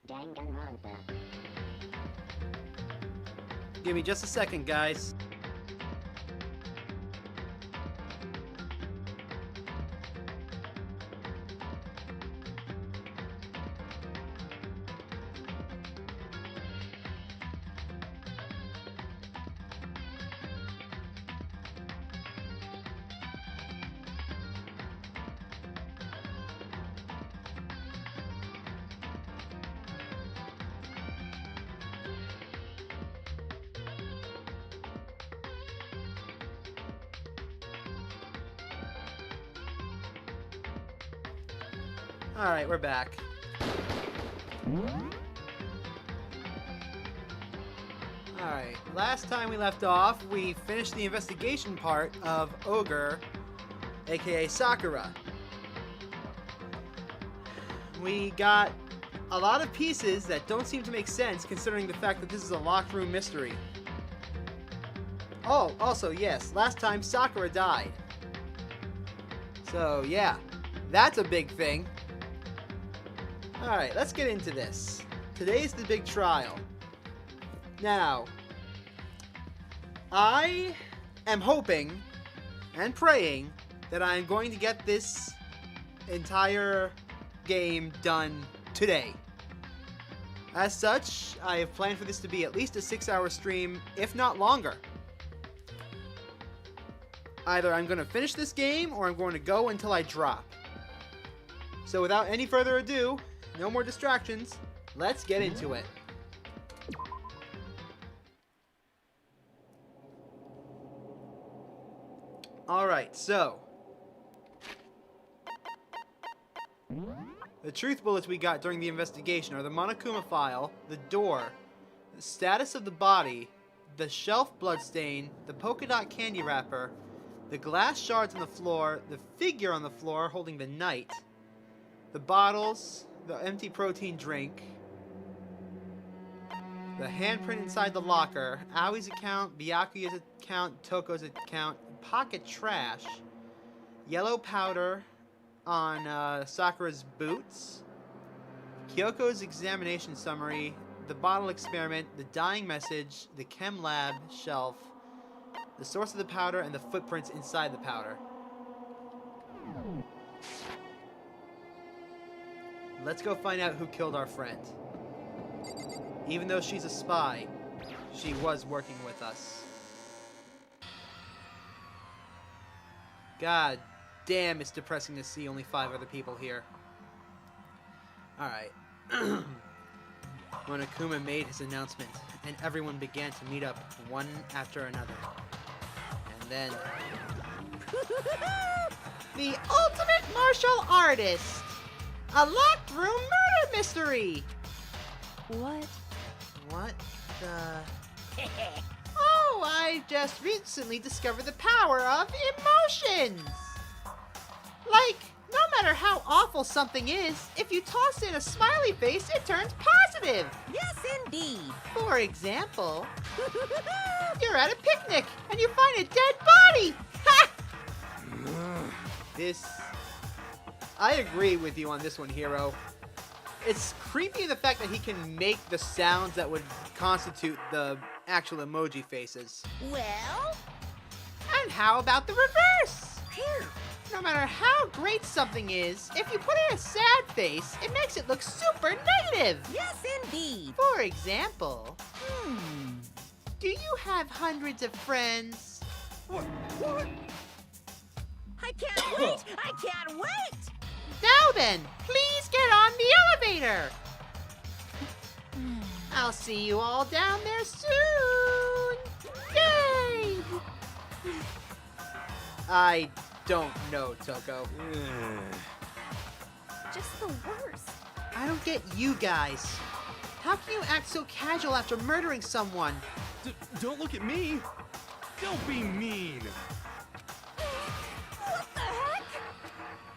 Danganronpa. Give me just a second, guys. Alright, we're back. Alright, last time we left off, we finished the investigation part of Ogre, aka Sakura. We got a lot of pieces that don't seem to make sense considering the fact that this is a locked room mystery. Oh, also, yes, last time Sakura died. So, yeah, that's a big thing. Alright, let's get into this. Today's the big trial. Now, I am hoping and praying that I am going to get this entire game done today. As such, I have planned for this to be at least a 6-hour stream, if not longer. Either I'm going to finish this game or I'm going to go until I drop. So without any further ado, no more distractions. Let's get into it. Alright, so. The truth bullets we got during the investigation are the Monokuma file, the door, the status of the body, the shelf bloodstain, the polka dot candy wrapper, the glass shards on the floor, the figure on the floor holding the knight, the bottles, the empty protein drink, the handprint inside the locker, Aoi's account, Byakuya's account, Toko's account, pocket trash, yellow powder on Sakura's boots, Kyoko's examination summary, the bottle experiment, the dying message, the chem lab shelf, the source of the powder, and the footprints inside the powder. Let's go find out who killed our friend. Even though she's a spy, she was working with us. God damn, it's depressing to see only 5 other people here. Alright. Monokuma made his announcement, and everyone began to meet up one after another. And then... The ultimate martial artist! A locked room murder mystery! What? What the... Oh, I just recently discovered the power of emotions! Like, no matter how awful something is, if you toss in a smiley face, it turns positive! Yes, indeed! For example, you're at a picnic and you find a dead body! Ha! This... I agree with you on this one, Hero. It's creepy the fact that he can make the sounds that would constitute the actual emoji faces. Well? And how about the reverse? Here. No matter how great something is, if you put in a sad face, it makes it look super negative! Yes, indeed! For example, do you have hundreds of friends? What? I can't wait! I can't wait! Now then, please get on the elevator! I'll see you all down there soon! Yay! I don't know, Toko. Just the worst. I don't get you guys. How can you act so casual after murdering someone? Don't look at me! Don't be mean! What the heck?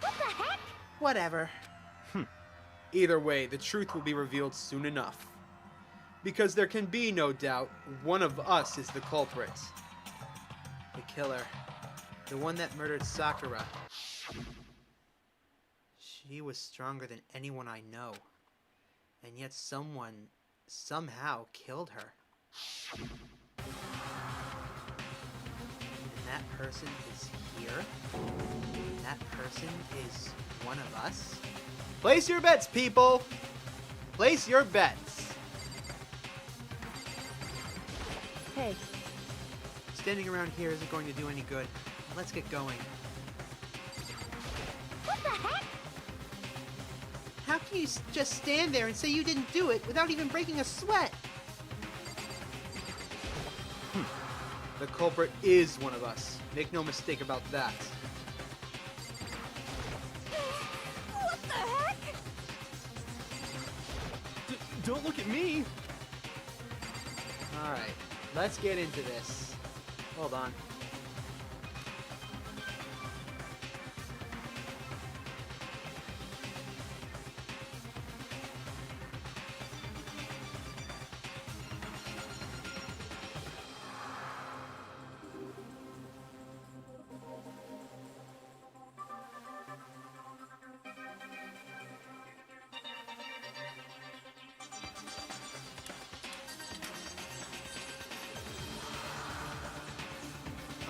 What the heck? Whatever. Either way, the truth will be revealed soon enough. Because there can be no doubt, one of us is the culprit. The killer. The one that murdered Sakura. She was stronger than anyone I know. And yet someone, somehow, killed her. And that person is here? And that person is one of us? Place your bets, people! Place your bets! Hey, Standing around here isn't going to do any good. Let's get going. what the heck? How can you just stand there and say you didn't do it without even breaking a sweat? The culprit is one of us. Make no mistake about that. What the heck? Don't look at me! Alright, let's get into this. Hold on.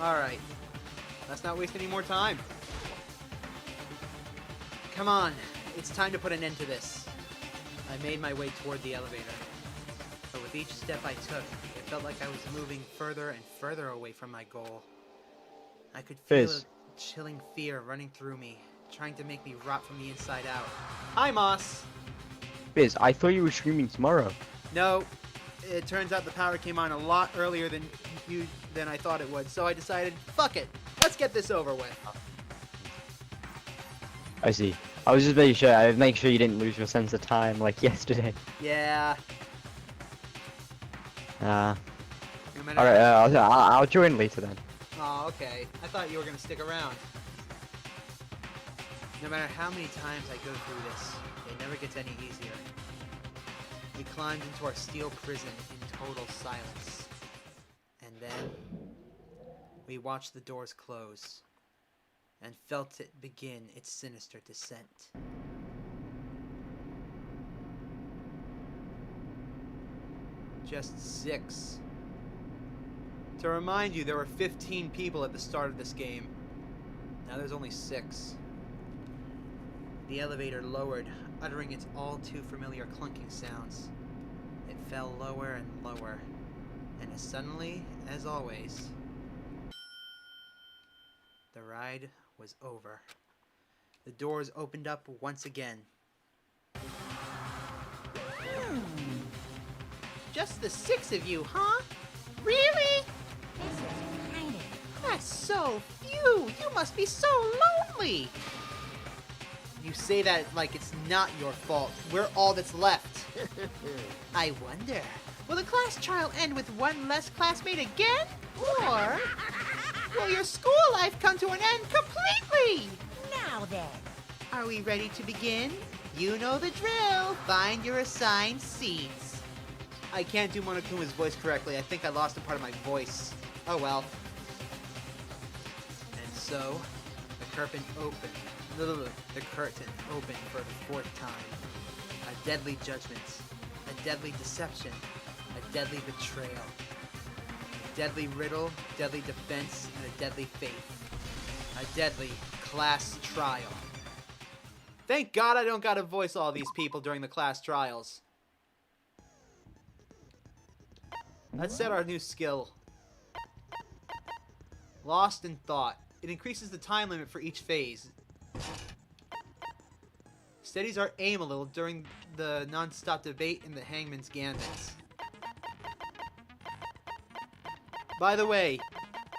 Alright, let's not waste any more time. Come on, it's time to put an end to this. I made my way toward the elevator. But with each step I took, it felt like I was moving further and further away from my goal. I could feel Fizz. a chilling fear running through me, trying to make me rot from the inside out. Hi, Moss! Biz, I thought you were streaming tomorrow. No, it turns out the power came on a lot earlier than I thought it would, so I decided, fuck it, let's get this over with. I see. I was just making sure. I make sure you didn't lose your sense of time like yesterday. Yeah. Uh, No matter alright, I'll join later then. Oh, okay. I thought you were gonna stick around. No matter how many times I go through this, it never gets any easier. We climbed into our steel prison in total silence. And then, we watched the doors close, and felt it begin its sinister descent. Just 6. To remind you, there were 15 people at the start of this game. Now there's only 6. The elevator lowered, uttering its all too familiar clunking sounds. It fell lower and lower, and as suddenly as always, the ride was over. The doors opened up once again. Just the 6 of you, huh? Really? This is kind of... That's so few. You must be so lonely. You say that like it's not your fault. We're all that's left. I wonder, will the class trial end with one less classmate again? Or will your school life come to an end completely? Now then. Are we ready to begin? You know the drill. Find your assigned seats. I can't do Monokuma's voice correctly. I think I lost a part of my voice. Oh well. And so, the curtain opened. The curtain opened for the 4th time. A deadly judgment. A deadly deception. A deadly betrayal. A deadly riddle, deadly defense, and a deadly faith. A deadly class trial. Thank God I don't gotta voice all these people during the class trials. Let's set our new skill. Lost in Thought. It increases the time limit for each phase. Steadies our aim a little during the non-stop debate in the Hangman's Gambits. By the way,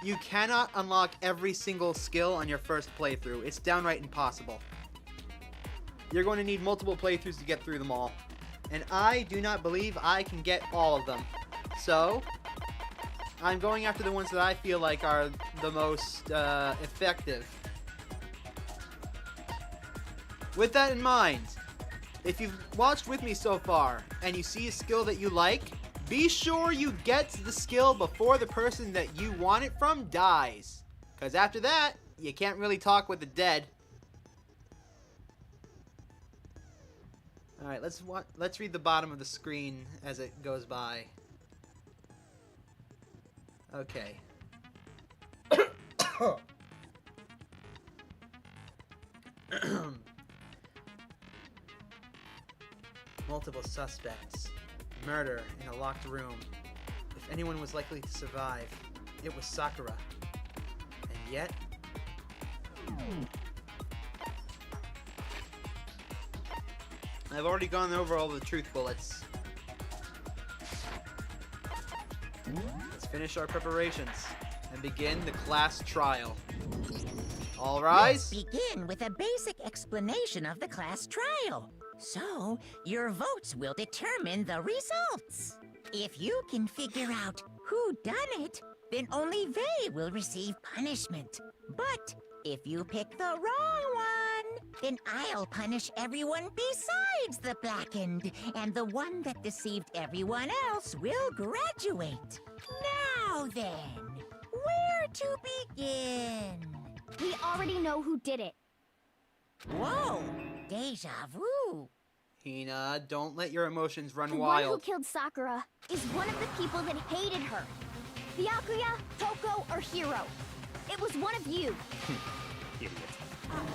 you cannot unlock every single skill on your first playthrough. It's downright impossible. You're going to need multiple playthroughs to get through them all. And I do not believe I can get all of them. So, I'm going after the ones that I feel like are the most effective. With that in mind, if you've watched with me so far and you see a skill that you like, be sure you get the skill before the person that you want it from dies. Because after that, you can't really talk with the dead. Alright, let's read the bottom of the screen as it goes by. Okay. Multiple suspects. Murder in a locked room. If anyone was likely to survive, it was Sakura. And yet... I've already gone over all the truth bullets. Let's finish our preparations and begin the class trial. All rise. Let's begin with a basic explanation of the class trial. So, your votes will determine the results. If you can figure out who done it, then only they will receive punishment. But if you pick the wrong one, then I'll punish everyone besides the blackened, and the one that deceived everyone else will graduate. Now then, where to begin? We already know who did it. Whoa, deja vu. Hina, don't let your emotions run The wild. one who killed Sakura is one of the people that hated her. Byakuya, Toko, or Hiro. It was one of you. Idiot.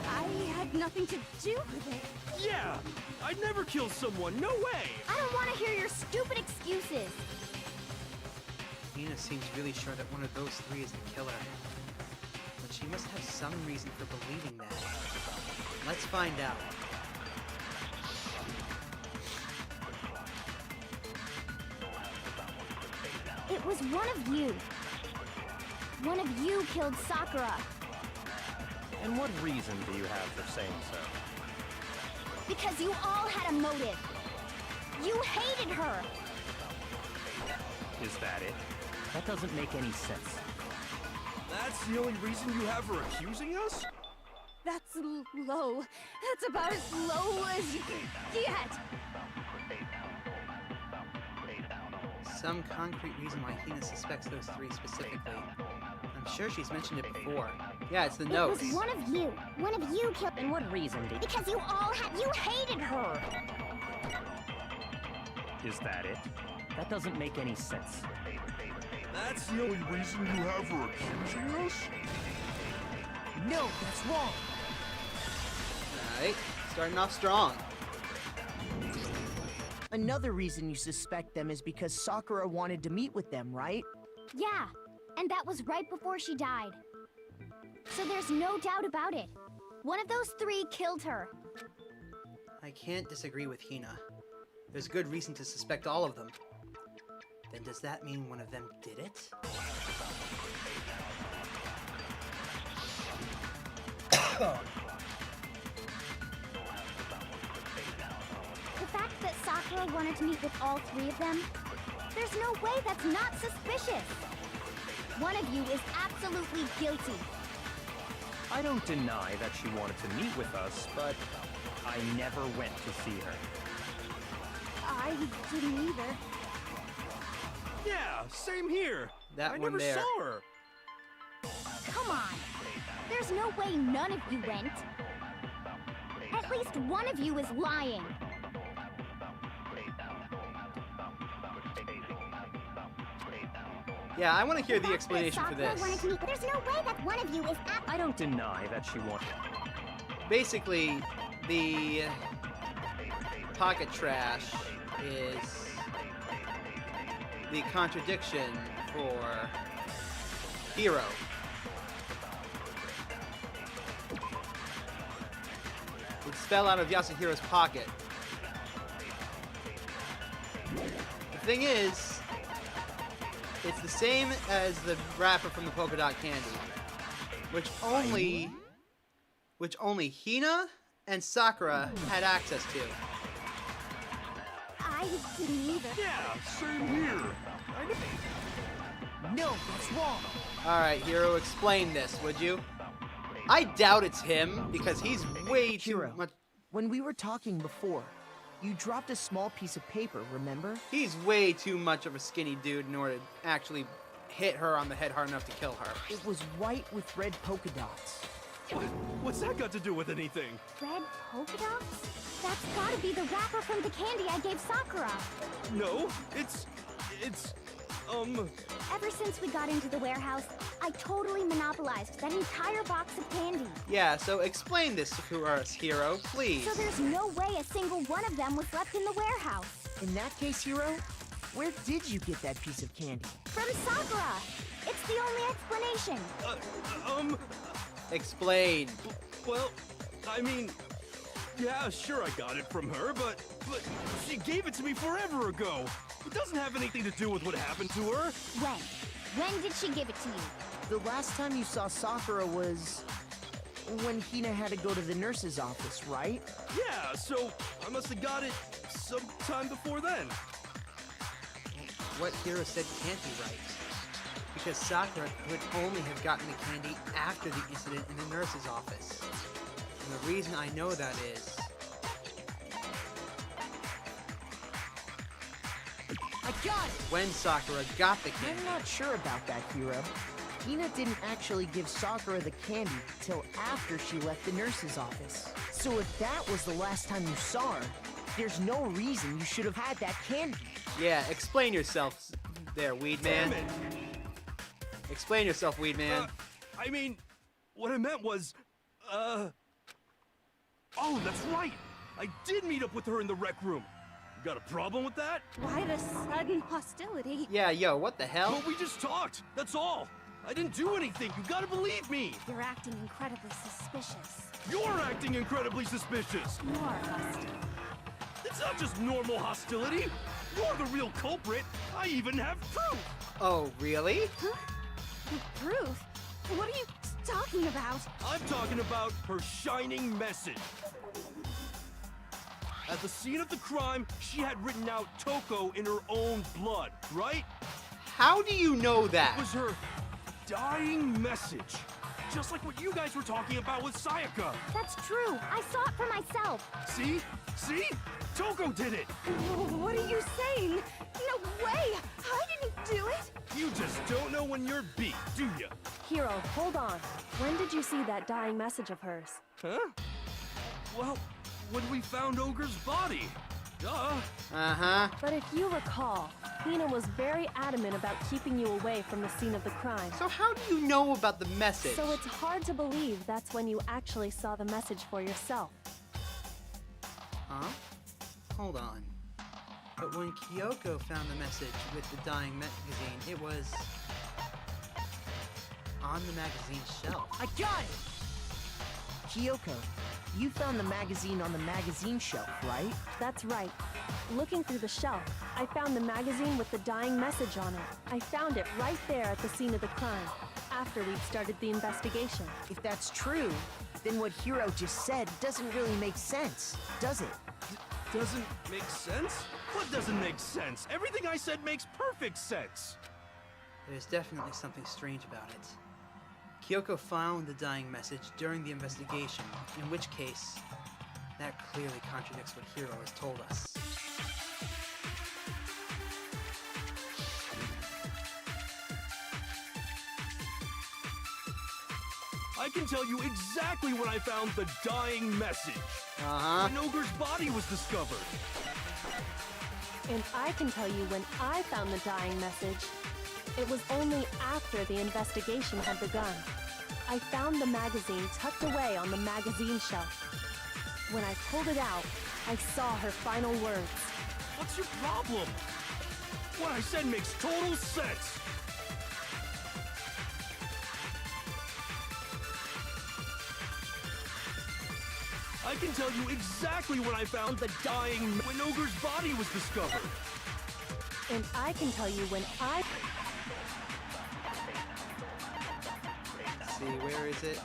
I had nothing to do with it. Yeah! I'd never kill someone, no way! I don't want to hear your stupid excuses. Hina seems really sure that one of those three is the killer. But she must have some reason for believing that. Let's find out. It was one of you. One of you killed Sakura. And what reason do you have for saying so? Because you all had a motive. You hated her. Is that it? That doesn't make any sense. That's the only reason you have for accusing us? That's low. That's about as low as you can get. Some concrete reason why Hina suspects those three specifically. I'm sure she's mentioned it before. Yeah, it's the notes. It was one of you. One of you killed. And what reason did Because you all had. You hated her. Is that it? That doesn't make any sense. That's the only reason you have for accusing us? No, that's wrong. Alright, starting off strong. Another reason you suspect them is because Sakura wanted to meet with them, right? Yeah, and that was right before she died. So there's no doubt about it. One of those three killed her. I can't disagree with Hina. There's good reason to suspect all of them. Then does that mean one of them did it? The fact that Sakura wanted to meet with all three of them, there's no way that's not suspicious. One of you is absolutely guilty. I don't deny that she wanted to meet with us, but I never went to see her. I didn't either. Yeah, same here. That I one never there. saw her. Come on. There's no way none of you went. At least one of you is lying. Yeah, I want to hear the fact that explanation for Sakura this. wanted to meet- There's no way that one of you is I don't deny that she wanted. Basically, the pocket trash is the contradiction for Hero. It fell out of Yasuhiro's pocket. The thing is, it's the same as the wrapper from the polka dot candy, which only Hina and Sakura had access to. I didn't either. Yeah, same here. No, that's wrong. Alright, Hero, explain this, would you? I doubt it's him, because he's way too Hero, much... when we were talking before, you dropped a small piece of paper, remember? He's way too much of a skinny dude in order to actually hit her on the head hard enough to kill her. It was white with red polka dots. What's that got to do with anything? Red polka dots? That's gotta be the wrapper from the candy I gave Sakura. No, it's, Ever since we got into the warehouse, I totally monopolized that entire box of candy. Yeah, so explain this to us, Hero, please. So there's no way a single one of them was left in the warehouse. In that case, Hero, where did you get that piece of candy? From Sakura. It's the only explanation. Explain. well, I mean, yeah, sure I got it from her, but she gave it to me forever ago. It doesn't have anything to do with what happened to her. When? When did she give it to you? The last time you saw Sakura was when Hina had to go to the nurse's office, right? Yeah, so I must have got it sometime before then. What Hero said can't be right. Because Sakura could only have gotten the candy after the incident in the nurse's office. And the reason I know that is... I got it! when Sakura got the candy. I'm not sure about that, Hero. Hina didn't actually give Sakura the candy till after she left the nurse's office. So if that was the last time you saw her, there's no reason you should have had that candy. Yeah, explain yourself there, Weed Man. Damn it. Explain yourself, Weed Man. I mean, what I meant was, oh, that's right. I did meet up with her in the rec room. You got a problem with that? Why the sudden hostility? Yeah, yo, what the hell? Well, we just talked. That's all. I didn't do anything. You gotta believe me. You're acting incredibly suspicious. You're acting incredibly suspicious. More hostile. It's not just normal hostility. You're the real culprit. I even have proof. Oh, really? Huh? Proof? What are you talking about? I'm talking about her shining message. At the scene of the crime, she had written out Toko in her own blood, right? How do you know that? It was her dying message. Just like what you guys were talking about with Sayaka. That's true. I saw it for myself. See? See? Toko did it! What are you saying? No way! I didn't do it! You just don't know when you're beat, do ya? Hero, hold on. When did you see that dying message of hers? Huh? Well, when we found Ogre's body. Duh. Uh-huh. But if you recall, Hina was very adamant about keeping you away from the scene of the crime. So how do you know about the message? So it's hard to believe that's when you actually saw the message for yourself. Huh? Hold on. But when Kyoko found the message with the dying magazine, it was... on the magazine shelf. I got it! Kyoko, you found the magazine on the magazine shelf, right? That's right. Looking through the shelf, I found the magazine with the dying message on it. I found it right there at the scene of the crime, after we'd started the investigation. If that's true, then what Hiro just said doesn't really make sense, does it? Doesn't make sense? What doesn't make sense? Everything I said makes perfect sense. There's definitely something strange about it. Kyoko found the dying message during the investigation, in which case, that clearly contradicts what Hiro has told us. I can tell you exactly when I found the dying message. Uh-huh. When Ogre's body was discovered. And I can tell you when I found the dying message. It was only after the investigation had begun. I found the magazine tucked away on the magazine shelf. When I pulled it out, I saw her final words. What's your problem? What I said makes total sense. I can tell you exactly when I found the dying when Ogre's body was discovered. And I can tell you when I... Let's see, where is it?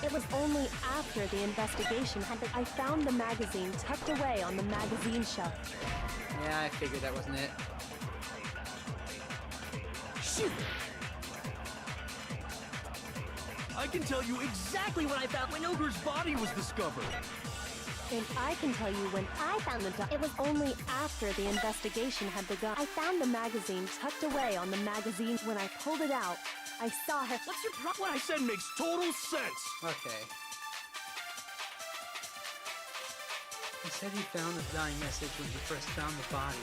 It was only after the investigation had I found the magazine tucked away on the magazine shelf. Yeah, I figured that wasn't it. Shoot! I can tell you exactly what I found when Ogre's body was discovered. And I can tell you when I found the it was only after the investigation had begun. I found the magazine tucked away on the magazine. When I pulled it out, I saw her. What's your problem? What I said makes total sense. Okay. He said he found the dying message when he first found the body.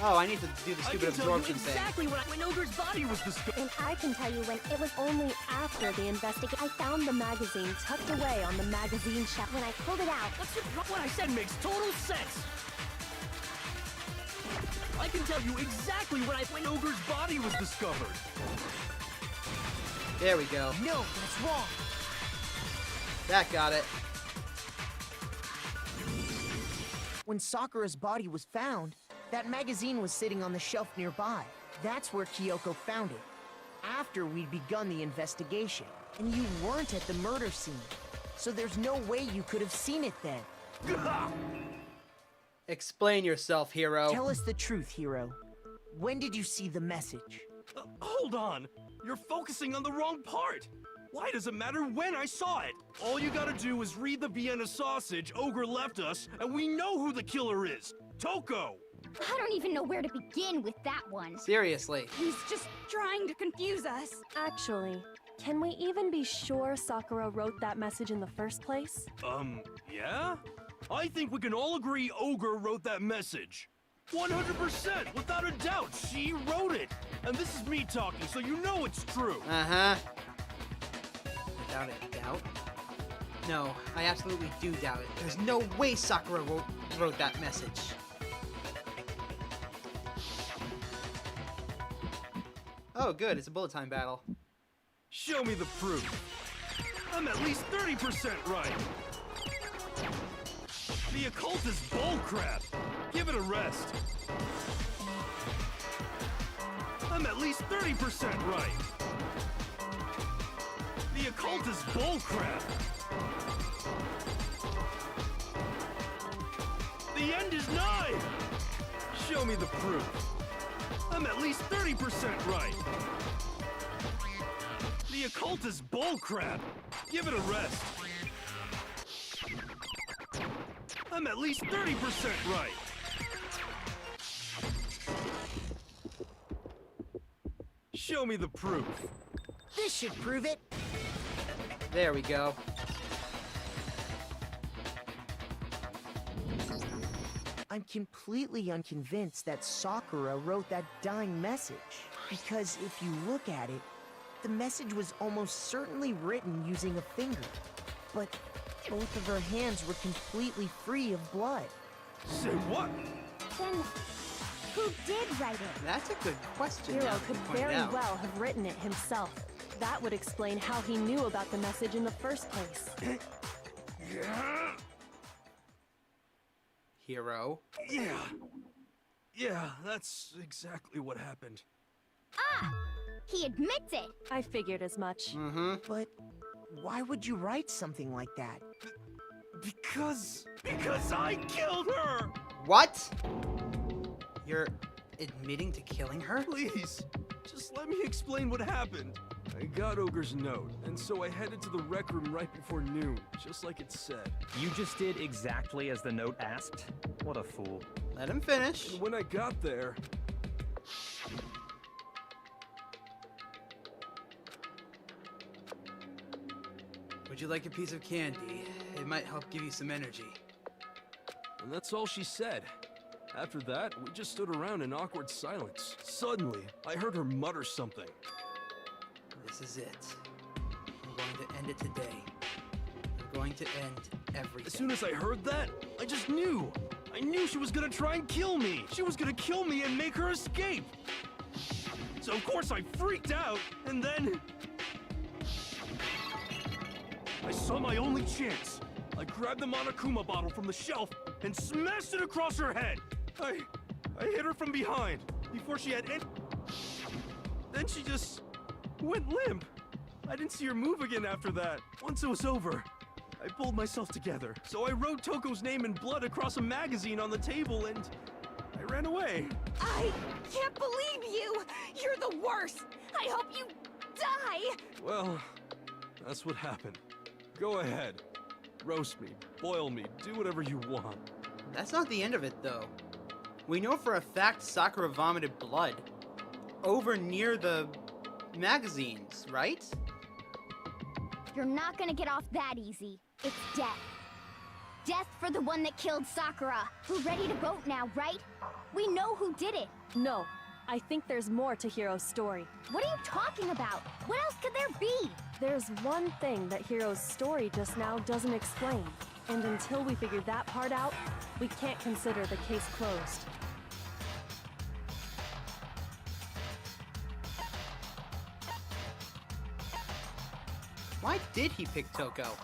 Oh, I need to do the stupid absorption thing. Exactly when Ogre's body was discovered. And I can tell you when it was only after the investigation. I found the magazine tucked away on the magazine shelf. When I pulled it out. What's your problem? What I said makes total sense. I can tell you exactly when Ogre's body was discovered. There we go. No, that's wrong. That got it. When Sakura's body was found, that magazine was sitting on the shelf nearby. That's where Kyoko found it, after we'd begun the investigation. And you weren't at the murder scene, so there's no way you could have seen it then. Explain yourself, Hero. Tell us the truth, Hero. When did you see the message? Hold on. You're focusing on the wrong part. Why does it matter when I saw it? All you gotta do is read the Vienna sausage Ogre left us, and we know who the killer is. Toko! I don't even know where to begin with that one. Seriously. He's just trying to confuse us. Actually, can we even be sure Sakura wrote that message in the first place? Yeah? I think we can all agree Ogre wrote that message. 100%, without a doubt, she wrote it. And this is me talking, so you know it's true. Uh-huh. Without a doubt? No, I absolutely do doubt it. There's no way Sakura wrote that message. Oh, good, it's a bullet time battle. Show me the proof. I'm at least 30% right. The occult is bullcrap. Give it a rest. I'm at least 30% right. The occult is bullcrap. The end is nigh. Show me the proof. I'm at least 30% right. The occult is bullcrap. Give it a rest. I'm at least 30% right. Show me the proof. This should prove it. There we go. I'm completely unconvinced that Sakura wrote that dying message. Because if you look at it, the message was almost certainly written using a finger. But both of her hands were completely free of blood. Say what? Then, who did write it? That's a good question. now Hero that could you point very out. well have written it himself. That would explain how he knew about the message in the first place. Yeah. Hero. Yeah, that's exactly what happened. Ah! He admits it! I figured as much. Mm-hmm. But why would you write something like that? Because I killed her! What? You're admitting to killing her? Please, just let me explain what happened. I got Ogre's note, and so I headed to the rec room right before noon, just like it said. You just did exactly as the note asked? What a fool. Let him finish. And when I got there... Would you like a piece of candy? It might help give you some energy. And that's all she said. After that, we just stood around in awkward silence. Suddenly, I heard her mutter something. This is it. I'm going to end it today. I'm going to end everything. As soon as I heard that, I just knew. I knew she was gonna try and kill me. She was gonna kill me and make her escape. So of course I freaked out, and then... I saw my only chance. I grabbed the Monokuma bottle from the shelf and smashed it across her head. I hit her from behind before she had any... Then she just went limp. I didn't see her move again after that. Once it was over, I pulled myself together. So I wrote Toko's name in blood across a magazine on the table and I ran away. I can't believe you! You're the worst! I hope you die! Well, that's what happened. Go ahead. Roast me, boil me, do whatever you want. That's not the end of it, though. We know for a fact Sakura vomited blood over near the magazines, right? You're not gonna get off that easy. It's death. Death for the one that killed Sakura. We're ready to vote now, right? We know who did it. No, I think there's more to Hiro's story. What are you talking about? What else could there be? There's one thing that Hiro's story just now doesn't explain. And until we figure that part out, we can't consider the case closed. Why did he pick Toko?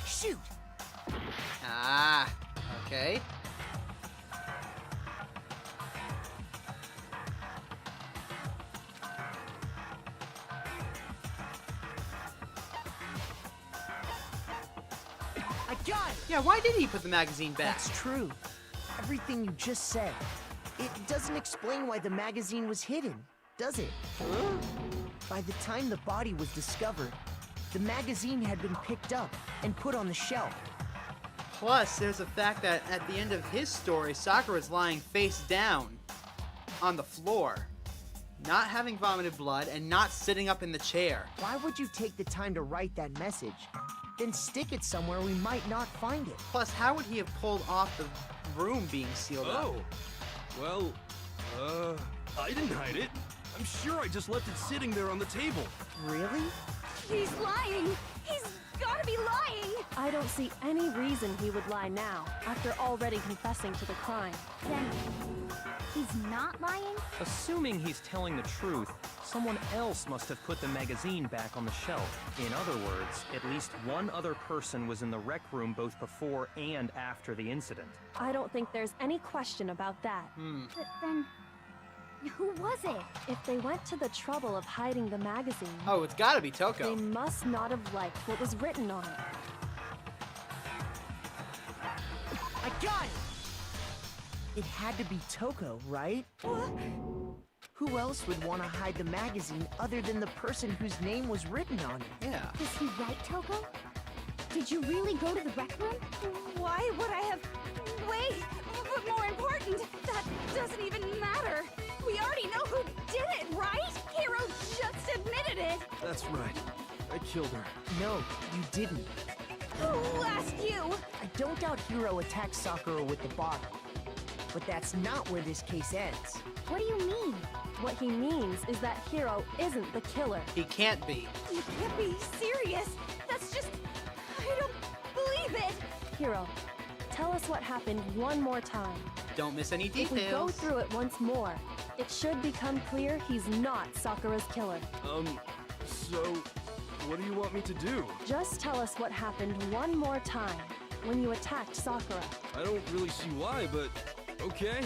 Shoot! Ah, okay. I got it! Yeah, why did he put the magazine back? That's true. Everything you just said. It doesn't explain why the magazine was hidden, does it? Huh? By the time the body was discovered, the magazine had been picked up and put on the shelf. Plus, there's the fact that at the end of his story, Sakura's lying face down on the floor, not having vomited blood and not sitting up in the chair. Why would you take the time to write that message? Then stick it somewhere we might not find it. Plus, how would he have pulled off the room being sealed up? Oh, well, I didn't hide it. I'm sure I just left it sitting there on the table. Really? He's lying! He's gotta be lying! I don't see any reason he would lie now, after already confessing to the crime. Then, he's not lying? Assuming he's telling the truth, someone else must have put the magazine back on the shelf. In other words, at least one other person was in the rec room both before and after the incident. I don't think there's any question about that. But then, who was it? If they went to the trouble of hiding the magazine, Oh, it's gotta be Toko. they must not have liked what was written on it. I got it! It had to be Toko, right? Who else would want to hide the magazine other than the person whose name was written on it? Yeah. Was he right, Toko? Did you really go to the rec room? Why would I have... Wait! But more important, that doesn't even matter! We already know who did it, right? Hiro just admitted it! That's right. I killed her. No, you didn't. Who asked you? I don't doubt Hiro attacked Sakura with the bottle. But that's not where this case ends. What do you mean? What he means is that Hiro isn't the killer. He can't be. You can't be serious! That's just... I don't believe it! Hiro, tell us what happened one more time. Don't miss any If we go details. through it once more, it should become clear he's not Sakura's killer. So, what do you want me to do? Just tell us what happened one more time when you attacked Sakura. I don't really see why, but okay.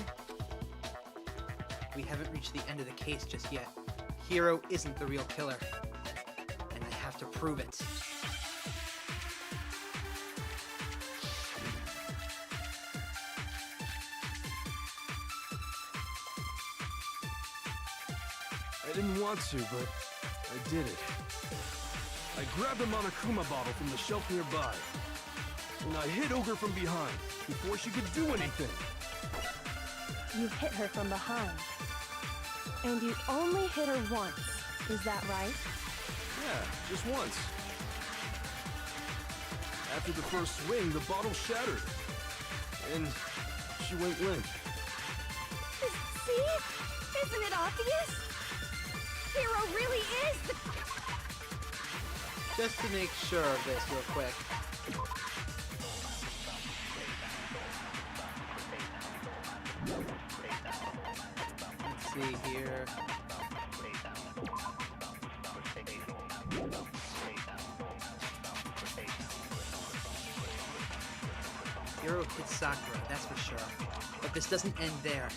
We haven't reached the end of the case just yet. Hiro isn't the real killer. And I have to prove it. I didn't want to, but I did it. I grabbed a Monokuma bottle from the shelf nearby, and I hit Ogre from behind before she could do anything. You hit her from behind. And you only hit her once. Is that right? Yeah, just once. After the first swing, the bottle shattered, and she went limp. See? Isn't it obvious? Hiro really is the... Just to make sure of this real quick. Let's see here. Hiro hit Sakura, that's for sure. But this doesn't end there.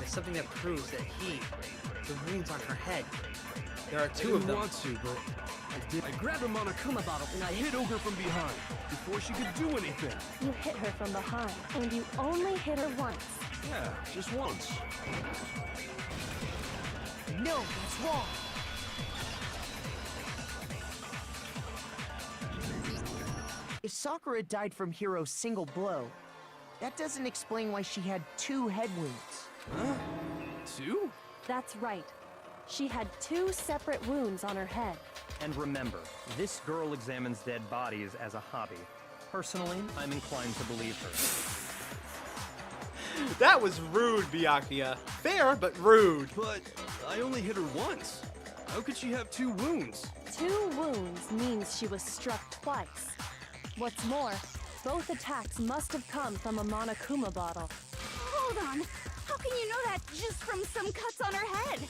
There's something that proves that the wounds on her head. There are two of I them. didn't want to, but I did. I grabbed a Monokuma bottle and I hit Ogre from behind before she could do anything. You hit her from behind, and you only hit her once. Yeah, just once. No, that's wrong. If Sakura died from Hiro's single blow, that doesn't explain why she had 2 head wounds. Huh? 2? That's right. She had 2 separate wounds on her head. And remember, this girl examines dead bodies as a hobby. Personally, I'm inclined to believe her. That was rude, Byakuya. Fair, but rude. But I only hit her once. How could she have 2 wounds? 2 wounds means she was struck twice. What's more, both attacks must have come from a Monokuma bottle. Hold on. How can you know that just from some cuts on her head?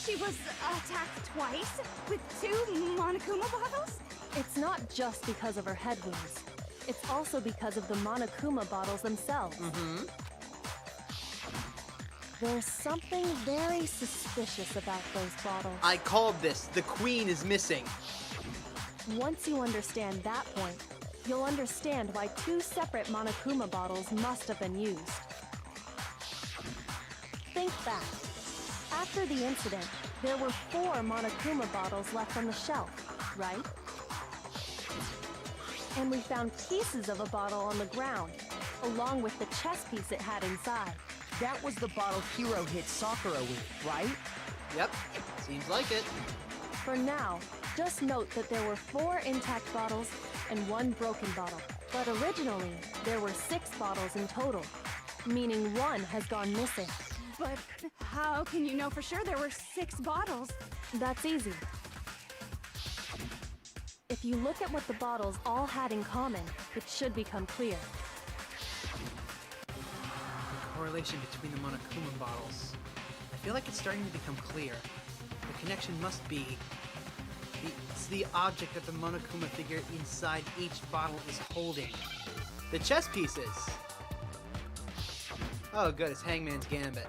She was attacked twice with 2 Monokuma bottles? It's not just because of her head wounds. It's also because of the Monokuma bottles themselves. Mm-hmm. There's something very suspicious about those bottles. I called this. The queen is missing. Once you understand that point, you'll understand why 2 separate Monokuma bottles must have been used. Think back. After the incident, there were 4 Monokuma bottles left on the shelf, right? And we found pieces of a bottle on the ground, along with the chess piece it had inside. That was the bottle Hiro hit Sakura with, right? Yep, seems like it. For now, just note that there were 4 intact bottles and 1 broken bottle. But originally, there were 6 bottles in total, meaning 1 has gone missing. But how can you know for sure there were 6 bottles? That's easy. If you look at what the bottles all had in common, it should become clear. The correlation between the Monokuma bottles. I feel like it's starting to become clear. The connection must be it's the object that the Monokuma figure inside each bottle is holding. The chess pieces! Oh good, it's Hangman's Gambit.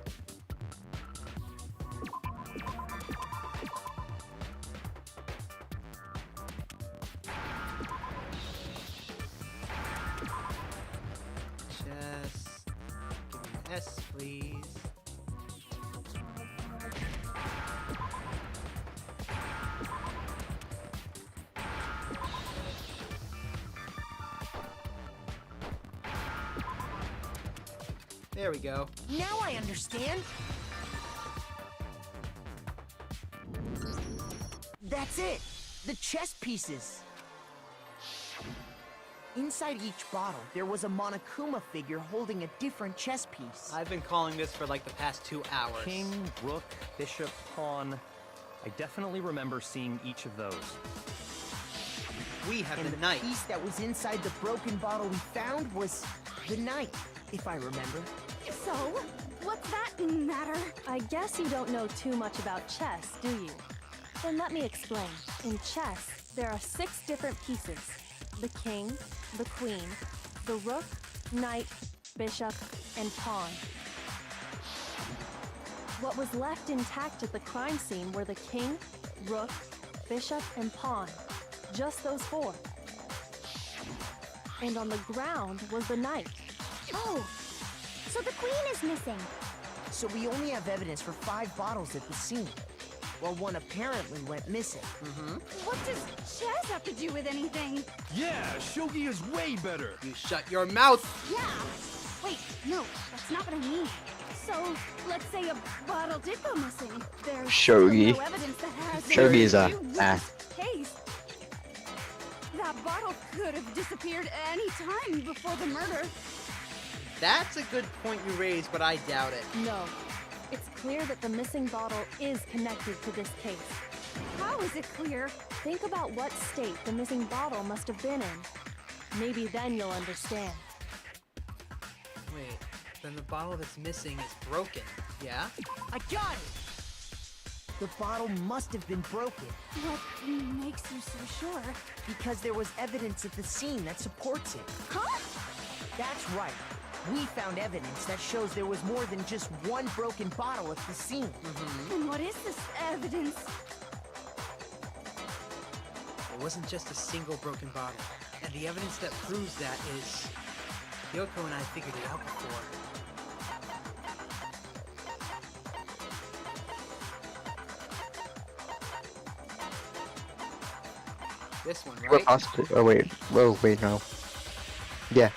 Chess. Give me an S, please. There we go. Now I understand. That's it. The chess pieces. Inside each bottle, there was a Monokuma figure holding a different chess piece. I've been calling this for like the past 2 hours. King, rook, bishop, pawn. I definitely remember seeing each of those. We have And the the knight. piece that was inside the broken bottle we found was the knight, if I remember. So, what's that matter? I guess you don't know too much about chess, do you? Then let me explain. In chess, there are 6 different pieces. The king, the queen, the rook, knight, bishop, and pawn. What was left intact at the crime scene were the king, rook, bishop, and pawn. Just those 4. And on the ground was the knight. Oh, so the queen is missing. So we only have evidence for 5 bottles at the scene, while 1 apparently went missing. What does chess have to do with anything? Yeah, shogi is way better. You shut your mouth! Yeah. Wait, no, that's not what I mean. So, let's say a bottle did go missing. There's Shogi. no evidence that has Shogi is a anything to do with ass. this case. That bottle could have disappeared any time before the murder. That's a good point you raised, but I doubt it. No. It's clear that the missing bottle is connected to this case. How is it clear? Think about what state the missing bottle must have been in. Maybe then you'll understand. Wait, then the bottle that's missing is broken, yeah? I got it! The bottle must have been broken, What makes you so sure? because there was evidence at the scene that supports it. Huh? That's right. We found evidence that shows there was more than just one broken bottle at the scene. And what is this evidence? It wasn't just a single broken bottle. And the evidence that proves that is... Yoko and I figured it out before. This one, We're right? past it. Oh wait. Oh wait, no. Yeah.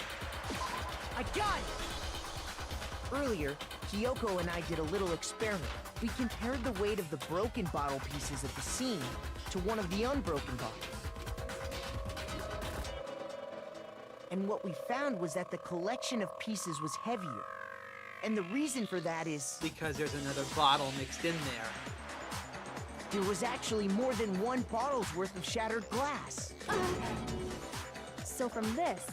I got it! Earlier, Kyoko and I did a little experiment. We compared the weight of the broken bottle pieces at the scene to one of the unbroken bottles. And what we found was that the collection of pieces was heavier. And the reason for that is Because there's another bottle mixed in there. there was actually more than one bottle's worth of shattered glass. So from this,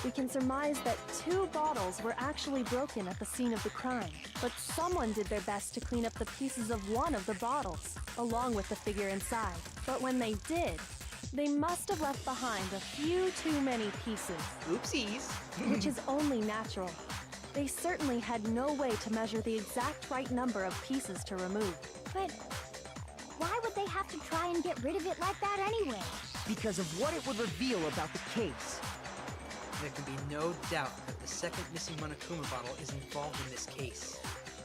we can surmise that 2 bottles were actually broken at the scene of the crime. But someone did their best to clean up the pieces of one of the bottles, along with the figure inside. But when they did, they must have left behind a few too many pieces, Oopsies. which is only natural. They certainly had no way to measure the exact right number of pieces to remove. But why would they have to try and get rid of it like that anyway? Because of what it would reveal about the case. There can be no doubt that the second missing Monokuma bottle is involved in this case.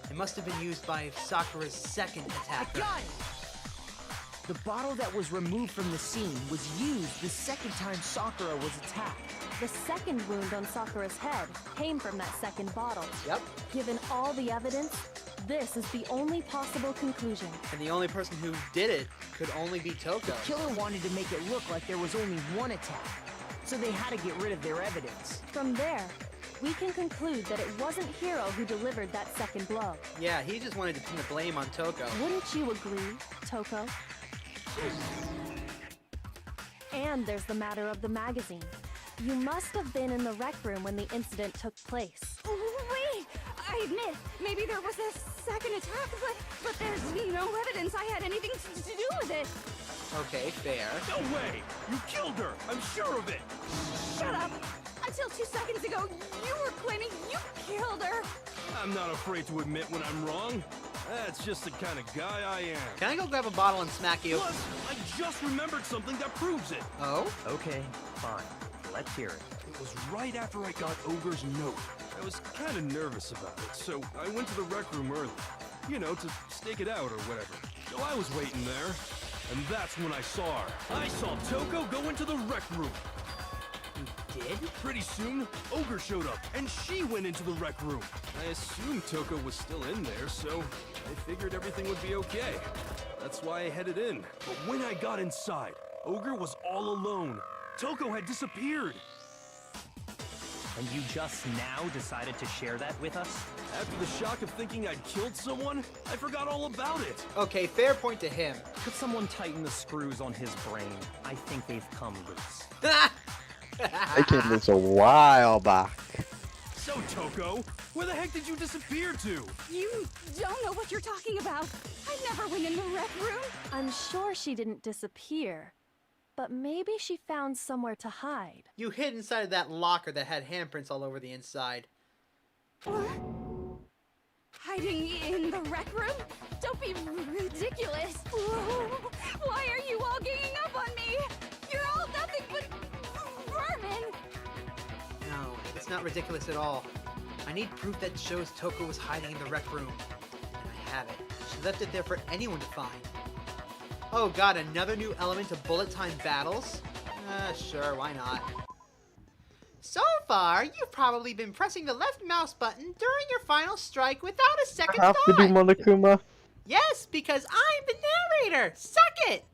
It must have been used by Sakura's second I attacker. got it! The bottle that was removed from the scene was used the second time Sakura was attacked. The second wound on Sakura's head came from that second bottle. Yep. Given all the evidence, this is the only possible conclusion. And the only person who did it could only be Toko. Killer wanted to make it look like there was only one attack, so they had to get rid of their evidence. From there, we can conclude that it wasn't Hiro who delivered that second blow. Yeah, he just wanted to pin the blame on Toko. Wouldn't you agree, Toko? And there's the matter of the magazine. You must have been in the rec room when the incident took place. Wait! I admit, maybe there was a second attack, but there's no evidence I had anything to do with it. Okay, fair. No way! You killed her! I'm sure of it! Shut up! Until 2 seconds ago, you were claiming you killed her. I'm not afraid to admit when I'm wrong. That's just the kind of guy I am. Can I go grab a bottle and smack you? Plus, I just remembered something that proves it. Oh? Okay, fine. Let's hear it. It was right after I got Ogre's note. I was kind of nervous about it, so I went to the rec room early. You know, to stake it out or whatever. So I was waiting there, and that's when I saw her. I saw Toko go into the rec room. You did? Pretty soon, Ogre showed up, and she went into the rec room. I assumed Toko was still in there, so I figured everything would be okay. That's why I headed in. But when I got inside, Ogre was all alone. Toko had disappeared. And you just now decided to share that with us? After the shock of thinking I'd killed someone, I forgot all about it. Okay, fair point to him. Could someone tighten the screws on his brain? I think they've come loose. I came this a while back. So, Toko, where the heck did you disappear to? You don't know what you're talking about. I never went in the rec room. I'm sure she didn't disappear, but maybe she found somewhere to hide. You hid inside of that locker that had handprints all over the inside. What? Hiding in the rec room? Don't be ridiculous. Whoa. Why are you all ganging up on me? You're all nothing but vermin. No, it's not ridiculous at all. I need proof that shows Toko was hiding in the rec room. And I have it. She left it there for anyone to find. Oh god, another new element to bullet time battles? Sure, why not? So far, you've probably been pressing the left mouse button during your final strike without a second I have to do thought. Monokuma. Yes, because I'm the narrator! Suck it!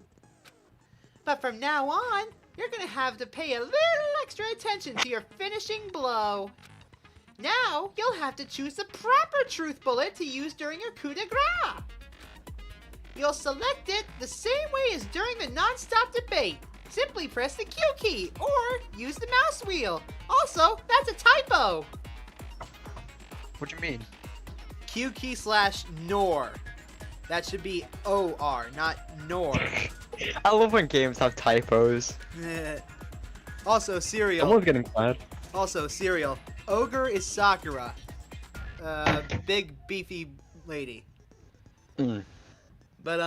But from now on, you're gonna have to pay a little extra attention to your finishing blow. Now, you'll have to choose the proper truth bullet to use during your coup de grace. You'll select it the same way as during the non-stop debate. Simply press the Q key, or use the mouse wheel. Also, that's a typo. What do you mean? Q key / NOR. That should be OR, not NOR. I love when games have typos. Also, Serial. Someone's getting fired. Also, Serial. Ogre is Sakura. Big, beefy lady. Mm. But,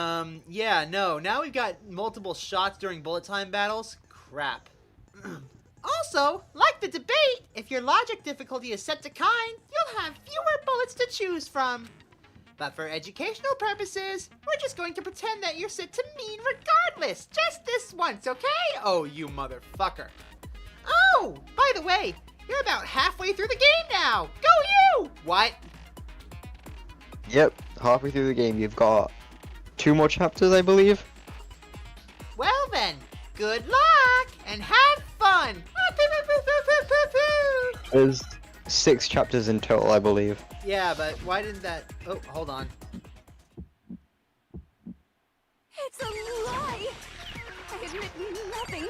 yeah, no. Now we've got multiple shots during bullet time battles. Crap. Also, like the debate, if your logic difficulty is set to kind, you'll have fewer bullets to choose from. But for educational purposes, we're just going to pretend that you're set to mean regardless. Just this once, okay? Oh, you motherfucker. Oh, by the way, you're about halfway through the game now. Go you! What? Yep, halfway through the game, you've got 2 more chapters, I believe. Well then, good luck and have fun. There's 6 chapters in total, I believe. Yeah, but why didn't that... Oh, hold on. It's a lie! I admit nothing.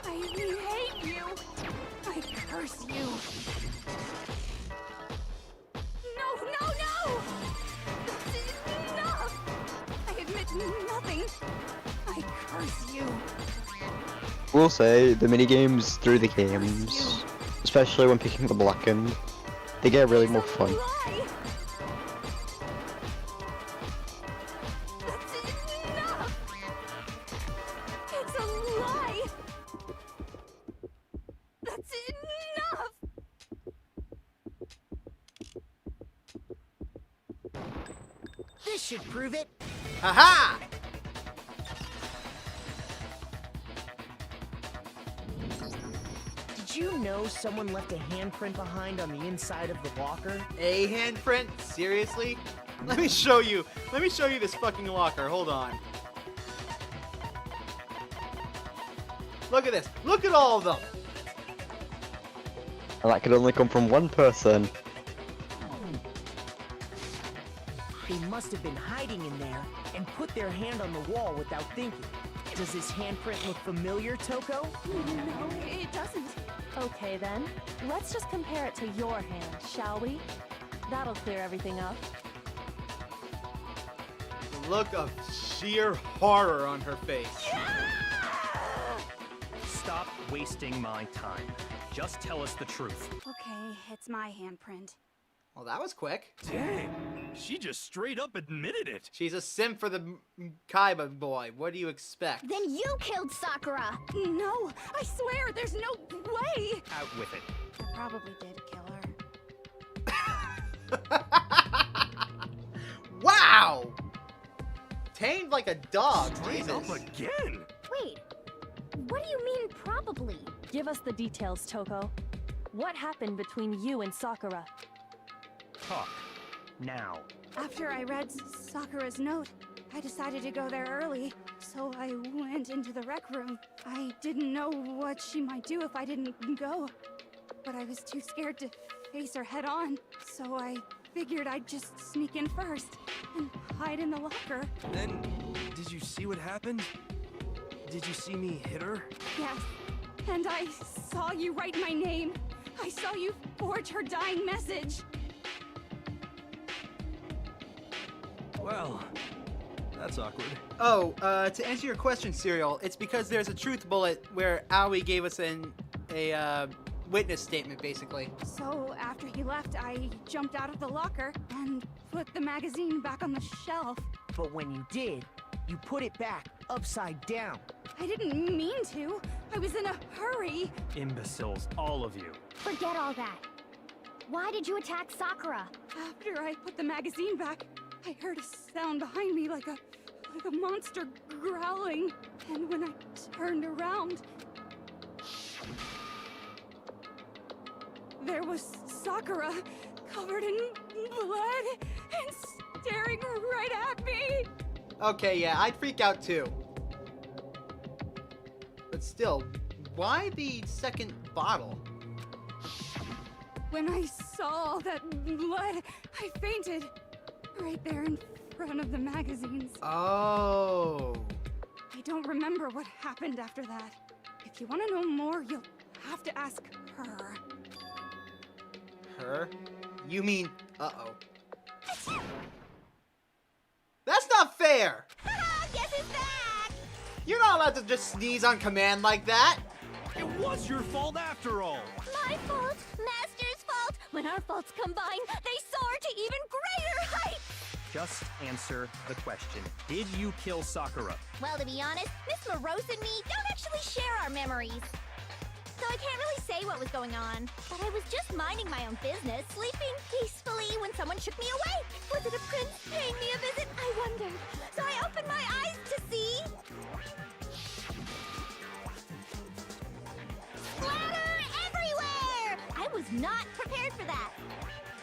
I hate you. I curse you. No, no, no! That's enough! I admit nothing. I curse you. We'll say the minigames through the games, especially when picking the black end, they get really more fun. Lie! That's enough! It's a lie! That's enough! This should prove it. Haha! Did you know someone left a handprint behind on the inside of the locker? A handprint? Seriously? Let me show you. Let me show you this fucking locker. Hold on. Look at this. Look at all of them. And that could only come from one person. They must have been hiding in there and put their hand on the wall without thinking. Does this handprint look familiar, Toko? No, it doesn't. Okay then, let's just compare it to your hand, shall we? That'll clear everything up. The look of sheer horror on her face. Stop wasting my time. Just tell us the truth. Okay, it's my handprint. Well, that was quick. Dang, she just straight up admitted it. She's a simp for the Kaiba boy. What do you expect? Then you killed Sakura! No, I swear, there's no way! Out with it. I probably did kill her. Wow! Tamed like a dog. Straight up Jesus. again. Wait, what do you mean probably? Give us the details, Toko. What happened between you and Sakura? Talk. Now. After I read Sakura's note, I decided to go there early, so I went into the rec room. I didn't know what she might do if I didn't go, but I was too scared to face her head on, so I figured I'd just sneak in first and hide in the locker. Then, did you see what happened? Did you see me hit her? Yes, and I saw you write my name. I saw you forge her dying message. Well, that's awkward. Oh, to answer your question, Serial, it's because there's a truth bullet where Aoi gave us a witness statement, basically. So after he left, I jumped out of the locker and put the magazine back on the shelf. But when you did, you put it back upside down. I didn't mean to. I was in a hurry. Imbeciles, all of you. Forget all that. Why did you attack Sakura? After I put the magazine back, I heard a sound behind me like a monster growling. And when I turned around, there was Sakura, covered in blood and staring right at me. Okay, yeah, I'd freak out too. But still, why the second bottle? When I saw all that blood, I fainted. Right there in front of the magazines. Oh. I don't remember what happened after that. If you want to know more, you'll have to ask her. Her? You mean, uh-oh. That's not fair! Guess it's back! You're not allowed to just sneeze on command like that! It was your fault after all. My fault? Master's fault? When our faults combine, they soar to even greater heights! Just answer the question. Did you kill Sakura? Well, to be honest, Miss Morose and me don't actually share our memories. So I can't really say what was going on. But I was just minding my own business, sleeping peacefully when someone shook me awake. Was it a prince paying me a visit? I wondered. So I opened my eyes to see... splatter everywhere! I was not prepared for that.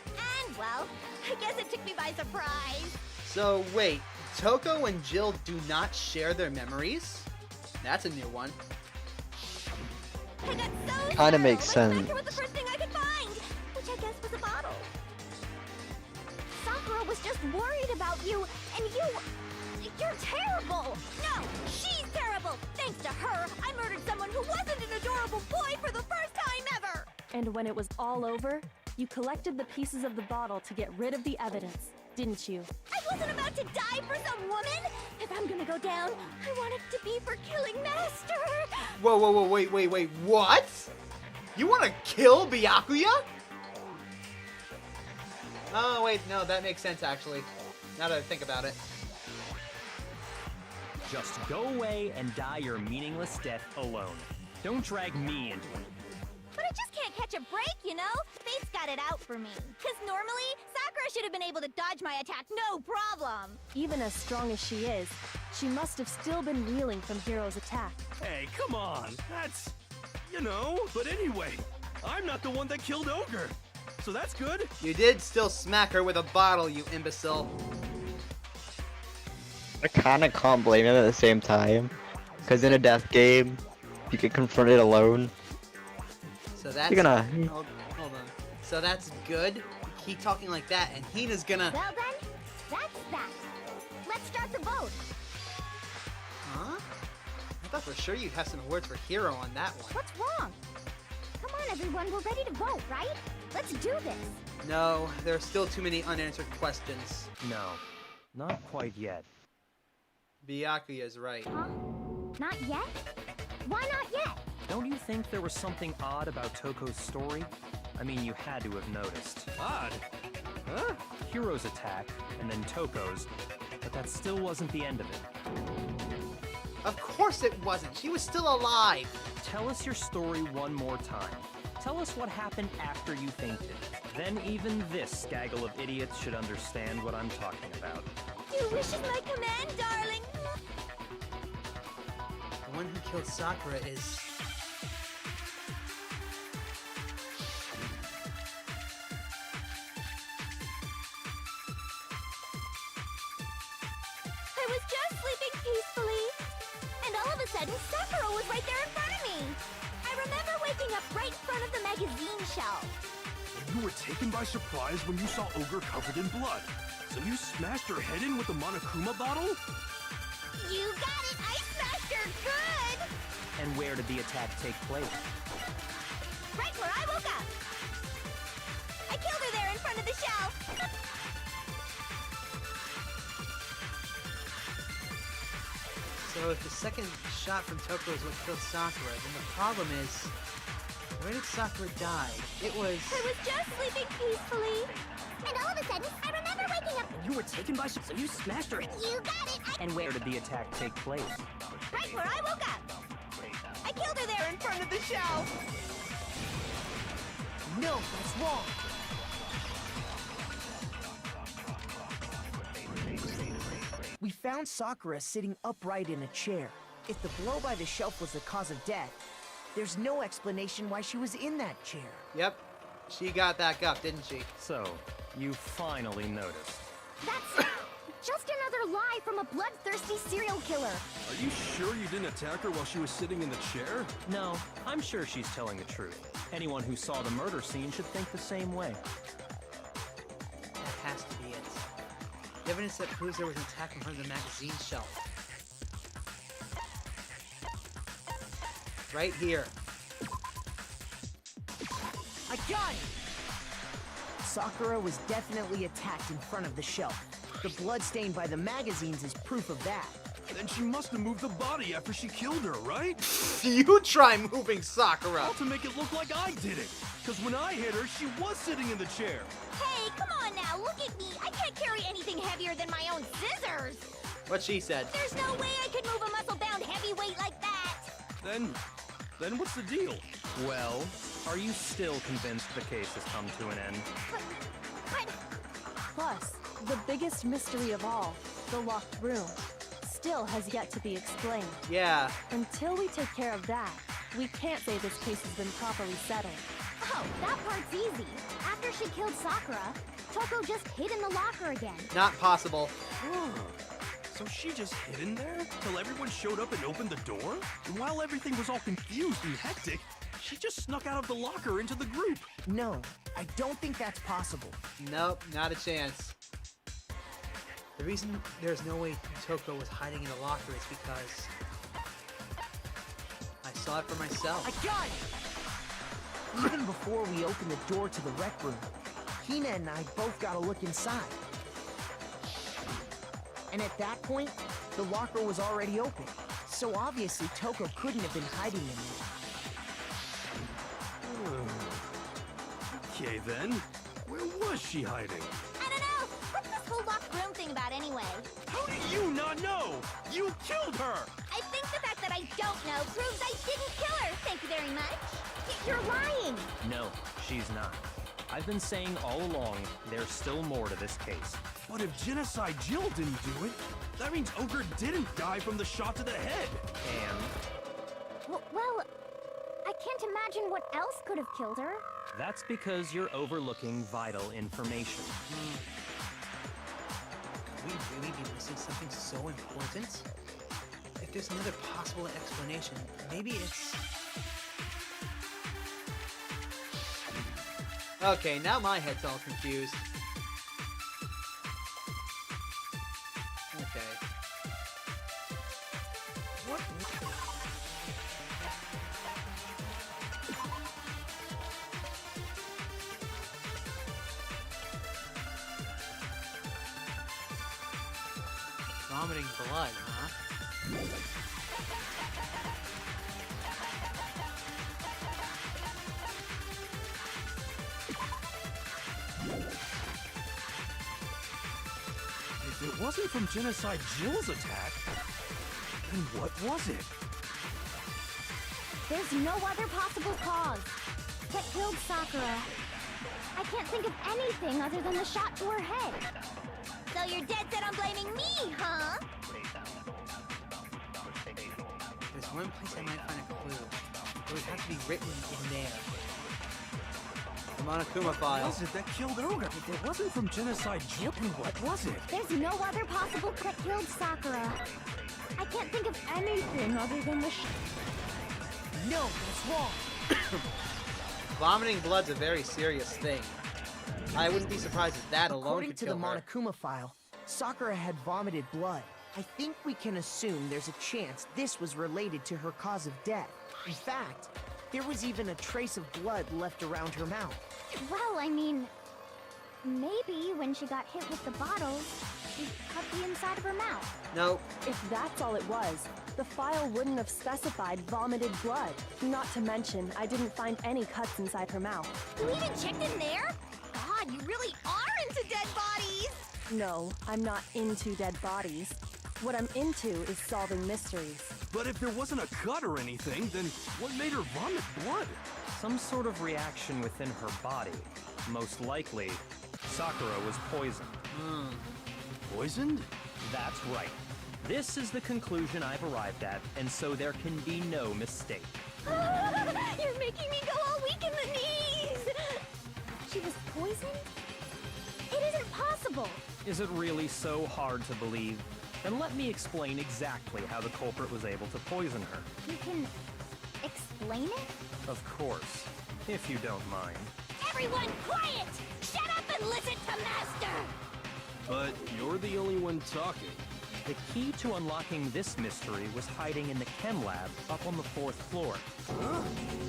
And, well, I guess it took me by surprise. So wait, Toko and Jill do not share their memories? That's a new one. I got so Kinda startled, makes I sense. smacked her with the first thing I could find, which I guess was a bottle. Sakura was just worried about you, and you're terrible. No, she's terrible. Thanks to her, I murdered someone who wasn't an adorable boy for the first time ever. And when it was all over, you collected the pieces of the bottle to get rid of the evidence, didn't you? I wasn't about to die for some woman. If I'm gonna go down, I want it to be for killing Master. Whoa, wait, what? You want to kill Byakuya? Oh, wait, no, that makes sense, actually. Now that I think about it. Just go away and die your meaningless death alone. Don't drag me into it. But I just can't catch a break, you know? Fate's got it out for me. Because normally, Sakura should have been able to dodge my attack, no problem. Even as strong as she is, she must have still been reeling from Hiro's attack. Hey, come on. That's... But anyway, I'm not the one that killed Ogre. So that's good. You did still smack her with a bottle, you imbecile. I kinda can't blame him at the same time. Because in a death game, you get confronted alone. So that's... You're gonna... Hold on. So that's good? Keep talking like that, and Hina's gonna... Well then, that's that. Let's start the vote. Huh? I thought for sure you'd have some words for Hiro on that one. What's wrong? Come on, everyone, we're ready to vote, right? Let's do this. No, there are still too many unanswered questions. No, not quite yet. Byakuya's right. Huh? Not yet? Why not yet? Don't you think there was something odd about Toko's story? I mean, you had to have noticed. Odd. Huh? Hiro's attack, and then Toko's, but that still wasn't the end of it. Of course it wasn't. She was still alive. Tell us your story one more time. Tell us what happened after you fainted. Then even this gaggle of idiots should understand what I'm talking about. Your wish is my command, darling. The one who killed Sakura is... I was just sleeping peacefully. And all of a sudden, Sakura was right there in front of me. I remember waking up right in front of the magazine shelf. You were taken by surprise when you saw Ogre covered in blood. So you smashed her head in with the Monokuma bottle? You got it! I smashed her good! And where did the attack take place? Right where I woke up! I killed her there in front of the shelf! So if the second shot from Toko is what killed Sakura, then the problem is... Where did Sakura die? It was... I was just sleeping peacefully. And all of a sudden, I remember waking up. You were taken by so you smashed her. You got it! And where did the attack take place? Right where I woke up! I killed her there in front of the shelf! No, that's wrong. We found Sakura sitting upright in a chair. If the blow by the shelf was the cause of death, there's no explanation why she was in that chair. Yep. She got back up, didn't she? So, you finally noticed. That's just another lie from a bloodthirsty serial killer. Are you sure you didn't attack her while she was sitting in the chair? No, I'm sure she's telling the truth. Anyone who saw the murder scene should think the same way. That has to be it. The evidence that proves there was an attack in front of the magazine shelf. Right here. I got it! Sakura was definitely attacked in front of the shelf. The blood stained by the magazines is proof of that. Then she must have moved the body after she killed her, right? You try moving Sakura! All to make it look like I did it. Because when I hit her, she was sitting in the chair. Hey, come on now, look at me. I can't carry anything heavier than my own scissors. What she said. There's no way I could move a muscle-bound heavyweight like that. Then what's the deal? Well, are you still convinced the case has come to an end? But Plus, the biggest mystery of all, the locked room, still has yet to be explained. Yeah. Until we take care of that, we can't say this case has been properly settled. oh, that part's easy. After she killed Sakura, Toko just hid in the locker again. Not possible. So she just hid in there till everyone showed up and opened the door? And while everything was all confused and hectic, she just snuck out of the locker into the group. No, I don't think that's possible. Nope, not a chance. The reason there's no way Toko was hiding in the locker is because I saw it for myself. I got it! Even before we opened the door to the rec room, Hina and I both got a look inside. And at that point, the locker was already open. So obviously Toko couldn't have been hiding in there. Okay then, where was she hiding? I don't know. What's this whole locked room thing about anyway? How do you not know? You killed her! I think the fact that I don't know proves I didn't kill her. Thank you very much. You're lying. No, she's not. I've been saying all along, there's still more to this case. But if Genocide Jill didn't do it, that means Ogre didn't die from the shot to the head. And Well, I can't imagine what else could have killed her. that's because you're overlooking vital information. Could we really be missing something so important? If there's another possible explanation, maybe it's... Okay, now my head's all confused. Okay. What? Vomiting blood, huh? If it wasn't from Genocide Jill's attack, then what was it? There's no other possible cause. What killed Sakura? I can't think of anything other than the shot to her head. So you're dead set on blaming me, huh? There's one place I might find a clue. It would have to be written in there. The Monokuma What file. was it that killed Ogre? If it wasn't from Genocide Jill, then what was it? There's no other possible that killed Sakura. I can't think of anything other than the No, that's wrong. Vomiting blood's a very serious thing. I wouldn't be surprised if that alone According could to kill the her. Monokuma file, Sakura had vomited blood. I think we can assume there's a chance this was related to her cause of death. In fact, there was even a trace of blood left around her mouth. Well, I mean, maybe when she got hit with the bottles, she cut the inside of her mouth. Nope. If that's all it was, the file wouldn't have specified vomited blood. Not to mention, I didn't find any cuts inside her mouth. You even checked in there? God, you really are into dead bodies! No, I'm not into dead bodies. What I'm into is solving mysteries. But if there wasn't a cut or anything, then what made her vomit blood? Some sort of reaction within her body. Most likely, Sakura was poisoned. Poisoned? That's right. This is the conclusion I've arrived at, and so there can be no mistake. You're making me go all weak in the knees! She was poisoned? It isn't possible! Is it really so hard to believe? Then let me explain exactly how the culprit was able to poison her. You can explain it? Of course, if you don't mind. Everyone quiet! Shut up and listen to Master! But you're the only one talking. The key to unlocking this mystery was hiding in the chem lab up on the 4th floor. Huh?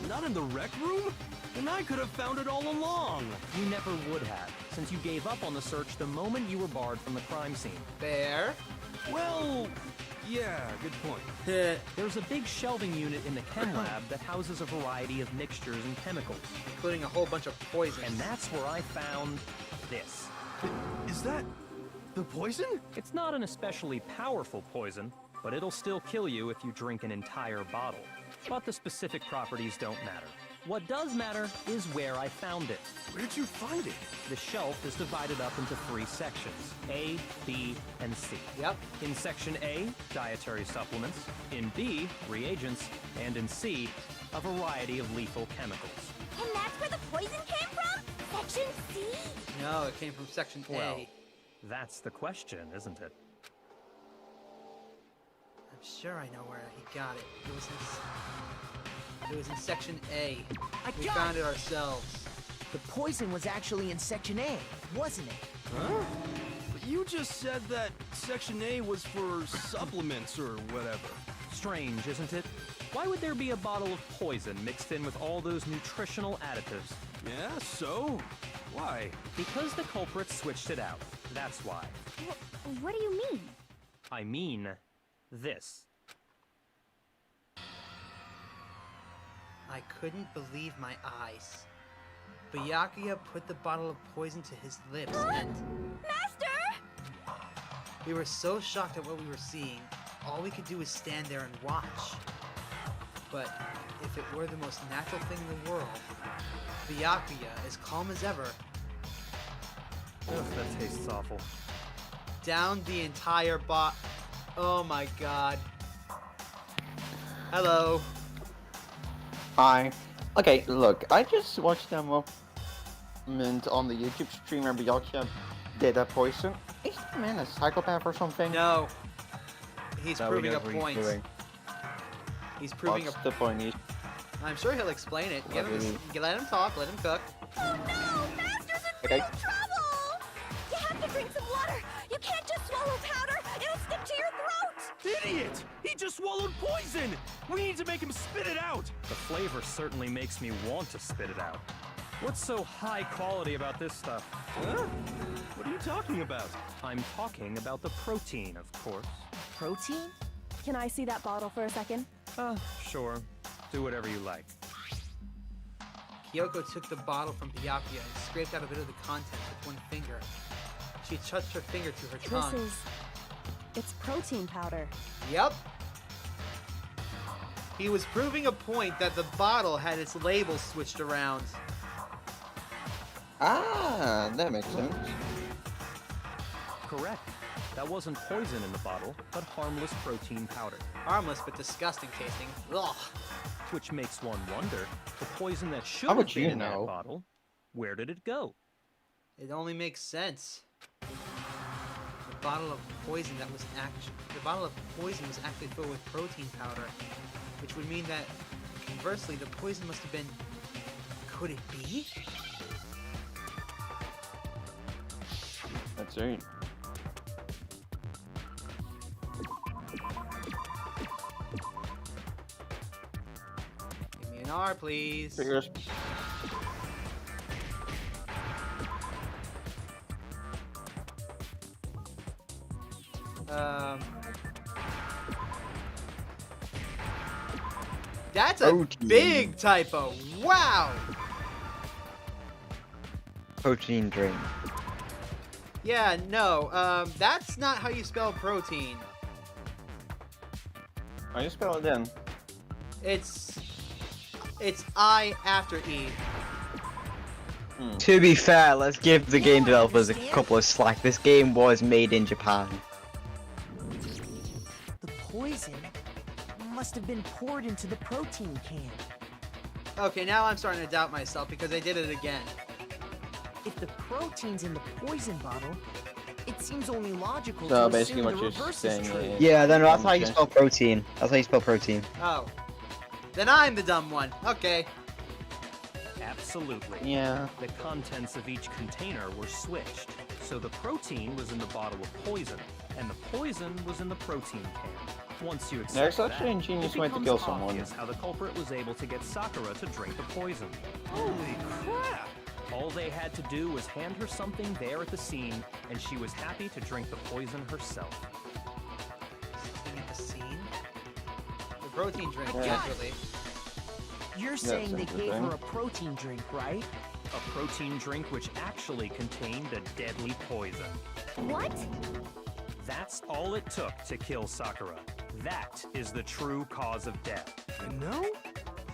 Not in the rec room? And I could have found it all along. You never would have, since you gave up on the search the moment you were barred from the crime scene. Fair. Well, yeah, good point. There's a big shelving unit in the chem lab that houses a variety of mixtures and chemicals. Including a whole bunch of poisons. And that's where I found this. Is that the poison? It's not an especially powerful poison, but it'll still kill you if you drink an entire bottle. But the specific properties don't matter. What does matter is where I found it. Where'd you find it? The shelf is divided up into 3 sections, A, B, and C. Yep. In Section A, dietary supplements. In B, reagents. And in C, a variety of lethal chemicals. And that's where the poison came from? Section C? No, it came from Section Well, A. that's the question, isn't it? I'm sure I know where he got it. It was in Section A. We found it ourselves. The poison was actually in Section A, wasn't it? Huh? But you just said that Section A was for supplements or whatever. Strange, isn't it? Why would there be a bottle of poison mixed in with all those nutritional additives? Yeah, so? Why? Because the culprits switched it out. That's why. What do you mean? I mean, this. I couldn't believe my eyes. Byakuya put the bottle of poison to his lips and... Master! We were so shocked at what we were seeing, all we could do was stand there and watch. But if it were the most natural thing in the world, Byakuya, as calm as ever, Ugh, that tastes awful. downed the entire Oh my god. Hello. Hi. Okay, look, I just watched them up on the YouTube stream where Byakuya did a poison. Is the man a psychopath or something? No. He's No, we proving know a what he's point. doing. He's proving What's a... the point? I'm sure he'll explain it. What do you mean? Let him talk, let him cook. Oh no! Master's in Okay. real trouble! You have to drink some water! You can't just swallow powder! It'll stick to your throat! Idiot! He just swallowed poison! We need to make him spit it out! The flavor certainly makes me want to spit it out. What's so high quality about this stuff? Huh? What are you talking about? I'm talking about the protein, of course. Protein? Can I see that bottle for a second? Sure. Do whatever you like. Kyoko took the bottle from Byakuya and scraped out a bit of the contents with one finger. She touched her finger to her tongue. It's protein powder. Yep. He was proving a point that the bottle had its label switched around. Ah, that makes sense. Correct. That wasn't poison in the bottle, but harmless protein powder. Harmless but disgusting tasting. Ugh. Which makes one wonder, the poison that should How have would been you in that know? bottle, where did it go? It only makes sense. The bottle of poison was actually filled with protein powder, which would mean that conversely the poison must have been. Could it be? That's right. Give me an R, please. Figures. That's a Protein. big typo. Wow. Protein drink. Yeah, no. That's not how you spell protein. How do you spell it then? It's I after E. To be fair, let's give the game developers a couple of slack. This game was made in Japan. The poison must have been poured into the protein can. Okay, now I'm starting to doubt myself because I did it again. If the protein's in the poison bottle, it seems only logical So to basically assume what the you're reverse saying is true. is- Yeah, then that's how you spell protein. That's how you spell protein. Oh. Then I'm the dumb one. Okay. Absolutely. Yeah. The contents of each container were switched. So the protein was in the bottle of poison, and the poison was in the protein can. Once you accept There's actually an that, ingenious it way to becomes kill someone. obvious how the culprit was able to get Sakura to drink the poison. Holy crap! All they had to do was hand her something there at the scene, and she was happy to drink the poison herself. Something at the scene? The protein drink, Yeah. naturally. You're saying they sounds gave her okay. a protein drink, right? A protein drink which actually contained a deadly poison. What? That's all it took to kill Sakura. That is the true cause of death. You know,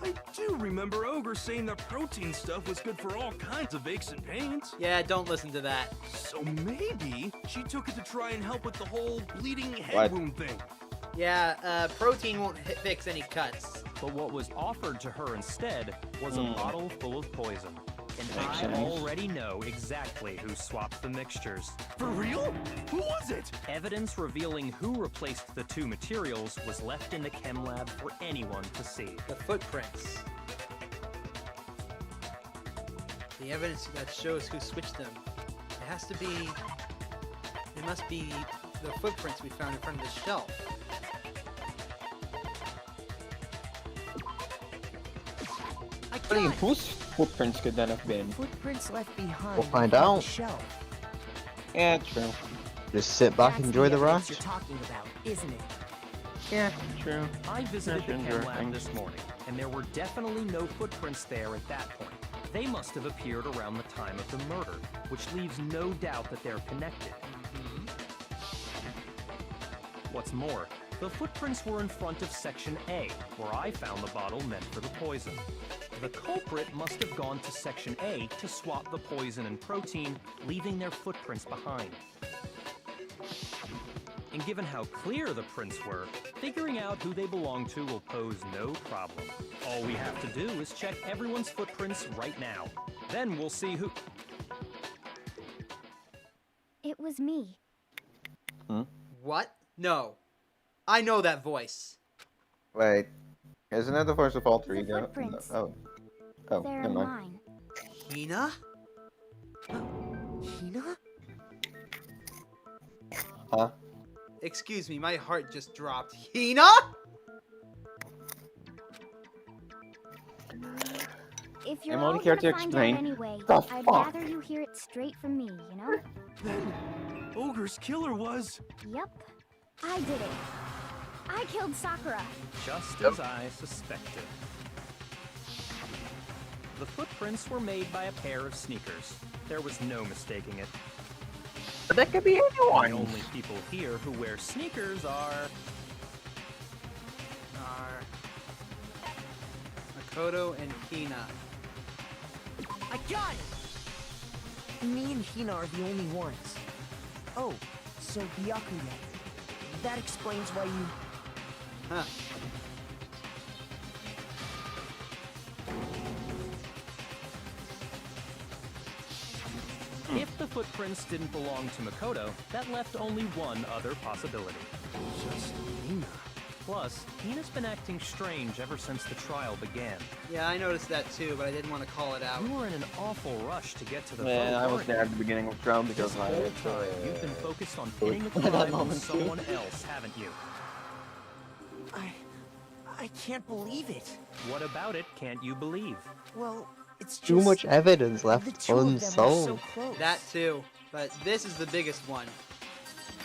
I do remember Ogre saying that protein stuff was good for all kinds of aches and pains. Yeah, don't listen to that. So maybe she took it to try and help with the whole bleeding head What? wound thing. Yeah, protein won't fix any cuts. But what was offered to her instead was a bottle full of poison. And Makes I sense. already know exactly who swapped the mixtures. For real? Who was it? Evidence revealing who replaced the two materials was left in the chem lab for anyone to see. The footprints. The evidence that shows who switched them. It has to be... It must be the footprints we found in front of the shelf. I mean, whose footprints could that have been? Footprints left behind. We'll find on the out. shelf. Yeah, true. Just sit back, That's enjoy the evidence rush. you're talking about, isn't it? Yeah, true. I visited the That's chem lab interesting. this morning, and there were definitely no footprints there at that point. They must have appeared around the time of the murder, which leaves no doubt that they're connected. What's more, the footprints were in front of Section A, where I found the bottle meant for the poison. The culprit must have gone to Section A to swap the poison and protein, leaving their footprints behind. And given how clear the prints were, figuring out who they belong to will pose no problem. All we have to do is check everyone's footprints right now. Then we'll see who... It was me. What? No. I know that voice. Wait, isn't that the voice of alter The ego? footprints. Oh. Oh, They're never mind. mine. Hina? Hina? Huh? Excuse me, my heart just dropped. Hina? If you're I'm all only here gonna to find explain. out anyway, The I'd fuck? rather you hear it straight from me, you know? Then Ogre's killer was... Yep. I did it. I killed Sakura. Just as I suspected. The footprints were made by a pair of sneakers. There was no mistaking it. But that could be The anyone. only people here who wear sneakers are... Makoto and Hina. I got it! Me and Hina are the only ones. Oh, so Byakuya. That explains why you... Huh. If the footprints didn't belong to Makoto, that left only one other possibility. Just Nina. Plus, Hina's been acting strange ever since the trial began. Yeah, I noticed that too, but I didn't want to call it out. You were in an awful rush to get to the Man, vote, I was weren't there you? at the beginning of the trial This because I whole had time, you've been focused on vote pinning the for that crime on moment too. someone else, haven't you? I can't believe it. What about it can't you believe? Well, it's just... Too much evidence the left two of them were so unsolved. close. That too, but this is the biggest one.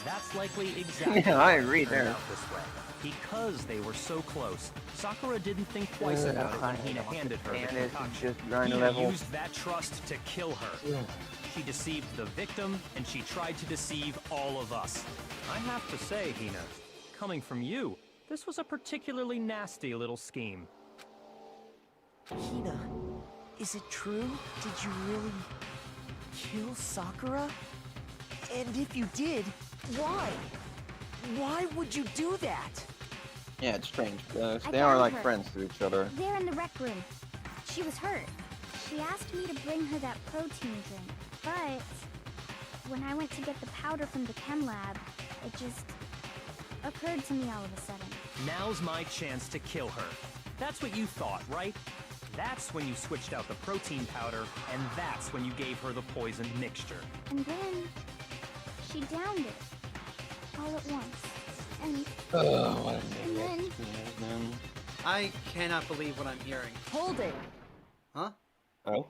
That's likely exactly Yeah, why I it agree turned there. out this way. Because they were so close, Sakura didn't think twice about it when Hina handed her the And it's concoction. just grind Hina level. used that trust to kill her. She deceived the victim, and she tried to deceive all of us. I have to say, Hina, coming from you, this was a particularly nasty little scheme. Hina, is it true? Did you really kill Sakura? And if you did, why? Why would you do that? Yeah, it's strange because I they are found like her. friends to each other. There in the rec room. She was hurt. She asked me to bring her that protein drink, but when I went to get the powder from the chem lab, it just occurred to me all of a sudden. Now's my chance to kill her. That's what you thought, right? That's when you switched out the protein powder, and that's when you gave her the poisoned mixture. And then she downed it all at once. And Oh, what And then- then... I cannot believe what I'm hearing. Hold it. Huh? Oh?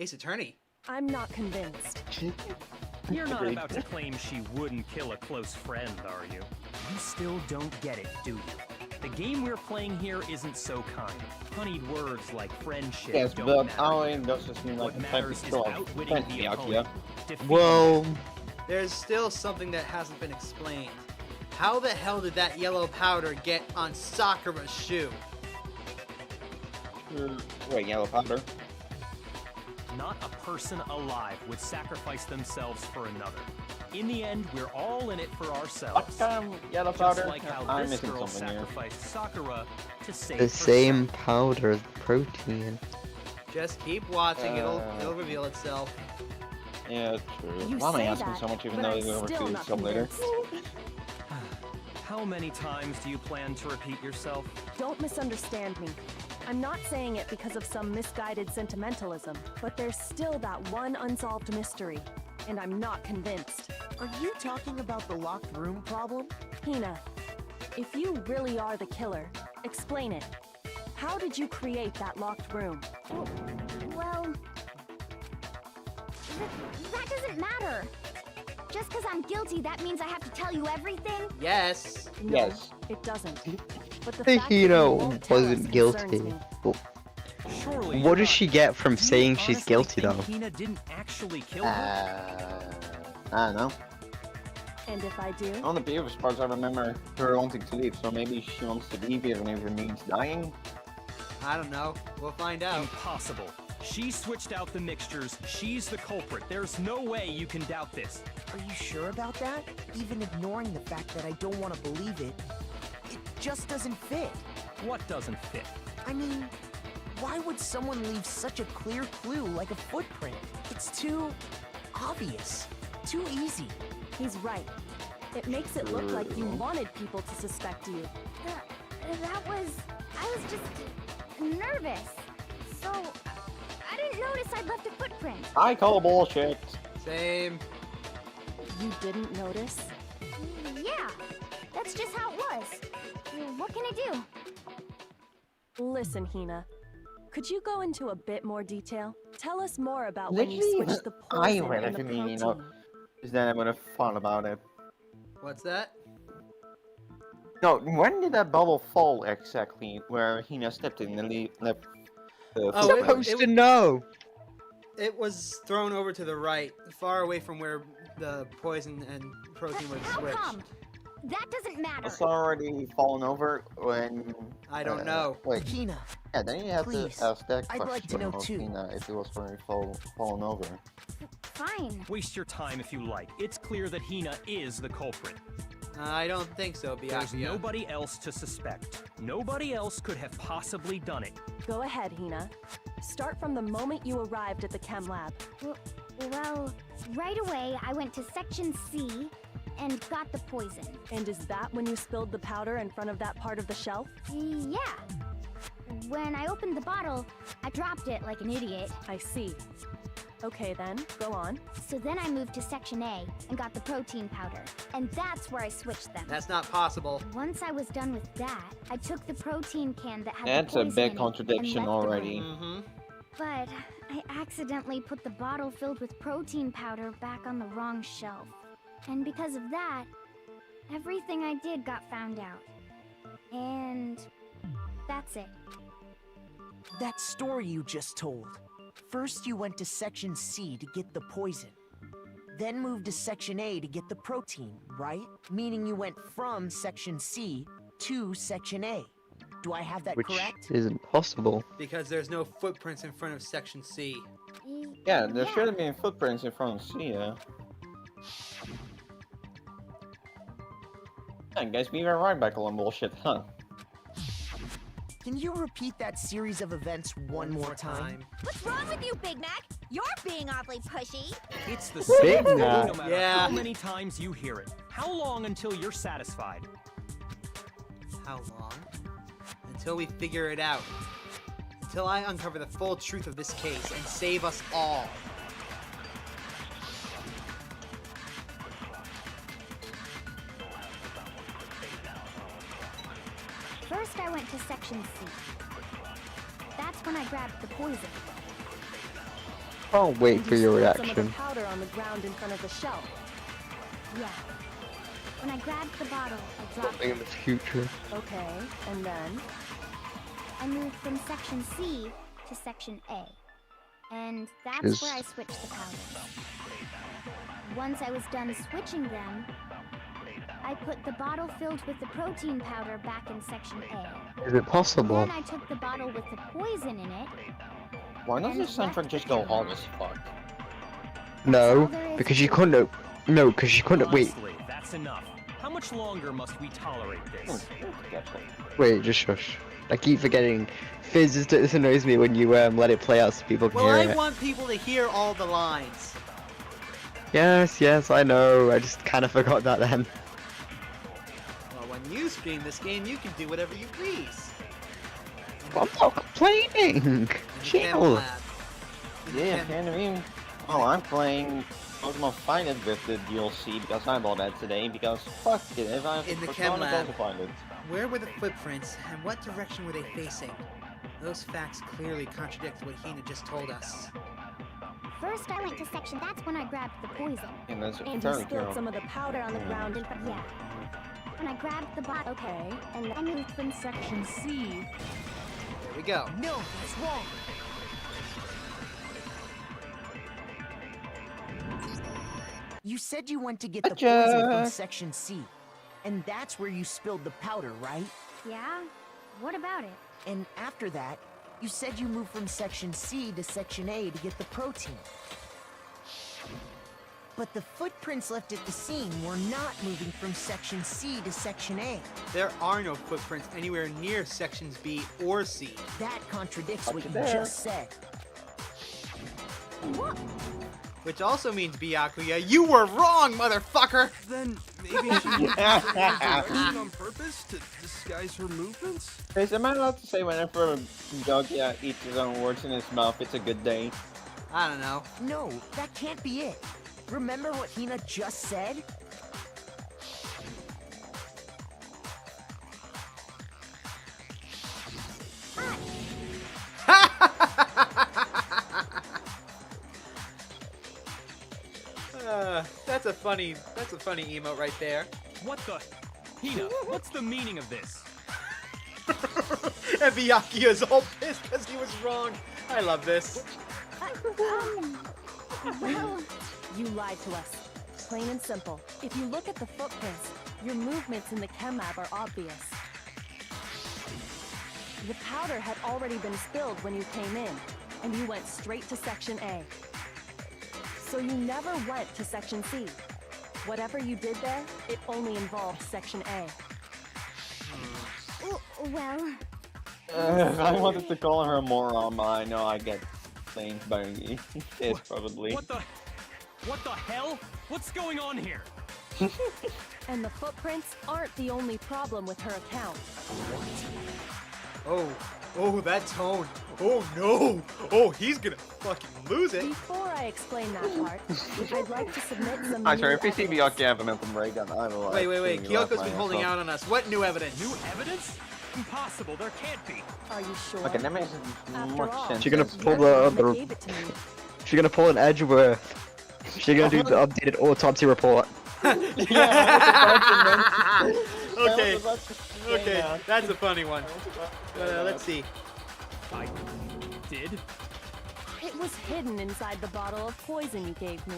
Ace Attorney. I'm not convinced. You're not Agreed. about to claim she wouldn't kill a close friend, are you? You still don't get it, do you? The game we're playing here isn't so kind. Honeyed words like friendship Yes, don't but matter. all it does is mean like What a type matters of is skill of outwitting defense, the Byakuya. opponent. defeating Well, them. There's still something that hasn't been explained. How the hell did that yellow powder get on Sakura's shoe? Wait, yellow powder? Not a person alive would sacrifice themselves for another. In the end, we're all in it for ourselves. What yellow Just powder? like how I'm this missing girl something here. sacrificed Sakura to save the herself. same powder as protein. Just keep watching, it'll reveal itself. Yeah, true. You Why am I say asking that, so much even but though I'm they will still reveal not itself later? convinced. How many times do you plan to repeat yourself? Don't misunderstand me. I'm not saying it because of some misguided sentimentalism, but there's still that one unsolved mystery, and I'm not convinced. Are you talking about the locked room problem? Hina, if you really are the killer, explain it. How did you create that locked room? Well, that doesn't matter. Just because I'm guilty, that means I have to tell you everything? Yes. No, Yes. it doesn't. But the Hey, fact that you Hina won't tell us wasn't concerns guilty. me. Surely What you're does not- she get from Do you saying she's honestly guilty, think though? Hina didn't actually kill her? I don't know. And if I do? On the previous parts, I remember her wanting to leave, so maybe she wants to leave even if it means dying. I don't know. We'll find out. Impossible. She switched out the mixtures. She's the culprit. There's no way you can doubt this. Are you sure about that? Even ignoring the fact that I don't want to believe it, it just doesn't fit. What doesn't fit? I mean, why would someone leave such a clear clue like a footprint? It's too obvious, too easy. He's right. It makes it look like you wanted people to suspect you. I was just nervous. So, I didn't notice I'd left a footprint. I call bullshit. Same. You didn't notice? Yeah, that's just how it was. What can I do? Listen, Hina. Could you go into a bit more detail? Tell us more about when you Literally, switched the I poison read and the it, protein. you know. Is then I would have thought about it. What's that? No, when did that bubble fall exactly? Where Hina stepped in and left the Oh, footprint? Supposed to know. It was thrown over to the right, far away from where the poison and protein was How switched. come? That doesn't matter. It's already fallen over when... I don't know. Wait, Hina, yeah, then you have please, to ask that I'd question like to know of too. Hina if it was already fallen over. Fine. Waste your time if you like. It's clear that Hina is the culprit. I don't think so, There's Byakuya. nobody else to suspect. Nobody else could have possibly done it. Go ahead, Hina. Start from the moment you arrived at the chem lab. Well, right away I went to section C and got the poison. And is that when you spilled the powder in front of that part of the shelf? Yeah. When I opened the bottle, I dropped it like an idiot. I see. Okay then, go on. So then I moved to section A and got the protein powder. And that's where I switched them. That's not possible. Once I was done with that, I took the protein can that had That's the a poison big in it and contradiction left the already. room. Mm-hmm. But I accidentally put the bottle filled with protein powder back on the wrong shelf. And because of that, everything I did got found out. And that's it. that story you just told. First you went to section C to get the poison. Then moved to section A to get the protein, right? Meaning you went from section C to section A. Do I have that Which correct? isn't possible. Because there's no footprints in front of section C. Yeah, there should have been footprints in front of Sia. I guess we were right back on bullshit, huh? Can you repeat that series of events one more time? What's wrong with you, Big Mac? You're being awfully pushy. It's the Big same thing Mac. no matter Yeah. how many times you hear it. How long until you're satisfied? How long? Until we figure it out. Until I uncover the full truth of this case and save us all. First, I went to section C. That's when I grabbed the poison. I'll wait And for you your spilled some of the reaction. powder on the ground in front of the shelf. Yeah. When I grabbed the bottle, I dropped Something in the future. Okay, and then? I moved from section C to section A. And that's Is- where I switched the powders. Once I was done switching them, I put the bottle filled with the protein powder back in section A. Is it possible? Then I took the bottle with the poison in it. Why doesn't And Sanford left just the go chem hard lab. as fuck? No, all there is because to you it. couldn't. No, because you couldn't. Wait, Honestly, that's enough. How much longer must we tolerate this? wait, just shush. I keep forgetting. Fizz, this annoys me when you let it play out so people can Well, hear I it. want people to hear all the lines. Yes, I know. I just kind of forgot that then. Well, when you stream this game, you can do whatever you please. I'm not complaining. In the chem Chill. lab. In the Yeah, chem- can I mean? Oh, I'm playing Pokemon Find It with the DLC because I bought that today because fuck it, if I have In the to chem lab. to find it. Where were the footprints, and what direction were they facing? Those facts clearly contradict what Hina just told us. First, I went to section. That's when I grabbed the poison. And that's And you very spilled cool. some of the powder on the ground in front. Yeah. When I grabbed the bottle, Okay, and I moved from section C. There we go. No, that's wrong. You said you went to get the poison from Gotcha. section C. And that's where you spilled the powder, right? Yeah? What about it? And after that, you said you moved from section C to section A to get the protein. But the footprints left at the scene were not moving from section C to section A. There are no footprints anywhere near sections B or C. That contradicts what you there. just said. Which also means, Byakuya, you were wrong, motherfucker! Then maybe she moved in the wrong direction on purpose to disguise her movements? Chris, am I allowed to say whenever a dog eats his own words in his mouth, it's a good day? I don't know. No, that can't be it. Remember what Hina just said? That's a funny emote right there. What the? Hina, what's the meaning of this? And Byakuya's all pissed because he was wrong. I love this. Well, you lied to us. Plain and simple. If you look at the footprints, your movements in the chem lab are obvious. The powder had already been spilled when you came in, and you went straight to section A. So you never went to section C. Whatever you did there, it only involved section A. well, I wanted to call her a moron, but I know I get blamed by this probably. What the hell? What's going on here? And the footprints aren't the only problem with her account. Oh, that tone. Oh no. Oh, he's gonna fucking lose it. Before I explain that part, I'd like to submit some I'm new sorry, if you see evidence. Byakuya have a mental breakdown, I will. Wait. absolutely laugh Kyoko's my been ass holding off. out on us. What new evidence? New evidence? Impossible, there can't be. Are you sure? Okay, that makes After much all, sense. She's gonna you're pull the the one that other. gave it to me. She's gonna pull an Edgeworth. She's gonna do the updated autopsy report. Okay, that's a funny one. Let's see. I did? It was hidden inside the bottle of poison you gave me.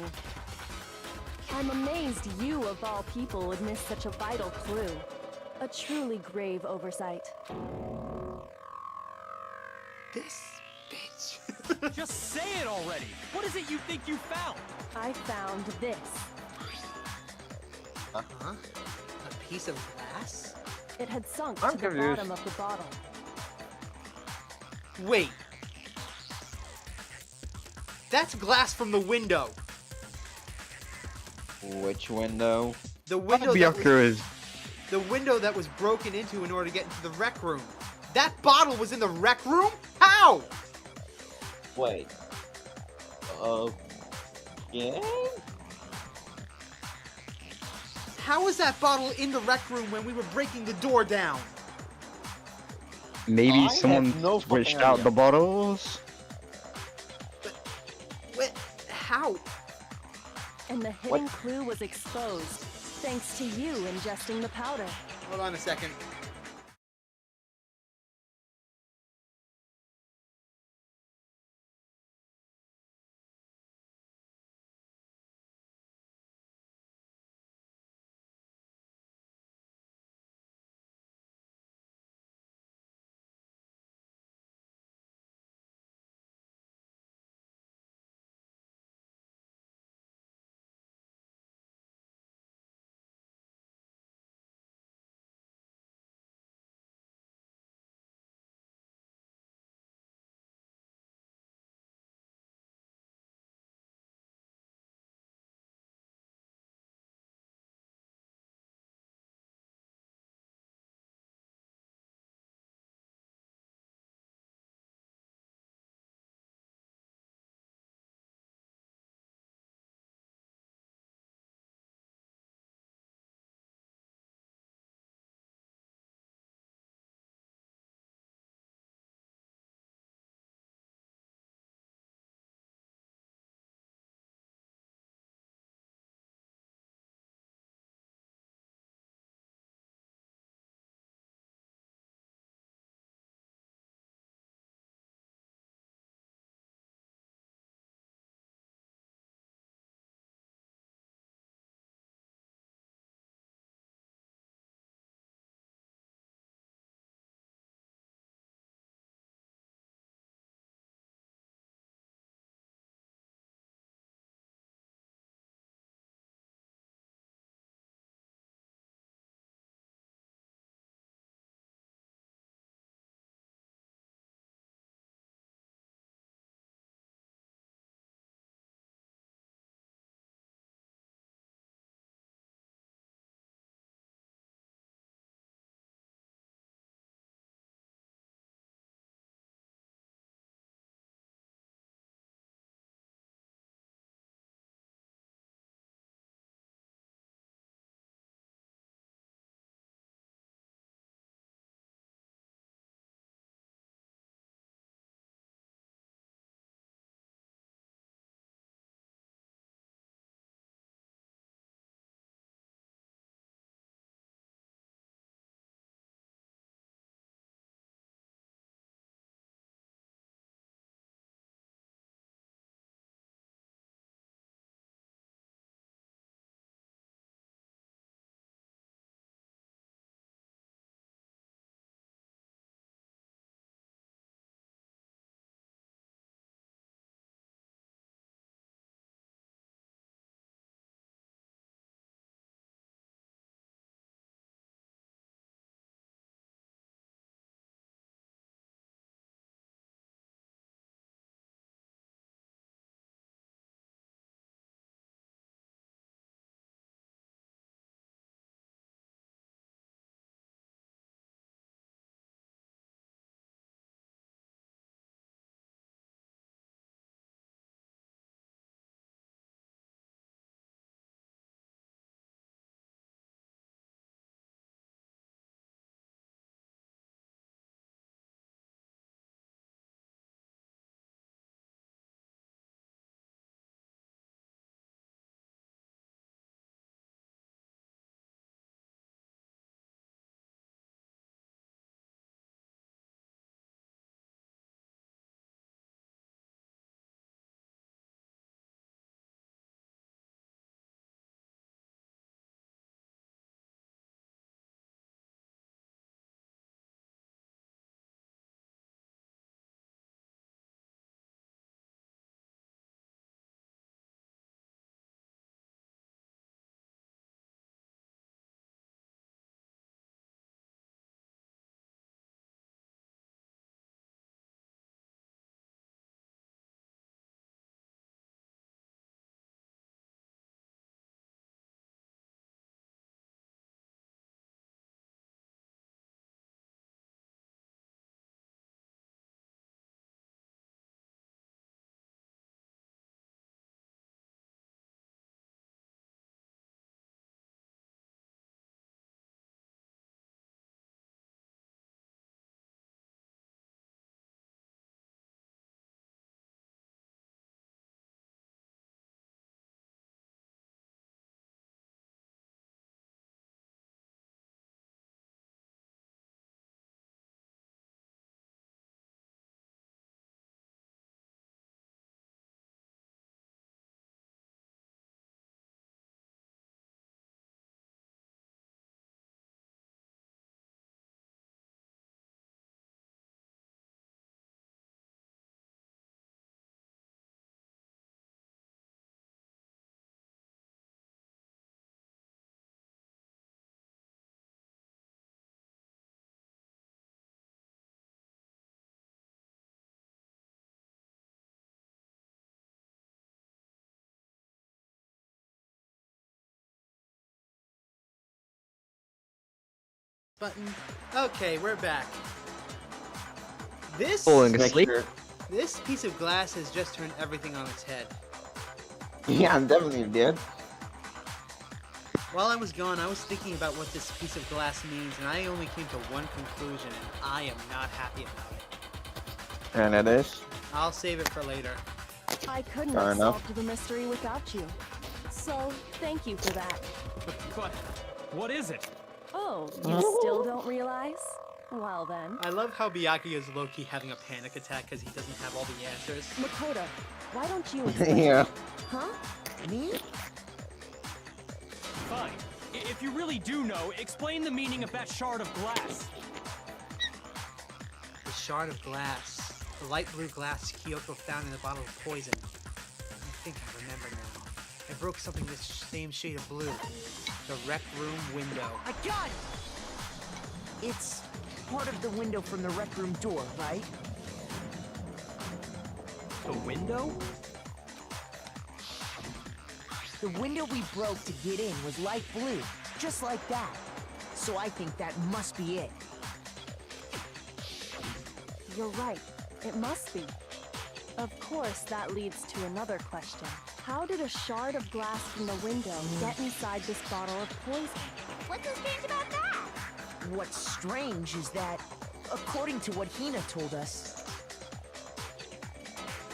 I'm amazed you, of all people, would miss such a vital clue. A truly grave oversight. This bitch. Just say it already! What is it you think you found? I found this. Huh? A piece of glass? It had sunk I'm to the confused. bottom of the bottle. Wait. That's glass from the window. Which window? The window that was, Byakuya is. the window that was broken into in order to get into the rec room. That bottle was in the rec room? How? Wait. Yeah? How was that bottle in the rec room when we were breaking the door down? Maybe I have someone no switched fucking out idea. the bottles. Wait, Ow! And the hidden clue was exposed, thanks to you ingesting the powder. Hold on a second. button. Okay, we're back. This Falling Make asleep. sure- this piece of glass has just turned everything on its head. Yeah, I'm definitely did. While I was gone, I was thinking about what this piece of glass means, and I only came to one conclusion, and I am not happy about it. And it is. I'll save it for later. I couldn't Fair have enough. solved the mystery without you. So, thank you for that. But what is it? Oh, you still don't realize? Well then. I love how Byakuya is low-key having a panic attack because he doesn't have all the answers. Makoto, why don't you explain? Yeah. Huh? Me? Fine. If you really do know, explain the meaning of that shard of glass. The shard of glass. The light blue glass Kyoko found in the bottle of poison. I think I remember now. I broke something this same shade of blue. The rec room window. I got it! It's part of the window from the rec room door, right? The window? The window we broke to get in was light blue, just like that. So I think that must be it. You're right. It must be. Of course, that leads to another question. How did a shard of glass from the window get inside this bottle of poison? What's so strange about that? What's strange is that, according to what Hina told us,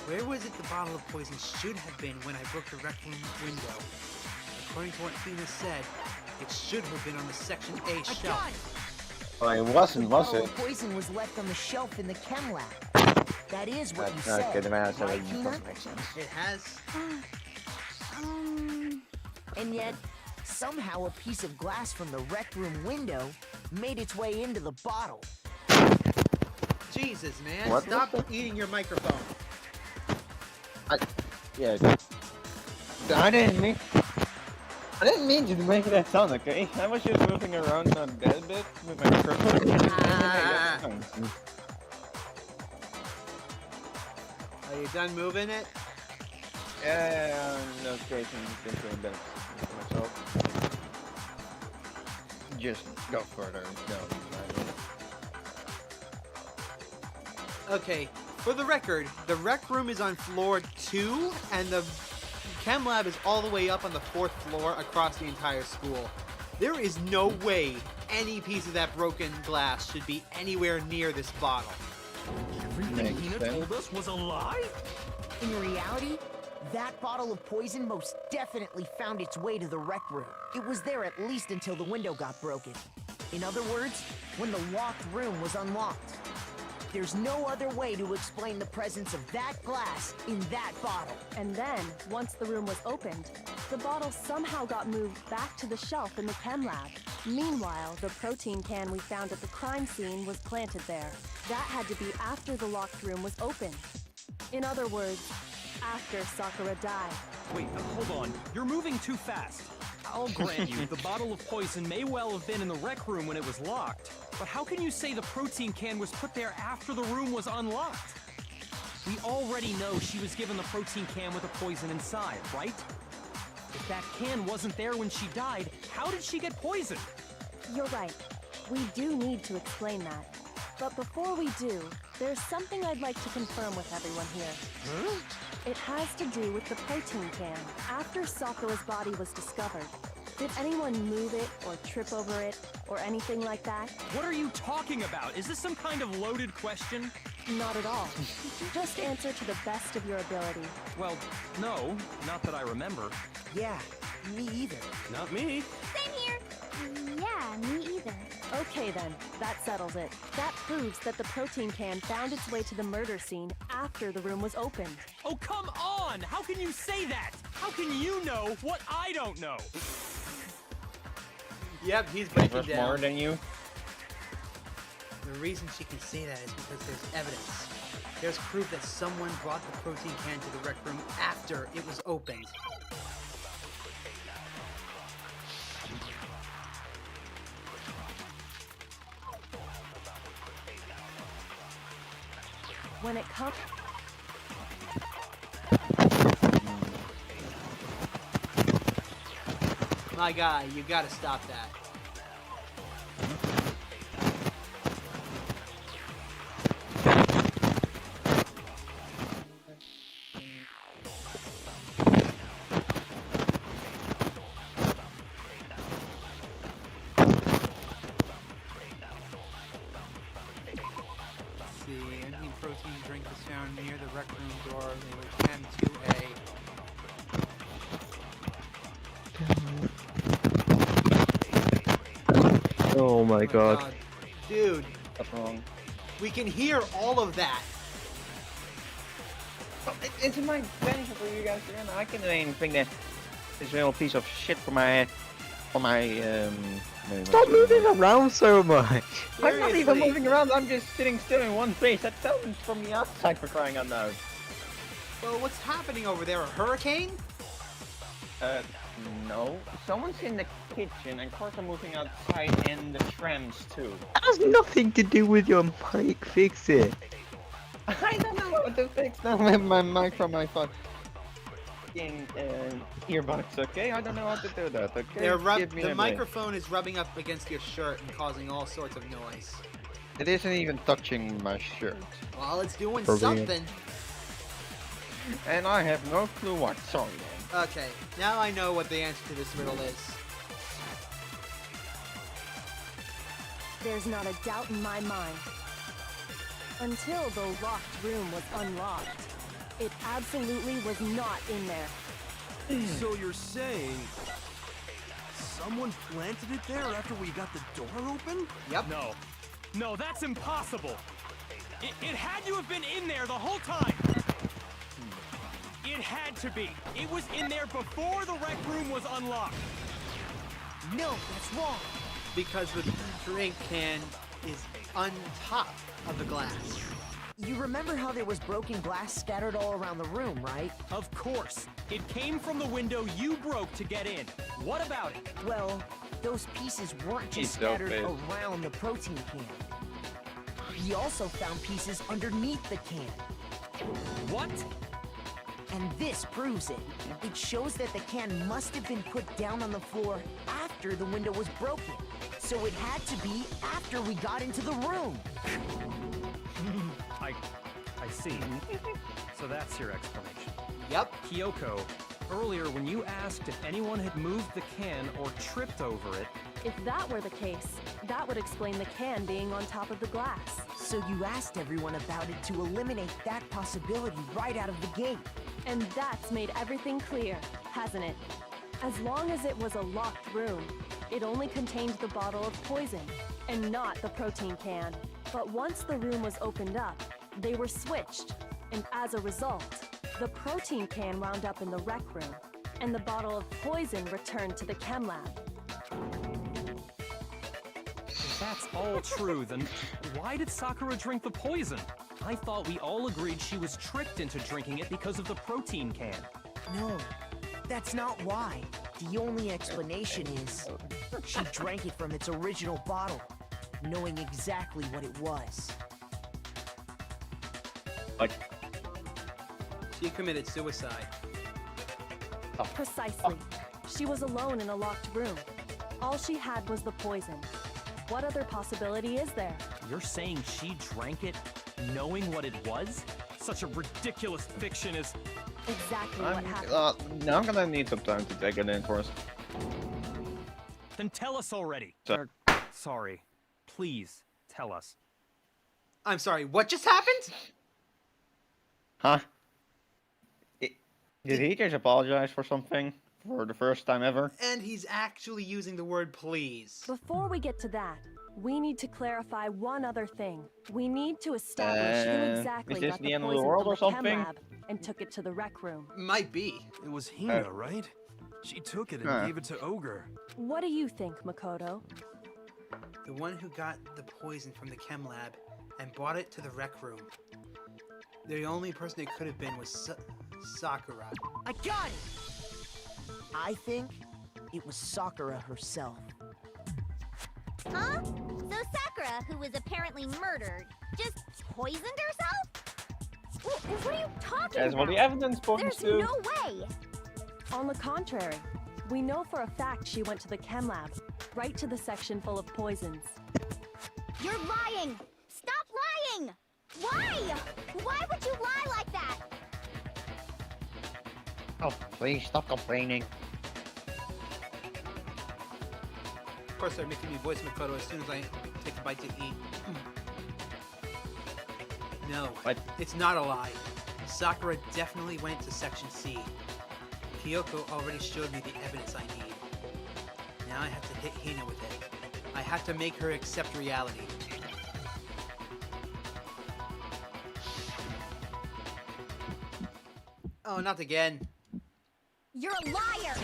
Where was it the bottle of poison should have been when I broke the rec room window? According to what Hina said, it should have been on the Section A I shelf. got it! Well, it wasn't, The was bottle it? of poison was left on the shelf in the chem lab. That is what you That's said, not good, man. That right, Hina? doesn't make sense. It has. And yet, somehow a piece of glass from the rec room window made its way into the bottle. Jesus, man. What? Stop eating your microphone. Yeah. I didn't mean to make that sound, okay? I was just moving around on bed a bit with my microphone. Are you done moving it? Yeah, I'm not creating into a better position for myself. Just go further. Okay, for the record, the rec room is on floor 2, and the chem lab is all the way up on the 4th floor across the entire school. There is no way any piece of that broken glass should be anywhere near this bottle. Everything Makes Hina sense. told us was a lie? In reality, that bottle of poison most definitely found its way to the rec room. It was there at least until the window got broken. In other words, when the locked room was unlocked. There's no other way to explain the presence of that glass in that bottle. And then, once the room was opened, the bottle somehow got moved back to the shelf in the chem lab. Meanwhile, the protein can we found at the crime scene was planted there. That had to be after the locked room was opened. In other words, after Sakura died. Wait, hold on. You're moving too fast. I'll grant you, the bottle of poison may well have been in the rec room when it was locked. But how can you say the protein can was put there after the room was unlocked? We already know she was given the protein can with the poison inside, right? If that can wasn't there when she died, how did she get poisoned? You're right. We do need to explain that. But before we do, there's something I'd like to confirm with everyone here. Huh? It has to do with the protein can. After Sakura's body was discovered, did anyone move it or trip over it or anything like that? What are you talking about? Is this some kind of loaded question? Not at all. Just answer to the best of your ability. Well, no, not that I remember. Yeah, me either. Not me. Same here. Yeah, me either. Okay then, that settles it. That proves that the protein can found its way to the murder scene after the room was opened. Oh, come on! How can you say that? How can you know what I don't know? Yep, he's breaking More down. than you. The reason she can say that is because there's evidence. There's proof that someone brought the protein can to the rec room after it was opened. When it comes... My guy, you gotta stop that. Oh my god. Dude, What's wrong? we can hear all of that. It's my benefit for you guys to learn. I can do anything that this little piece of shit for my Stop moving around so much. I'm not even Seriously. moving around. I'm just sitting still in one place. That sounds from the outside, for crying out loud. Well, what's happening over there? A hurricane? No. Someone's in the kitchen, and cars are moving outside, and the trams too. That has nothing to do with your mic. Fix it. I don't know what to fix now with my mic from my fucking earbuds, okay? I don't know how to do that, okay? Give me The a minute. microphone is rubbing up against your shirt and causing all sorts of noise. It isn't even touching my shirt. Well, it's doing For real. something. And I have no clue what. Sorry, man. Okay, now I know what the answer to this riddle is. There's not a doubt in my mind. Until the locked room was unlocked, it absolutely was not in there. So you're saying someone planted it there after we got the door open? Yep. No. No, that's impossible. It had to have been in there the whole time. It had to be. It was in there before the rec room was unlocked. No, that's wrong. Because the drink can is on top of the glass. You remember how there was broken glass scattered all around the room, right? Of course. It came from the window you broke to get in. What about it? Well, those pieces weren't He's just so scattered pissed. around the protein can. We also found pieces underneath the can. What? And this proves it. It shows that the can must have been put down on the floor after the window was broken. So it had to be after we got into the room. I see. So that's your explanation. Yep. Kyoko, earlier when you asked if anyone had moved the can or tripped over it, If that were the case, that would explain the can being on top of the glass. So you asked everyone about it to eliminate that possibility right out of the gate. And that's made everything clear, hasn't it? As long as it was a locked room, it only contained the bottle of poison, and not the protein can. But once the room was opened up, they were switched, and as a result, the protein can wound up in the rec room, and the bottle of poison returned to the chem lab. if that's all true, then why did Sakura drink the poison? I thought we all agreed she was tricked into drinking it because of the protein can. No, that's not why. The only explanation is she drank it from its original bottle, knowing exactly what it was. Like, She committed suicide. Precisely. She was alone in a locked room. All she had was the poison. What other possibility is there? You're saying she drank it knowing what it was? Such a ridiculous fiction is... Exactly what happened. now I'm gonna need some time to take it in for us. Then tell us already. So- Sorry. Please, tell us. I'm sorry, what just happened? Huh? Did he just apologize for something? For the first time ever? And he's actually using the word please. Before we get to that, we need to clarify one other thing. We need to establish who exactly is this got the the end of the poison world from or the chem something? lab and took it to the rec room. Might be. It was Hina, right? She took it and Huh. gave it to Ogre. What do you think, Makoto? The one who got the poison from the chem lab and brought it to the rec room. The only person it could have been was Sakura. I got it! I think it was Sakura herself. Huh? So Sakura, who was apparently murdered, just poisoned herself? What are you talking That's about? what the evidence points There's to. no way! On the contrary, we know for a fact she went to the chem lab, right to the section full of poisons. You're lying! Stop lying! Why? Why would you lie like that? Oh, please stop complaining. Of course, they're making me voice Makoto as soon as I take a bite to eat. No, What? it's not a lie. Sakura definitely went to Section C. Kyoko already showed me the evidence I need. Now I have to hit Hina with it. I had to make her accept reality. Oh, not again. You're a liar!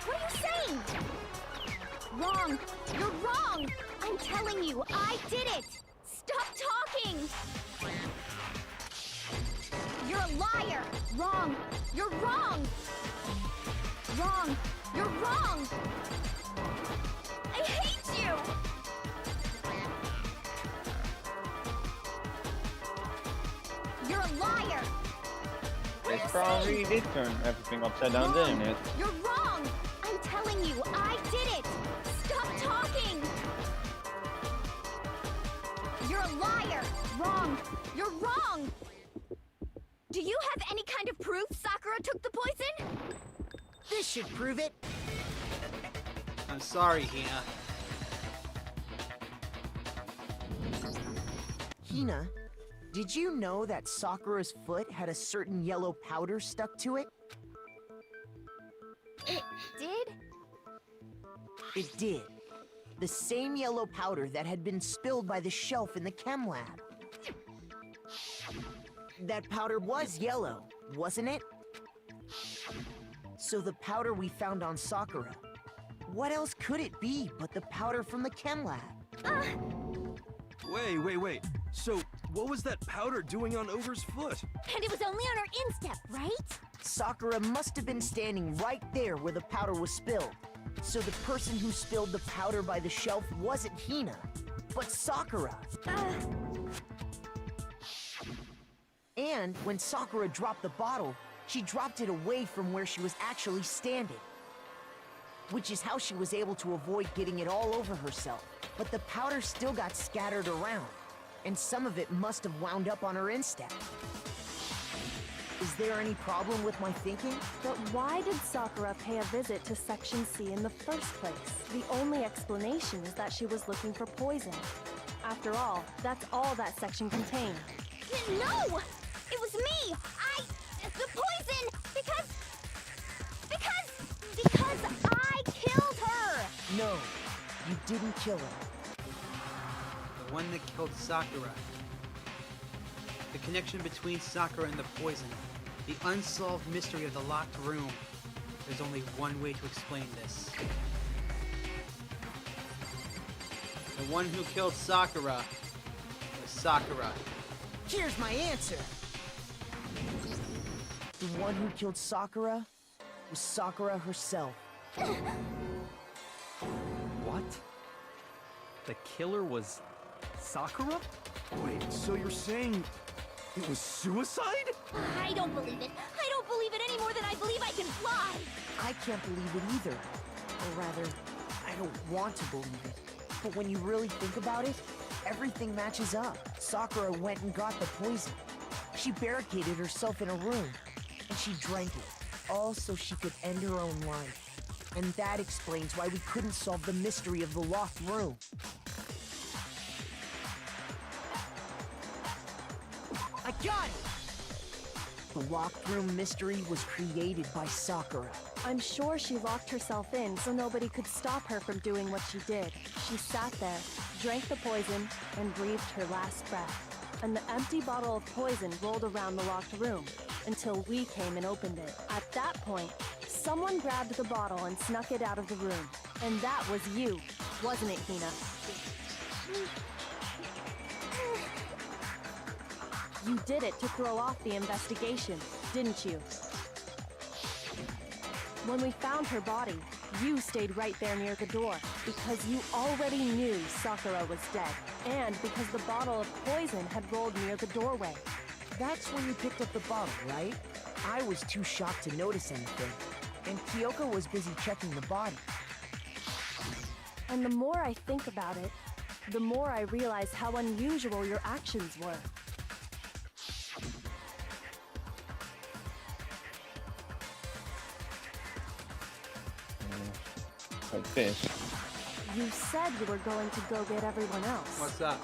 What are you saying? Wrong! You're wrong! I'm telling you, I did it! Stop talking! You're a liar! Wrong! You're wrong! Wrong! You're wrong! I hate you! You're a liar! This probably did turn everything upside down, didn't it? You're wrong! I'm telling you, I did it! Stop talking! You're a liar! Wrong! You're wrong! Do you have any kind of proof Sakura took the poison? This should prove it. I'm sorry, Hina. Hina, did you know that Sakura's foot had a certain yellow powder stuck to it? It did? It did. The same yellow powder that had been spilled by the shelf in the chem lab. That powder was yellow, wasn't it? So the powder we found on Sakura, what else could it be but the powder from the chem lab? Wait. So, what was that powder doing on Ogre's foot? And it was only on her instep, right? Sakura must have been standing right there where the powder was spilled. So the person who spilled the powder by the shelf wasn't Hina, but Sakura. And when Sakura dropped the bottle, she dropped it away from where she was actually standing. Which is how she was able to avoid getting it all over herself. But the powder still got scattered around, and some of it must have wound up on her instep. Is there any problem with my thinking? But why did Sakura pay a visit to Section C in the first place? The only explanation is that she was looking for poison. After all, that's all that section contained. No! It was me! The poison! Because I killed her! No, you didn't kill her. The one that killed Sakura. The connection between Sakura and the poison. The unsolved mystery of the locked room. There's only one way to explain this. The one who killed Sakura was Sakura. Here's my answer. The one who killed Sakura was Sakura herself. What? The killer was Sakura? Wait, so you're saying it was suicide? I don't believe it. I don't believe it any more than I believe I can fly. I can't believe it either. Or rather, I don't want to believe it. But when you really think about it, everything matches up. Sakura went and got the poison. She barricaded herself in a room, and she drank it, all so she could end her own life. And that explains why we couldn't solve the mystery of the locked room. I got it! The locked room mystery was created by Sakura. I'm sure she locked herself in so nobody could stop her from doing what she did. She sat there, drank the poison, and breathed her last breath. And the empty bottle of poison rolled around the locked room until we came and opened it. At that point, someone grabbed the bottle and snuck it out of the room. And that was you, wasn't it, Hina? You did it to throw off the investigation, didn't you? When we found her body, you stayed right there near the door because you already knew Sakura was dead, and because the bottle of poison had rolled near the doorway. That's when you picked up the bottle, right? I was too shocked to notice anything, and Kyoko was busy checking the body. And the more I think about it, the more I realize how unusual your actions were. Like this. You said you were going to go get everyone else. What's up?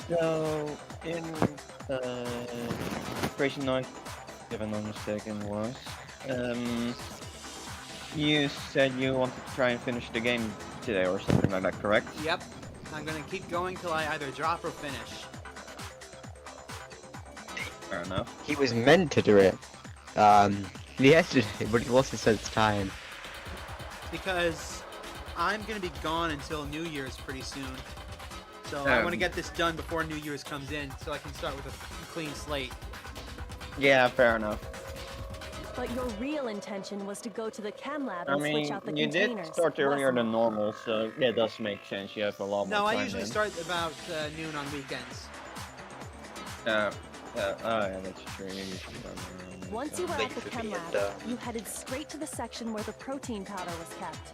So in Operation Knife, if I'm not mistaken, was You said you wanted to try and finish the game today or something like that, correct? Yep. I'm gonna keep going till I either drop or finish. Fair enough. He was meant to do it. Yesterday, but he lost his sense of time. Because I'm gonna be gone until New Year's pretty soon. So I want to get this done before New Year's comes in, so I can start with a clean slate. Yeah, fair enough. But your real intention was to go to the chem lab I and switch mean, out the you containers. did start earlier wasn't than it? normal, so yeah, it does make sense. You have a lot more No, time I usually then. start about noon on weekends. Oh, yeah, that's true. You usually run around. Once you were at the chem lab, you headed straight to the section where the protein powder was kept.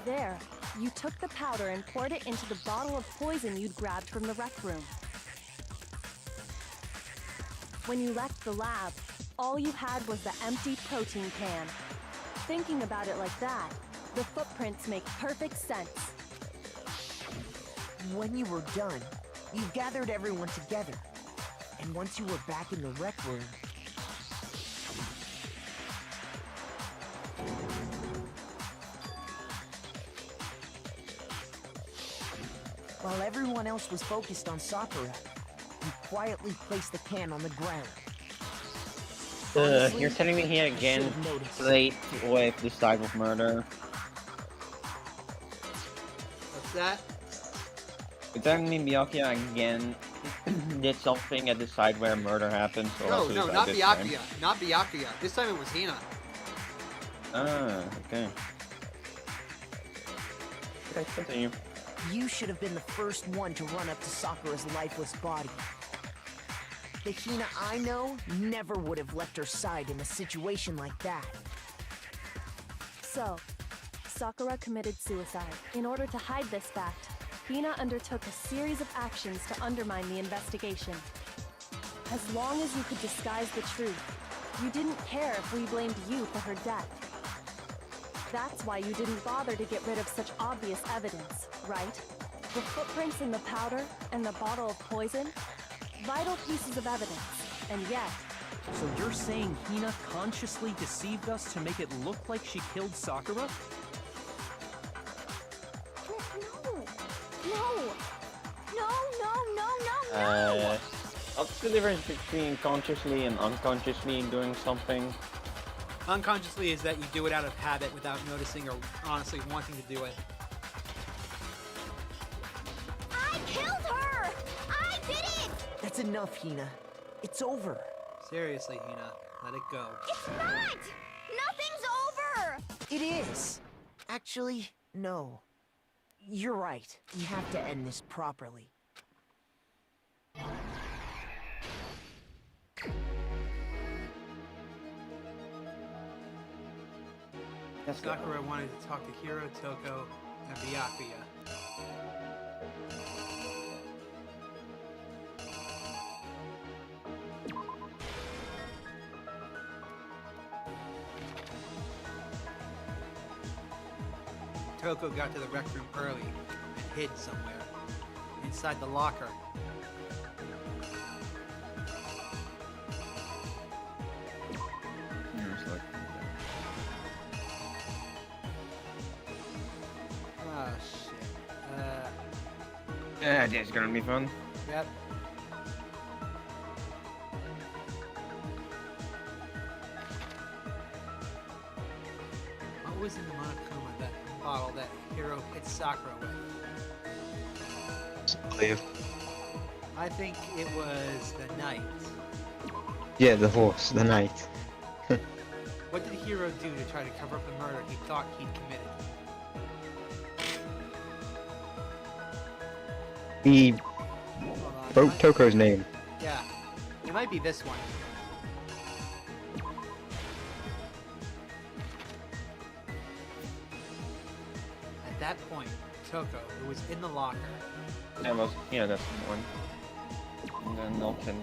There, you took the powder and poured it into the bottle of poison you'd grabbed from the rec room. When you left the lab, all you had was the empty protein can. Thinking about it like that, the footprints make perfect sense. When you were done, you gathered everyone together. And once you were back in the rec room, while everyone else was focused on Sakura, you quietly placed the can on the ground. Honestly, You're telling me he I again should've noticed. played with this type of murder? What's that? You're telling me Byakuya again did something at the site where murder happened? Or No, also no, this not time? Byakuya. Not Byakuya. This time it was Hina. Ah, okay. Okay, continue. You should have been the first one to run up to Sakura's lifeless body. The Hina I know never would have left her side in a situation like that. So, Sakura committed suicide. In order to hide this fact, Hina undertook a series of actions to undermine the investigation. As long as you could disguise the truth, you didn't care if we blamed you for her death. That's why you didn't bother to get rid of such obvious evidence, right? The footprints in the powder and the bottle of poison? Vital pieces of evidence, and yet... So you're saying Hina consciously deceived us to make it look like she killed Sakura? No. What's the difference between consciously and unconsciously doing something? Unconsciously is that you do it out of habit without noticing or honestly wanting to do it. I killed her! I did it! That's enough, Hina. It's over. Seriously, Hina, let it go. It's not! Nothing's over! It is. Actually, no. You're right. We have to end this properly. Sakura wanted to talk to Hiro, Toko, and Byakuya. Toko got to the rec room early and hid somewhere inside the locker. Oh shit. Yeah, this is gonna be fun. Yep. What was in the Monokuma, that bottle that Hiro hit Sakura with? I think it was the knight. Yeah, the horse, the knight. What did Hiro do to try to cover up the murder he thought he'd committed? He Hold on, broke Toko's name. Yeah, it might be this one. At that point, Toko, who was in the locker, Yeah, that's the one. And then Milton.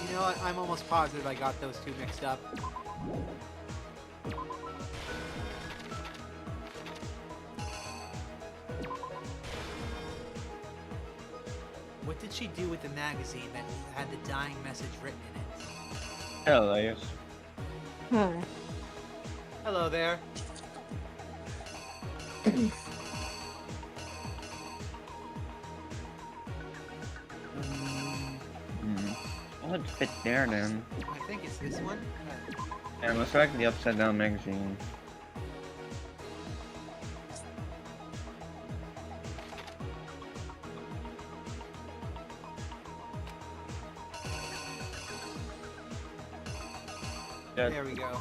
you know what? I'm almost positive I got those two mixed up. What did she do with the magazine that had the dying message written in it? Hell, I guess. Hello there. Well, it'd fit there then. I think it's this one. And let's select the upside down magazine. Yeah. There we go.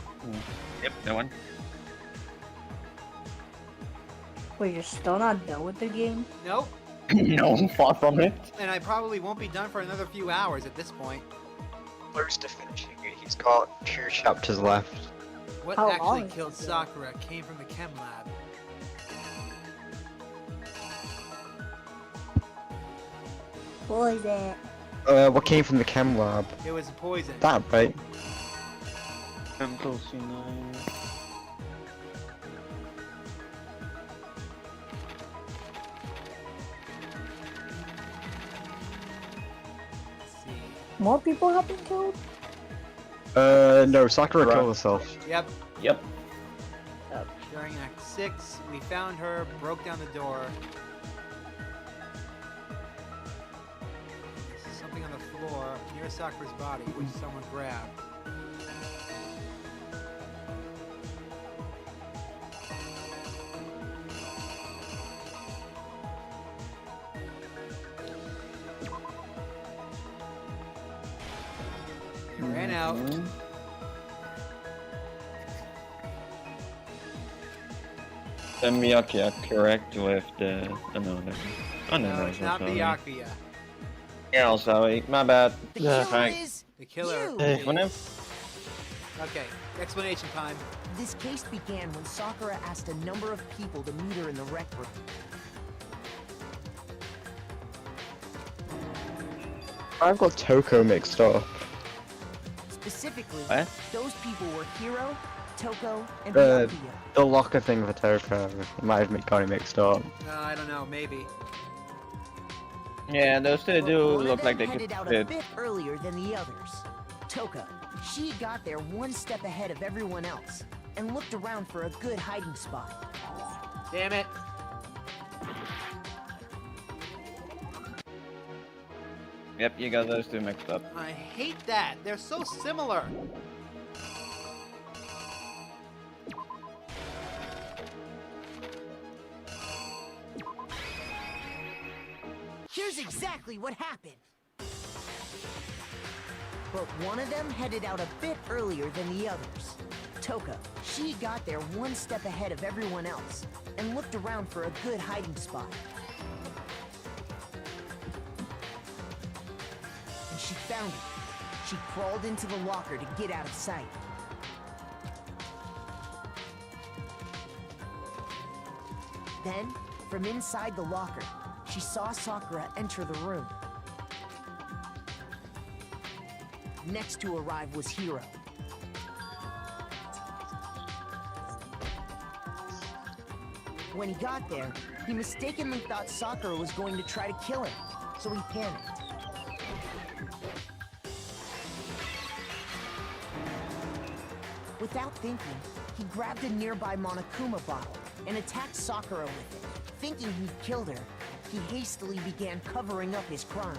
Yep, that one. Wait, you're still not done with the game? Nope. No, I'm far from it. And I probably won't be done for another few hours at this point. Close to finishing it. He's got 2 chapters left. What How actually long is killed it? Sakura came from the chem lab. Poison. What came from the chem lab? It was poison. That, right? Chemical C9. Let's see. More people have been killed? No, Sakura Right. killed herself. Yep. Yep. During Act 6, we found her, broke down the door. There's something on the floor near Sakura's body, which someone grabbed. It ran out. Then Miyaki are correct with the... Oh, no, no. Oh, no, No, no, it's not Byakuya. Yeah, I'm sorry. My bad. The killer Right. is The killer. you. Hey. When Okay, explanation time. This case began when Sakura asked a number of people to meet her in the rec room. I've got Toko mixed up. Specifically, What? those people were Hiro, Toko, and Uh, Byakuya. The locker thing for Toko. I might have got it mixed up. I don't know, maybe. Yeah, those two But do one of look them like they could headed out a fit. bit earlier than the others. Toka, she got there one step ahead of everyone else and looked around for a good hiding spot. Damn it. Yep, you got those two mixed up. I hate that. They're so similar. Here's exactly what happened. But one of them headed out a bit earlier than the others. Toka, she got there one step ahead of everyone else and looked around for a good hiding spot. And she found it. She crawled into the locker to get out of sight. Then, from inside the locker, she saw Sakura enter the room. Next to arrive was Hiro. When he got there, he mistakenly thought Sakura was going to try to kill him, so he panicked. Without thinking, he grabbed a nearby Monokuma bottle and attacked Sakura with it. Thinking he'd killed her, he hastily began covering up his crime.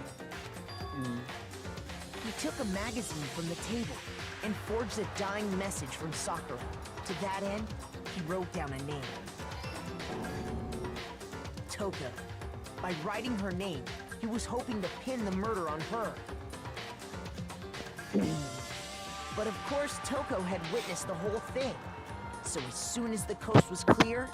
He took a magazine from the table and forged a dying message from Sakura. To that end, he wrote down a name. Toka. By writing her name, he was hoping to pin the murder on her. But of course, Toko had witnessed the whole thing. So as soon as the coast was clear,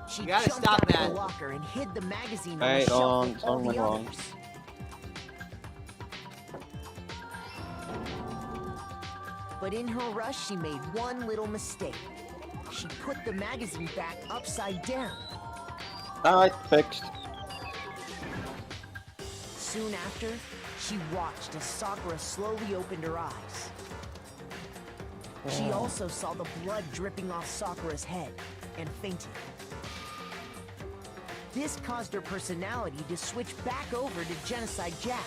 she You gotta jumped stop out of that. the locker and hid the magazine on the Right shelf on, with all the something wrong. others. But in her rush, she made one little mistake. She put the magazine back upside down. Alright, fixed. Soon after, she watched as Sakura slowly opened her eyes. She also saw the blood dripping off Sakura's head and fainted. This caused her personality to switch back over to Genocide Jack.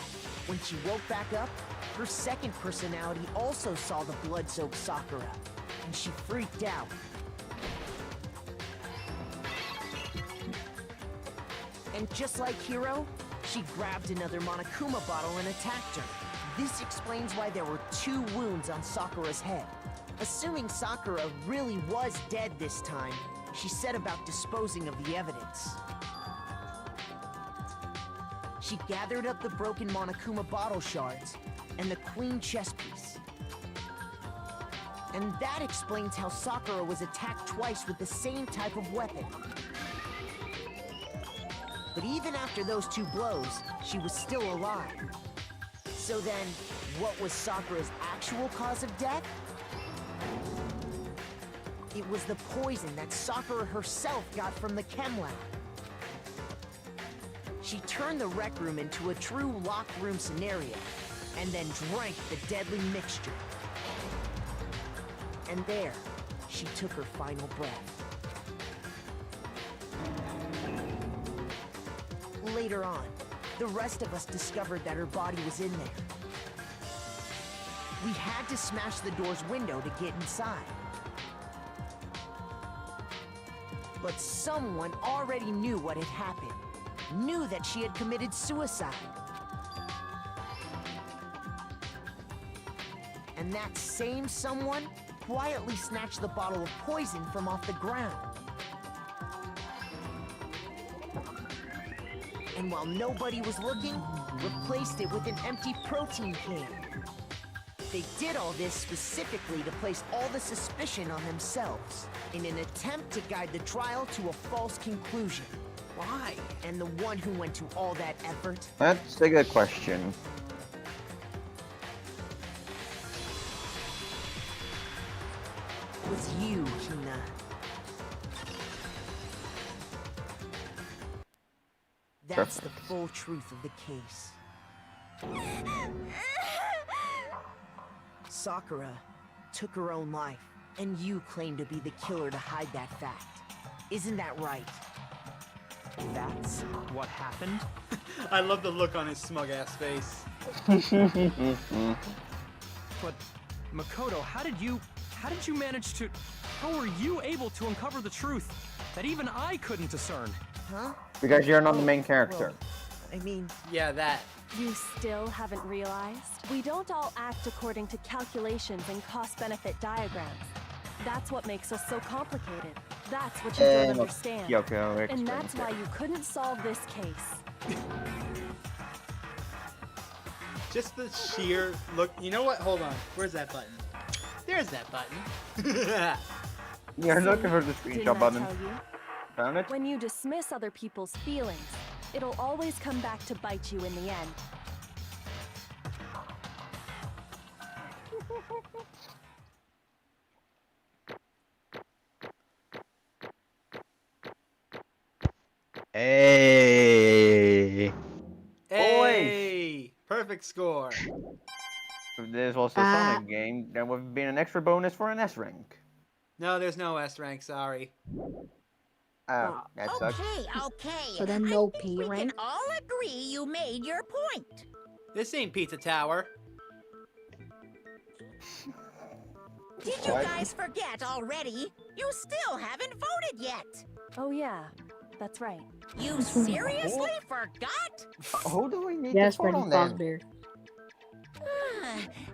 When she woke back up, Her second personality also saw the blood-soaked Sakura, and she freaked out. And just like Hiro, she grabbed another Monokuma bottle and attacked her. This explains why there were 2 wounds on Sakura's head. Assuming Sakura really was dead this time, she set about disposing of the evidence. She gathered up the broken Monokuma bottle shards and the queen chess piece. And that explains how Sakura was attacked twice with the same type of weapon. But even after those 2 blows, she was still alive. So then, what was Sakura's actual cause of death? It was the poison that Sakura herself got from the chem lab. She turned the rec room into a true locked room scenario, and then drank the deadly mixture. And there, she took her final breath. Later on, the rest of us discovered that her body was in there. We had to smash the door's window to get inside. But someone already knew what had happened. Knew that she had committed suicide. And that same someone quietly snatched the bottle of poison from off the ground. And while nobody was looking, replaced it with an empty protein can. They did all this specifically to place all the suspicion on themselves, in an attempt to guide the trial to a false conclusion. Why? And the one who went to all that effort? That's a good question. Was you, Hina. That's the full truth of the case. Sakura took her own life, and you claim to be the killer to hide that fact. Isn't that right? That's what happened? I love the look on his smug-ass face. But, Makoto, how did you manage to... How were you able to uncover the truth that even I couldn't discern? Huh? Because you're not the main character. Well, I mean... Yeah, that. You still haven't realized? We don't all act according to calculations and cost-benefit diagrams. That's what makes us so complicated. That's what you don't understand. Yoko, And that's why you couldn't solve this case. Just the sheer look. You know what? Hold on. Where's that button? There's that button. You're looking for the Didn't screenshot I button. tell you? Found it? When you dismiss other people's feelings, it'll always come back to bite you in the end. Hey. Hey! Perfect score. If this was the Sonic game, there would have been an extra bonus for an S rank. No, there's no S rank, sorry. Oh, that sucks. Okay. So then no I think P we rank? can all agree you made your point. This ain't Pizza Tower. Did you guys forget already? You still haven't voted yet. Oh yeah, that's right. You seriously forgot? Who do we need Yes, to vote Freddy on then? Fazbear.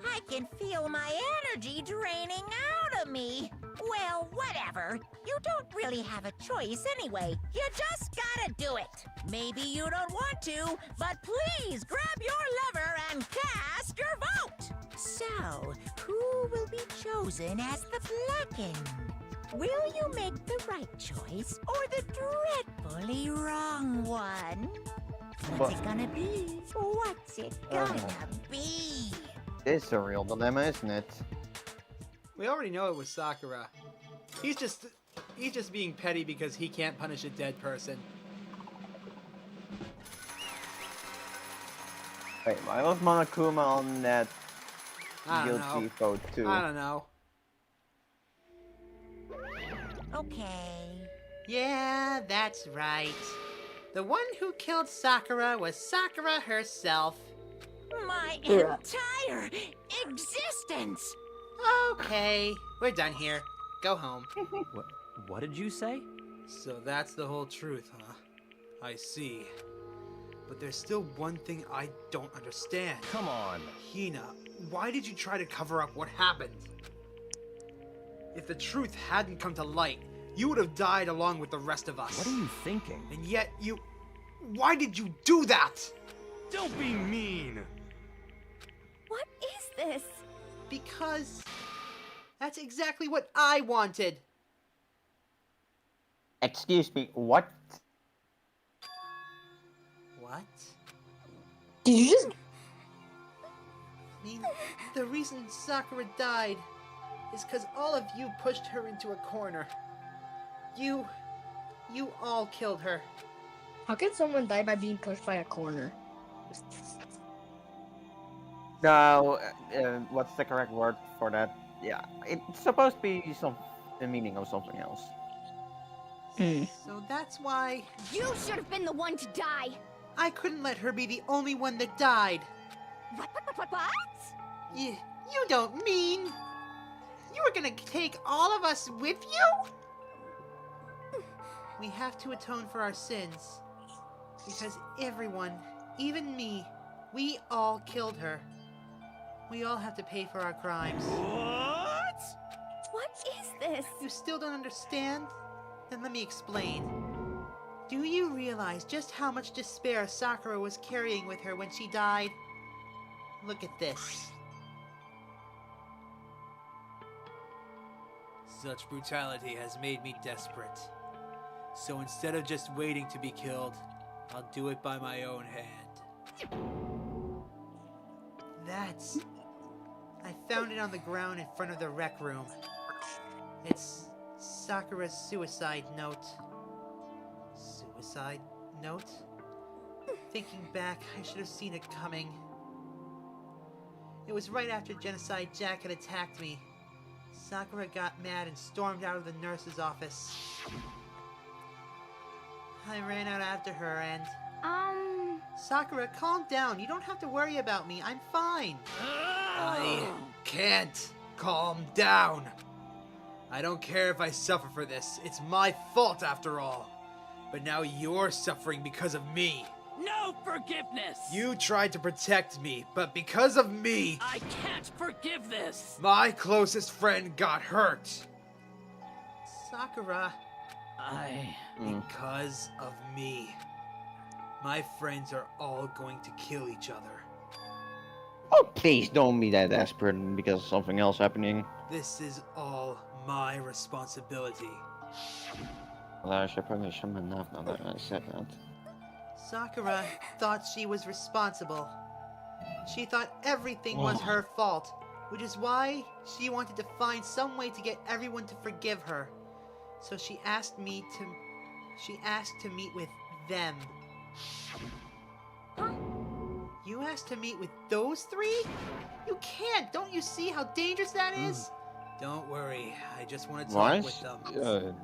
I can feel my energy draining out of me. Well, whatever. You don't really have a choice anyway. You just gotta do it. Maybe you don't want to, but please grab your lever and cast your vote. So, who will be chosen as the Blackened? Will you make the right choice or the dreadfully wrong one? What's it gonna be? What's it gonna be? This is a real dilemma, isn't it? We already know it was Sakura. He's just being petty because he can't punish a dead person. Wait, why was Monokuma on that I don't guilty know. vote too? I don't know. Okay. Yeah, that's right. The one who killed Sakura was Sakura herself. My Yeah. entire existence! Okay, we're done here. Go home. What did you say? So that's the whole truth, huh? I see. But there's still one thing I don't understand. Come on. Hina, why did you try to cover up what happened? If the truth hadn't come to light, you would have died along with the rest of us. What are you thinking? And yet you... Why did you do that? Don't be mean. What is this? Because... That's exactly what I wanted. Excuse me, what? What? Did you just... I mean, the reason Sakura died is because all of you pushed her into a corner. You all killed her. How can someone die by being pushed by a corner? No, what's the correct word for that? Yeah, it's supposed to be the meaning of something else. So that's why You should have been the one to die. I couldn't let her be the only one that died. What? You don't mean... You were gonna take all of us with you? We have to atone for our sins. Because everyone, even me, we all killed her. We all have to pay for our crimes. What? What is this? You still don't understand? Then let me explain. Do you realize just how much despair Sakura was carrying with her when she died? Look at this. Such brutality has made me desperate. So instead of just waiting to be killed, I'll do it by my own hand. That's... I found it on the ground in front of the rec room. It's Sakura's suicide note. Suicide note? Thinking back, I should have seen it coming. It was right after Genocide Jack had attacked me. Sakura got mad and stormed out of the nurse's office. I ran out after her and... Sakura, calm down. You don't have to worry about me. I'm fine. I can't calm down. I don't care if I suffer for this. It's my fault after all. But now you're suffering because of me. No forgiveness! You tried to protect me, but because of me, I can't forgive this! my closest friend got hurt. Sakura, because of me, my friends are all going to kill each other. Oh, please don't be that desperate because of something else happening. This is all my responsibility. Well, I should probably shut my mouth now that I said that. Sakura thought she was responsible. She thought everything was her fault, which is why she wanted to find some way to get everyone to forgive her. So she asked me to... She asked to meet with them. Huh? You asked to meet with those three? You can't! Don't you see how dangerous that is? Don't worry, I just want to talk with them.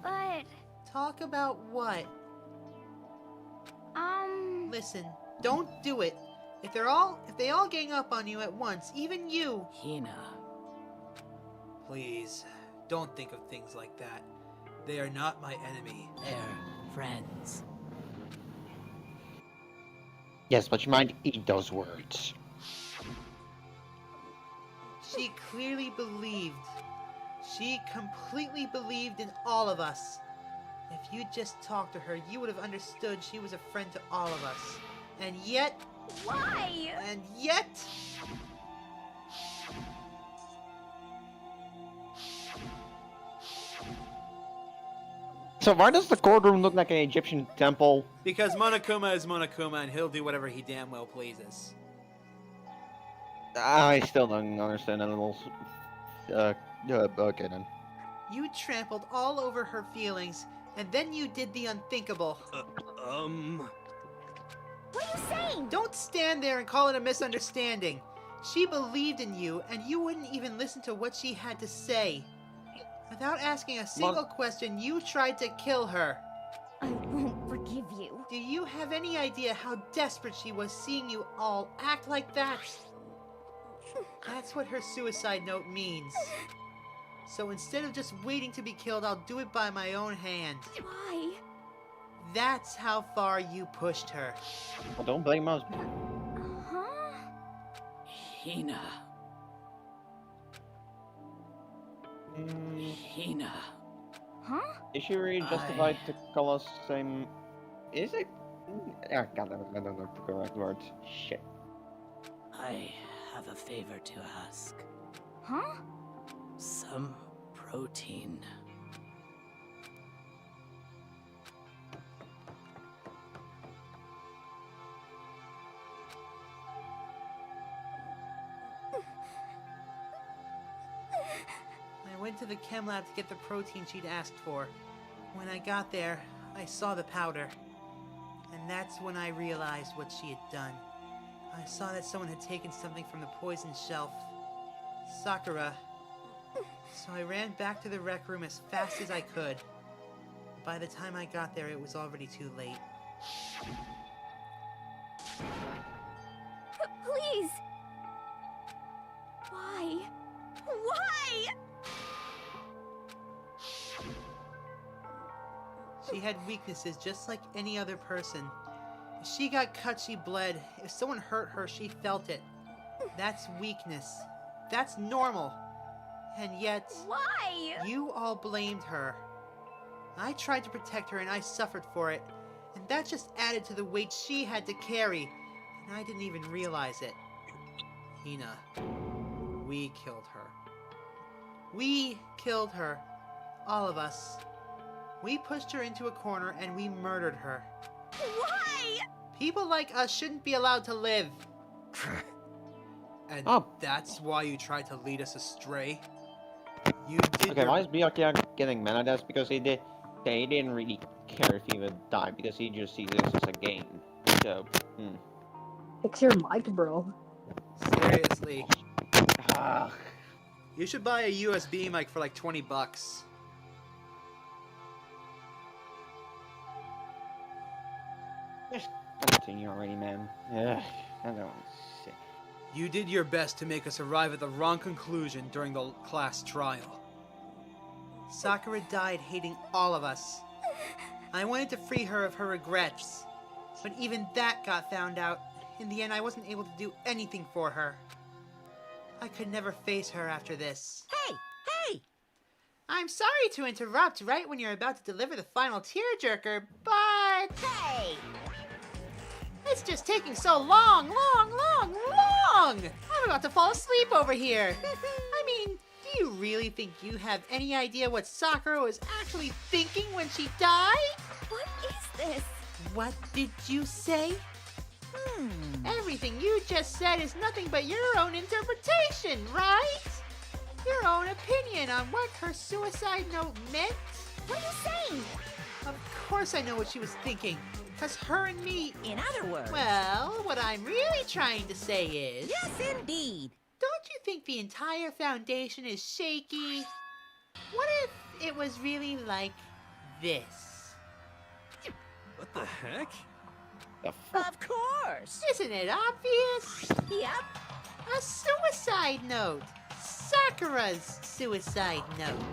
But... Talk about what? Listen, don't do it. If they all gang up on you at once, even you. Hina. Please, don't think of things like that. They are not my enemy. They're friends. Yes, but you might eat those words. She clearly believed. She completely believed in all of us. If you just talked to her, you would have understood she was a friend to all of us. And yet... Why? And yet... So why does the courtroom look like an Egyptian temple? Because Monokuma is Monokuma and he'll do whatever he damn well pleases. I still don't understand that little... okay then. You trampled all over her feelings, and then you did the unthinkable. What are you saying? Don't stand there and call it a misunderstanding. She believed in you, and you wouldn't even listen to what she had to say. Without asking a single question, you tried to kill her. I won't forgive you. Do you have any idea how desperate she was seeing you all act like that? That's what her suicide note means. So instead of just waiting to be killed, I'll do it by my own hand. Why? That's how far you pushed her. Well, don't blame us. Huh? Hina. Hina. Huh? Is she really justified to call us same? Is it? Ah, God, I don't know the correct words. Shit. I have a favor to ask. Huh? Some protein. I went to the chem lab to get the protein she'd asked for. When I got there, I saw the powder. And that's when I realized what she had done. I saw that someone had taken something from the poison shelf. Sakura. So I ran back to the rec room as fast as I could. By the time I got there, it was already too late. Please! Why? Why? She had weaknesses just like any other person. If she got cut, she bled. If someone hurt her, she felt it. That's weakness. That's normal. And yet... Why? You all blamed her. I tried to protect her and I suffered for it. And that just added to the weight she had to carry. And I didn't even realize it. Hina. We killed her. We killed her. All of us. We pushed her into a corner and we murdered her. Why? People like us shouldn't be allowed to live. And that's why you tried to lead us astray? You did. Okay, why is Byakuya getting mad at us? Because he didn't really care if he would die, because he just sees this as a game. So, Fix your mic, bro. Seriously. You should buy a USB mic for like $20. Just continue already, man. Ugh, I don't sick. You did your best to make us arrive at the wrong conclusion during the class trial. Sakura died hating all of us. I wanted to free her of her regrets, but even that got found out. In the end, I wasn't able to do anything for her. I could never face her after this. Hey! Hey! I'm sorry to interrupt right when you're about to deliver the final tearjerker, but... Hey! It's just taking so long! I'm about to fall asleep over here. I mean, do you really think you have any idea what Sakura was actually thinking when she died? What is this? What did you say? Everything you just said is nothing but your own interpretation, right? Your own opinion on what her suicide note meant? What are you saying? Of course I know what she was thinking. Because her and me... In other words... Well, what I'm really trying to say is... Yes, indeed. Don't you think the entire foundation is shaky? What if it was really like this? What the heck? Of course. Isn't it obvious? Yep. A suicide note. Sakura's suicide note.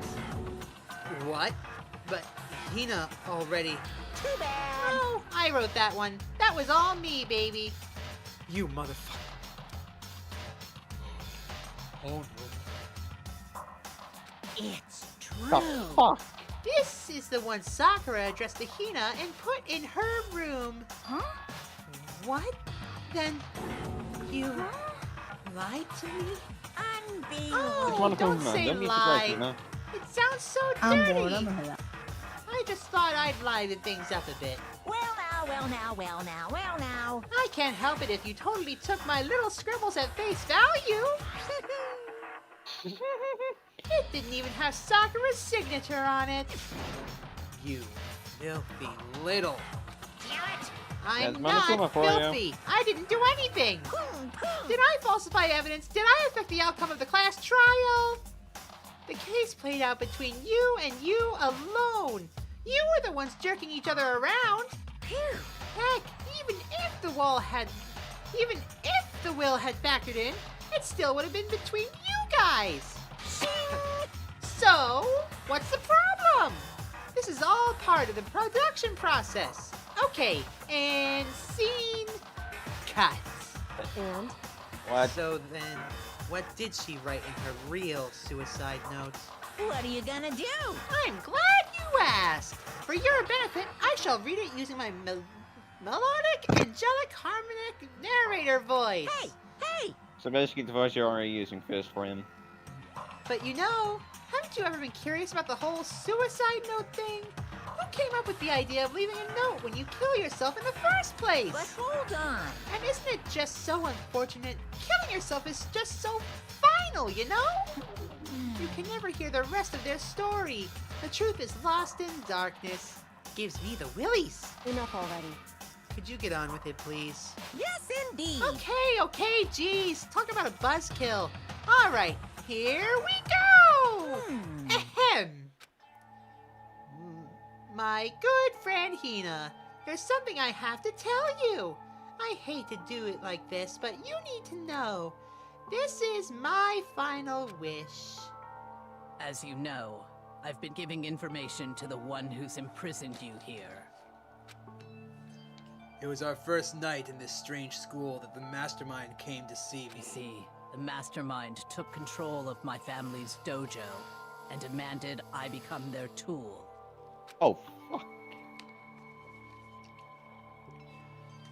What? But Hina already... Too bad. Oh, I wrote that one. That was all me, baby. You motherfucker. Oh no. It's true. The fuck? This is the one Sakura addressed to Hina and put in her room. Huh? What? Then you lied to me? Unbelievable. Oh, don't say lie. It sounds so dirty. I just thought I'd liven things up a bit. Well now. I can't help it if you totally took my little scribbles at face value. It didn't even have Sakura's signature on it. You filthy little... Damn it. I'm not filthy. I didn't do anything. Did I falsify evidence? Did I affect the outcome of the class trial? The case played out between you and you alone. You were the ones jerking each other around. Phew. Heck, even if the will had factored in, it still would have been between you guys. So, what's the problem? This is all part of the production process. Okay, and scene cut. And? What? So then, what did she write in her real suicide notes? What are you gonna do? I'm glad you asked. For your benefit, I shall read it using my melodic, angelic, harmonic narrator voice. Hey, hey! So basically the voice you're already using first for him. But you know, haven't you ever been curious about the whole suicide note thing? Who came up with the idea of leaving a note when you kill yourself in the first place? But hold on. And isn't it just so unfortunate? Killing yourself is just so final, you know? You can never hear the rest of their story. The truth is lost in darkness. Gives me the willies. Enough already. Could you get on with it, please? Yes, indeed. Okay, geez. Talk about a buzzkill. All right, here we go. Ahem. My good friend Hina, there's something I have to tell you. I hate to do it like this, but you need to know. This is my final wish. As you know, I've been giving information to the one who's imprisoned you here. It was our first night in this strange school that the mastermind came to see me. You see, the mastermind took control of my family's dojo and demanded I become their tool. Oh, fuck.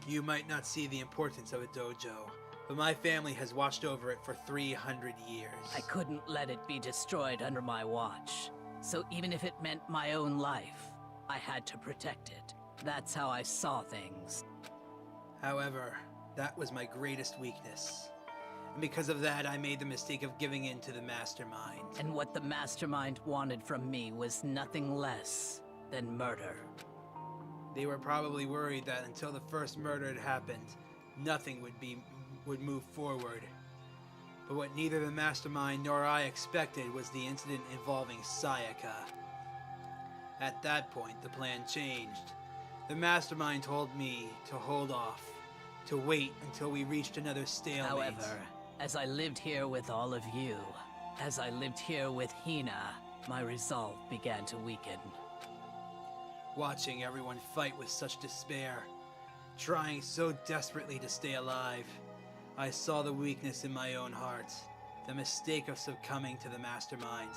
You might not see the importance of a dojo, but my family has watched over it for 300 years. I couldn't let it be destroyed under my watch. So even if it meant my own life, I had to protect it. That's how I saw things. However, that was my greatest weakness. And because of that, I made the mistake of giving in to the mastermind. And what the mastermind wanted from me was nothing less than murder. They were probably worried that until the first murder had happened, nothing would move forward. But what neither the mastermind nor I expected was the incident involving Sayaka. At that point, the plan changed. The mastermind told me to hold off, to wait until we reached another stalemate. However, as I lived here with all of you, as I lived here with Hina, my resolve began to weaken. Watching everyone fight with such despair, trying so desperately to stay alive, I saw the weakness in my own heart, the mistake of succumbing to the mastermind.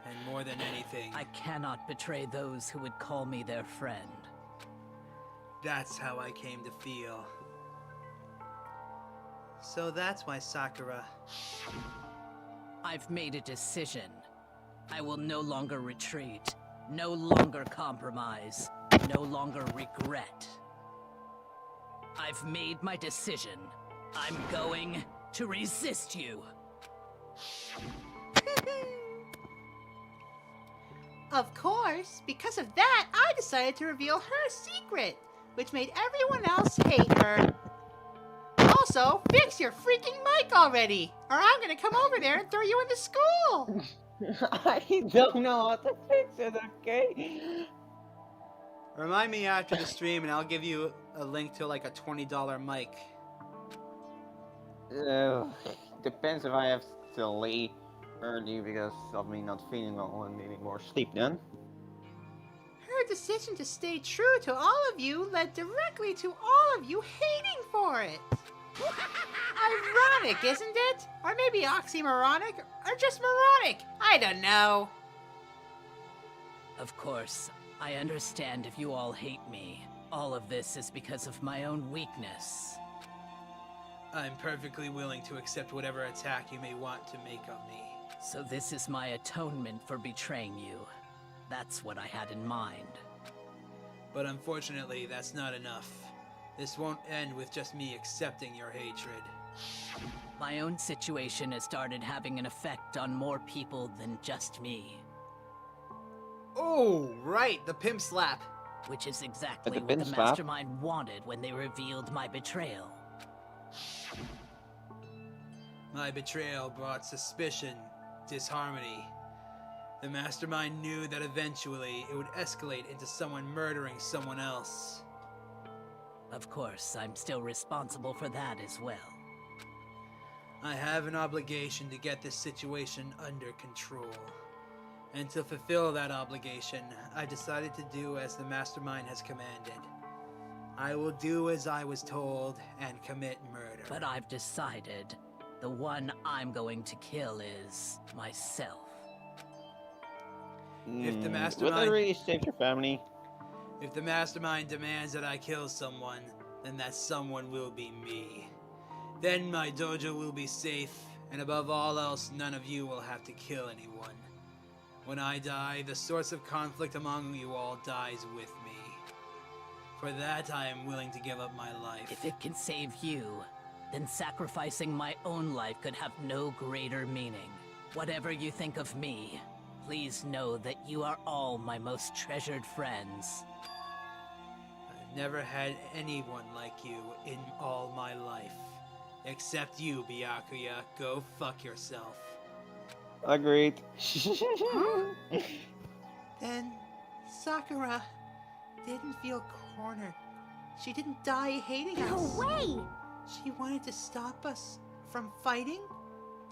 And more than anything, I cannot betray those who would call me their friend. That's how I came to feel. So that's why Sakura... I've made a decision. I will no longer retreat, no longer compromise, no longer regret. I've made my decision. I'm going to resist you. Of course, because of that, I decided to reveal her secret, which made everyone else hate her. Also, fix your freaking mic already, or I'm gonna come over there and throw you into school! I don't know how to fix it, okay? Remind me after the stream and I'll give you a link to like a $20 mic. Depends if I have to leave early because of me not feeling well and needing more sleep then. Her decision to stay true to all of you led directly to all of you hating for it. Ironic, isn't it? Or maybe oxymoronic, or just moronic. I don't know. Of course, I understand if you all hate me. All of this is because of my own weakness. I'm perfectly willing to accept whatever attack you may want to make of me. So this is my atonement for betraying you. That's what I had in mind. But unfortunately, that's not enough. This won't end with just me accepting your hatred. My own situation has started having an effect on more people than just me. Oh, right, the pimp slap. Which is exactly The what pin the slap? mastermind wanted when they revealed my betrayal. My betrayal brought suspicion, disharmony. The mastermind knew that eventually it would escalate into someone murdering someone else. Of course, I'm still responsible for that as well. I have an obligation to get this situation under control. And to fulfill that obligation, I decided to do as the mastermind has commanded. I will do as I was told and commit murder. But I've decided the one I'm going to kill is myself. If the Will mastermind... that really save your family? If the mastermind demands that I kill someone, then that someone will be me. Then my dojo will be safe, and above all else, none of you will have to kill anyone. When I die, the source of conflict among you all dies with me. For that, I am willing to give up my life. If it can save you, then sacrificing my own life could have no greater meaning. Whatever you think of me, please know that you are all my most treasured friends. I've never had anyone like you in all my life. Except you, Byakuya. Go fuck yourself. Agreed. Then Sakura didn't feel cornered. She didn't die hating us. No way! She wanted to stop us from fighting?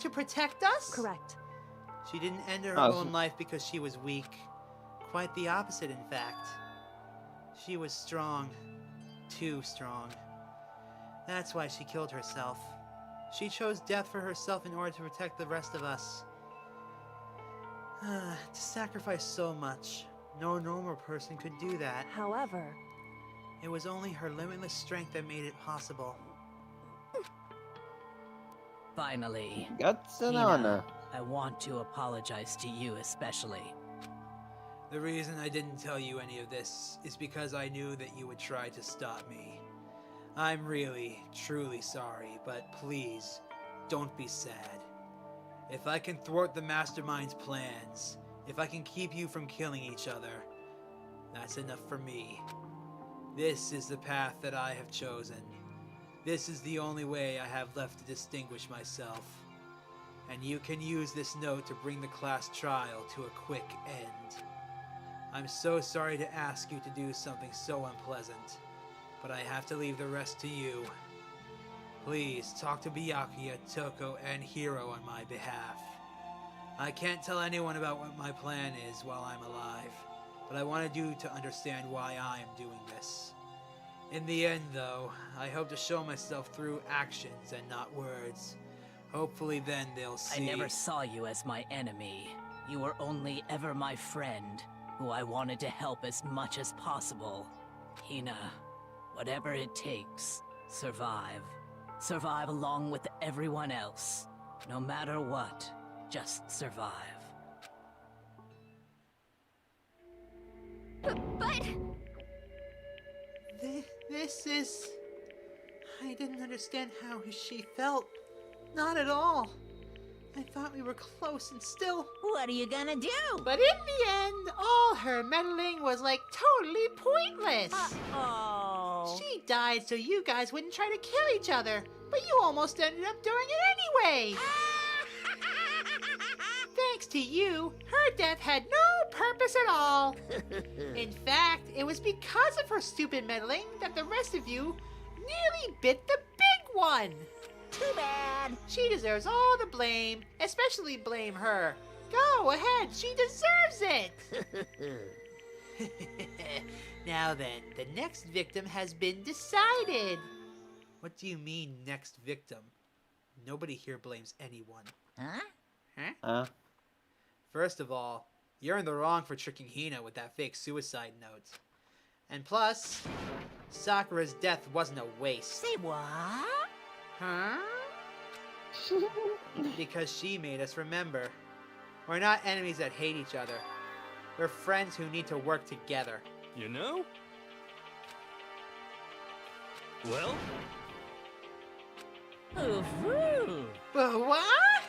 To protect us? Correct. She didn't end her own life because she was weak. Quite the opposite, in fact. She was strong. Too strong. That's why she killed herself. She chose death for herself in order to protect the rest of us. To sacrifice so much. No normal person could do that. However, it was only her limitless strength that made it possible. Finally, Guts and Hina, honor. I want to apologize to you especially. The reason I didn't tell you any of this is because I knew that you would try to stop me. I'm really, truly sorry, but please, don't be sad. If I can thwart the Mastermind's plans, if I can keep you from killing each other, that's enough for me. This is the path that I have chosen. This is the only way I have left to distinguish myself. And you can use this note to bring the class trial to a quick end. I'm so sorry to ask you to do something so unpleasant, but I have to leave the rest to you. Please talk to Byakuya, Toko, and Hiro on my behalf. I can't tell anyone about what my plan is while I'm alive, but I wanted you to understand why I am doing this. In the end, though, I hope to show myself through actions and not words. Hopefully then they'll see. I never saw you as my enemy. You were only ever my friend, who I wanted to help as much as possible. Hina, whatever it takes, survive. Survive along with everyone else. No matter what, just survive. But... This is... I didn't understand how she felt. Not at all. I thought we were close and still... What are you gonna do? But in the end, all her meddling was like totally pointless. Oh. She died so you guys wouldn't try to kill each other, but you almost ended up doing it anyway. Thanks to you, her death had no purpose at all. In fact, it was because of her stupid meddling that the rest of you nearly bit the big one. Too bad. She deserves all the blame, especially blame her. Go ahead, she deserves it. Now then, the next victim has been decided. What do you mean, next victim? Nobody here blames anyone. Huh? First of all, you're in the wrong for tricking Hina with that fake suicide note. And plus, Sakura's death wasn't a waste. Say what? Huh? Because she made us remember. We're not enemies that hate each other. We're friends who need to work together. You know? Well? Ooh-hoo. What?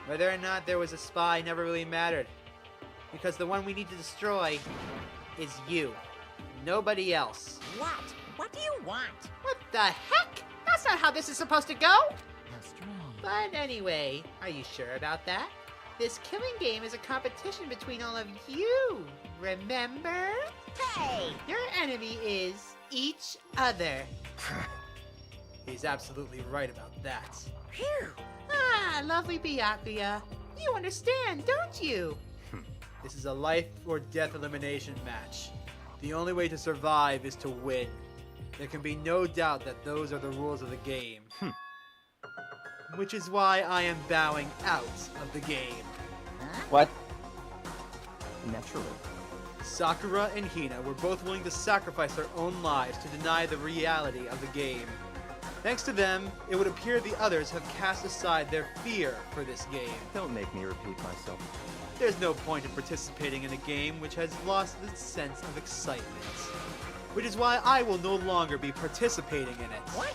Whether or not there was a spy never really mattered. Because the one we need to destroy is you. Nobody else. What? What do you want? What the heck? That's not how this is supposed to go. How strange. But anyway, are you sure about that? This killing game is a competition between all of you, remember? Hey! Your enemy is each other. He's absolutely right about that. Phew. Ah, lovely Byakuya. You understand, don't you? This is a life or death elimination match. The only way to survive is to win. There can be no doubt that those are the rules of the game. Which is why I am bowing out of the game. What? Naturally. Sakura and Hina were both willing to sacrifice their own lives to deny the reality of the game. Thanks to them, it would appear the others have cast aside their fear for this game. Don't make me repeat myself. There's no point in participating in a game which has lost its sense of excitement. Which is why I will no longer be participating in it. What?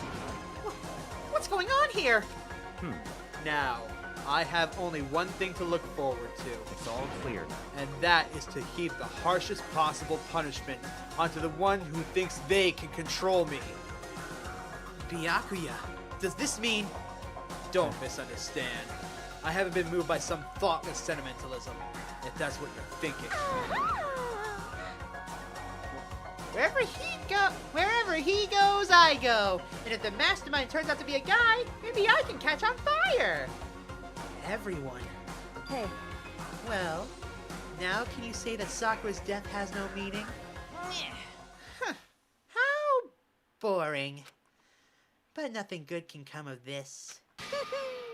What's going on here? Now, I have only one thing to look forward to. It's all clear now. And that is to heap the harshest possible punishment onto the one who thinks they can control me. Byakuya, does this mean... Don't misunderstand. I haven't been moved by some thoughtless sentimentalism, if that's what you're thinking. Wherever he goes, I go. And if the mastermind turns out to be a guy, maybe I can catch on fire. Everyone. Hey, Well, now can you say that Sakura's death has no meaning? how boring. But nothing good can come of this.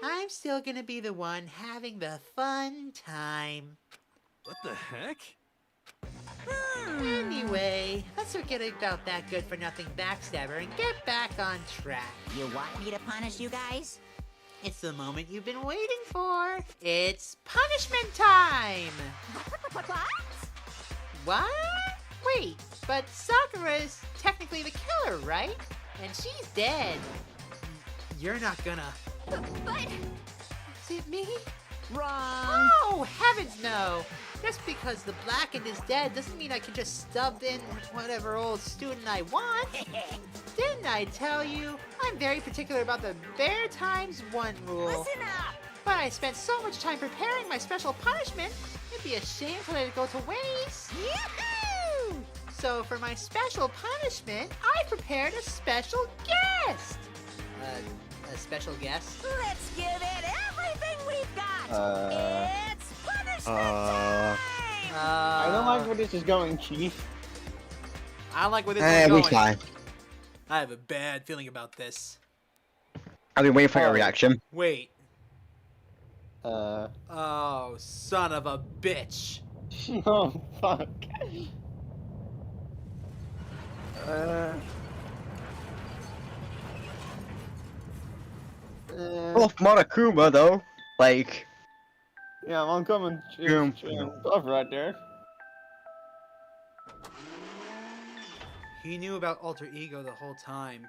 I'm still gonna be the one having the fun time. What the heck? Anyway, let's forget about that good-for-nothing backstabber and get back on track. You want me to punish you guys? It's the moment you've been waiting for. It's punishment time! What? Wait, but Sakura is technically the killer, right? And she's dead. You're not gonna... But... Is it me? Wrong. Oh, heavens no! Just because the blackened is dead doesn't mean I can just stub in whatever old student I want. Didn't I tell you? I'm very particular about the bare times one rule. Listen up. But I spent so much time preparing my special punishment, it'd be a shame to let it go to waste. Yahoo! So for my special punishment, I prepared a special guest. A special guest? Let's give it everything we've got. It's punishment time. I don't like where this is going, Chief. I don't like where this is We going. try. I have a bad feeling about this. I've been waiting for your reaction. Wait. Oh, son of a bitch. Oh, fuck. Off Monokuma though. Like, Yeah, I'm coming. Stuff right there. He knew about Alter Ego the whole time.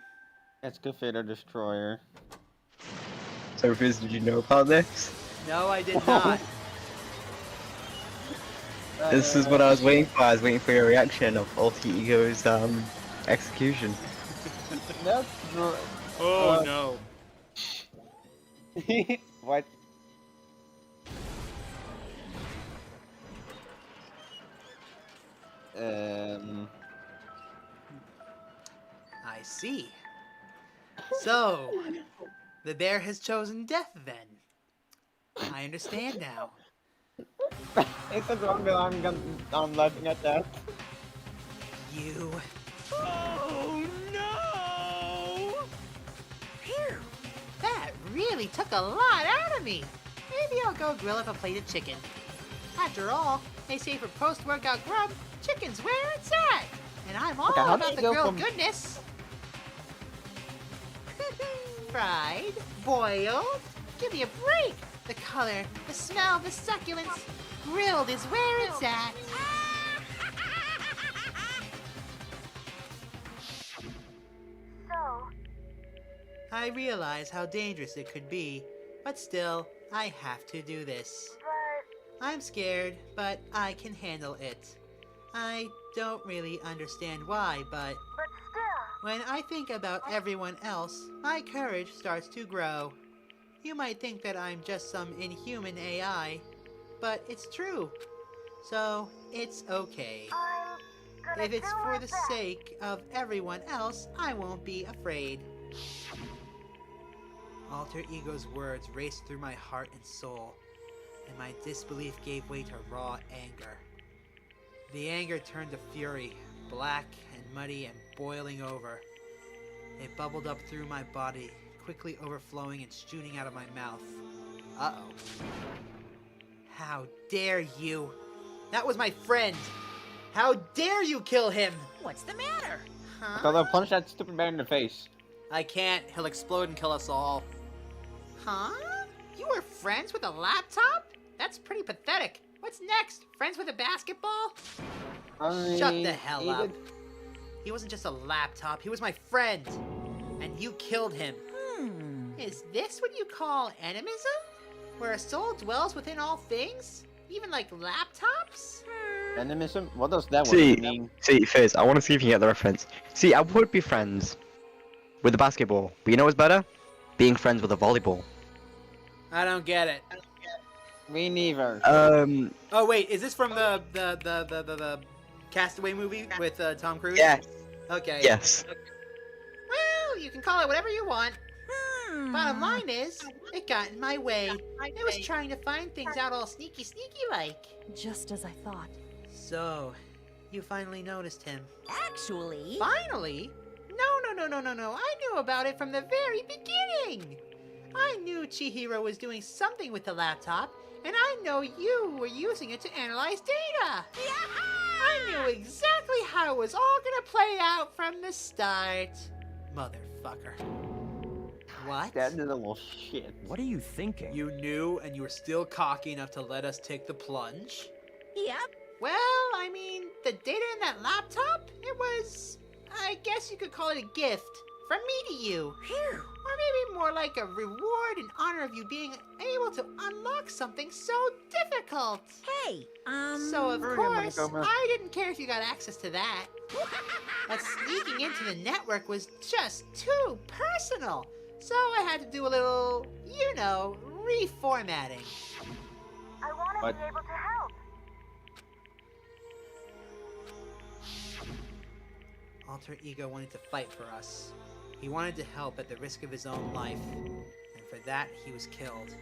That's good Fader Destroyer. so Fizz, did you know about this? No, I did not. This is what I was waiting for. I was waiting for your reaction of Alter Ego's execution. That's Oh no. what? I see. So, the bear has chosen death then. I understand now. It's a wrong that I'm laughing at that. You... Oh no! Phew. That really took a lot out of me. Maybe I'll go grill up a plate of chicken. After all, they say for post-workout grub, chicken's where it's at. And I'm all Okay, how about do the you go grilled from- goodness. Fried, boiled, give me a break. The color, the smell, the succulence. Grilled is where it's at. I realize how dangerous it could be, but still, I have to do this. I'm scared, but I can handle it. I don't really understand why, but when I think about everyone else, my courage starts to grow. You might think that I'm just some inhuman AI, but it's true. So, it's okay. If it's for the sake of everyone else, I won't be afraid. Alter Ego's words raced through my heart and soul, and my disbelief gave way to raw anger. The anger turned to fury, black and muddy and boiling over. It bubbled up through my body, quickly overflowing and shooting out of my mouth. Uh-oh. How dare you! That was my friend! How dare you kill him! What's the matter? Huh? So they'll punch that stupid man in the face. I can't. He'll explode and kill us all. Huh? You were friends with a laptop? That's pretty pathetic. What's next? Friends with a basketball? Shut the hell up. He wasn't just a laptop. He was my friend. And you killed him. Is this what you call animism? Where a soul dwells within all things? Even like laptops? Animism? What does that word mean? See, Fizz, I want to see if you can get the reference. See, I would be friends with a basketball, but you know what's better? Being friends with a volleyball. I don't get it. Me neither. Oh wait, is this from the Castaway movie with Tom Cruise? Yes. Okay. Yes. Well, you can call it whatever you want. Bottom line is, it got in my way. It was trying to find things out all sneaky like. Just as I thought. So, you finally noticed him. Actually... Finally? No. I knew about it from the very beginning. I knew Chihiro was doing something with the laptop, and I know you were using it to analyze data. I knew exactly how it was all gonna play out from the start. Motherfucker. What? That little shit. What are you thinking? You knew, and you were still cocky enough to let us take the plunge? Yep. Well, I mean, the data in that laptop, it was, I guess you could call it a gift from me to you. Phew. Or maybe more like a reward in honor of you being able to unlock something so difficult. Hey, So of Hurry up, course, Montgomery. I didn't care if you got access to that. But sneaking into the network was just too personal. So I had to do a little, you know, reformatting. I want to What? be able to help. Alter Ego wanted to fight for us. He wanted to help at the risk of his own life. And for that, he was killed.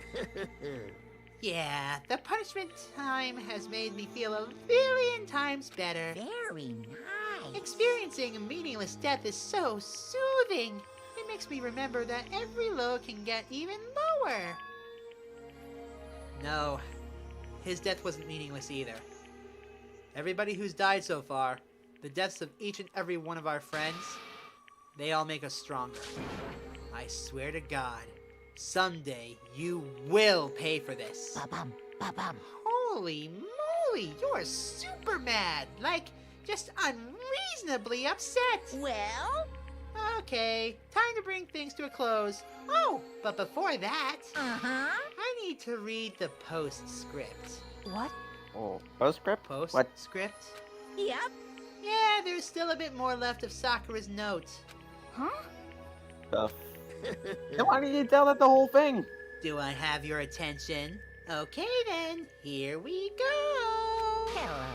Yeah, the punishment time has made me feel a billion times better. Very nice. Experiencing a meaningless death is so soothing. It makes me remember that every low can get even lower. No, his death wasn't meaningless either. Everybody who's died so far, the deaths of each and every one of our friends, they all make us stronger. I swear to God, someday you will pay for this. Ba-bum, ba-bum. Holy moly, you're super mad. Like, just unreasonably upset. Well? Okay, time to bring things to a close. Oh, but before that, Uh-huh. I need to read the postscript. What? Oh, postscript? What? Postscript? Yep. Yeah, there's still a bit more left of Sakura's note. Huh? Then why didn't you tell it the whole thing? Do I have your attention? Okay then, here we go. Hello.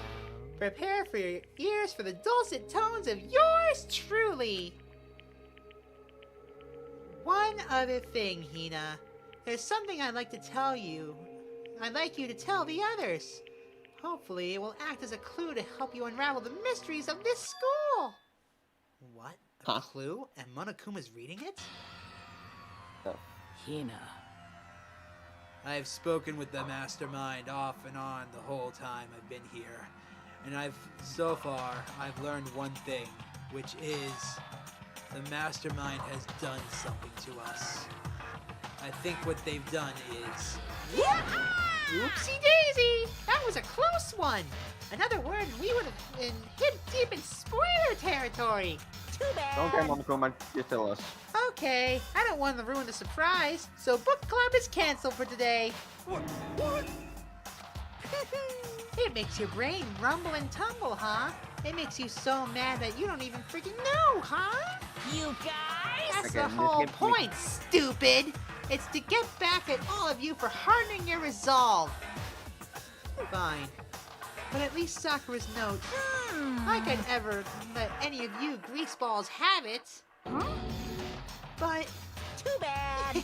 Prepare for your ears for the dulcet tones of yours truly. One other thing, Hina. There's something I'd like to tell you. I'd like you to tell the others. Hopefully, it will act as a clue to help you unravel the mysteries of this school. What? A clue? And Monokuma's reading it? Hina. I've spoken with the mastermind off and on the whole time I've been here. And so far, I've learned one thing, which is the mastermind has done something to us. I think what they've done is... Oopsie daisy! That was a close one! Another word and we would have been hip deep in spoiler territory! Too bad. Don't care, Monokuma. Just tell us. Okay, I don't want to ruin the surprise, so book club is canceled for today. What? It makes your brain rumble and tumble, huh? It makes you so mad that you don't even freaking know, huh? You guys? That's Okay, the this whole gives me- point, stupid! It's to get back at all of you for hardening your resolve. Fine. But at least Sakura's note. Like I'd ever let any of you greaseballs have it. Huh? But Too bad.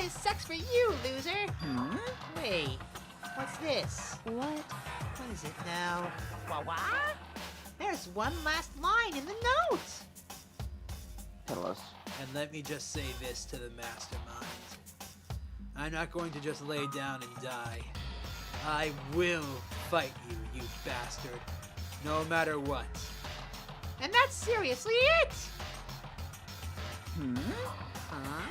sucks for you, loser. Hmm? Wait, what's this? What? What is it now? What? There's one last line in the note. Tell us. And let me just say this to the mastermind. I'm not going to just lay down and die. I will fight you, you bastard. No matter what. And that's seriously it. Hmm? Huh?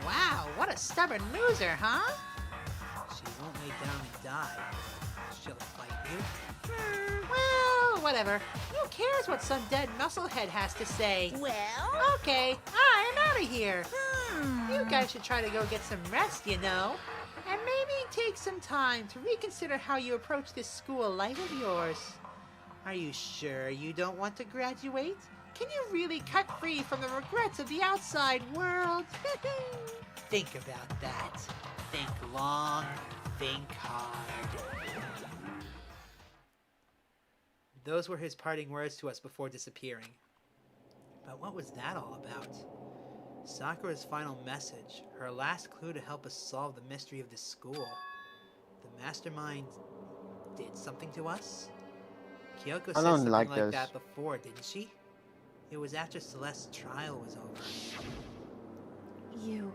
Wow, what a stubborn loser, huh? She won't lay down and die. She'll fight you. Well, whatever. Who cares what some dead musclehead has to say? Well? Okay, I'm out of here. You guys should try to go get some rest, you know. And maybe take some time to reconsider how you approach this school life of yours. Are you sure you don't want to graduate? Can you really cut free from the regrets of the outside world? Think about that. Think long, think hard. Those were his parting words to us before disappearing. But what was that all about? Sakura's final message, her last clue to help us solve the mystery of this school. The mastermind did something to us? Kyoko said something like that before, didn't she? It was after Celeste's trial was over. You.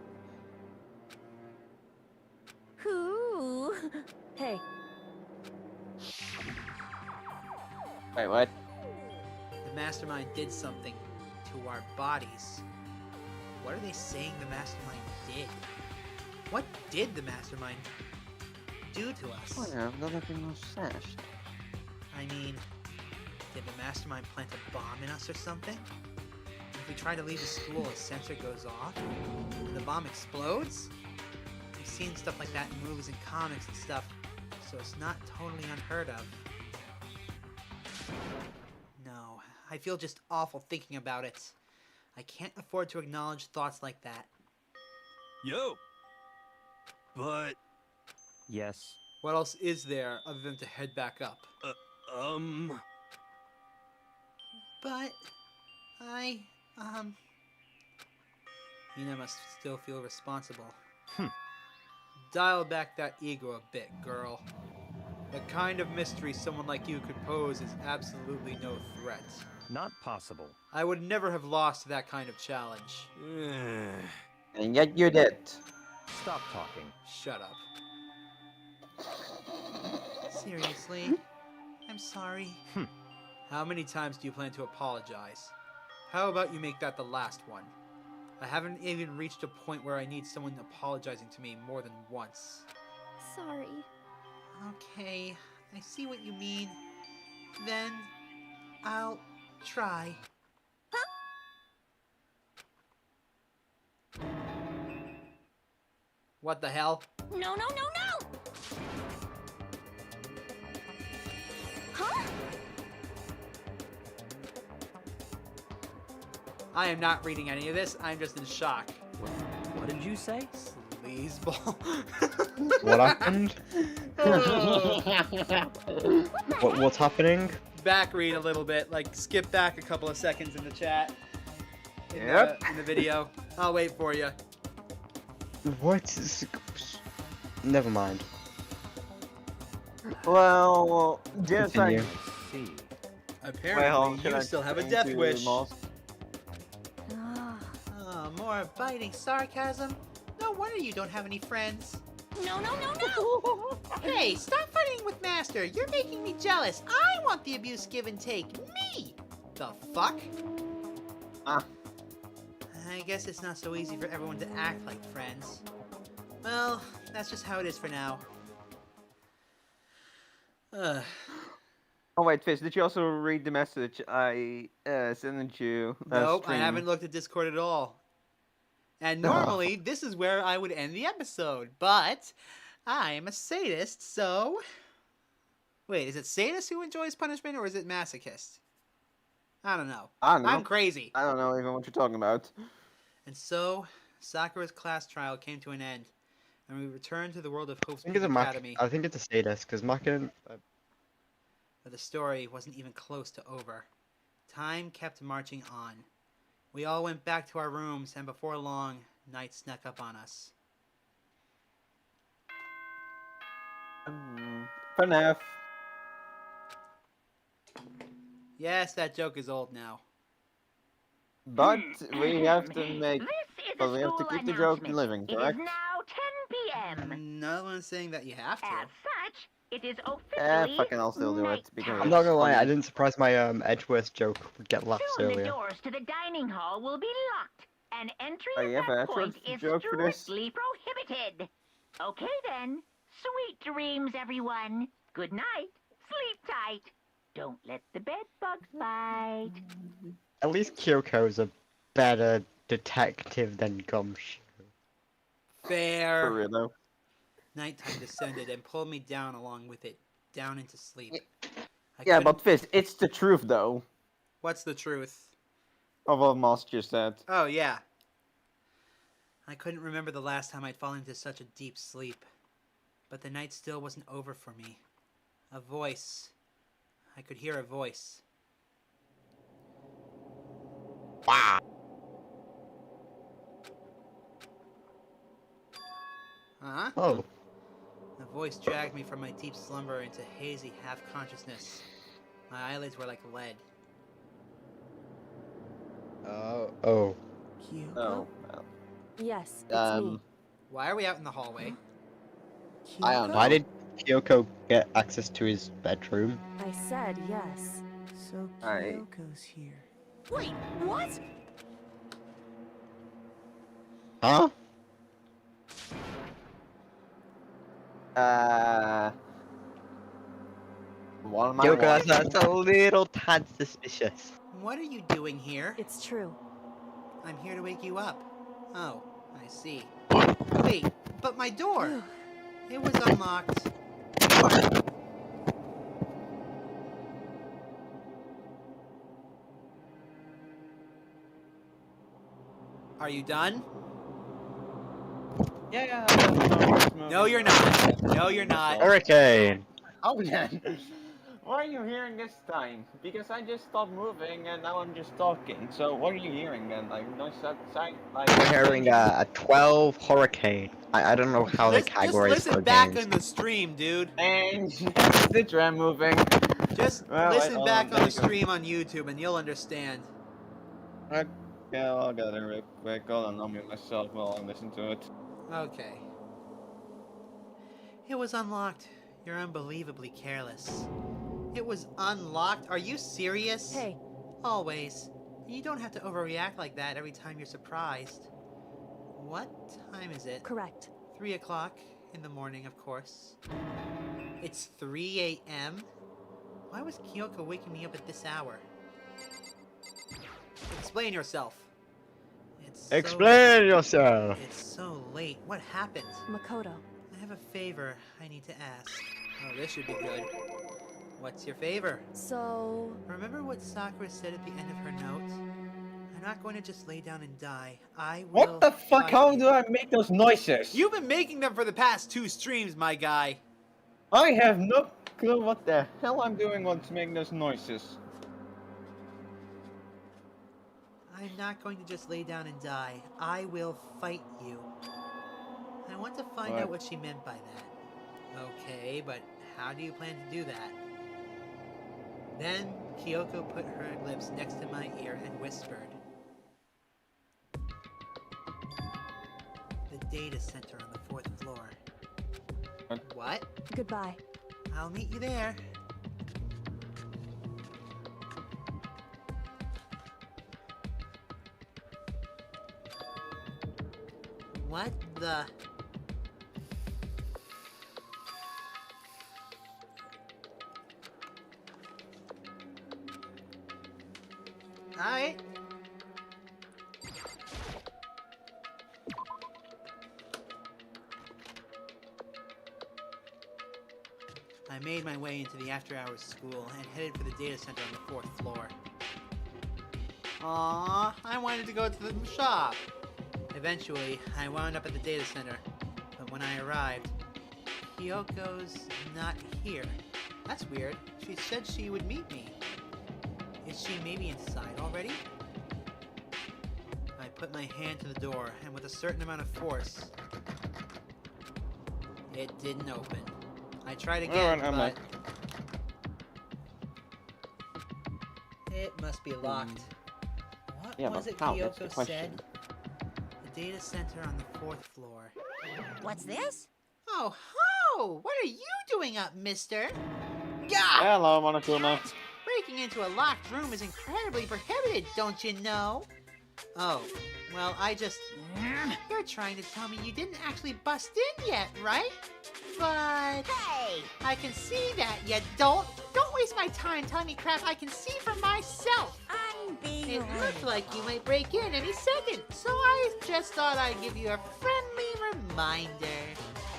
Who? Hey, Wait, what? The mastermind did something to our bodies. What are they saying the mastermind did? What did the mastermind do to us? Oh yeah, nothing was sashed. I mean, did the mastermind plant a bomb in us or something? If we try to leave the school, a sensor goes off, and the bomb explodes? We've seen stuff like that in movies and comics and stuff, so it's not totally unheard of. No, I feel just awful thinking about it. I can't afford to acknowledge thoughts like that. Yo. But, Yes. What else is there other than to head back up? But, Hina must still feel responsible. Dial back that ego a bit, girl. The kind of mystery someone like you could pose is absolutely no threat. Not possible. I would never have lost that kind of challenge. And yet you did. Stop talking. Shut up. Seriously? I'm sorry. How many times do you plan to apologize? How about you make that the last one? I haven't even reached a point where I need someone apologizing to me more than once. Sorry. Okay, I see what you mean. Then, I'll try. What the hell? No, no, no, no! Huh? I am not reading any of this. I'm just in shock. What did you say? Sleazeball. What happened? What's happening? Back read a little bit. Like, skip back a couple of seconds in the chat. In the video. I'll wait for you. What is... Never mind. Well, yes, Continue. See. Apparently, you still have a death wish. Ah, more biting sarcasm. No wonder you don't have any friends. No, no, no, no! Hey, stop fighting with Master. You're making me jealous. I want the abuse give and take. Me! The fuck? Ah. I guess it's not so easy for everyone to act like friends. Well, that's just how it is for now. Oh wait, Fish, did you also read the message I sent you? Nope, I haven't looked at Discord at all. And normally, this is where I would end the episode, but I am a sadist, so... Wait, is it sadist who enjoys punishment, or is it masochist? I don't know. I don't know. I'm crazy. I don't know even what you're talking about. And so, Sakura's class trial came to an end, and we returned to the world of Hope's I think it's a Academy. I think it's a status because Mackin. But the story wasn't even close to over. Time kept marching on. We all went back to our rooms, and before long, night snuck up on us. FNAF. Yes, that joke is old now. But we have to make. This is But a we have to school keep the joke announcement. living, It is correct? now 10 p.m. No one's saying that you have to. As such, it is officially Fucking I'll still do it because I'm not gonna lie, I funny. didn't surprise my Edgeworth joke would get laughs Soon the earlier. doors to the dining hall will be locked, and entry Oh, at yeah, that but point that's is a joke for this. strictly prohibited. Okay then, sweet dreams, everyone. Good night. Sleep tight. Don't let the bed bugs bite. At least Kyoko's a better detective than Gumshoe. Fair. For real though. Nighttime descended and pulled me down along with it, down into sleep. I Yeah, couldn't- but Fizz, it's the truth though. What's the truth? Of what Moss just said. Oh, yeah. I couldn't remember the last time I'd fallen into such a deep sleep. But the night still wasn't over for me. A voice. I could hear a voice. Wow. Huh? Oh. The voice dragged me from my deep slumber into hazy half-consciousness. My eyelids were like lead. Oh. Oh, well. Yes, it's me. Why are we out in the hallway? I don't know. Why did Kyoko get access to his bedroom? I said yes. So Kyoko's here. Wait, what? Huh? What am I Kyoko, watching? that's a little tad suspicious. What are you doing here? It's true. I'm here to wake you up. Oh, I see. Wait, but my door! It was unlocked. You are... Are you done? Yeah. No, you're not. No, you're not. Hurricane! Oh yeah. What are you hearing this time? Because I just stopped moving and now I'm just talking. So what are you hearing then? Like noise outside? Like We're hearing a 12 hurricane. I don't know how they Just categorize listen back hurricanes. on the stream, dude. And the tram moving. Just Well, listen back on the there you go. stream on YouTube and you'll understand. Okay, I'll get it real quick. Hold on, I'll mute myself while I listen to it. Okay. It was unlocked. You're unbelievably careless. It was unlocked? Are you serious? Hey, Always. You don't have to overreact like that every time you're surprised. What time is it? correct. 3 o'clock in the morning, of course. It's 3 a.m.? Why was Kyoko waking me up at this hour? Explain yourself. Explain yourself! It's so late. What happened? Makoto, I have a favor I need to ask. Oh, this should be good. What's your favor? so... Remember what Sakura said at the end of her note? I'm not going to just lay down and die. I will. What the fuck? fight How you. do I make those noises? You've been making them for the past 2 streams, my guy. I have no clue what the hell I'm doing to make those noises. I'm not going to just lay down and die. I will fight you. I want to find out what she meant by that. Okay, but how do you plan to do that? Then Kyoko put her lips next to my ear and whispered. The data center on the 4th floor. What? Goodbye. I'll meet you there. What the? Alright. I made my way into the after-hours school and headed for the data center on the 4th floor. Aww, I wanted to go to the shop. Eventually, I wound up at the data center, but when I arrived, Kyoko's not here. That's weird. She said she would meet me. Is she maybe inside already? I put my hand to the door, and with a certain amount of force, it didn't open. I tried again, Alright, but it must be locked. What Yeah, was but it how? That's the Kyoko question. said? The data center on the 4th floor. What's this? Oh ho! What are you doing up, mister? Gah! Hello, Monokuma. Breaking into a locked room is incredibly prohibited, don't you know? Oh, well, I just... You're trying to tell me you didn't actually bust in yet, right? But... Hey! I can see that you don't. Don't waste my time telling me crap I can see for myself. It looked like you might break in any second, so I just thought I'd give you a friendly reminder.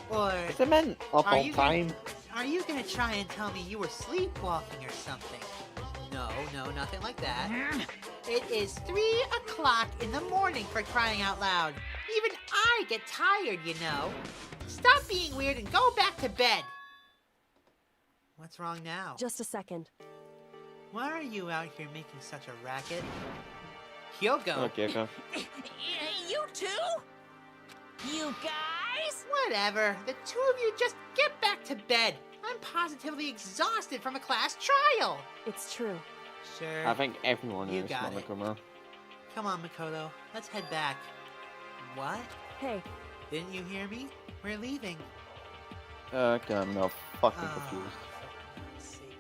Or... Is the man up Are on you time? Are you gonna try and tell me you were sleepwalking or something? No, nothing like that. It is 3 o'clock in the morning, for crying out loud. Even I get tired, you know. Stop being weird and go back to bed. What's wrong now? Just a second. Why are you out here making such a racket? Kyoko! Okay, okay. You too? You guys? Whatever. The two of you just get back to bed. I'm positively exhausted from a class trial. It's true. Sure. I think everyone You is got it. Monokuma. Come on, Makoto. Let's head back. What? Hey, Didn't you hear me? We're leaving. Okay, I'm now fucking Oh, confused. for God's sake.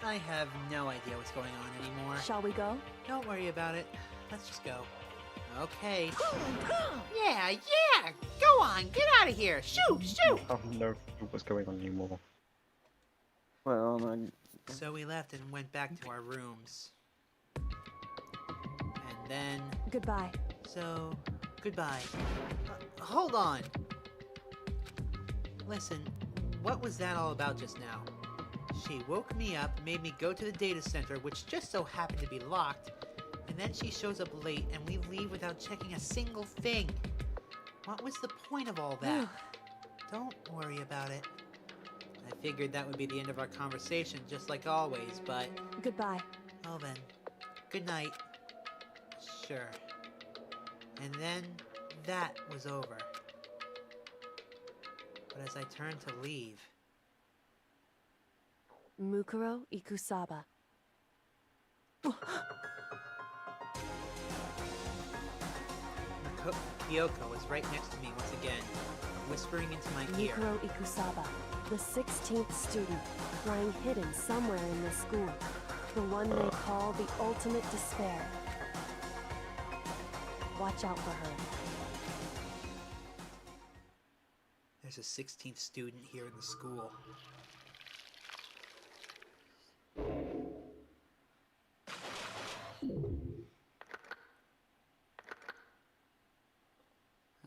I have no idea what's going on anymore. shall we go? Don't worry about it. Let's just go. Okay. Yeah. Go on, get out of here. Shoot. I have no clue what's going on anymore. Well, So we left and went back to our rooms. And then... Goodbye. So, goodbye. Hold on. Listen, what was that all about just now? She woke me up, made me go to the data center, which just so happened to be locked, and then she shows up late and we leave without checking a single thing. What was the point of all that? Don't worry about it. I figured that would be the end of our conversation, just like always, but... Goodbye. Well then, good night. Sure. And then, that was over. But as I turned to leave... Mukuro Ikusaba. Kyoko was right next to me once again, whispering into my ear. Mukuro Ikusaba, the 16th student, lying hidden somewhere in this school. The one they call the ultimate despair. Watch out for her. There's a 16th student here in the school.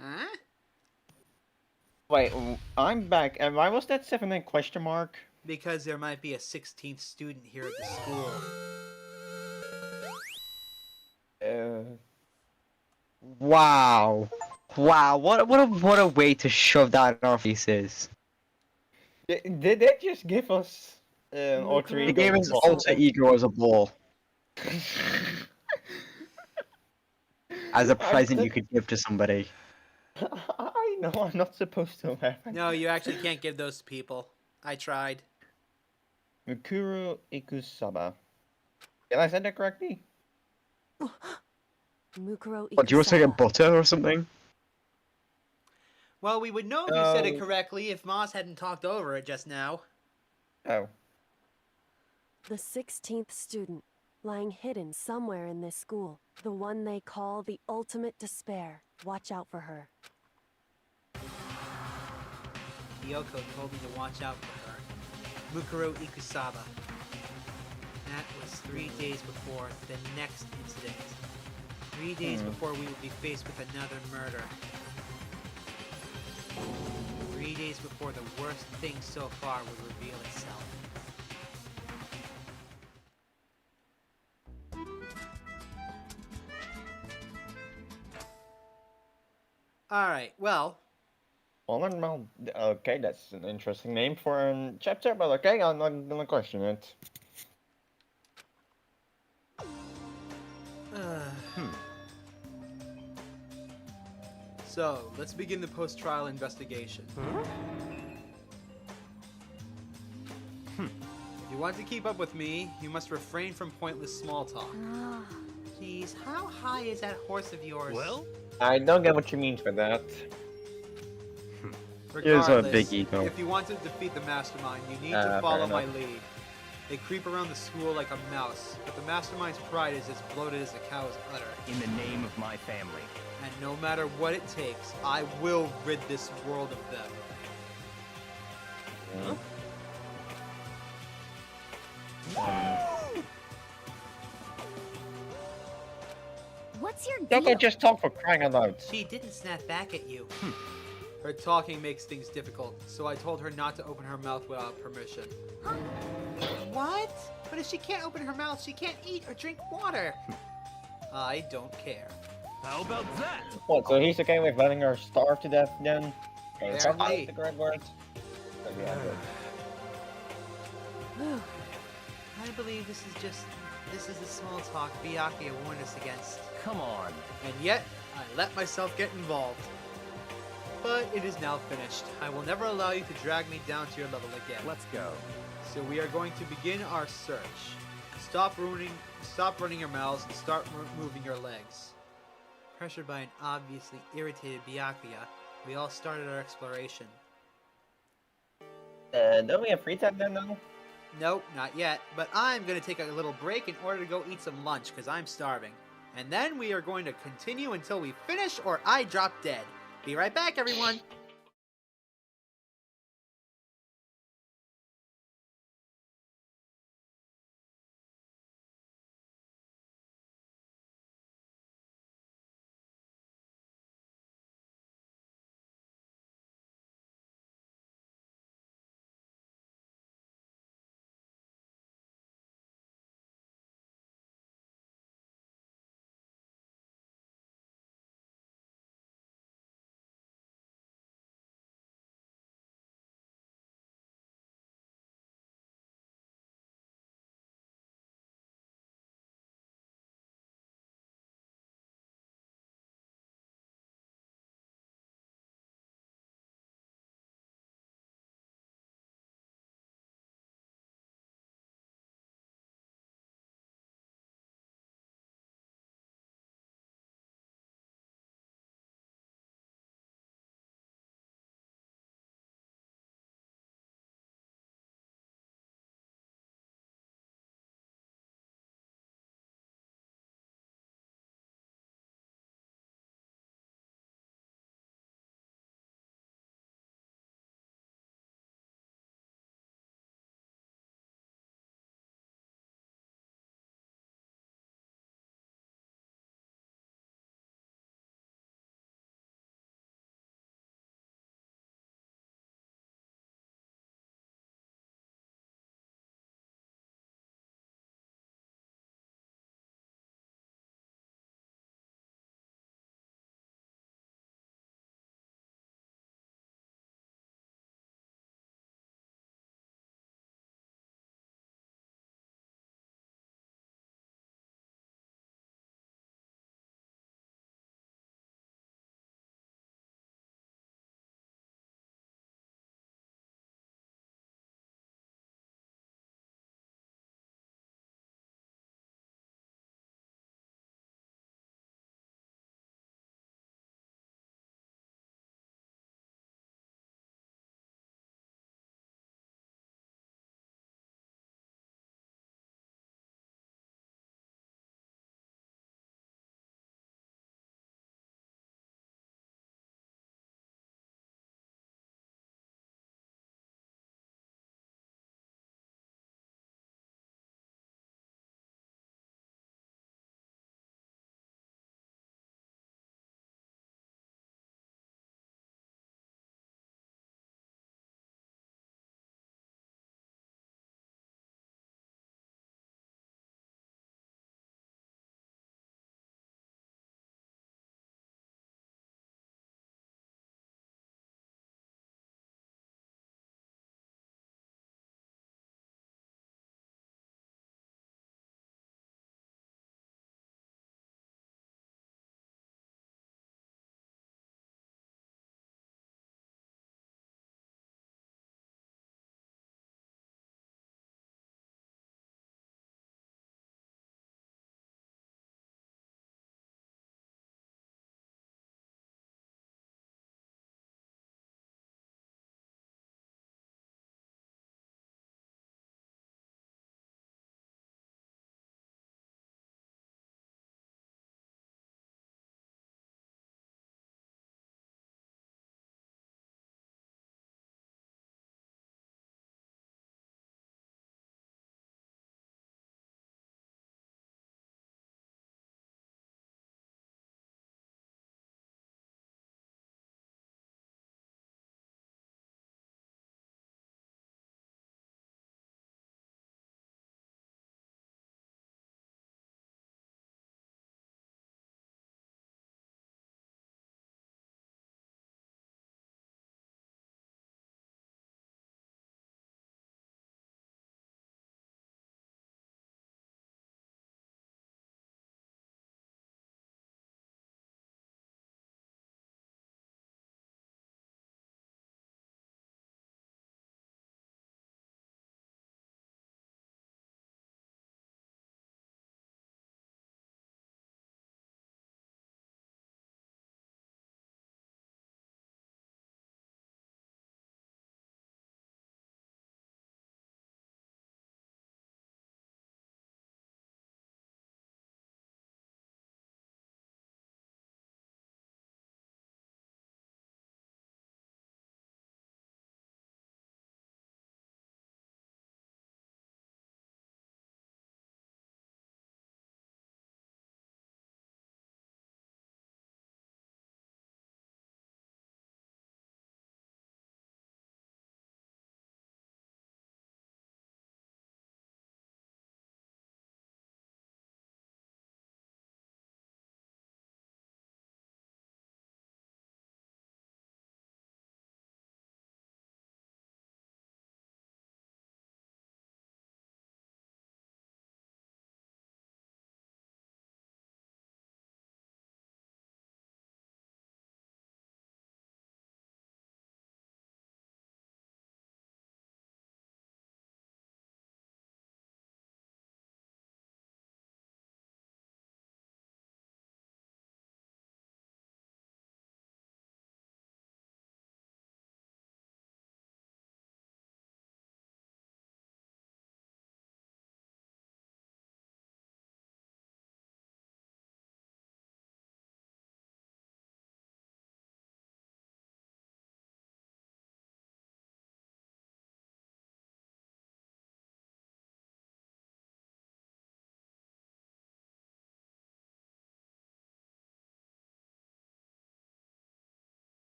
Huh? wait, I'm back. And why was that 7 question mark? Because there might be a 16th student here at the school. Wow. Wow, what a way to shove that in our faces. Did they just give us alter They ego? gave us alter ego as a ball. As a present you could give to somebody. I know, I'm not supposed to have. No, you actually can't give those to people. I tried. Mukuro Ikusaba. Did I say that correctly? Mukuro What, do you want to say a Ikusaba. butter or something? Well, we would know if you said it correctly if Moss hadn't talked over it just now. Oh. The 16th student, lying hidden somewhere in this school. The one they call the ultimate despair. Watch out for her. Kyoko told me to watch out for her. Mukuro Ikusaba. That was 3 days before the next incident. 3 days before we would be faced with another murder. 3 days before the worst thing so far would reveal itself. Alright, well, Fallen Mount. Okay, that's an interesting name for a chapter, but okay, I'm not gonna question it. So, let's begin the post-trial investigation. If you want to keep up with me, you must refrain from pointless small talk. Please, how high is that horse of yours? Well, I don't get what you mean by that. Here's a Regardless, big ego. if you want to defeat the mastermind, you need Fair to follow my enough. lead. They creep around the school like a mouse, but the mastermind's pride is as bloated as a cow's udder. In the name of my family. And no matter what it takes, I will rid this world of them. What's your Don't deal? just talk for crying out loud. She didn't snap back at you. Her talking makes things difficult, so I told her not to open her mouth without permission. What? But if she can't open her mouth, she can't eat or drink water. I don't care. how about that? What, so he's okay with letting her starve to death then? Okay, is that Apparently. the correct word? Okay, yeah, good. I believe this is the small talk Byakuya warned us against. Come on. And yet, I let myself get involved. But it is now finished. I will never allow you to drag me down to your level again. Let's go. So we are going to begin our search. Stop running your mouths and start moving your legs. Pressured by an obviously irritated Byakuya, we all started our exploration. Don't we have free time then, though? Nope, not yet, but I'm going to take a little break in order to go eat some lunch because I'm starving. And then we are going to continue until we finish or I drop dead. Be right back, everyone!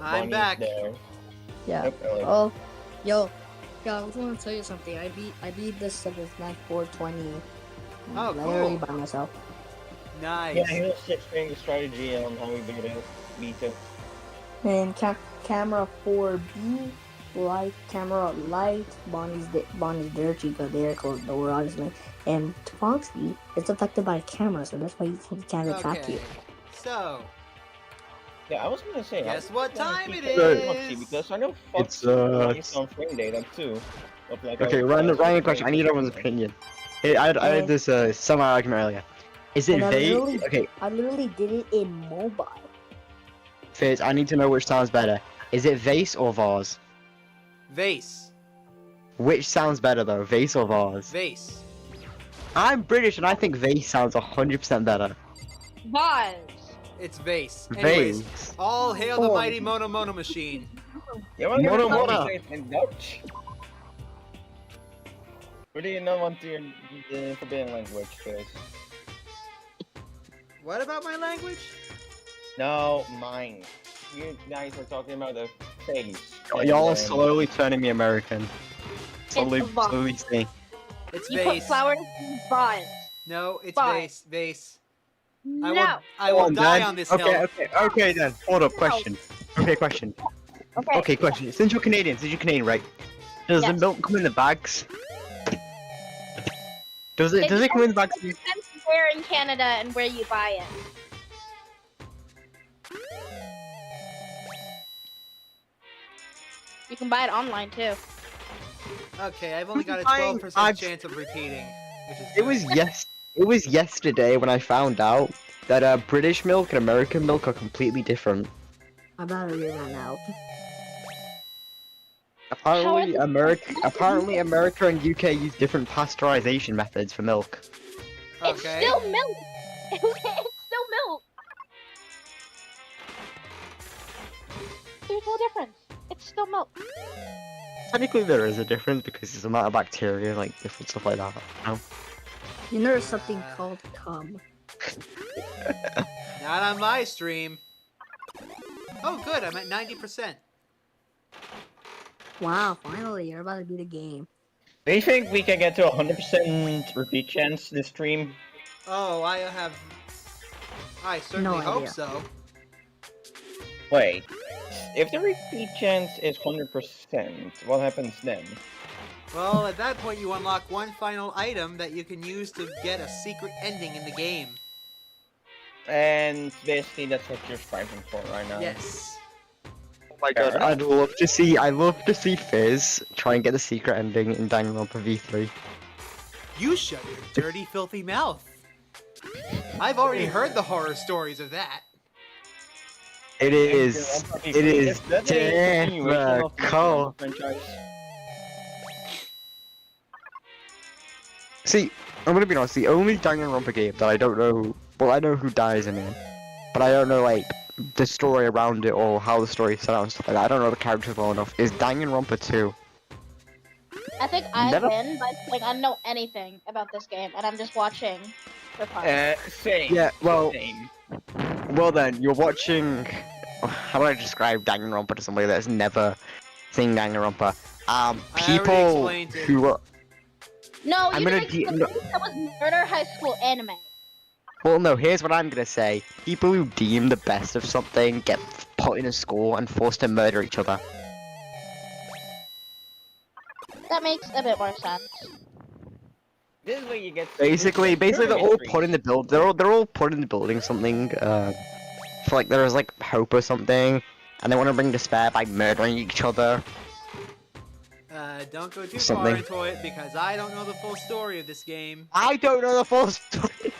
I'm Bonnie's back. there. Yeah. Yep, I like- Oh, yo, I was gonna tell you something. I beat this stuff with Knife 420. Oh, literally cool. by myself. Nice. Yeah, he was explaining the strategy on how we beat it. And camera 4B, camera light. Bonnie's dirty because they closed the door, obviously. And Foxy is affected by camera, so that's why he can't attack Okay. you. So, Yeah, I was gonna say. guess what time it Foxy, is? because I know It's, Foxy runs on frame data too. Of like Okay, random question. I need everyone's opinion. Hey, I had this semi argument earlier. Is it And I vague? Okay, literally did it in mobile. Fizz, I need to know which sounds better. Is it vase or vase? Vase. Which sounds better though, vase or vase? Vase. I'm British and I think vase sounds 100% better. Vase. It's vase. Anyways, Vase. all hail the mighty Mono Mono machine. Yeah, what Mono do you Mono. say it in Dutch? What do you know on the forbidden language, Fizz? What about my language? No, mine. You guys are talking about the face. Y'all are slowly turning me American. Slowly It's vase. seeing. It's You vase. put flowers in vase. No, it's Vase. vase. No. I will Come on, die then. on this Okay, hill. okay then. Hold up, question. Okay, question. Okay, question. Since you're Canadian, right? Does the Yes. milk come in the bags? Does it come in the bags? It depends where in Canada and where you buy it. You can buy it online too. Okay, I've only got a Fine, 12% chance of repeating, which is It was yesterday when I found out that British milk and American milk are completely different. I'm about to read that now. Apparently, America and UK use different pasteurization methods for milk. It's Okay. still milk. It's still milk. There's no difference. It's still milk. Technically, there is a difference because there's a amount of bacteria, like different stuff like that. No? You know there's something called cum. Not on my stream. Oh, good. I'm at 90%. Wow, finally, you're about to beat a game. Do you think we can get to 100% repeat chance this stream? Oh, I certainly No hope idea. so. Wait, if the repeat chance is 100%, what happens then? Well, at that point, you unlock one final item that you can use to get a secret ending in the game. And basically that's what you're striving for right now. Yes. Oh my god, I'd love to see Fizz try and get the secret ending in Danganronpa V3. You shut your dirty, filthy mouth. I've already heard the horror stories of that. It is difficult. See, I'm gonna be honest, the only Danganronpa game that I don't know, well, I know who dies in it, but I don't know, like, the story around it or how the story is set out and stuff like that. I don't know the characters well enough. Is Danganronpa 2? I think I Never- win, but like I don't know anything about this game, and I'm just watching for fun. Same. Yeah, well, Same. well then, you're watching, how do I describe Danganronpa to somebody that's never seen Danganronpa? I already People explained it. who are, No, I'm you gonna didn't explain it. That was Murder High School anime. well no, here's what I'm gonna say. People who deem the best of something get put in a school and forced to murder each other. That makes a bit more sense. This is where you get Basically they're all mysteries. put in the build. They're all put in the building something. For like there is like hope or something, and they want to bring despair by murdering each other. Don't go too Something. far into it because I don't know the full story of this game. I don't know the full story.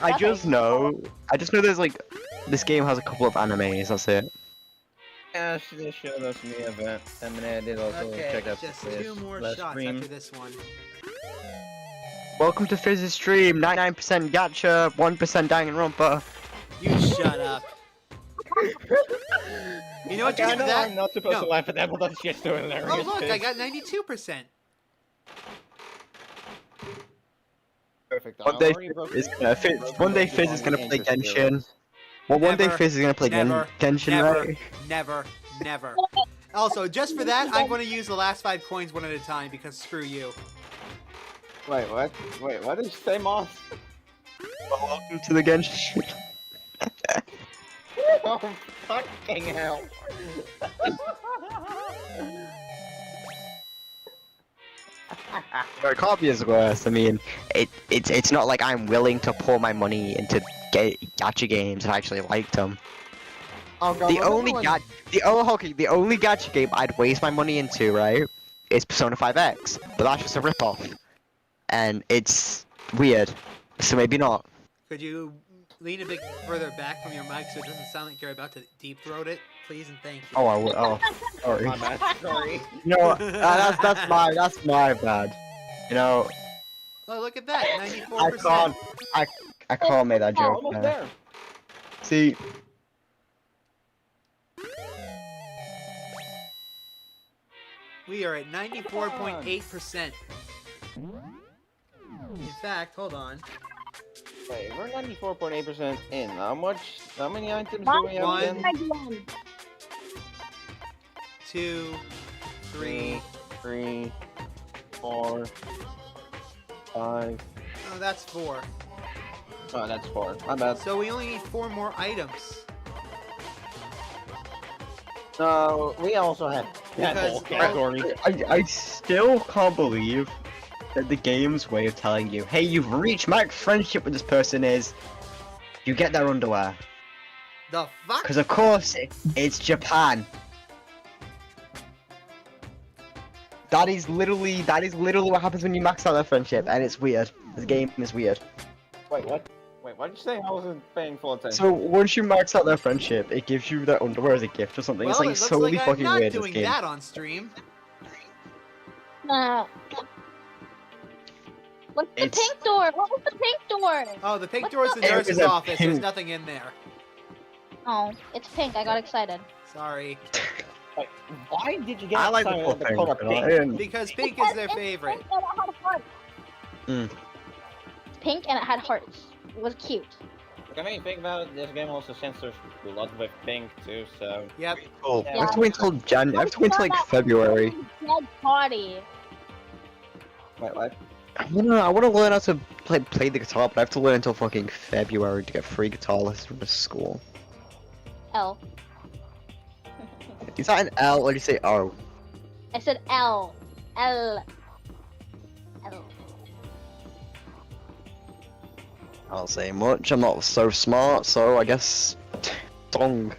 I just know there's like this game has a couple of animes. That's it. Yeah, she showed us the event. I mean, I did also Okay, check out just this 2 more last shots stream. after this one. Welcome to Fizz's stream. 99% gacha, 1% Danganronpa. You shut up. You know what? Okay, Just I know that. I'm not supposed no. to laugh at that, but that's just so hilarious. Oh look, I Fizz. got 92%. Perfect. One day Fizz is gonna play Genshin. Well, one day Never, Fizz is gonna play never, Genshin, never, right? never. Also, just for that, I'm going to use the last 5 coins one at a time because screw you. Wait, what? Wait, what did you say, Moss? Welcome to the Genshin. Oh, fucking hell. It can't be as worse. I mean, it's not like I'm willing to pour my money into gacha games and I actually liked them. Oh, God, The only gacha game I'd waste my money into, right, is Persona 5X, but that's just a ripoff, and it's weird. So maybe not. Could you lean a bit further back from your mic so it doesn't sound like you're about to deep throat it, please and thank you. Oh, I would. Oh, sorry. My bad, sorry. You know what? That's my bad. You know, Oh, look at that, 94%. I can't make that joke. Almost man. there. See, We are at 94.8%. In fact, hold on. Wait, we're 94.8% in. How many items do we have again? 2, 3. 3, 4, 5. Oh, that's 4. Oh, that's 4. My bad. So we only need 4 more items. No, we also have that Because whole category. I still can't believe that the game's way of telling you, hey, you've reached max friendship with this person is, you get their underwear. The fuck? Because of course, it's Japan. That is literally what happens when you max out their friendship, and it's weird. This game is weird. Wait, what? Wait, what did you say? I wasn't paying full attention. So once you max out their friendship, it gives you their underwear as a gift or something. Well, It's it like looks solely like fucking I'm not weird. This doing game. that on stream. What's the It's- pink door? What was the pink door? Oh, the pink What door is the- the It nurse's was a office. There's pink- nothing in there. Oh, it's pink. I got excited. Sorry. Wait, why did you get I like the excited full at the thing. color you know, pink? and- Because pink is their favorite. Pink and it had hearts. Mm. It's pink and it had hearts. It was cute. I mean, think about it, this game also censors blood with pink too, so... Yep. Oh, Yeah. I have to wait until I have to wait until like February. Dead party. Wait, what? I wanna learn how to play the guitar, but I have to learn until fucking February to get free guitar lessons from the school. L. Is that an L or do you say O? I said L. L. L. I'll say much. I'm not so smart, so I guess dong.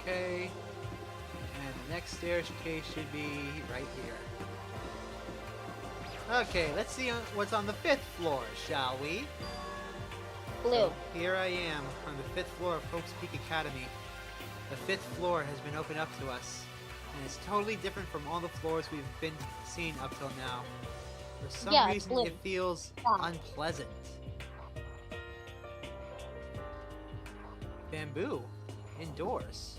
Okay. And the next staircase should be right here. Okay, let's see what's on the 5th floor, shall we? Blue. So, here I am on the 5th floor of Hope's Peak Academy. The 5th floor has been opened up to us, and it's totally different from all the floors we've been seeing up till now. For some Yeah, reason, blue. it feels Yeah. unpleasant. Bamboo. Indoors.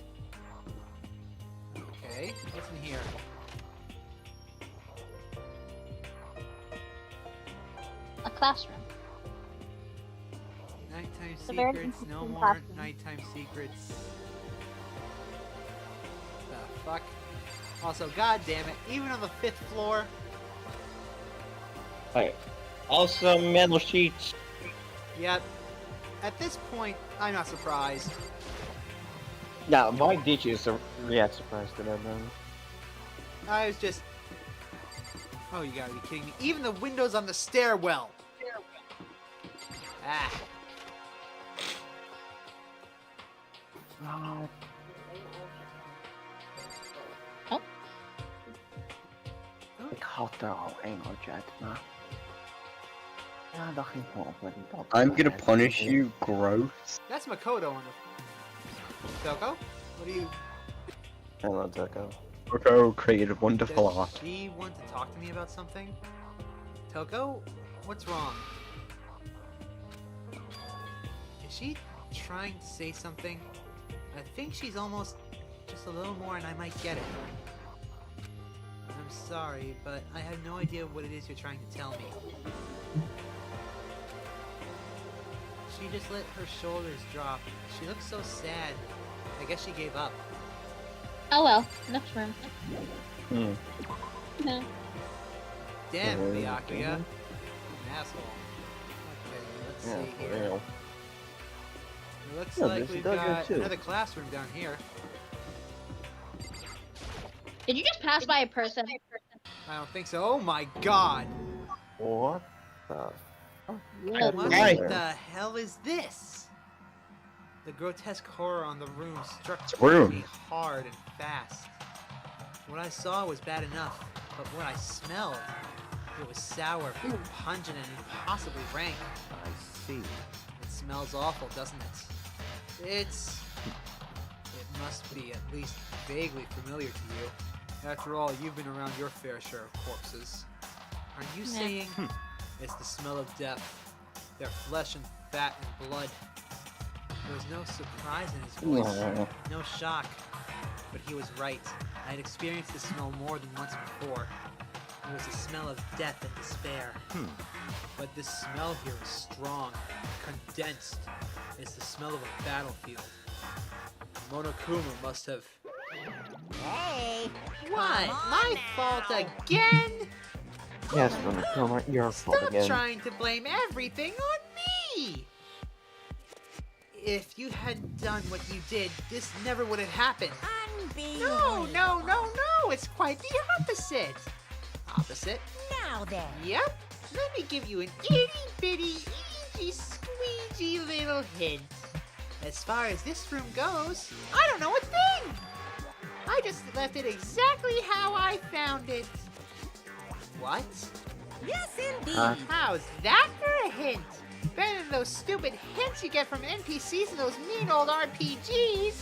Okay, what's in here? A classroom. Nighttime a very secrets, no interesting more classroom. nighttime secrets. The fuck? Also, god damn it, even on the 5th floor, Wait. Also, metal sheets. yep. At this point, I'm not surprised. Now, why did you react surprised to that, man? I was just... Oh, you gotta be kidding me. Even the windows on the stairwell! Ah. Ik had er al een uit, maar... Ja, dat ging wel op met die pad. I'm gonna punish you, gross. That's Makoto on the... Toko? What do you... Hello, Toko. Rocco created wonderful Does art. she want to talk to me about something? Toko? What's wrong? Is she trying to say something? I think she's almost just a little more and I might get it. I'm sorry, but I have no idea what it is you're trying to tell me. She just let her shoulders drop. She looks so sad. I guess she gave up. Oh well, enough for him. No. Damn, Byakuya. An asshole. Okay, let's see here. Real. It looks Yeah, like there's we've a doggo got too. another classroom down here. Did you just pass by a person? I don't think so. Oh my god! What the What Hey. the hell is this? The grotesque horror on the room struck room. me hard and fast. What I saw was bad enough, but what I smelled, it was sour, pungent, and impossibly rank. I see. It smells awful, doesn't it? It must be at least vaguely familiar to you. After all, you've been around your fair share of corpses. Are you saying it's the smell of death? Their flesh and fat and blood. There was no surprise in his voice, Yeah. no shock. But he was right. I had experienced this smell more than once before. It was the smell of death and despair. But this smell here is strong, condensed. It's the smell of a battlefield. Monokuma must have... Hey! What? Come on My now. fault again? Yes, Monokuma, your fault Stop again. trying to blame everything on me! If you hadn't done what you did, this never would have happened. Unbelievable. No, it's quite the opposite. Opposite? Now then. Yep. Let me give you an itty-bitty, easy-squeegee little hint. As far as this room goes, I don't know a thing! I just left it exactly how I found it. What? Yes, indeed. How's that for a hint? Better than those stupid hints you get from NPCs and those mean old RPGs.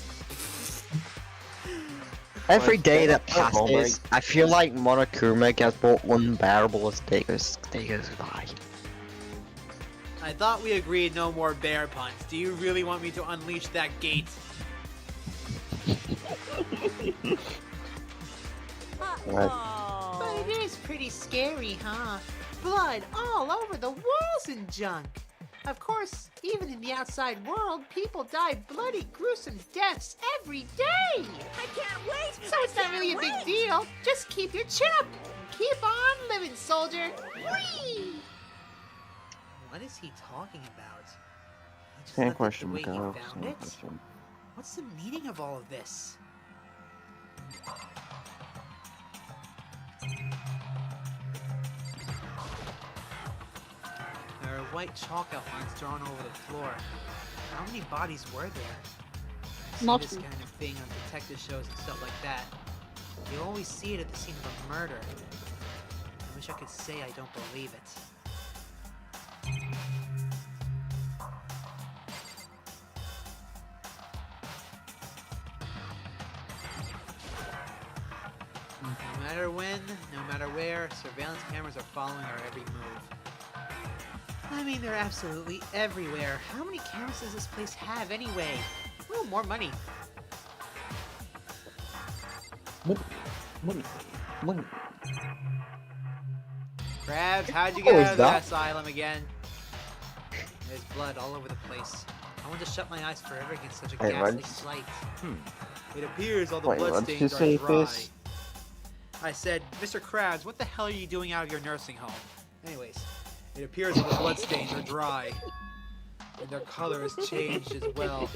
Every day that Like, oh, passes, I feel like Monokuma gets more unbearable as day goes by. I thought we agreed no more bear puns. Do you really want me to unleash that gate? But it is pretty scary, huh? Blood all over the walls and junk. Of course, even in the outside world, people die bloody, gruesome deaths every day. I can't wait. So it's not really a big deal. Just keep your chin up. Keep on living, soldier. Whee! What is he talking about? He just Same left it question, the way he Miguel. found Same it? question. What's the meaning of all of this? There are white chalk outlines drawn over the floor. How many bodies were there? I see Multiple. this kind of thing on detective shows and stuff like that. You always see it at the scene of a murder. I wish I could say I don't believe it. No matter when, no matter where, surveillance cameras are following our every move. I mean, they're absolutely everywhere. How many cameras does this place have anyway? Ooh, more money. Money. Krabs, how'd you What get was out of the that? asylum again? There's blood all over the place. I want to shut my eyes forever against such a Wait, ghastly what? sight. It appears all the Wait, what did bloodstains you are say, dry. Fizz? I said, Mr. Krabs, what the hell are you doing out of your nursing home? Anyways, it appears all the bloodstains are dry. And their color has changed as well.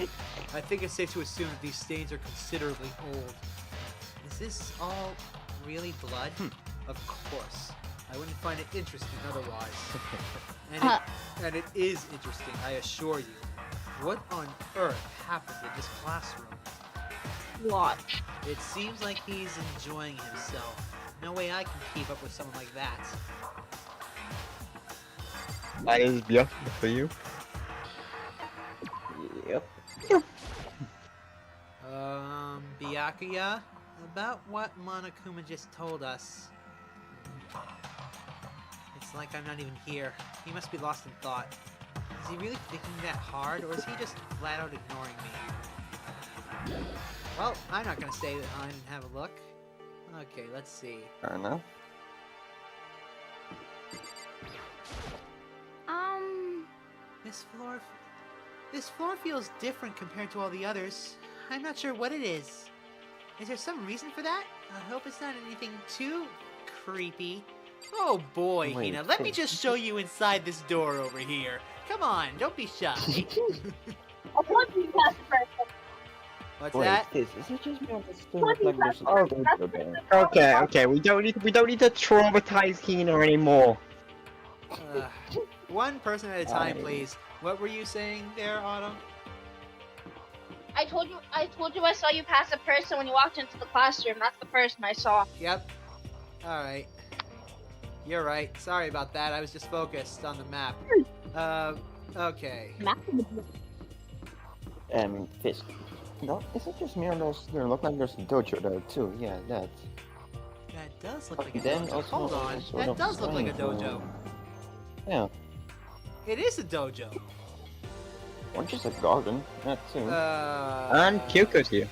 I think it's safe to assume that these stains are considerably old. Is this all really blood? Of course. I wouldn't find it interesting otherwise. And it is interesting, I assure you. What on earth happened in this classroom? Watch. It seems like he's enjoying himself. No way I can keep up with someone like that. That is beautiful for you. Yep. Byakuya, about what Monokuma just told us. It's like I'm not even here. He must be lost in thought. Is he really thinking that hard, or is he just flat out ignoring me? Well, I'm not gonna stay behind and have a look. Okay, let's see. Fair enough. This floor feels different compared to all the others. I'm not sure what it is. Is there some reason for that? I hope it's not anything too creepy. Oh boy, Wait, Hina, let me just show you inside this door over here. Come on, don't be shy. What's that? Is it just me or does it look like there's a dojo there? Okay, we don't need to traumatize Hina anymore. One person at a time, please. What were you saying there, Autumn? I told you I saw you pass a person when you walked into the classroom. That's the person I saw. Yep. Alright. You're right. Sorry about that. I was just focused on the map. Okay. Fisk. No, is it just me or does there look like there's a dojo there too? Yeah, that. That does look like a Then dojo. also Hold on. sort That of does look like a strange, dojo. Yeah. It is a dojo. Or just a garden, that too. And Kyoko's here.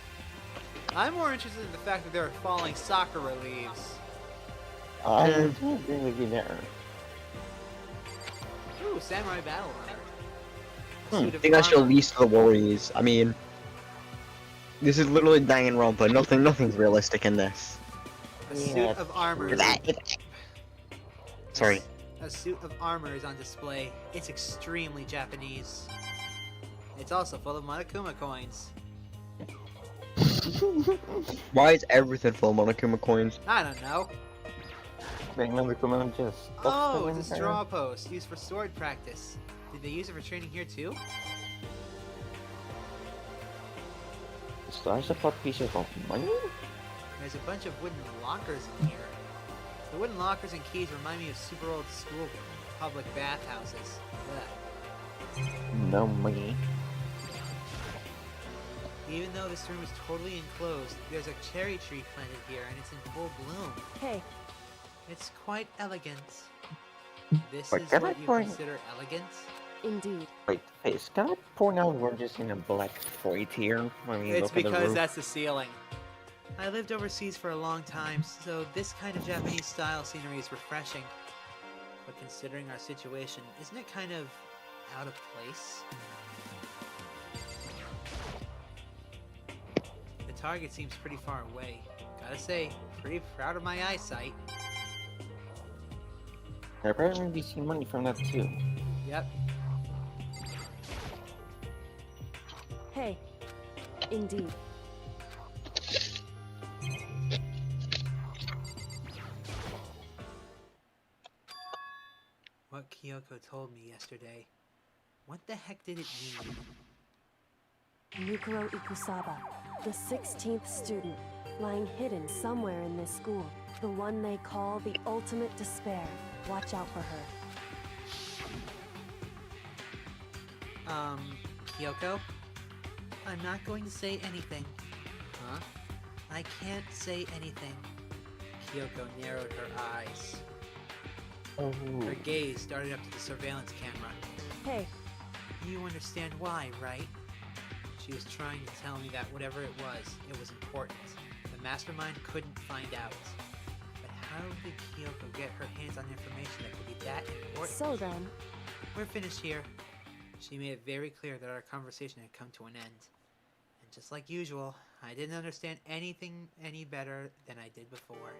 I'm more interested in the fact that there are falling Sakura leaves. I would agree with you there. Ooh, samurai battle armor. A I suit of think that's your armor. least of the worries. I mean, this is literally Danganronpa. Nothing's realistic in this. A suit of armor. Sorry. A suit of armor is on display. It's extremely Japanese. It's also full of Monokuma coins. Why is everything full of Monokuma coins? I don't know. Just Oh, it's a straw post used for sword practice. Did they use it for training here too? Stars upon pieces of money? There's a bunch of wooden lockers in here. The wooden lockers and keys remind me of super old school public bathhouses. Ugh. No money. Even though this room is totally enclosed, there's a cherry tree planted here and it's in full bloom. Hey, It's quite elegant. This Wait, is can I what you point- consider elegant? indeed. Wait, face, can I point out we're just in a black void here when we It's look at the because roof? that's the ceiling. I lived overseas for a long time, so this kind of Japanese style scenery is refreshing. But considering our situation, isn't it kind of out of place? The target seems pretty far away. Gotta say, pretty proud of my eyesight. I'll probably be seeing money from that too. Yep. Hey, indeed. What Kyoko told me yesterday. What the heck did it mean? Mikuro Ikusaba, the 16th student, lying hidden somewhere in this school. The one they call the ultimate despair. Watch out for her. Kyoko? I'm not going to say anything. Huh? I can't say anything. Kyoko narrowed her eyes. Oh. Her gaze darted up to the surveillance camera. Hey, You understand why, right? She was trying to tell me that whatever it was important. The mastermind couldn't find out. But how did Kyoko get her hands on information that could be that important? so then, We're finished here. She made it very clear that our conversation had come to an end. And just like usual, I didn't understand anything any better than I did before.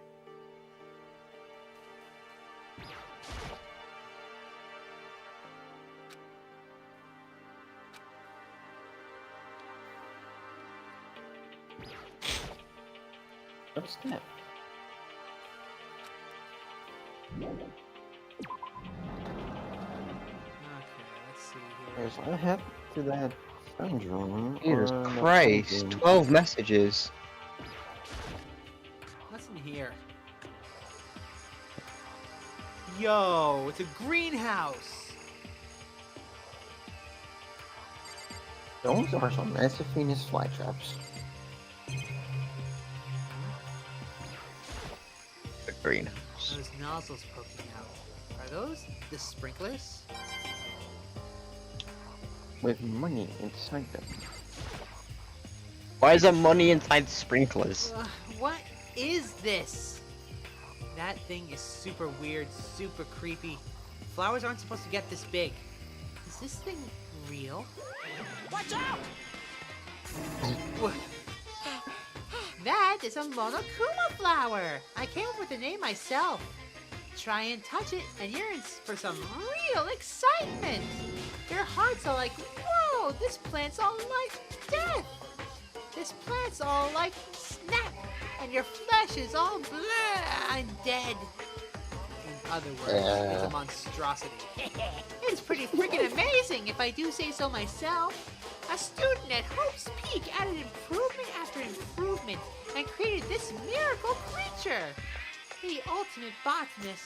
What's that? Okay, let's see here. There's what happened to that syndrome? Jesus or that Christ, something? 12 messages. What's in here? Yo, it's a greenhouse! Those are some massive Venus flytraps. The greenhouse. Those nozzles poking out. Are those the sprinklers? With money inside them. Why is there money inside the sprinklers? What is this? That thing is super weird, super creepy. Flowers aren't supposed to get this big. Is this thing real. Watch out! That is a Monokuma flower! I came up with the name myself. Try and touch it, and you're in for some real excitement! Your heart's all like, whoa, this plant's all like death! This plant's all like snap, and your flesh is all bleh, I'm dead. In other words, it's a monstrosity. It's pretty freaking amazing, if I do say so myself. A student at Hope's Peak added improvement after improvement and created this miracle creature. The ultimate botanist.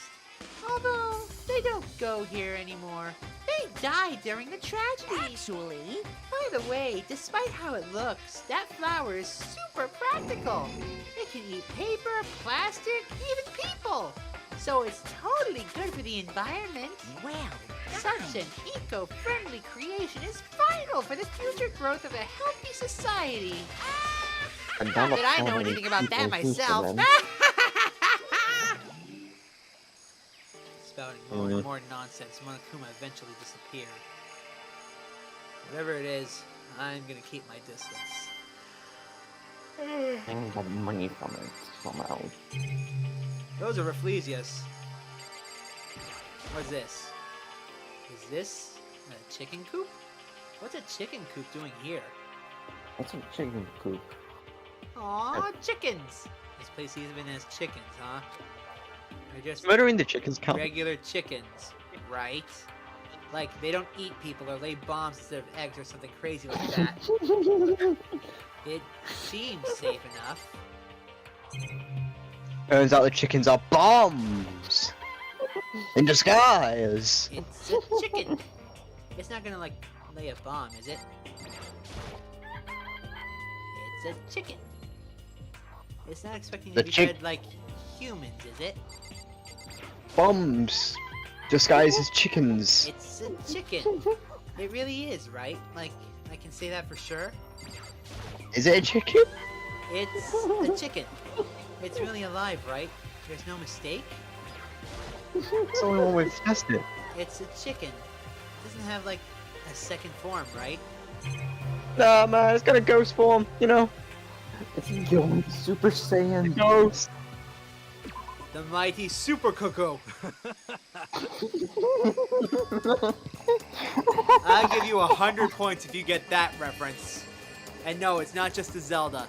Although, they don't go here anymore. They died during the tragedy. Actually... By the way, despite how it looks, that flower is super practical. It can eat paper, plastic, even people. So it's totally good for the environment. Well, such an eco-friendly creation is vital for the future growth of a healthy society. Not that I know anything about that myself. Spouting more and more nonsense, Monokuma eventually disappeared. Whatever it is, I'm gonna keep my distance. I can get money from it somehow. Those are Rafflesias. What's this? Is this a chicken coop? What's a chicken coop doing here? What's a chicken coop? Aw, chickens! This place even has chickens, huh? They're just Murdering the chickens count. regular chickens, right? Like, they don't eat people or lay bombs instead of eggs or something crazy like that. It seems safe enough. Turns out the chickens are bombs! In disguise! It's a chicken! It's not gonna, like, lay a bomb, is it? It's a chicken. It's not expecting to be fed like humans, is it? Bombs! Disguised as chickens. It's a chicken. It really is, right? Like, I can say that for sure. Is it a chicken? It's a chicken. It's really alive, right? There's no mistake? It's the only one we've tested. It's a chicken. It doesn't have, like, a second form, right? Nah, man, it's got a ghost form, you know? It's going Super Saiyan. Ghost. The mighty Super Coco. I'll give you 100 points if you get that reference. And no, it's not just a Zelda.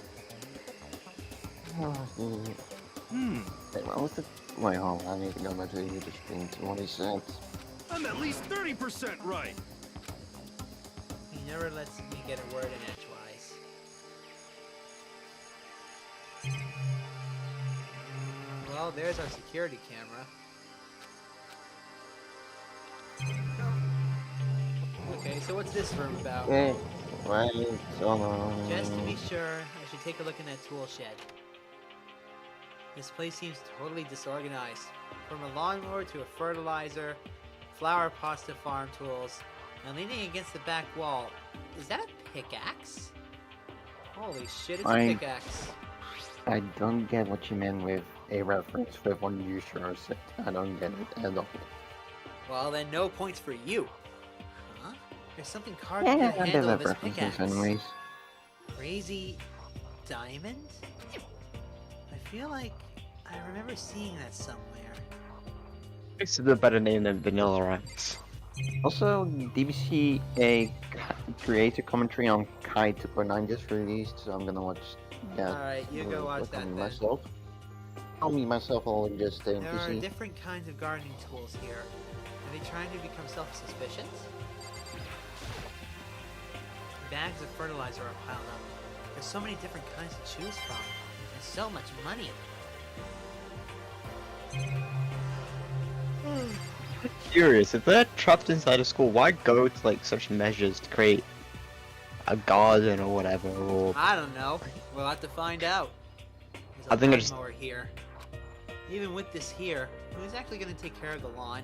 Wait, what was the... Wait, hold on, I need to go back to the YouTube screen to what he said. I'm at least 30% right. He never lets me get a word in edgewise. Well, there's our security camera. Okay, so what's this room about? Wait, hold on. Just to be sure, I should take a look in that tool shed. This place seems totally disorganized. From a lawnmower to a fertilizer, flower pots to farm tools, and leaning against the back wall. Is that a pickaxe? Holy shit, it's a pickaxe. I don't get what you meant with a reference with unusual set. I don't get it at all. Well, then no points for you. Huh? There's something carved in the handle of this pickaxe. Anyways. Crazy diamond? I feel like I remember seeing that somewhere. This is a better name than Vanilla Rice. Also, DBC a creator commentary on Kai 2.9 just released, so I'm gonna watch that. Alright, you go watch that then. Myself. I'll meet myself, I'll just stay on There PC. are different kinds of gardening tools here. Are they trying to become self-sufficient? Bags of fertilizer are piled up. There's so many different kinds to choose from. And so much money. Curious, if they're trapped inside a school, why go to like such measures to create a garden or whatever? Or I don't know. We'll have to find out. There's a I think I just lawnmower here. Even with this here, who's actually going to take care of the lawn?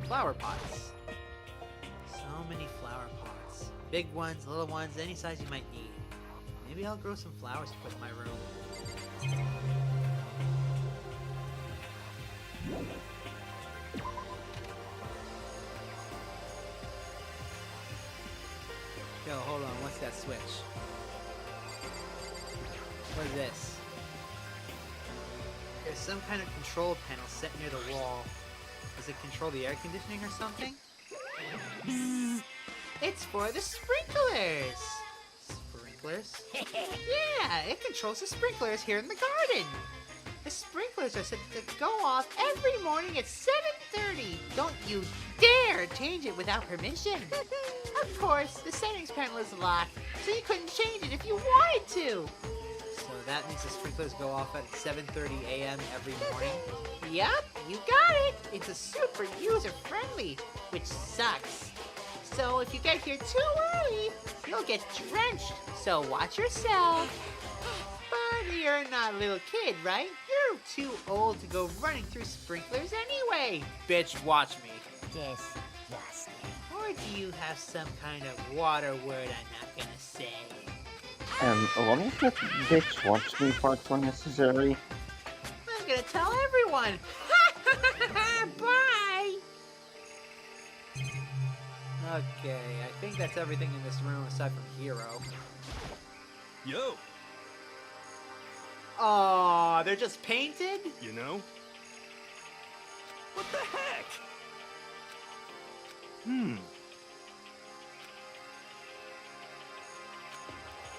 Flower pots. So many flower pots. Big ones, little ones, any size you might need. Maybe I'll grow some flowers to put in my room. some kind of control panel set near the wall. Does it control the air conditioning or something? Bzzz. It's for the sprinklers! Sprinklers? Yeah, it controls the sprinklers here in the garden! The sprinklers are set to go off every morning at 7:30. Don't you dare change it without permission. Of course, the settings panel is locked, so you couldn't change it if you wanted to. So that means the sprinklers go off at 7:30 a.m. every morning? Yup, you got it. It's a super user-friendly, which sucks. So if you get here too early, you'll get drenched. So watch yourself. But you're not a little kid, right? You're too old to go running through sprinklers anyway. Bitch, watch me. Disgusting. Or do you have some kind of water word I'm not gonna say? Let me get bitch watch me parts when necessary. I'm gonna tell everyone. Bye! Okay, I think that's everything in this room aside from Hero. Yo, Aw, they're just painted? you know? What the heck?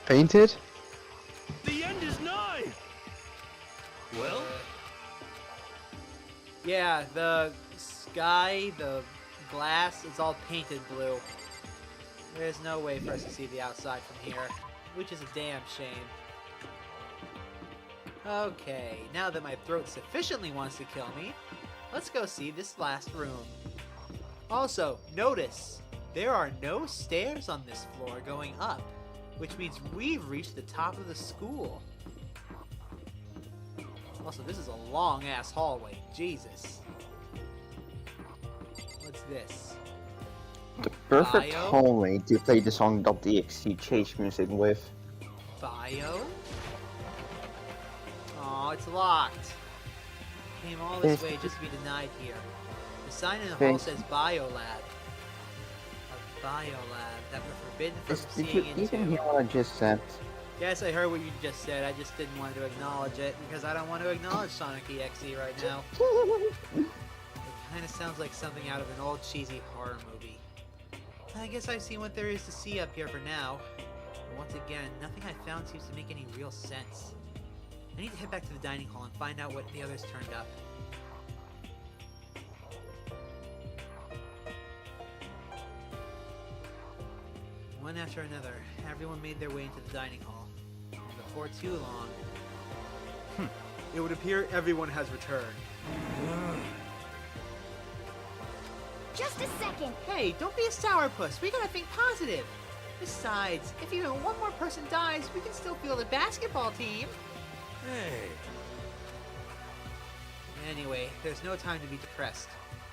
Painted? The end is nigh! Well? Yeah, the sky, the glass, it's all painted blue. There's no way for us to see the outside from here, which is a damn shame. Okay, now that my throat sufficiently wants to kill me, let's go see this last room. Also, notice, there are no stairs on this floor going up, which means we've reached the top of the school. Also, this is a long-ass hallway. Jesus. What's this? The perfect Bio? hallway to play the song .exe chase music with. Bio? Oh, it's locked. Came all this way just to be denied here. The sign in the hall says Biolab. A Biolab that we're forbidden from Did seeing you into. even hear what I just said? Yes, I heard what you just said. I just didn't want to acknowledge it because I don't want to acknowledge Sonic EXE right now. It kind of sounds like something out of an old cheesy horror movie. I guess I've seen what there is to see up here for now. But once again, nothing I found seems to make any real sense. I need to head back to the dining hall and find out what the others turned up. One after another, everyone made their way into the dining hall. And before too long, it would appear everyone has returned. Just a second. Hey, don't be a sourpuss. We gotta think positive. Besides, if even one more person dies, we can still field a basketball team. Hey. Anyway, there's no time to be depressed.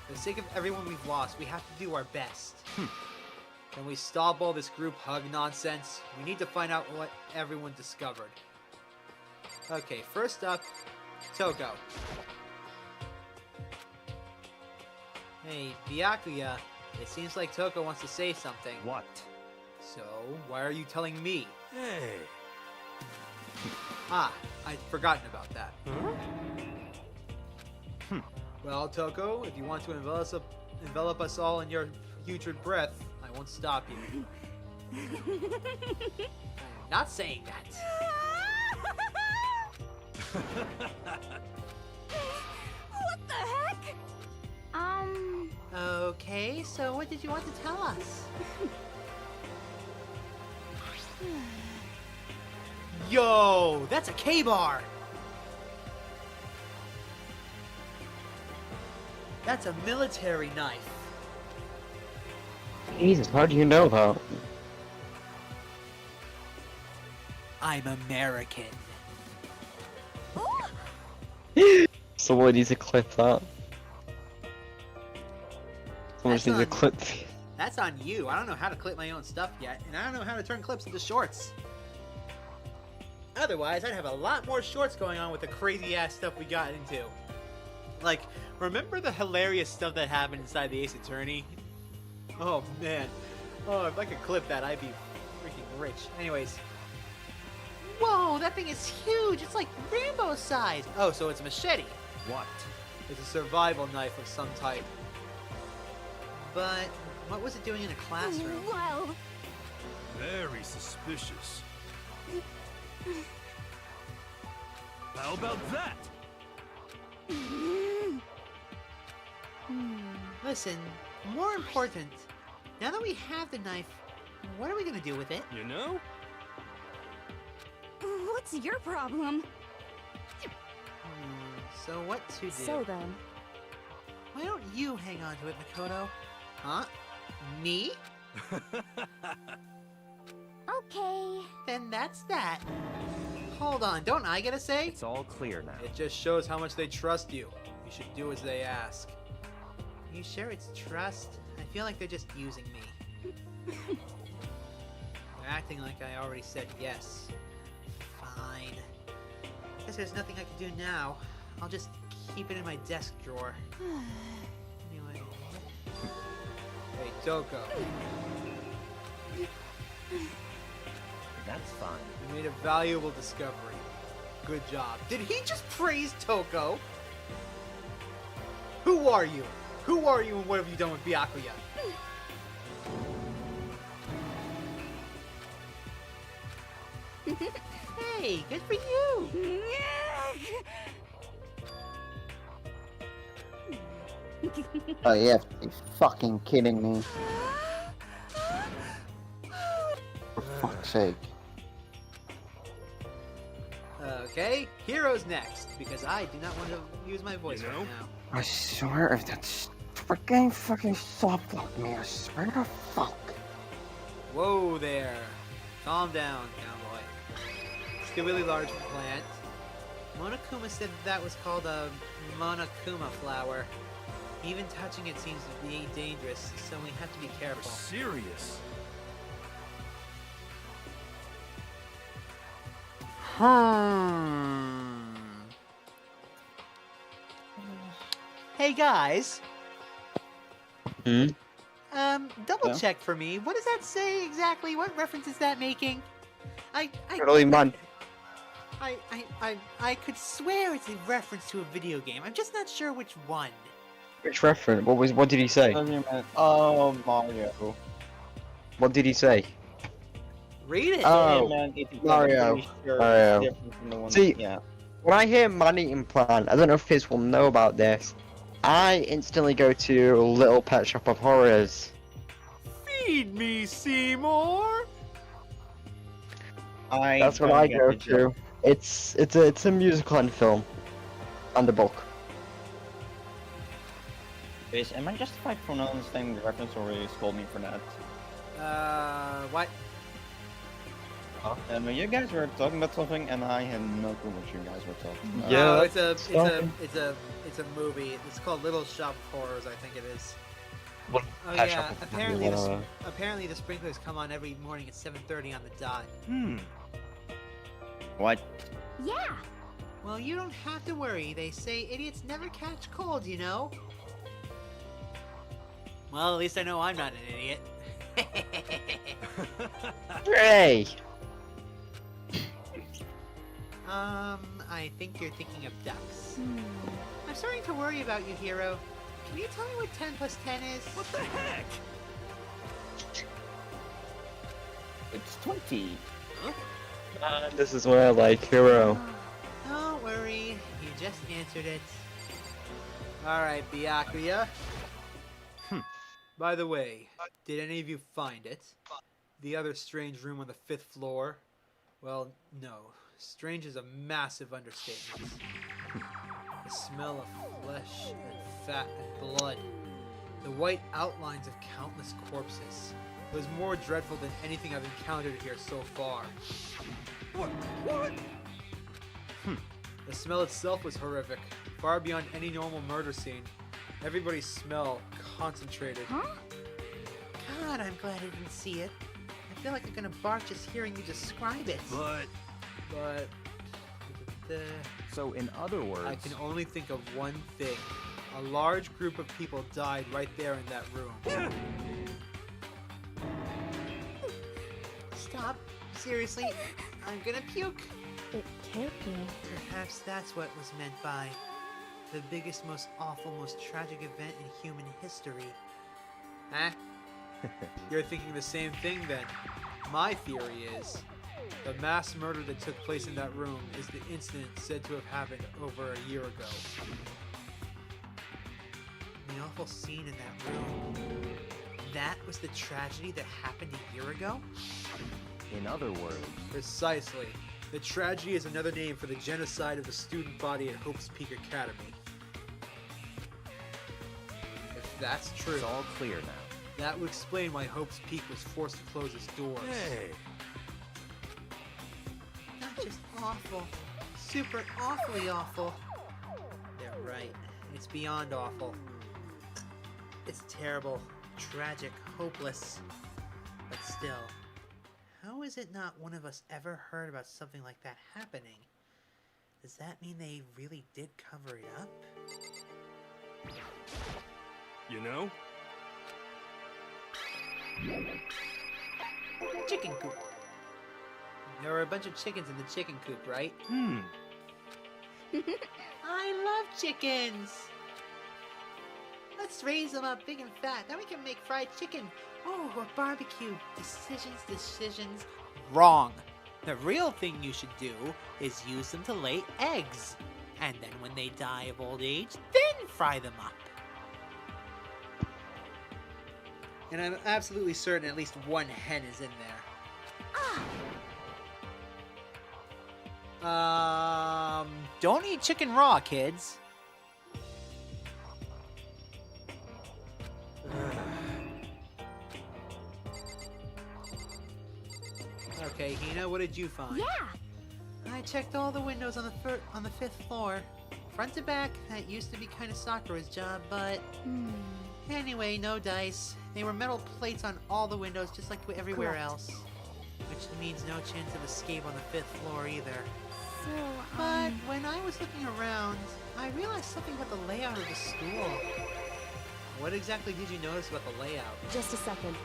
For the sake of everyone we've lost, we have to do our best. Can we stop all this group hug nonsense? We need to find out what everyone discovered. Okay, first up, Toko. Hey, Byakuya, it seems like Toko wants to say something. What? So, why are you telling me? Hey. Ah, I'd forgotten about that. Well, Toko, if you want to envelop us all in your putrid breath, I won't stop you. I'm not saying that. What the heck? Okay, so what did you want to tell us? Yo, that's a K-bar! That's a military knife. Jesus, how do you know that? I'm American. Someone needs to clip that. Someone That's needs to on- clip. That's on you. I don't know how to clip my own stuff yet, and I don't know how to turn clips into shorts. Otherwise, I'd have a lot more shorts going on with the crazy ass stuff we got into. Like, remember the hilarious stuff that happened inside the Ace Attorney? Oh man. Oh, if I could clip that, I'd be freaking rich. Anyways. Whoa, that thing is huge! It's like rainbow size! Oh, so it's a machete. What? It's a survival knife of some type. But what was it doing in a classroom? Well, Very suspicious. How about that? Listen, more important, now that we have the knife, what are we gonna do with it? You know? what's your problem? So what to do? So then, Why don't you hang on to it, Makoto? Huh? Me? Okay. Then that's that. Hold on, don't I get a say? It's all clear now. It just shows how much they trust you. You should do as they ask. You sure it's trust? I feel like they're just using me. They're acting like I already said yes. Fine. Guess there's nothing I can do now. I'll just keep it in my desk drawer. Anyway. Hey, Toko. That's fine. You made a valuable discovery. Good job. Did he just praise Toko? Who are you? Who are you and what have you done with Byakuya? Hey, good for you! Oh, you have to be fucking kidding me. For fuck's sake. Okay, Hero's next, because I do not want to use my voice right now. I swear if that's freaking fucking soft lock me, I swear to fuck. Whoa there. Calm down, cowboy. It's a really large plant. Monokuma said that was called a Monokuma flower. Even touching it seems to be dangerous, so we have to be careful. Serious. Hey guys. Hmm? Double Yeah? check for me. What does that say exactly? What reference is that making? Really, man. I could swear it's a reference to a video game. I'm just not sure which one. Which reference? What did he say? Oh, Mario. What did he say? Read it. Oh, man, it's Mario. pretty sure Mario. it's different from the one- See, yeah. when I hear man-eating plant, I don't know if Fizz will know about this. I instantly go to Little Pet Shop of Horrors. Feed me, Seymour. That's what don't I get go the joke. to. It's a musical and film, and a book. Is, am I justified for not understanding the reference, or will you scold me for that? What? You guys were talking about something, and I had no clue what you guys were talking about. Yeah, No, it's a movie. It's called Little Shop of Horrors, I think it is. What? Oh Pet yeah, Shop of apparently Horrors. apparently the sprinklers come on every morning at 7:30 on the dot. What? Yeah. Well, you don't have to worry. They say idiots never catch cold, you know? Well, at least I know I'm not an idiot. Hey! I think you're thinking of ducks. I'm starting to worry about you, Hero. Can you tell me what 10 plus 10 is? What the heck? It's 20. This is what I like, Hero. Don't worry, you just answered it. Alright, Byakuya. By the way, did any of you find it? The other strange room on the 5th floor? Well, no. Strange is a massive understatement. The smell of flesh and fat and blood. The white outlines of countless corpses. It was more dreadful than anything I've encountered here so far. What? The smell itself was horrific, far beyond any normal murder scene. Everybody's smell concentrated. Huh? God, I'm glad I didn't see it. I feel like I'm gonna bark just hearing you describe it. But So, in other words, I can only think of one thing. A large group of people died right there in that room. Stop. Seriously, I'm gonna puke. it can't be. Perhaps that's what was meant by The biggest, most awful, most tragic event in human history. Huh? You're thinking the same thing then. My theory is, the mass murder that took place in that room is the incident said to have happened over a year ago. The awful scene in that room. That was the tragedy that happened a year ago? In other words, Precisely. The tragedy is another name for the genocide of the student body at Hope's Peak Academy. If that's true, it's all clear now. that would explain why Hope's Peak was forced to close its doors. Hey, Not just awful. Super awfully awful. They're right. It's beyond awful. It's terrible, tragic, hopeless. But still, how is it not one of us ever heard about something like that happening? Does that mean they really did cover it up? you know? Chicken coop. There were a bunch of chickens in the chicken coop, right? I love chickens! Let's raise them up big and fat, then we can make fried chicken. Oh, or barbecue. Decisions. Wrong. The real thing you should do is use them to lay eggs. And then when they die of old age, then fry them up. And I'm absolutely certain at least one hen is in there. Don't eat chicken raw, kids. Okay, Hina, what did you find? Yeah! I checked all the windows on the 5th floor. Front to back, that used to be kind of Sakura's job, but... Anyway, no dice. They were metal plates on all the windows, just like everywhere Correct. else. Which means no chance of escape on the 5th floor either. So, But when I was looking around, I realized something about the layout of the school. What exactly did you notice about the layout? Just a second.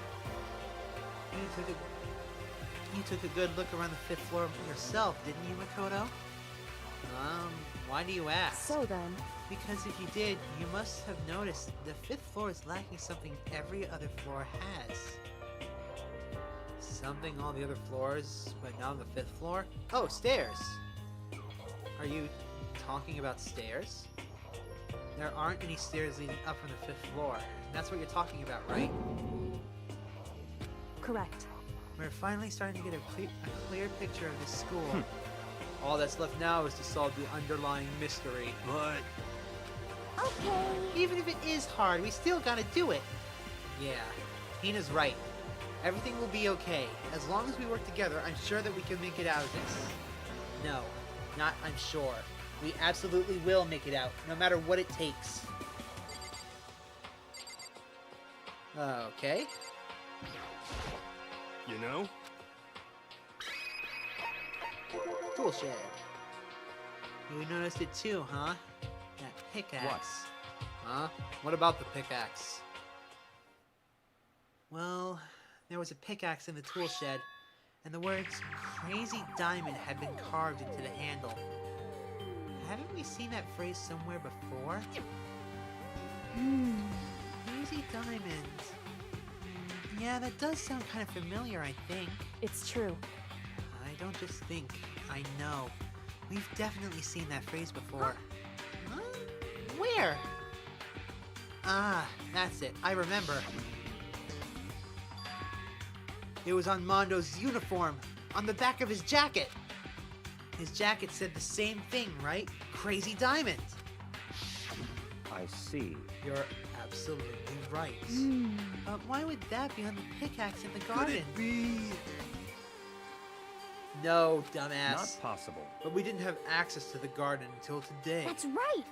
You took a good look around the 5th floor yourself, didn't you, Makoto? Why do you ask? So then, Because if you did, you must have noticed the 5th floor is lacking something every other floor has. Something all the other floors, but not on the 5th floor? Oh, stairs! Are you talking about stairs? There aren't any stairs leading up from the 5th floor. That's what you're talking about, right? correct. We're finally starting to get a clear picture of this school. All that's left now is to solve the underlying mystery. But okay. Even if it is hard, we still gotta do it. Yeah, Hina's right. Everything will be okay. As long as we work together, I'm sure that we can make it out of this. No, not I'm sure. We absolutely will make it out, no matter what it takes. Okay. you know? Tool shed. You noticed it too, huh? That pickaxe. Huh? What about the pickaxe? Well, there was a pickaxe in the tool shed, and the words Crazy Diamond had been carved into the handle. Haven't we seen that phrase somewhere before? Crazy Diamond. Yeah, that does sound kind of familiar, I think. It's true. I don't just think, I know. We've definitely seen that phrase before. Huh? Where? Ah, that's it. I remember. It was on Mondo's uniform, on the back of his jacket. His jacket said the same thing, right? Crazy Diamond. I see. You're absolutely right. But why would that be on the pickaxe in the garden? Could it be? No, dumbass. Not possible. But we didn't have access to the garden until today. That's right.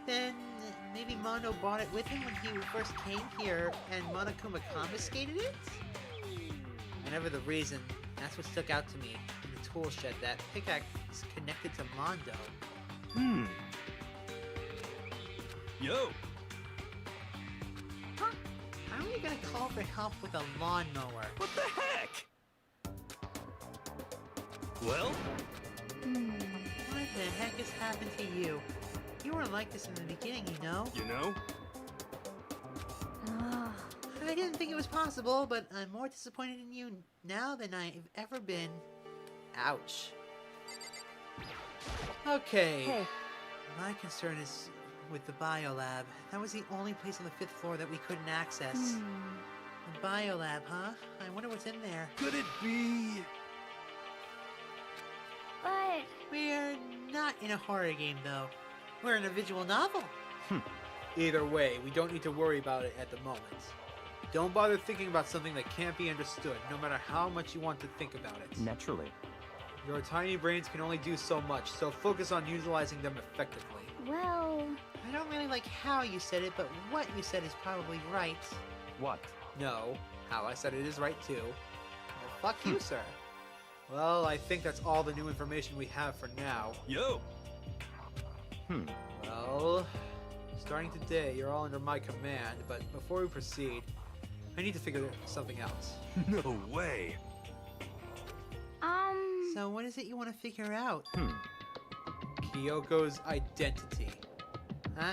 Then maybe Mondo brought it with him when he first came here and Monokuma confiscated it? Whatever the reason, that's what stuck out to me in the tool shed. That pickaxe is connected to Mondo. Yo, Huh? How are you gonna call for help with a lawnmower? what the heck? Well, What the heck has happened to you? You weren't like this in the beginning, you know? You know? I didn't think it was possible, but I'm more disappointed in you now than I've ever been. Ouch. Okay. Hey, My concern is with the biolab. That was the only place on the 5th floor that we couldn't access. The biolab, huh? I wonder what's in there. Could it be? But We're not in a horror game, though. We're in a visual novel. Either way, we don't need to worry about it at the moment. Don't bother thinking about something that can't be understood, no matter how much you want to think about it. Naturally. Your tiny brains can only do so much, so focus on utilizing them effectively. well, I don't really like how you said it, but what you said is probably right. What? No, how I said it is right too. Well, fuck you, sir. Well, I think that's all the new information we have for now. Yo! Well, starting today, you're all under my command, but before we proceed, I need to figure something out. No way! So what is it you want to figure out? Kyoko's identity. Huh?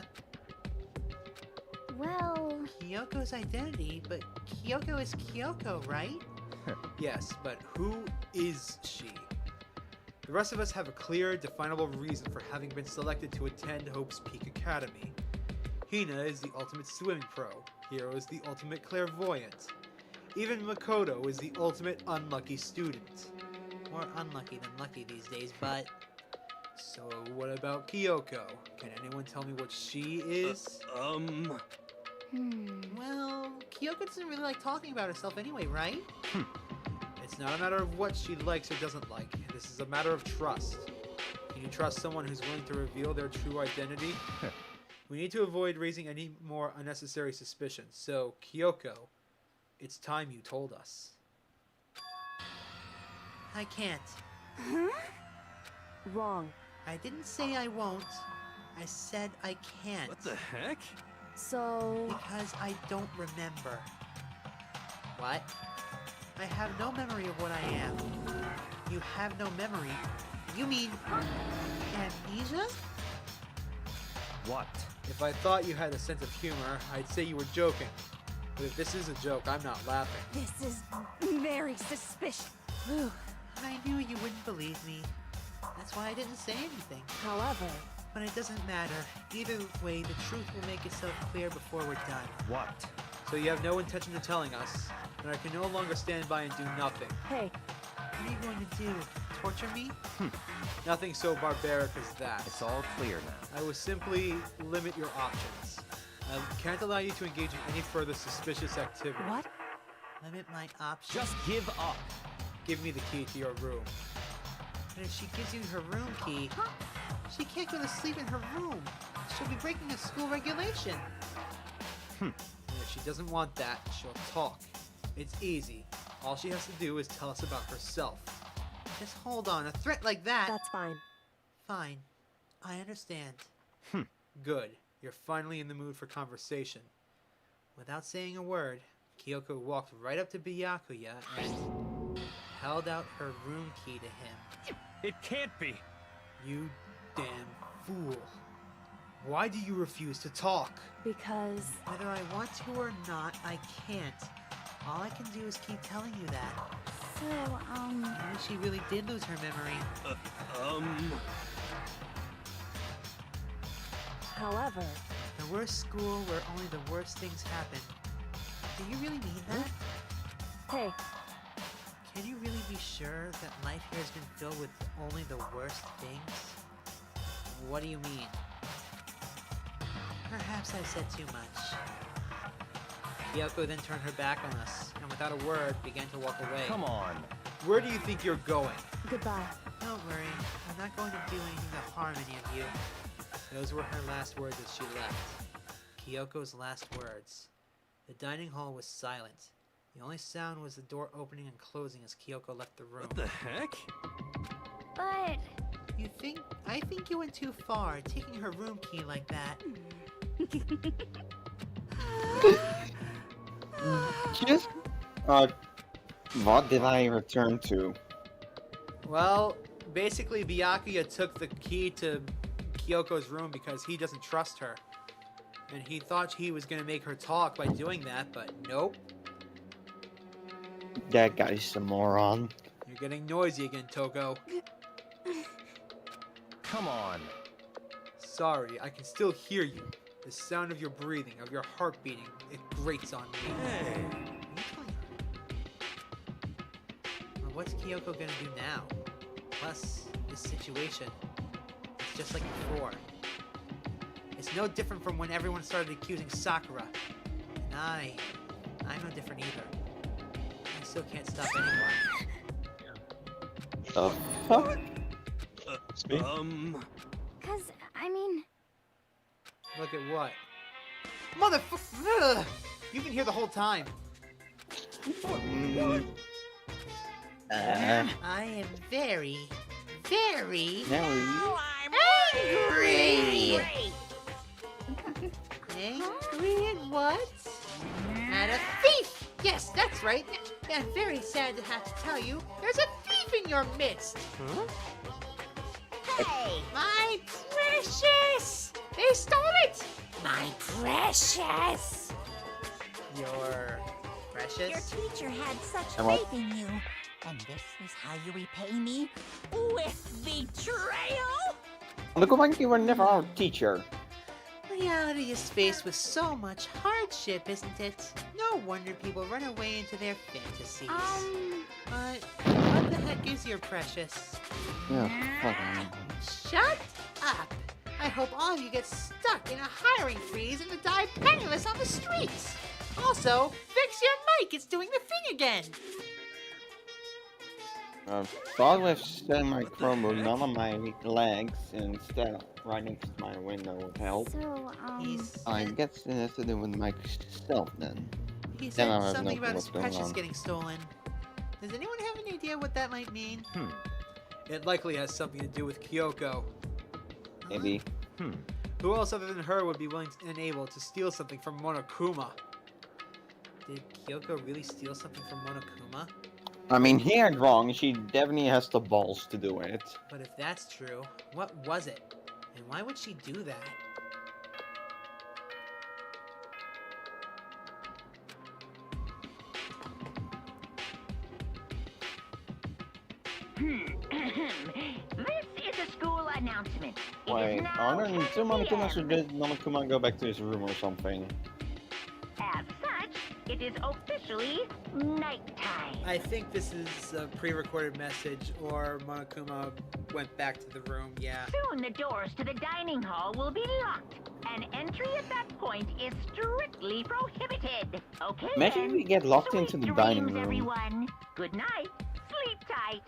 well, Kyoko's identity? But Kyoko is Kyoko, right? Yes, but who is she? The rest of us have a clear, definable reason for having been selected to attend Hope's Peak Academy. Hina is the ultimate swimming pro. Hiro is the ultimate clairvoyant. Even Makoto is the ultimate unlucky student. More unlucky than lucky these days, but... So what about Kyoko? Can anyone tell me what she is? Well, Kyoko doesn't really like talking about herself anyway, right? It's not a matter of what she likes or doesn't like. This is a matter of trust. Can you trust someone who's willing to reveal their true identity? We need to avoid raising any more unnecessary suspicions. So, Kyoko, it's time you told us. I can't. wrong. I didn't say I won't. I said I can't. What the heck? So, Because I don't remember. What? I have no memory of what I am. You have no memory? You mean amnesia? What? If I thought you had a sense of humor, I'd say you were joking. But if this is a joke, I'm not laughing. This is very suspicious. I knew you wouldn't believe me. That's why I didn't say anything. however, But it doesn't matter. Either way, the truth will make itself clear before we're done. What? So you have no intention of telling us, and I can no longer stand by and do nothing. hey, What are you going to do? Torture me? Nothing so barbaric as that. It's all clear now. I will simply limit your options. I can't allow you to engage in any further suspicious activity. what? Limit my options? Just give up. Give me the key to your room. And if she gives you her room key, she can't go to sleep in her room. She'll be breaking a school regulation. And if she doesn't want that, she'll talk. It's easy. All she has to do is tell us about herself. Just hold on. A threat like that... That's fine. Fine. I understand. Good. You're finally in the mood for conversation. Without saying a word, Kyoko walked right up to Byakuya and held out her room key to him. It can't be. You damn fool. Why do you refuse to talk? Because, Whether I want to or not, I can't. All I can do is keep telling you that. so, Maybe she really did lose her memory. however, The worst school where only the worst things happen. Do you really mean that? hey, Can you really be sure that life here has been filled with only the worst things? What do you mean? Perhaps I said too much. Kyoko then turned her back on us, and without a word, began to walk away. Come on. Where do you think you're going? goodbye. Don't worry, I'm not going to do anything to harm any of you. Those were her last words as she left. Kyoko's last words. The dining hall was silent. The only sound was the door opening and closing as Kyoko left the room. What the heck? but I think you went too far, taking her room key like that. Just, what did I return to? Well, basically Byakuya took the key to Kyoko's room because he doesn't trust her. And he thought he was gonna make her talk by doing that, but nope. That guy's a moron. You're getting noisy again, Toko. Come on. Sorry, I can still hear you. The sound of your breathing, of your heart beating, it grates on me. Hey. Well, what's Kyoko gonna do now? Plus, this situation, it's just like before. It's no different from when everyone started accusing Sakura. And I'm no different either. I still can't stop anyone. The fuck? Cause, I mean... Look at what? Motherfucker! You can hear the whole time. I am very, very angry! Angry at what? At a thief! Yes, that's right. I'm very sad to have to tell you, there's a thief in your midst! Huh? Hey! My precious! They stole it! My precious! Your precious? Your teacher had such And what? faith in you. And this is how you repay me? With betrayal? Look like you were never our teacher. Reality is faced with so much hardship, isn't it? No wonder people run away into their fantasies. But what the heck is your precious? Yeah, fucking. Shut up! I hope all of you get stuck in a hiring freeze and die penniless on the streets! Also, fix your mic, it's doing the thing again! I thought with setting my Chromebook none of my legs instead right next to my window would help. So, I guess it has to do with myself then. He Then I said have something no about clue his what's going precious on. getting stolen. Does anyone have any idea what that might mean? It likely has something to do with Kyoko. Maybe. Who else other than her would be willing and able to steal something from Monokuma? Did Kyoko really steal something from Monokuma? I mean, he ain't wrong. She definitely has the balls to do it. But if that's true, what was it? And why would she do that? This is a school announcement. It Wait, is now aren't 10 two Monokuma, so p.m. did Monokuma go back to his room or something? As such, it is officially nighttime. I think this is a pre-recorded message, or Monokuma went back to the room, yeah. Soon the doors to the dining hall will be locked, and entry at that point is strictly prohibited. Okay, Imagine then. we get locked Sweet into the dreams, dining room. everyone. Good night. Sleep tight.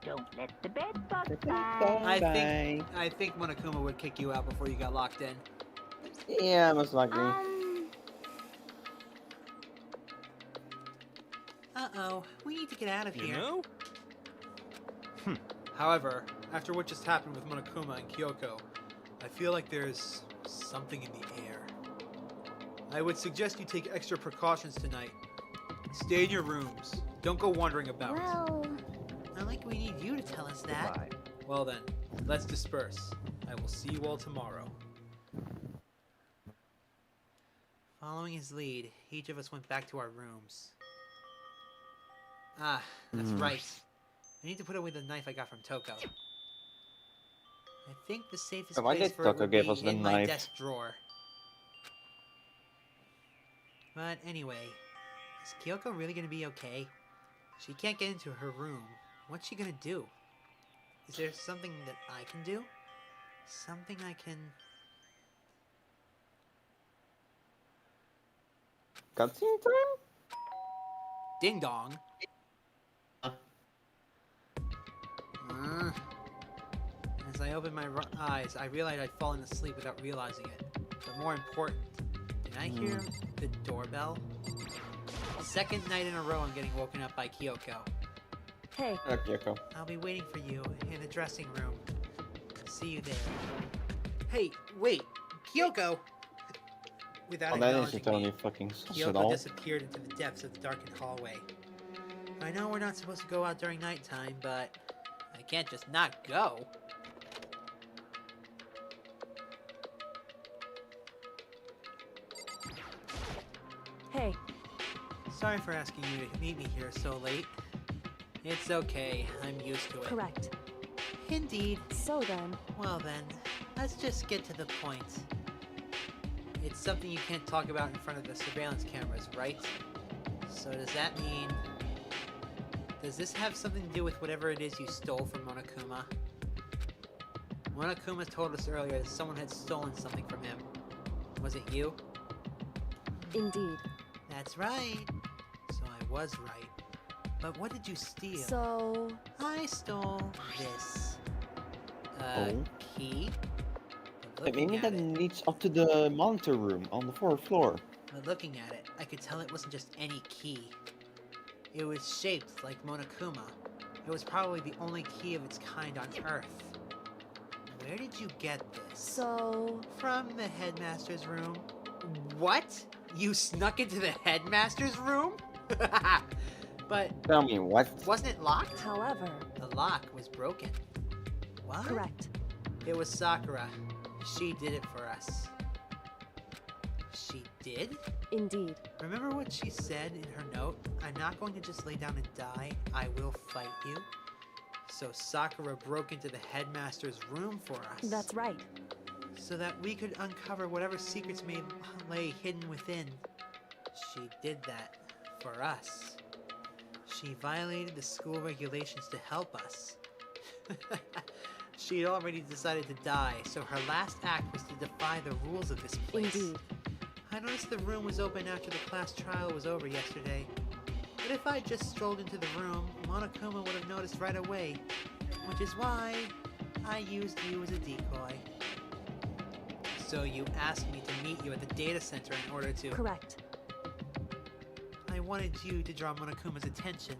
Don't let the bed bug bite. I think Monokuma would kick you out before you got locked in. Yeah, most likely. Uh-oh, we need to get out of You here. know? However, after what just happened with Monokuma and Kyoko, I feel like there's something in the air. I would suggest you take extra precautions tonight. Stay in your rooms. Don't go wandering about. Well... Not like we need you to tell us that. Goodbye. Well then, let's disperse. I will see you all tomorrow. Following his lead, each of us went back to our rooms. Ah, that's right. I need to put away the knife I got from Toko. I think the safest Why place did for Toko it would give be us the in my knife? desk drawer. But anyway, is Kyoko really gonna be okay? She can't get into her room. What's she gonna do? Is there something that I can do? Something I can... Cutscene time? Ding dong. As I opened my eyes, I realized I'd fallen asleep without realizing it. But more important, did I hear the doorbell? Second night in a row I'm getting woken up by Kyoko. Hey. Kyoko. I'll be waiting for you in the dressing room. See you there. Hey, wait! Kyoko! Without Oh, that isn't acknowledging totally me, fucking sus at Kyoko all. disappeared into the depths of the darkened hallway. I know we're not supposed to go out during nighttime, but I can't just not go. Hey. Sorry for asking you to meet me here so late. It's okay, I'm used to it. Correct. Indeed. So then... Well then, let's just get to the point. It's something you can't talk about in front of the surveillance cameras, right? So does that mean... Does this have something to do with whatever it is you stole from Monokuma? Monokuma told us earlier that someone had stolen something from him. Was it you? Indeed. That's right. So I was right. But what did you steal? So... I stole this. Oh. Key? But maybe that leads up to the monitor room on the 4th floor. But looking at it, I could tell it wasn't just any key. It was shaped like Monokuma. It was probably the only key of its kind on Earth. Where did you get this? So... From the headmaster's room. What? You snuck into the headmaster's room? But... Tell me, what? Wasn't it locked? However... The lock was broken. What? Correct. It was Sakura. She did it for us. She did? Indeed. Remember what she said in her note? I'm not going to just lay down and die. I will fight you. So Sakura broke into the headmaster's room for us. That's right. So that we could uncover whatever secrets may lay hidden within. She did that for us. She violated the school regulations to help us. She had already decided to die, so her last act was to defy the rules of this place. Indeed. I noticed the room was open after the class trial was over yesterday. But if I just strolled into the room, Monokuma would have noticed right away. Which is why I used you as a decoy. So you asked me to meet you at the data center in order to... Correct. I wanted you to draw Monokuma's attention.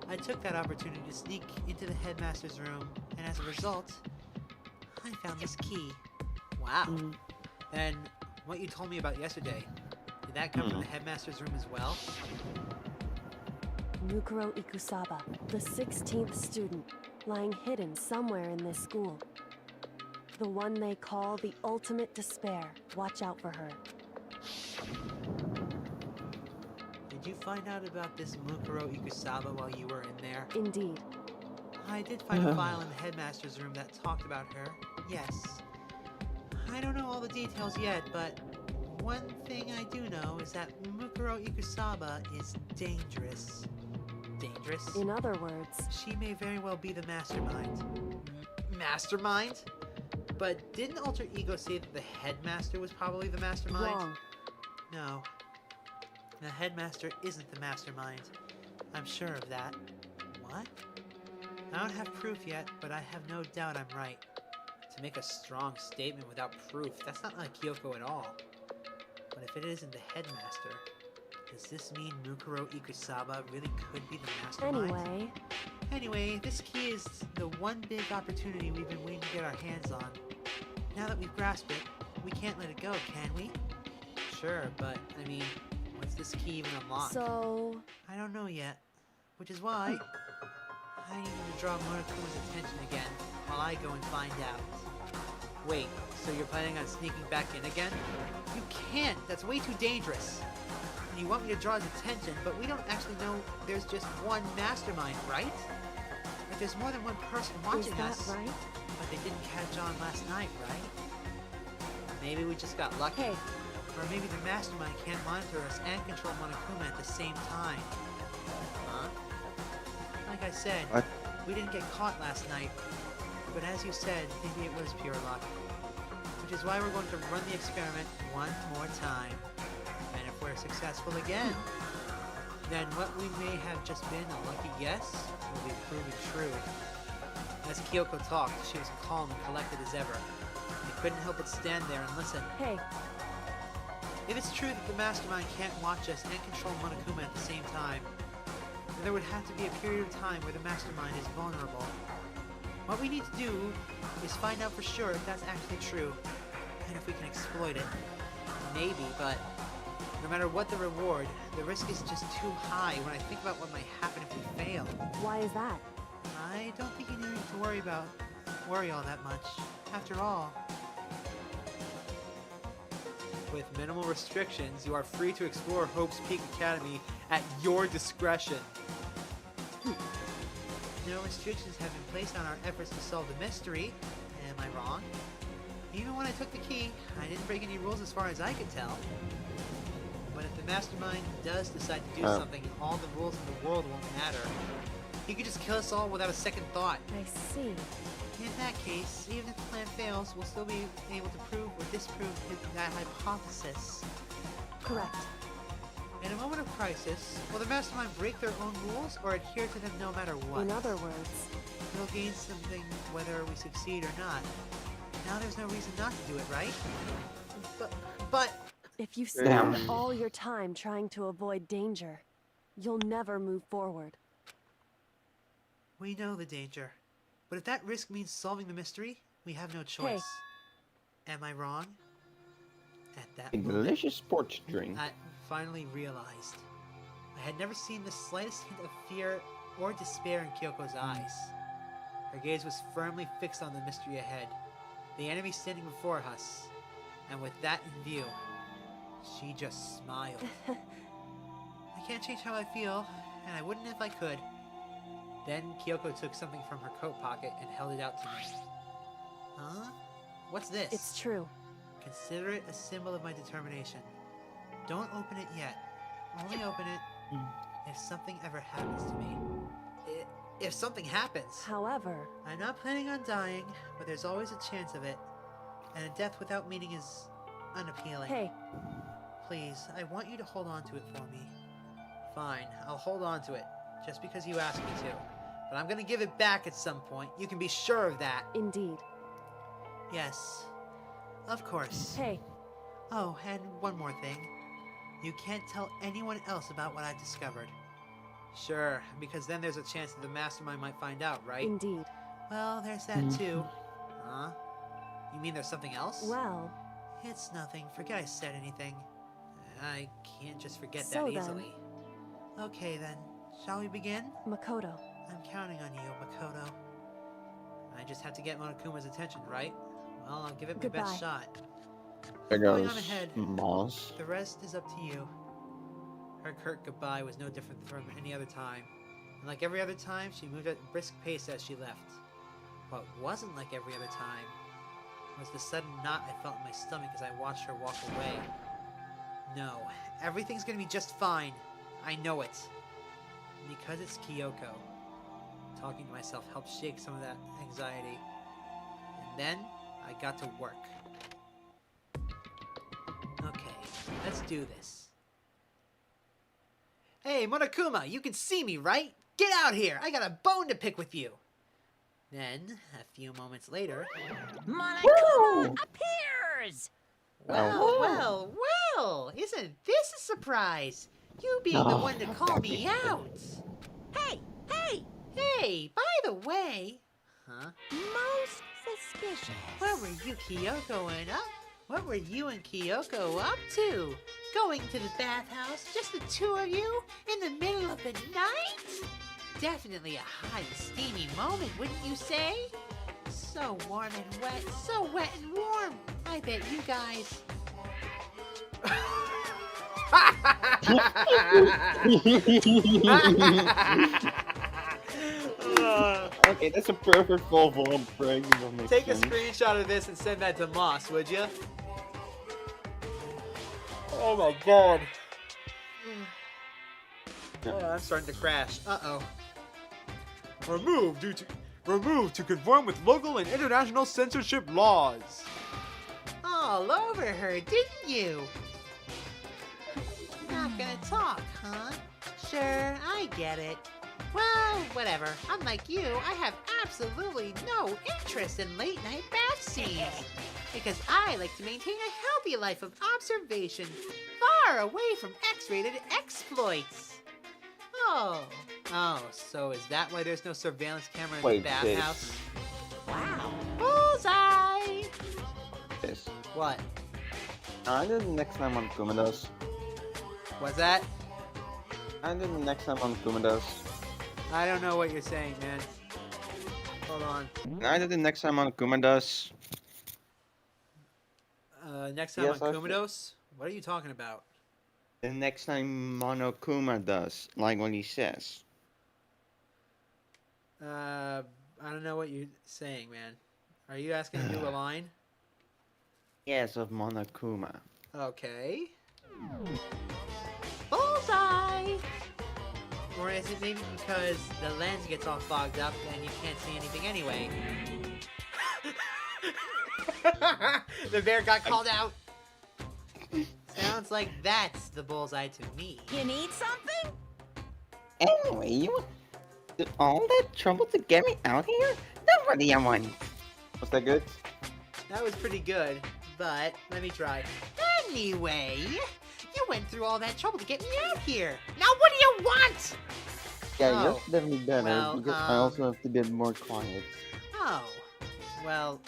I took that opportunity to sneak into the headmaster's room, and as a result, I found this key. Wow. And what you told me about yesterday, did that come from the headmaster's room as well? Mukuro Ikusaba, the 16th student, lying hidden somewhere in this school. The one they call the ultimate despair. Watch out for her. Did you find out about this Mukuro Ikusaba while you were in there? Indeed. I did find a file in the headmaster's room that talked about her, yes. I don't know all the details yet, but one thing I do know is that Mukuro Ikusaba is dangerous. Dangerous? In other words... She may very well be the mastermind. Mastermind? But didn't Alter Ego say that the headmaster was probably the mastermind? Wrong. No. The headmaster isn't the mastermind. I'm sure of that. What? I don't have proof yet, but I have no doubt I'm right. To make a strong statement without proof, that's not like Kyoko at all. But if it isn't the headmaster, does this mean Mukuro Ikusaba really could be the mastermind? Anyway, this key is the one big opportunity we've been waiting to get our hands on. Now that we've grasped it, we can't let it go, can we? Sure, but, I mean, what's this key even unlock? So... I don't know yet. Which is why I need to draw Monokuma's attention again while I go and find out. Wait, so you're planning on sneaking back in again? You can't! That's way too dangerous! And you want me to draw his attention, but we don't actually know there's just one mastermind, right? If there's more than one person watching us... Is that right? But they didn't catch on last night, right? Maybe we just got lucky. Hey. Or maybe the mastermind can't monitor us and control Monokuma at the same time. Huh? Like I said, we didn't get caught last night. But as you said, maybe it was pure luck. Which is why we're going to run the experiment one more time. And if we're successful again, then what we may have just been a lucky guess will be proven true. As Kyoko talked, she was calm and collected as ever. We couldn't help but stand there and listen. Hey. If it's true that the mastermind can't watch us and control Monokuma at the same time, then there would have to be a period of time where the mastermind is vulnerable. What we need to do is find out for sure if that's actually true, and if we can exploit it. Maybe, but no matter what the reward, the risk is just too high when I think about what might happen if we fail. Why is that? I don't think you need to worry all that much. After all, With minimal restrictions, you are free to explore Hope's Peak Academy at your discretion. No restrictions have been placed on our efforts to solve the mystery. Am I wrong? Even when I took the key, I didn't break any rules as far as I could tell. But if the mastermind does decide to do something, all the rules in the world won't matter. He could just kill us all without a second thought. I see. In that case, even if the plan fails, we'll still be able to prove or disprove that hypothesis. Correct. In a moment of crisis, will the mastermind break their own rules or adhere to them no matter what? In other words, We'll gain something whether we succeed or not. Now there's no reason not to do it, right? But... if you spend all your time trying to avoid danger, you'll never move forward. We know the danger. But if that risk means solving the mystery, we have no choice. Am I wrong? At that moment, delicious sports drink. I finally realized. I had never seen the slightest hint of fear or despair in Kyoko's eyes. Her gaze was firmly fixed on the mystery ahead, the enemy standing before us. And with that in view, she just smiled. I can't change how I feel, and I wouldn't if I could. Then Kyoko took something from her coat pocket and held it out to me. Huh? What's this? It's true. Consider it a symbol of my determination. Don't open it yet. Only open it if something ever happens to me. If something happens. However, I'm not planning on dying, but there's always a chance of it. And a death without meaning is unappealing. Hey. Please, I want you to hold on to it for me. Fine, I'll hold on to it. Just because you asked me to. But I'm gonna give it back at some point. You can be sure of that. Indeed. Yes. Of course. Hey. Oh, and one more thing. You can't tell anyone else about what I've discovered. Sure, because then there's a chance that the mastermind might find out, right? Indeed. Well, there's that too. Huh? You mean there's something else? Well... it's nothing. Forget I said anything. I can't just forget So that then. easily. Okay then. Shall we begin? Makoto. I'm counting on you, Makoto. I just have to get Monokuma's attention, right? Well, I'll give it my best shot. There Going goes on ahead. Moss. The rest is up to you. Her curt goodbye was no different from any other time. And like every other time, she moved at a brisk pace as she left. What wasn't like every other time was the sudden knot I felt in my stomach as I watched her walk away. No, everything's gonna be just fine. I know it. Because it's Kyoko. Talking to myself helped shake some of that anxiety. And then, I got to work. Okay, let's do this. Hey, Monokuma, you can see me, right? Get out here! I got a bone to pick with you! Then, a few moments later... Monokuma appears! Well! Isn't this a surprise? You being the one to call me out! Hey, by the way... Huh? Most suspicious. Where were you, Kyoko, What were you and Kyoko up to? Going to the bathhouse, just the two of you, in the middle of the night? Definitely a hot and steamy moment, wouldn't you say? So warm and wet, so wet and warm. I bet you guys... Okay, that's a perfect full-blown prank. Take a screenshot of this and send that to Moss, would you? Oh my god. Oh, I'm starting to crash. Uh-oh. Removed to conform with local and international censorship laws. All over her, didn't you? Not gonna talk, huh? Sure, I get it. Well, whatever. Unlike you, I have absolutely no interest in late-night bath scenes. Because I like to maintain a healthy life of observation, far away from X-rated exploits. Oh, so is that why there's no surveillance camera in the bathhouse? Wow. Bullseye! Yes. What? I did the next time on Kumados. What's that? I did the next time on Kumados. I don't know what you're saying, man. Hold on. I did the next time on Kumados. Next time on Kumados? What are you talking about? The next time Monokuma does, like what he says. I don't know what you're saying, man. Are you asking to do a line? Yes, of Monokuma. Okay. Bullseye! Or is it maybe because the lens gets all fogged up and you can't see anything anyway? The bear got called out! Sounds like that's the bullseye to me. You need something? Anyway, you did all that trouble to get me out here? Nobody I want. Was that good? That was pretty good, but let me try. Anyway, you went through all that trouble to get me out here. Now what do you want? Yeah, you're definitely better, well, because I also have to be more quiet. Oh, well,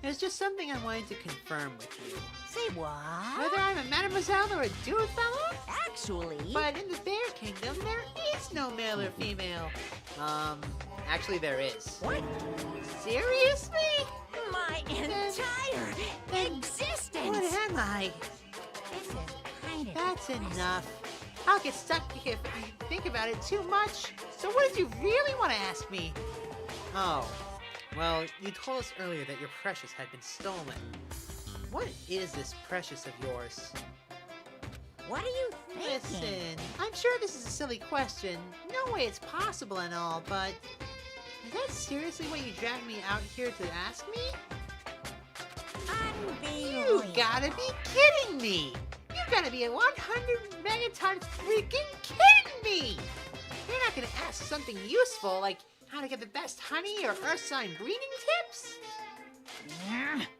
there's just something I wanted to confirm with you. Say what? Whether I'm a mademoiselle or a dude fella? Actually... But in the bear kingdom, there is no male or female. Actually there is. What? Seriously? My entire existence! What am I? This is kind of That's enough. I'll get stuck if I think about it too much. So what did you really want to ask me? Oh, well, you told us earlier that your precious had been stolen. What is this precious of yours? What are you thinking? Listen, I'm sure this is a silly question. No way it's possible and all, but is that seriously what you dragged me out here to ask me? You gotta be kidding me! You gotta be a 100 megatons freaking kidding me! You're not gonna ask something useful like how to get the best honey or earth sign breeding tips?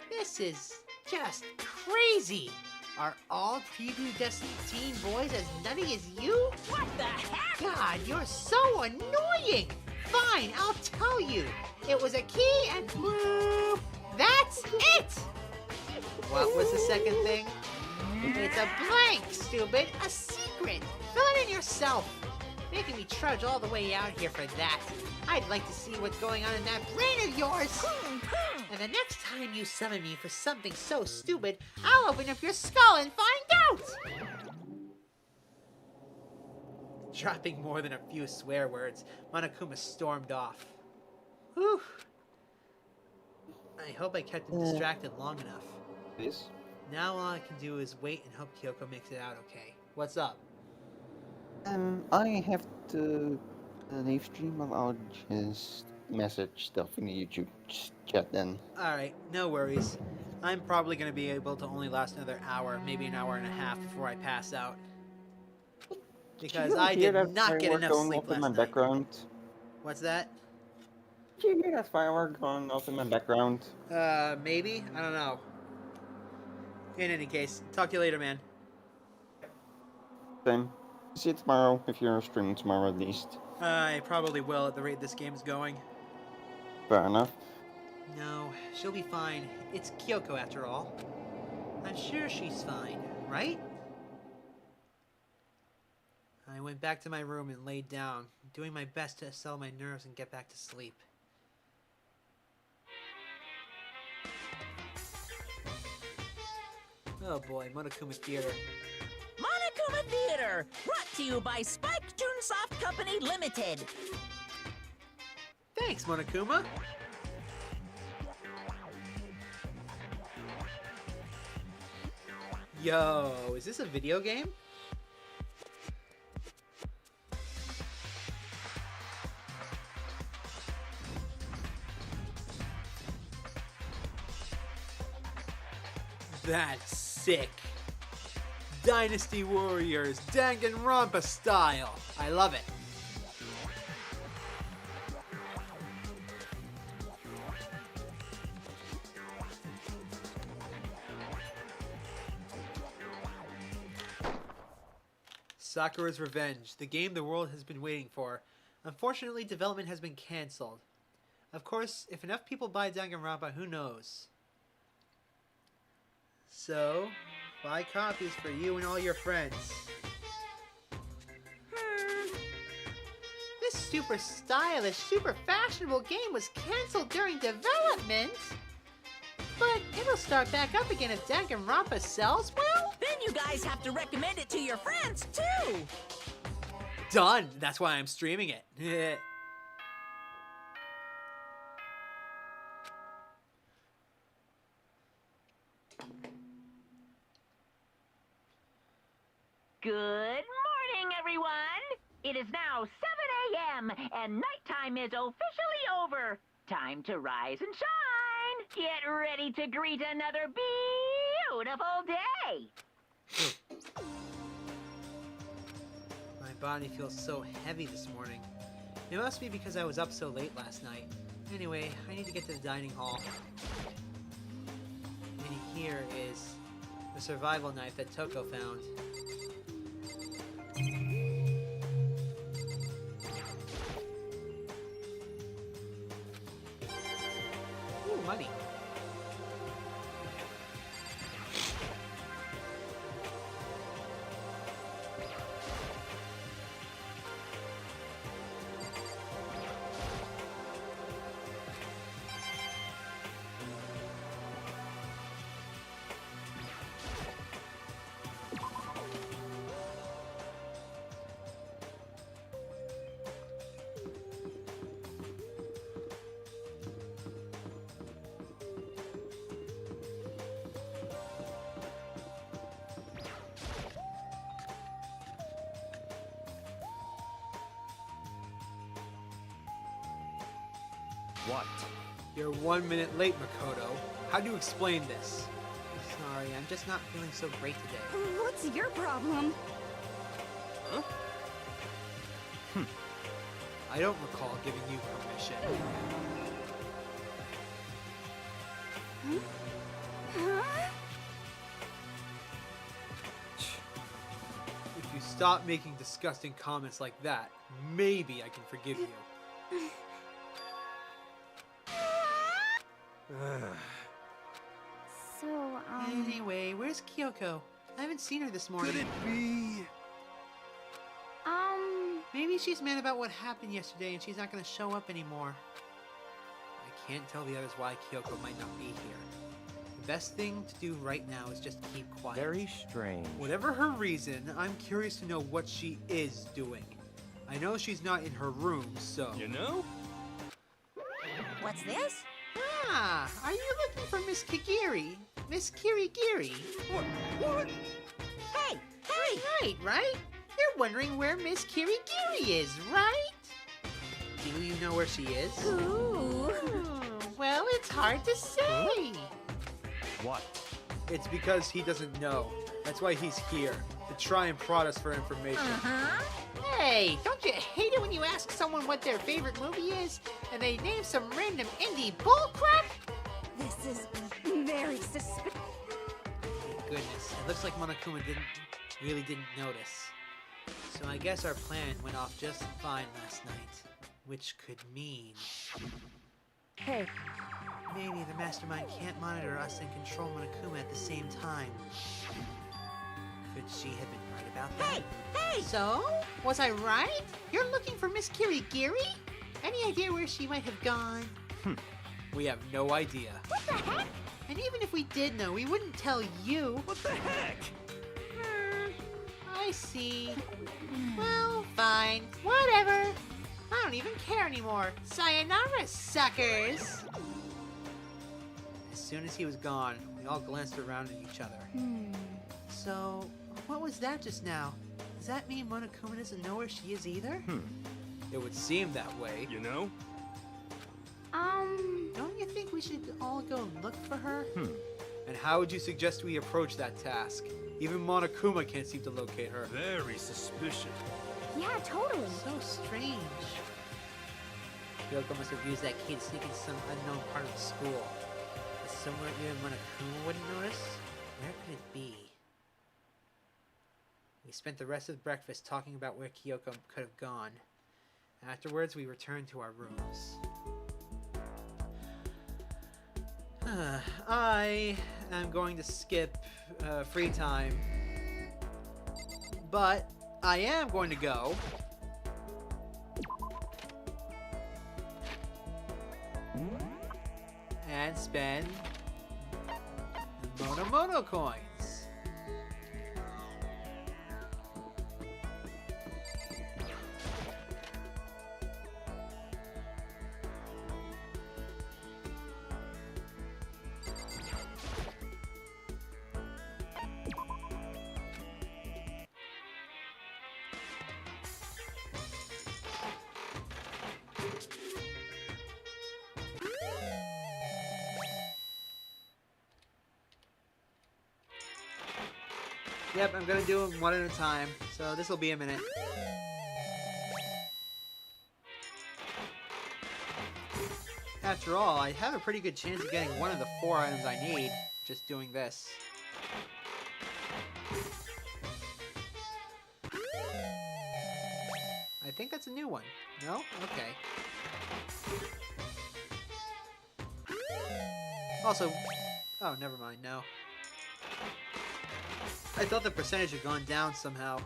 This is just crazy! Are all prepubescent teen boys as nutty as you? What the heck? God, you're so annoying! Fine, I'll tell you. It was a key and bloop! That's it! What was the second thing? It's a blank, stupid! A secret! Fill it in yourself! Making me trudge all the way out here for that. I'd like to see what's going on in that brain of yours! And the next time you summon me for something so stupid, I'll open up your skull and find out! Dropping more than a few swear words, Monokuma stormed off. Whew. I hope I kept him distracted long enough. This? Now all I can do is wait and hope Kyoko makes it out okay. What's up? I have to leave stream, but I'll just message stuff in the YouTube chat then. Alright, no worries. I'm probably going to be able to only last another hour, maybe an hour and a half before I pass out. Because I did not get enough sleep last night. Background? What's that? Did you hear that firework going off in my background? Maybe? I don't know. In any case, talk to you later, man. Same. See you tomorrow, if you're streaming tomorrow at least. I probably will at the rate this game's going. Fair enough. No, she'll be fine. It's Kyoko after all. I'm sure she's fine, right? I went back to my room and laid down, doing my best to settle my nerves and get back to sleep. Oh boy, Monokuma Theater. Monokuma Theater, brought to you by Spike Toonsoft Company Limited. Thanks, Monokuma. Yo, is this a video game? That's sick. Dynasty Warriors, Danganronpa style. I love it. Sakura's Revenge, the game the world has been waiting for. Unfortunately, development has been cancelled. Of course, if enough people buy Danganronpa, who knows? So, buy copies for you and all your friends. This super stylish, super fashionable game was cancelled during development. But it'll start back up again if Danganronpa sells well. you guys have to recommend it to your friends, too! Done! That's why I'm streaming it. Good morning, everyone! It is now 7 a.m., and nighttime is officially over. Time to rise and shine! Get ready to greet another beautiful day! My body feels so heavy this morning. It must be because I was up so late last night. Anyway, I need to get to the dining hall. And here is the survival knife that Toko found. Ooh, money. What? You're 1 minute late, Makoto. How do you explain this? Sorry, I'm just not feeling so great today. What's your problem? Huh? I don't recall giving you permission. Huh? If you stop making disgusting comments like that, maybe I can forgive you. So, Anyway, where's Kyoko? I haven't seen her this morning. Could it be? Maybe she's mad about what happened yesterday and she's not going to show up anymore. I can't tell the others why Kyoko might not be here. The best thing to do right now is just keep quiet. Very strange. Whatever her reason, I'm curious to know what she is doing. I know she's not in her room, so... You know? What's this? Ah, are you looking for Miss Kigiri? Miss Kirigiri? What? Hey! Hey! Right? You're wondering where Miss Kirigiri is, right? Do you know where she is? Ooh. Well, it's hard to say. What? It's because he doesn't know. That's why he's here, to try and prod us for information. Uh-huh. Hey, don't you hate it when you ask someone what their favorite movie is and they name some random indie bullcrap? this is very suspicious. Goodness, it looks like Monokuma really didn't notice. So I guess our plan went off just fine last night. Which could mean... Hey, maybe the mastermind can't monitor us and control Monokuma at the same time. Could she have been right about that? Hey! So, was I right? You're looking for Miss Kirigiri? Any idea where she might have gone? We have no idea. What the heck? And even if we did know, we wouldn't tell you. What the heck? I see. Well, fine. Whatever. I don't even care anymore. Sayonara, suckers! As soon as he was gone, we all glanced around at each other. So, what was that just now? Does that mean Monokuma doesn't know where she is either? It would seem that way. You know? Don't you think we should all go and look for her? And how would you suggest we approach that task? Even Monokuma can't seem to locate her. Very suspicious. Yeah, totally. So strange. Kyoko must have used that key to sneak into some unknown part of the school. But somewhere even Monokuma wouldn't notice? Where could it be? We spent the rest of breakfast talking about where Kyoko could have gone. Afterwards, we returned to our rooms. I am going to skip free time, but I am going to go and spend Mono coins. Yep, I'm gonna do them one at a time, so this will be a minute. After all, I have a pretty good chance of getting one of the 4 items I need just doing this. I think that's a new one. No? Okay. Also, oh, never mind, no. I thought the percentage had gone down somehow.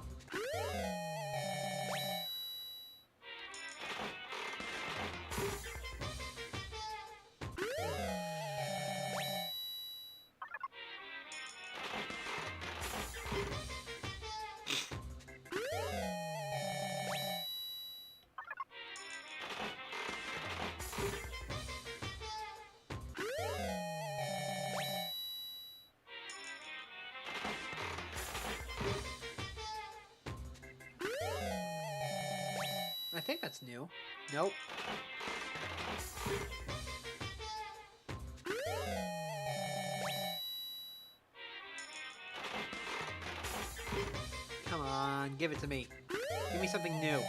I think that's new. Nope. Come on, give it to me. Give me something new.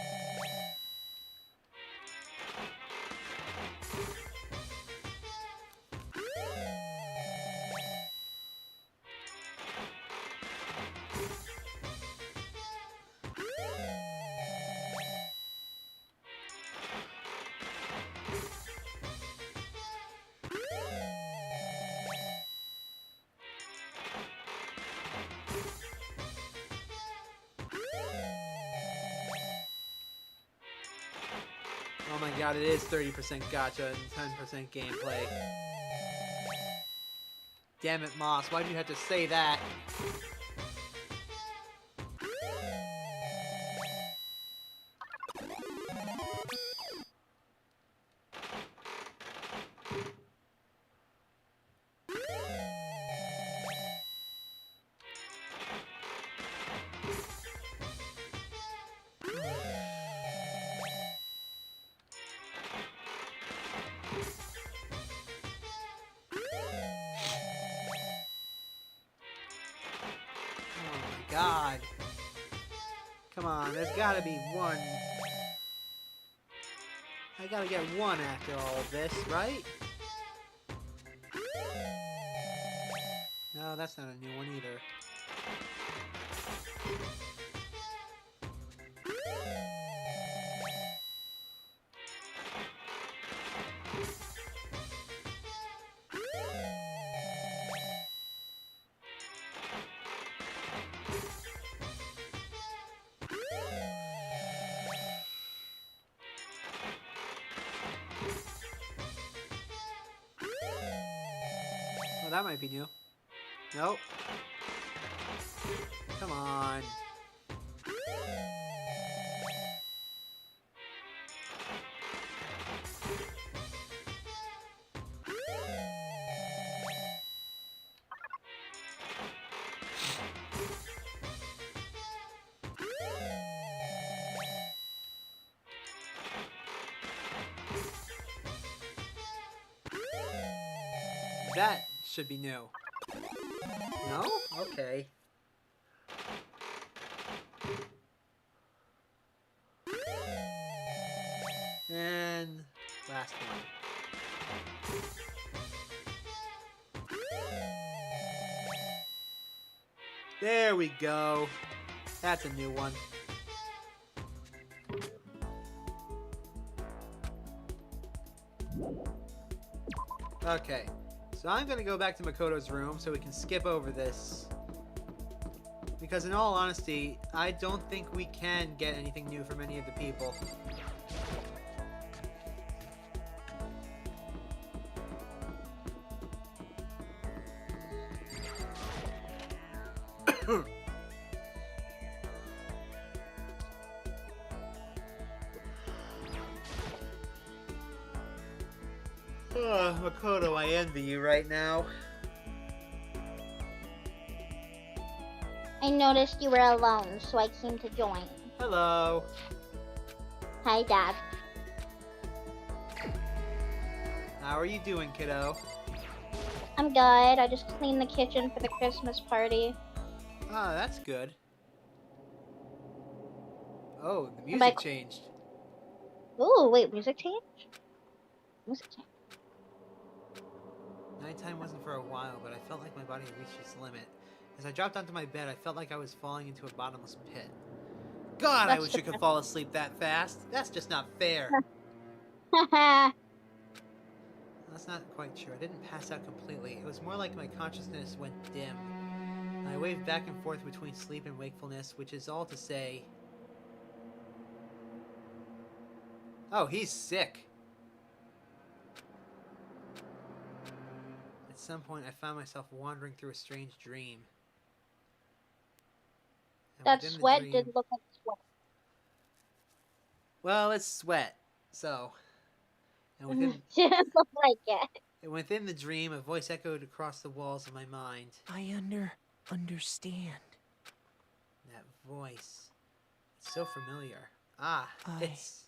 Oh my god, it is 30% gacha and 10% gameplay. Damn it, Moss, why'd you have to say that? God. Come on, there's gotta be one. I gotta get one after all of this, right? No, that's not a new one either. Oh, that might be new. Nope. Come on. That should be new. No? Okay. And last one. There we go. That's a new one. Okay. So I'm going to go back to Makoto's room so we can skip over this. Because in all honesty, I don't think we can get anything new from any of the people. Makoto, I envy you right now. I noticed you were alone, so I came to join. Hello. Hi, Dad. How are you doing, kiddo? I'm good. I just cleaned the kitchen for the Christmas party. Ah, that's good. Oh, the Am I- music changed. Ooh, wait, music change? Music change. Nighttime wasn't for a while, but I felt like my body had reached its limit. As I dropped onto my bed, I felt like I was falling into a bottomless pit. God, I That's wish I could fall asleep that fast. That's just not fair. That's not quite true. I didn't pass out completely. It was more like my consciousness went dim. I waved back and forth between sleep and wakefulness, which is all to say... Oh, he's sick. At some point, I found myself wandering through a strange dream. And That within the sweat dream- did look like sweat. Well, it's sweat, so... And within... Didn't look like it. And within the dream, a voice echoed across the walls of my mind. I understand. That voice. It's so familiar. Ah, it's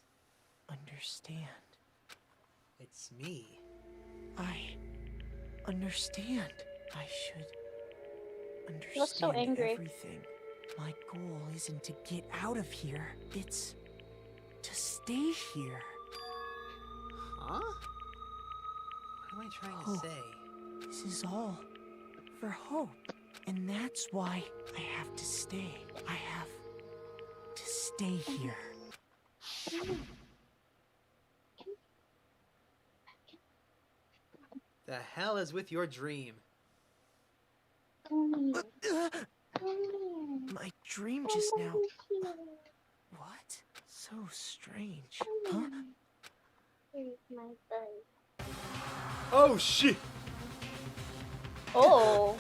Understand. It's me. I understand. I should understand You look so angry. everything. My goal isn't to get out of here. It's to stay here. Huh? What am I trying to Hope. say? This is all for hope. And that's why I have to stay. I have to stay here. The hell is with your dream? My dream just now. What? So strange. Huh? Oh shit! Oh.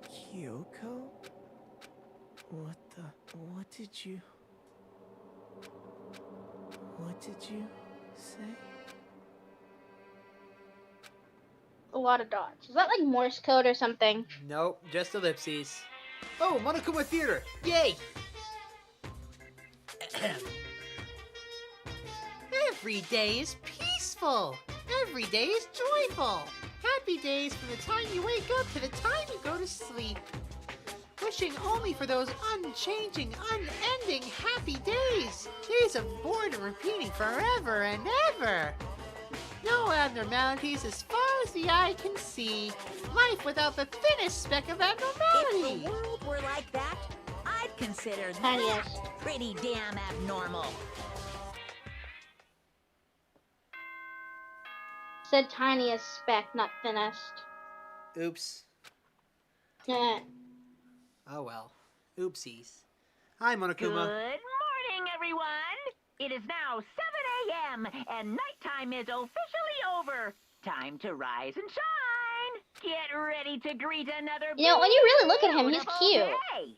Kyoko? What did you say? A lot of dots. Is that like Morse code or something? Nope, just ellipses. Oh, Monokuma Theater! Yay! Every day is peaceful. Every day is joyful. Happy days from the time you wake up to the time you go to sleep. Wishing only for those unchanging, unending happy days. Days of boredom repeating forever and ever. No abnormalities as far as the eye can see. Life without the thinnest speck of abnormality. If the world were like that, I'd consider Yes. that pretty damn abnormal. Said tiniest speck, not thinnest. Oops. Eh. Oh well. Oopsies. Hi, Monokuma. Good morning, everyone. It is now 7 a.m. and nighttime is officially over. Time to rise and shine. Get ready to greet another You know, when you really look at him, he's beautiful cute. day.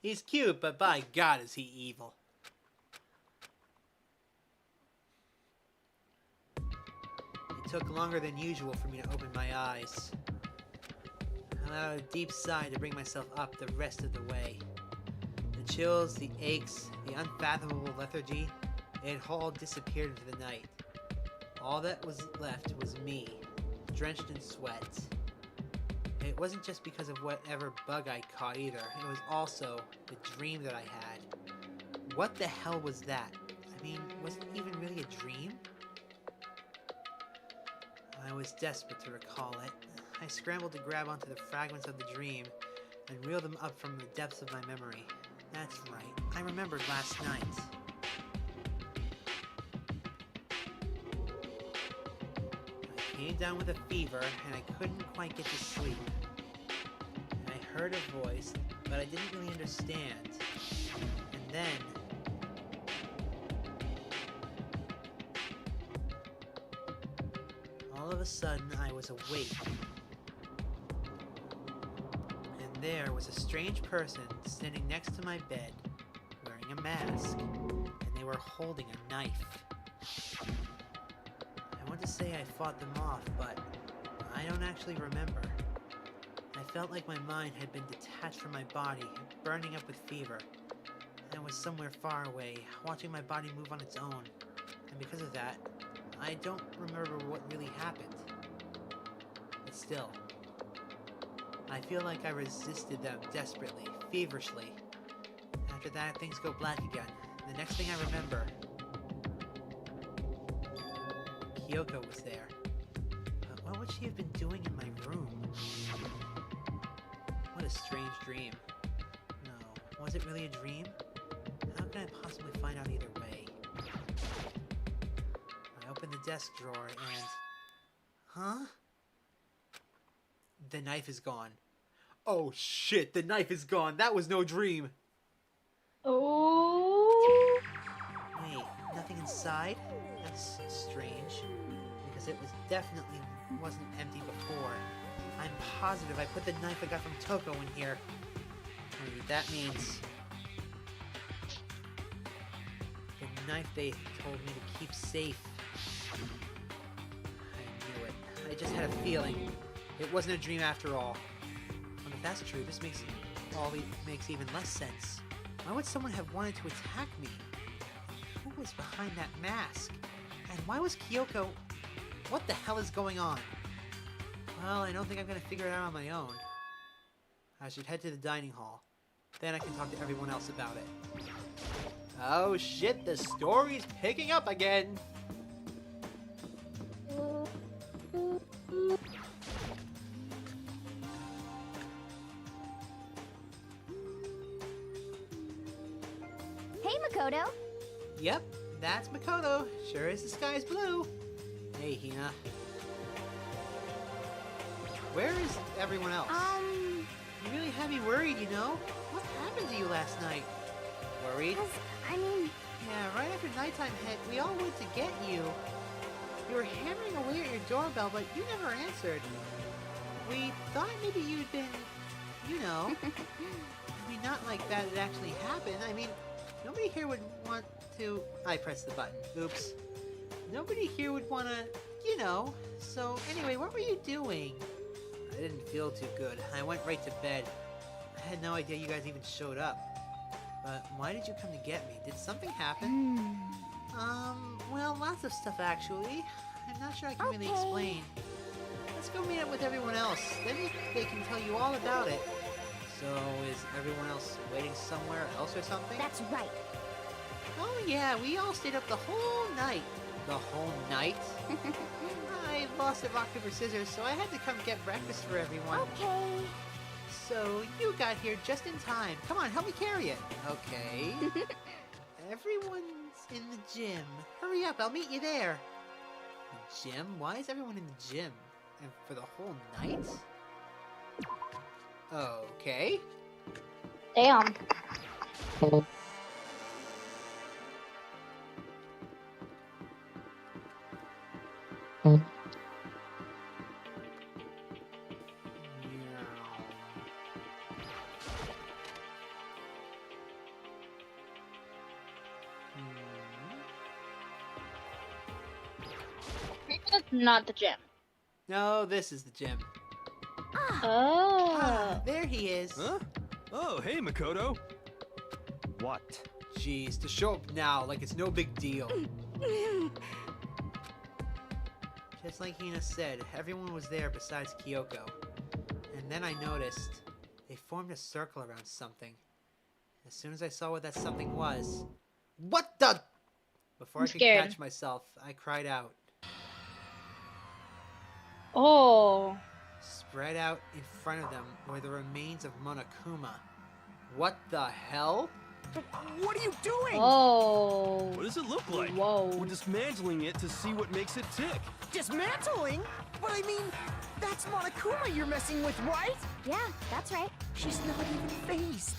He's cute, but by God is he evil. It took longer than usual for me to open my eyes. I let out a deep sigh to bring myself up the rest of the way. The chills, the aches, the unfathomable lethargy, it had all disappeared into the night. All that was left was me, drenched in sweat. It wasn't just because of whatever bug I caught either, it was also the dream that I had. What the hell was that? I mean, was it even really a dream? I was desperate to recall it. I scrambled to grab onto the fragments of the dream and reel them up from the depths of my memory. That's right, I remembered last night. I came down with a fever and I couldn't quite get to sleep. And I heard a voice, but I didn't really understand. And then... all of a sudden, I was awake. And there was a strange person standing next to my bed, wearing a mask, and they were holding a knife. I want to say I fought them off, but I don't actually remember. I I felt like my mind had been detached from my body, burning up with fever. I was somewhere far away, watching my body move on its own. And because of that, I don't remember what really happened. But still, I feel like I resisted them desperately, feverishly. After that, things go black again. The next thing I remember, Kyoko was there. But what would she have been doing in my room? What a strange dream. No, was it really a dream? How can I possibly find out either way? I opened the desk drawer and... Huh? The knife is gone. Oh shit, the knife is gone. That was no dream. Oh. Wait, nothing inside? That's strange. Because it was definitely wasn't empty before. I'm positive I put the knife I got from Toko in here. Wait, that means... the knife they told me to keep safe. I knew it. I just had a feeling. It wasn't a dream after all. And if that's true, this makes even less sense. Why would someone have wanted to attack me? Who was behind that mask? And why was Kyoko... What the hell is going on? Well, I don't think I'm gonna figure it out on my own. I should head to the dining hall. Then I can talk to everyone else about it. Oh shit, the story's picking up again! Hey, Makoto. Yep, that's Makoto. Sure as the sky's blue. Hey, Hina. Where is everyone else? You really had me worried, you know? What happened to you last night? Worried? I mean... Yeah, right after nighttime hit, we all went to get you. You were hammering away at your doorbell, but you never answered. We thought maybe you'd been, you know... I mean, not like that it actually happened. I mean, nobody here would want to... I pressed the button. Oops. Nobody here would want to, you know. So, anyway, what were you doing? I didn't feel too good. I went right to bed. I had no idea you guys even showed up. But why did you come to get me? Did something happen? Well, lots of stuff actually. I'm not sure I can really explain. Let's go meet up with everyone else. Then they can tell you all about it. So, is everyone else waiting somewhere else or something? That's right. Oh yeah, we all stayed up the whole night. The whole night? I lost at rock, paper, scissors, so I had to come get breakfast for everyone. Okay. So, you got here just in time. Come on, help me carry it. Okay. Everyone's in the gym. Hurry up, I'll meet you there. The gym? Why is everyone in the gym? And for the whole night? Okay. Damn. That's not the gym. No, this is the gym. Oh. There he is. Huh? Oh, hey, Makoto. What? Jeez, to show up now like it's no big deal. Just like Hina said, everyone was there besides Kyoko. And then I noticed they formed a circle around something. As soon as I saw what that something was... What the... Before I could scared. catch myself, I cried out. Oh. Spread out in front of them were the remains of Monokuma. What the hell? What are you doing? Oh. What does it look like? Whoa. We're dismantling it to see what makes it tick. Dismantling? But I mean, that's Monokuma you're messing with, right? Yeah, that's right. She's not even phased.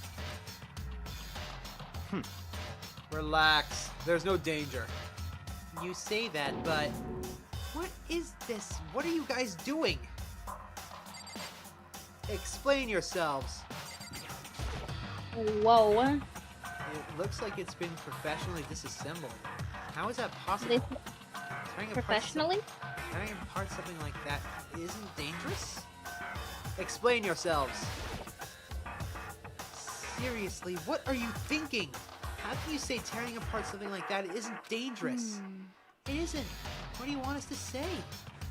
Relax. There's no danger. You say that, but... What is this? What are you guys doing? Explain yourselves. Whoa. It looks like it's been professionally disassembled. How is that possible? Tearing Professionally? Tearing apart something like that isn't dangerous? Explain yourselves. Seriously, what are you thinking? How can you say tearing apart something like that isn't dangerous? It isn't. What do you want us to say?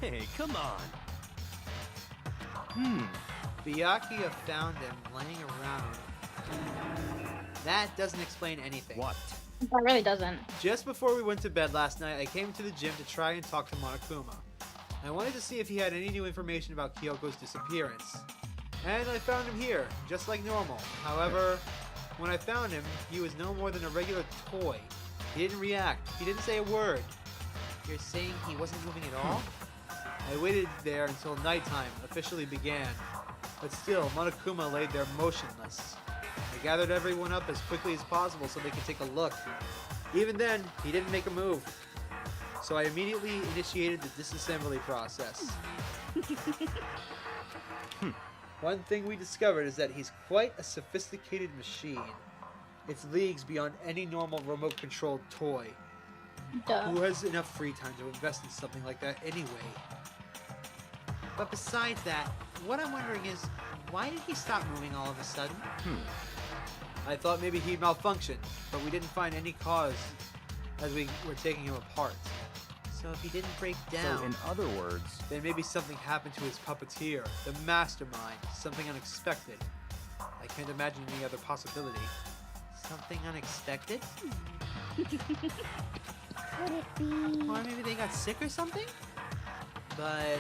Hey, come on. Byakuya found him laying around. That doesn't explain anything. What? That really doesn't. Just before we went to bed last night, I came to the gym to try and talk to Monokuma. I wanted to see if he had any new information about Kyoko's disappearance. And I found him here, just like normal. However, when I found him, he was no more than a regular toy. He didn't react. He didn't say a word. You're saying he wasn't moving at all? I waited there until nighttime officially began. But still, Monokuma laid there motionless. I gathered everyone up as quickly as possible so they could take a look. Even then, he didn't make a move. So I immediately initiated the disassembly process. One thing we discovered is that he's quite a sophisticated machine. It's leagues beyond any normal remote-controlled toy. Duh. Who has enough free time to invest in something like that anyway? But besides that, what I'm wondering is, why did he stop moving all of a sudden? I thought maybe he malfunctioned, but we didn't find any cause as we were taking him apart. So if he didn't break down... So in other words... Then maybe something happened to his puppeteer, the mastermind, something unexpected. I can't imagine any other possibility. Something unexpected? Could it be... Or maybe they got sick or something? But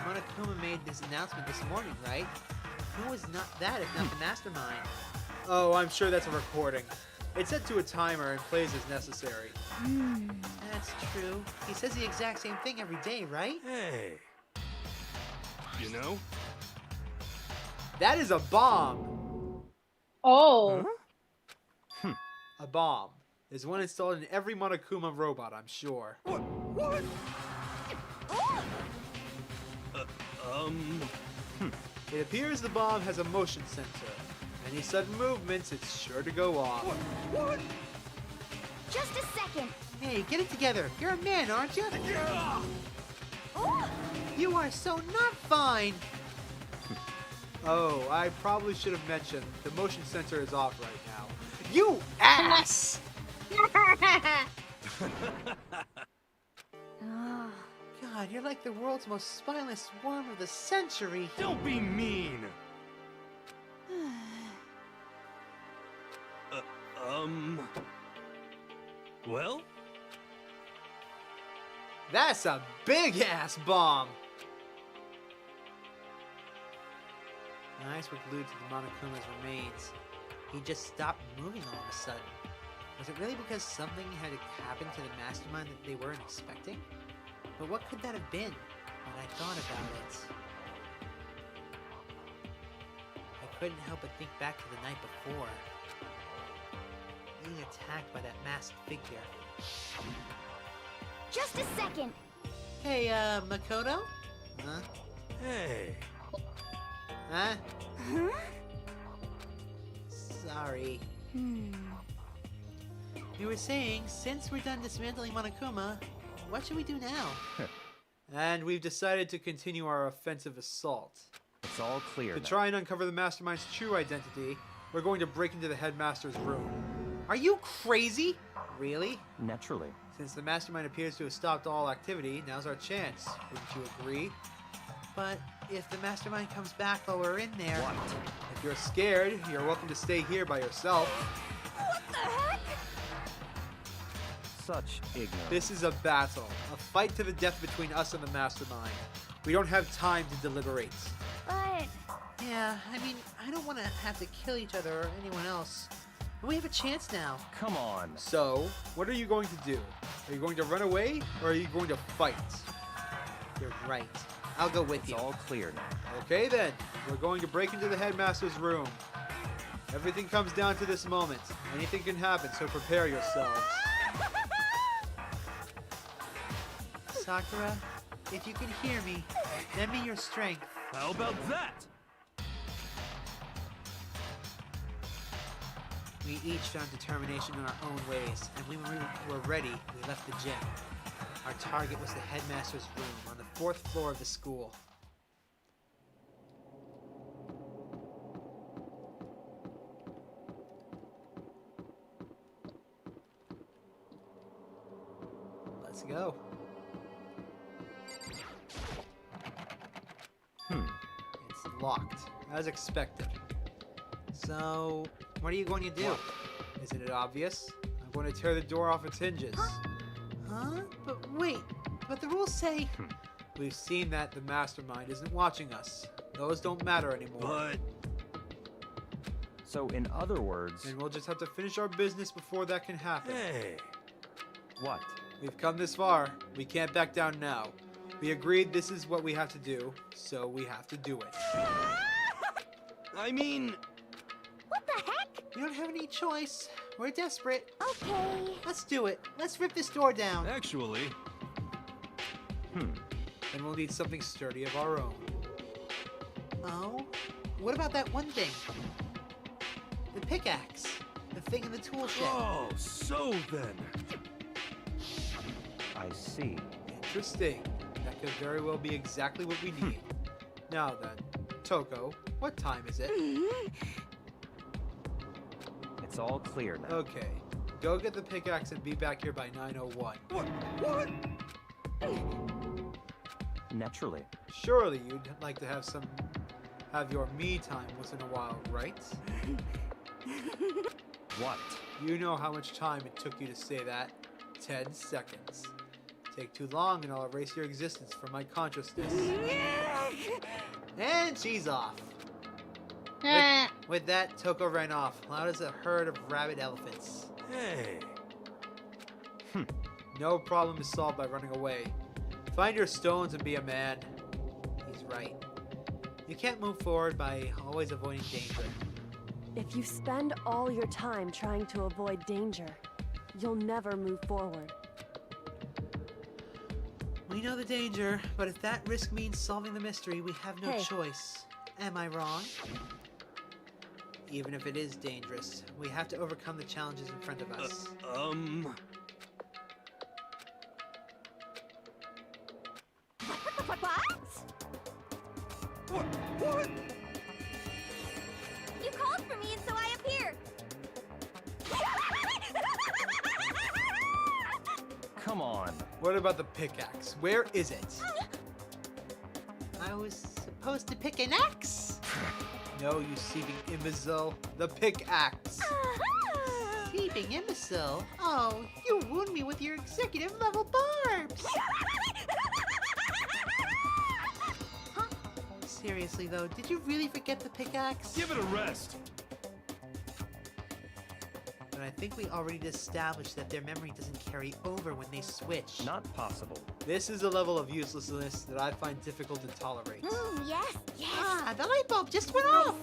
Monokuma made this announcement this morning, right? Who was not that if not the mastermind? Oh, I'm sure that's a recording. It's set to a timer and plays as necessary. That's true. He says the exact same thing every day, right? Hey. You know? That is a bomb! Oh. Huh? A bomb. There's one installed in every Monokuma robot, I'm sure. What? It appears the bomb has a motion sensor. Any sudden movements, it's sure to go off. What? Just a second. Hey, get it together. You're a man, aren't you? You are so not fine. Oh, I probably should have mentioned the motion sensor is off right now. You ass! God, you're like the world's most spineless worm of the century. Don't be mean. Well? That's a big ass bomb. The eyes were glued to the Monokuma's remains. He just stopped moving all of a sudden. Was it really because something had happened to the mastermind that they weren't expecting? But what could that have been when I thought about it? I couldn't help but think back to the night before. Being attacked by that masked figure. Just a second. Hey, Makoto? Huh? Hey. Huh? Huh? Sorry. You were saying, since we're done dismantling Monokuma, what should we do now? And we've decided to continue our offensive assault. It's all clear To now. try and uncover the mastermind's true identity, we're going to break into the headmaster's room. Are you crazy? Really? Naturally. Since the mastermind appears to have stopped all activity, now's our chance. Wouldn't you agree? But if the mastermind comes back while we're in there... What? If you're scared, you're welcome to stay here by yourself. What the heck? Such ignorance. This is a battle. A fight to the death between us and the mastermind. We don't have time to deliberate. But... Yeah, I mean, I don't want to have to kill each other or anyone else. We have a chance now. Come on. So, what are you going to do? Are you going to run away, or are you going to fight? You're right. I'll go with you. It's all clear now. Okay then, we're going to break into the headmaster's room. Everything comes down to this moment. Anything can happen, so prepare yourselves. Sakura, if you can hear me, lend me your strength. How about that? We each found determination in our own ways, and when we were ready, we left the gym. Our target was the headmaster's room on the 4th floor of the school. Let's go. It's locked, as expected. So, what are you going to do? Isn't it obvious? I'm going to tear the door off its hinges. Huh? But wait, but the rules say... We've seen that the mastermind isn't watching us. Those don't matter anymore. But... So, in other words... And we'll just have to finish our business before that can happen. Hey. What? We've come this far. We can't back down now. We agreed this is what we have to do, so we have to do it. I mean... What the heck? We don't have any choice. We're desperate. Okay. Let's do it. Let's rip this door down. Actually... And we'll need something sturdy of our own. Oh? What about that one thing? The pickaxe. The thing in the tool shed. Oh, so then... I see. Interesting. That could very well be exactly what we need. Now then, Toko, what time is it? It's all clear now. Okay. Go get the pickaxe and be back here by 9:01. What? Naturally. Surely you'd like to have your me time once in a while, right? What? You know how much time it took you to say that. 10 seconds. Take too long and I'll erase your existence from my consciousness. And she's off. With that, Toko ran off, loud as a herd of rabid elephants. Hey. No problem is solved by running away. Find your stones and be a man. He's right. You can't move forward by always avoiding danger. If you spend all your time trying to avoid danger, you'll never move forward. We know the danger, but if that risk means solving the mystery, we have no choice. Am I wrong? Even if it is dangerous, we have to overcome the challenges in front of us. What? You called for me and so I appeared. Come on. What about the pickaxe? Where is it? I was supposed to pick an axe. No, you thieving imbecile. The pickaxe. Thieving imbecile? Oh, you wound me with your executive level barbs. Seriously though, did you really forget the pickaxe? Give it a rest. But I think we already established that their memory doesn't carry over when they switch. Not possible. This is a level of uselessness that I find difficult to tolerate. Yes. Ah, the light bulb just went off.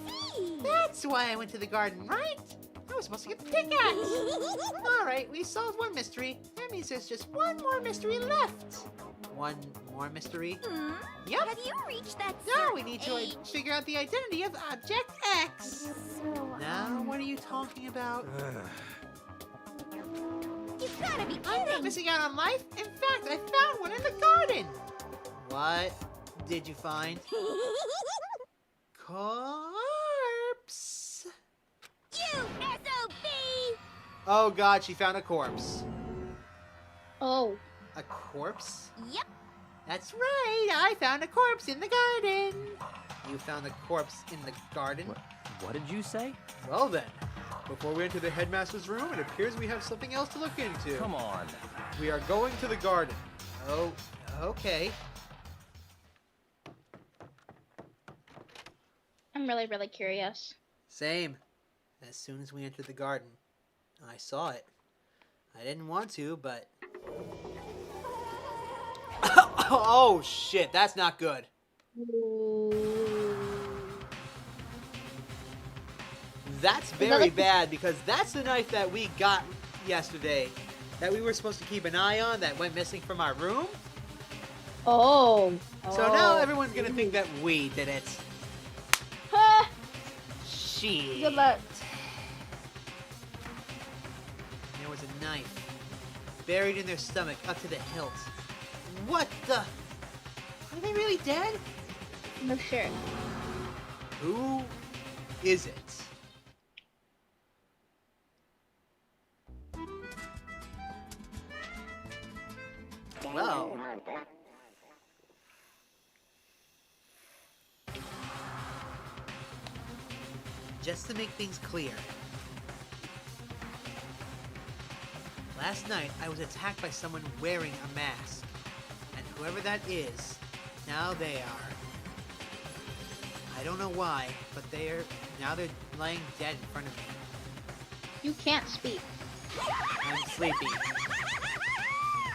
That's why I went to the garden, right? I was supposed to get the pickaxe. All right, we solved one mystery. That means there's just one more mystery left. One more mystery? Yep. Have you reached that Now we need to figure out the identity of Object X. Now, what are you talking about? You've gotta be I'm not kidding! missing out on life. In fact, I found one in the garden. What did you find? Corpse. You SOB! Oh God, she found a corpse. Oh. A corpse? Yep. That's right. I found a corpse in the garden. You found a corpse in the garden? What did you say? Well then, before we enter the headmaster's room, it appears we have something else to look into. Come on. We are going to the garden. Oh, okay. I'm really, really curious. Same. As soon as we entered the garden, I saw it. I didn't want to, but... Oh, shit. That's not good. That's very bad, because that's the knife that we got yesterday. That we were supposed to keep an eye on, that went missing from our room. Oh. So now everyone's gonna think that we did it. Ha! Shit. Good luck. There was a knife buried in their stomach up to the hilt. What the? Are they really dead? No sure. Who is it? Well. Just to make things clear. Last night, I was attacked by someone wearing a mask. And whoever that is, now they are. I don't know why, but they're laying dead in front of me. You can't speak. I'm sleepy.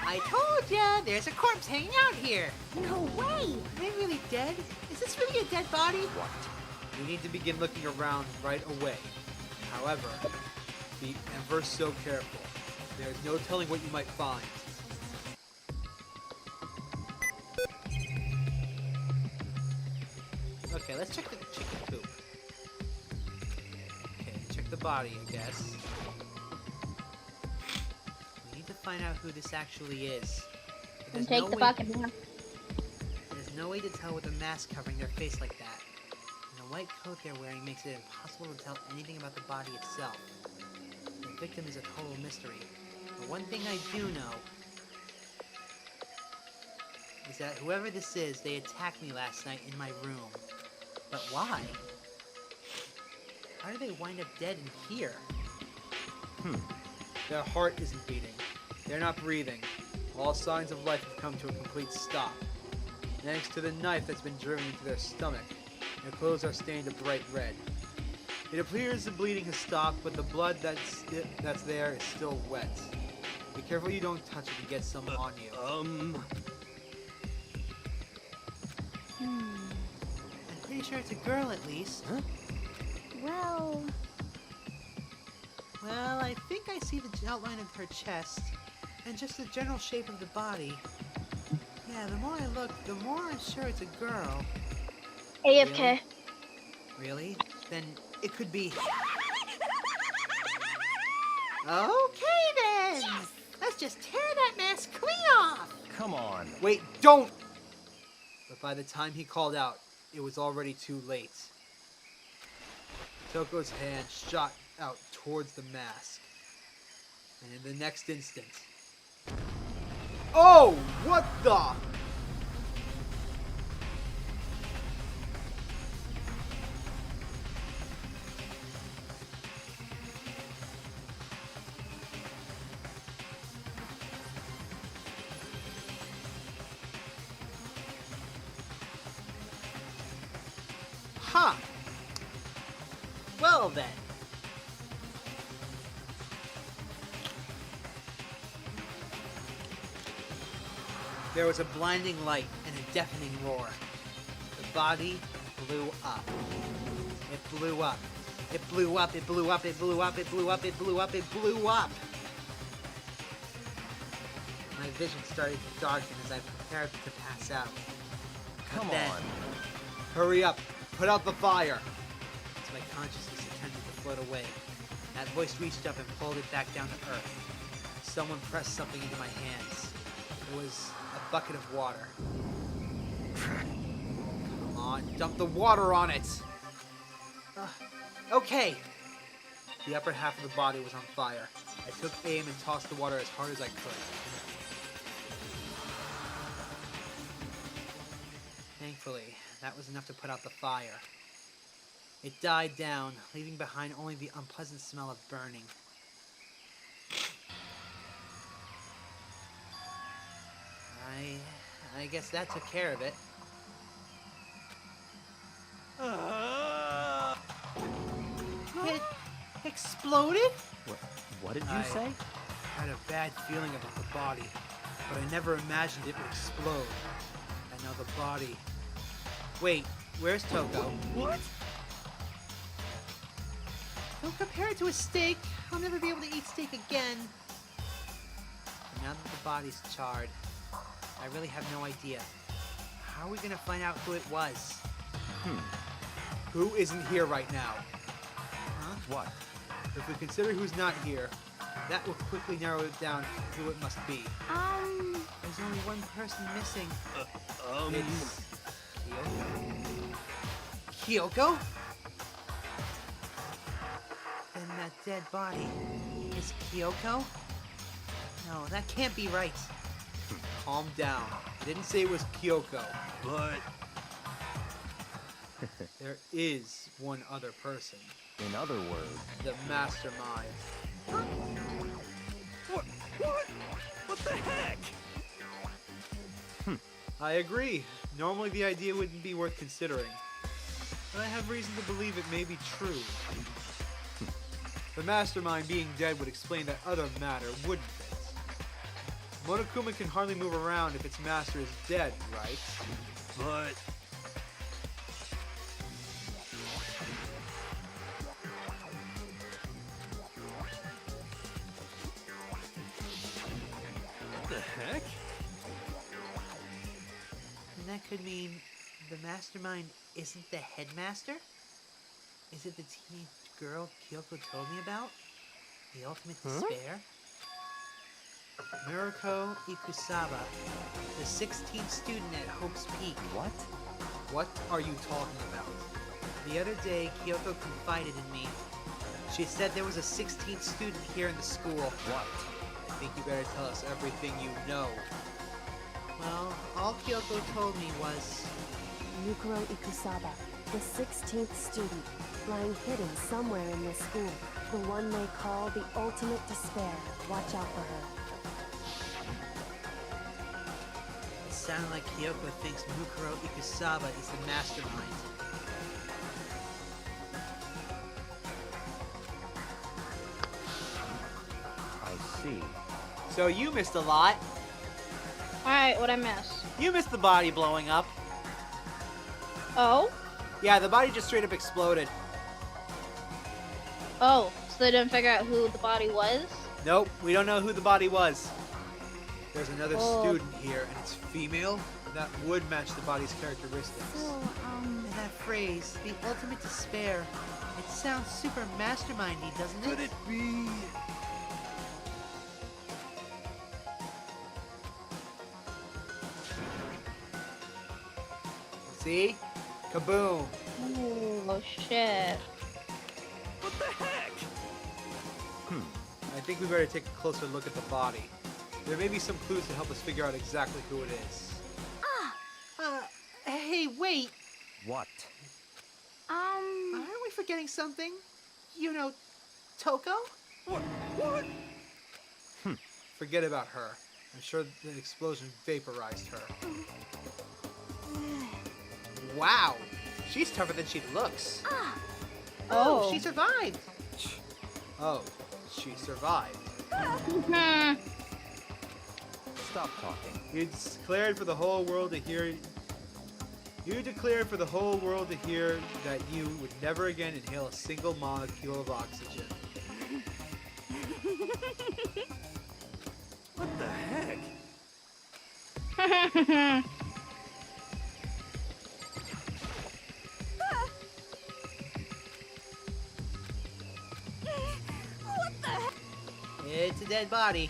I told ya, there's a corpse hanging out here. No way! Are they really dead? Is this really a dead body? What? You need to begin looking around right away. However, be ever so careful. There's no telling what you might find. Okay, let's check the chicken coop. Okay, check the body, I guess. We need to find out who this actually is. And take the bucket now. There's no way to tell with a mask covering their face like that. And the white coat they're wearing makes it impossible to tell anything about the body itself. The victim is a total mystery. But one thing I do know is that whoever this is, they attacked me last night in my room. But why? How did they wind up dead in here? Their heart isn't beating. They're not breathing. All signs of life have come to a complete stop. Thanks to the knife that's been driven into their stomach, their clothes are stained a bright red. It appears the bleeding has stopped, but the blood that's there is still wet. Be careful you don't touch it and get some on you. I'm pretty sure it's a girl at least. Huh? Well, I think I see the outline of her chest, and just the general shape of the body. Yeah, the more I look, the more I'm sure it's a girl. AFK. Really? Then it could be... Okay then! Yes! Let's just tear that mask clean off! Come on. Wait, don't! But by the time he called out, it was already too late. Toko's hand shot out towards the mask. And in the next instant... Oh! What the... Huh. Well then. There was a blinding light and a deafening roar. The body blew up. It blew up. It blew up. It blew up. It blew up. It blew up. It blew up. It blew up. My vision started to darken as I prepared to pass out. Come then, on. Hurry up. Put out the fire. As my consciousness attempted to float away, that voice reached up and pulled it back down to earth. Someone pressed something into my hands. It was a bucket of water. Come on, dump the water on it! Okay! The upper half of the body was on fire. I took aim and tossed the water as hard as I could. Thankfully, that was enough to put out the fire. It died down, leaving behind only the unpleasant smell of burning. I guess that took care of it. It exploded? What did you say? I had a bad feeling about the body, but I never imagined it would explode. And now the body... Wait, where's Toko? What? Don't compare it to a steak. I'll never be able to eat steak again. But now that the body's charred, I really have no idea. How are we gonna find out who it was? Who isn't here right now? Huh? What? If we consider who's not here, that will quickly narrow it down who it must be. There's only one person missing. It's... Kyoko? Kyoko? Then that dead body is Kyoko? No, that can't be right. calm down. I didn't say it was Kyoko. But... There is one other person. In other words, The mastermind. What? What? What the heck? I agree. Normally the idea wouldn't be worth considering. But I have reason to believe it may be true. The mastermind being dead would explain that other matter, wouldn't it? Monokuma can hardly move around if its master is dead, right? But... What the heck? And that could mean the mastermind isn't the headmaster? Is it the teenage girl Kyoko told me about? The ultimate despair? Murako Ikusaba, the 16th student at Hope's Peak. what? What are you talking about? The other day, Kyoko confided in me. She said there was a 16th student here in the school. What? I think you better tell us everything you know. Well, all Kyoko told me was... Mukuro Ikusaba, the 16th student, lying hidden somewhere in this school. The one they call the ultimate despair. Watch out for her. It sounded like Kyoko thinks Mukuro Ikusaba is the mastermind. I see. So you missed a lot. Alright, what'd I miss? You missed the body blowing up. Oh? Yeah, the body just straight up exploded. Oh, so they didn't figure out who the body was? Nope, we don't know who the body was. There's another Oh. student here, and it's female. That would match the body's characteristics. So, and that phrase, the ultimate despair, it sounds super mastermindy, doesn't it? Could it be... See? Kaboom. Oh, shit. What the heck? I think we better take a closer look at the body. There may be some clues to help us figure out exactly who it is. Hey, wait! What? Aren't we forgetting something? You know, Toko? What? What? Forget about her. I'm sure the explosion vaporized her. Wow! She's tougher than she looks. Oh. She survived! Oh, she survived. Stop talking. You declared for the whole world to hear. You declared for the whole world to hear that you would never again inhale a single molecule of oxygen. What the heck? What the heck? It's a dead body.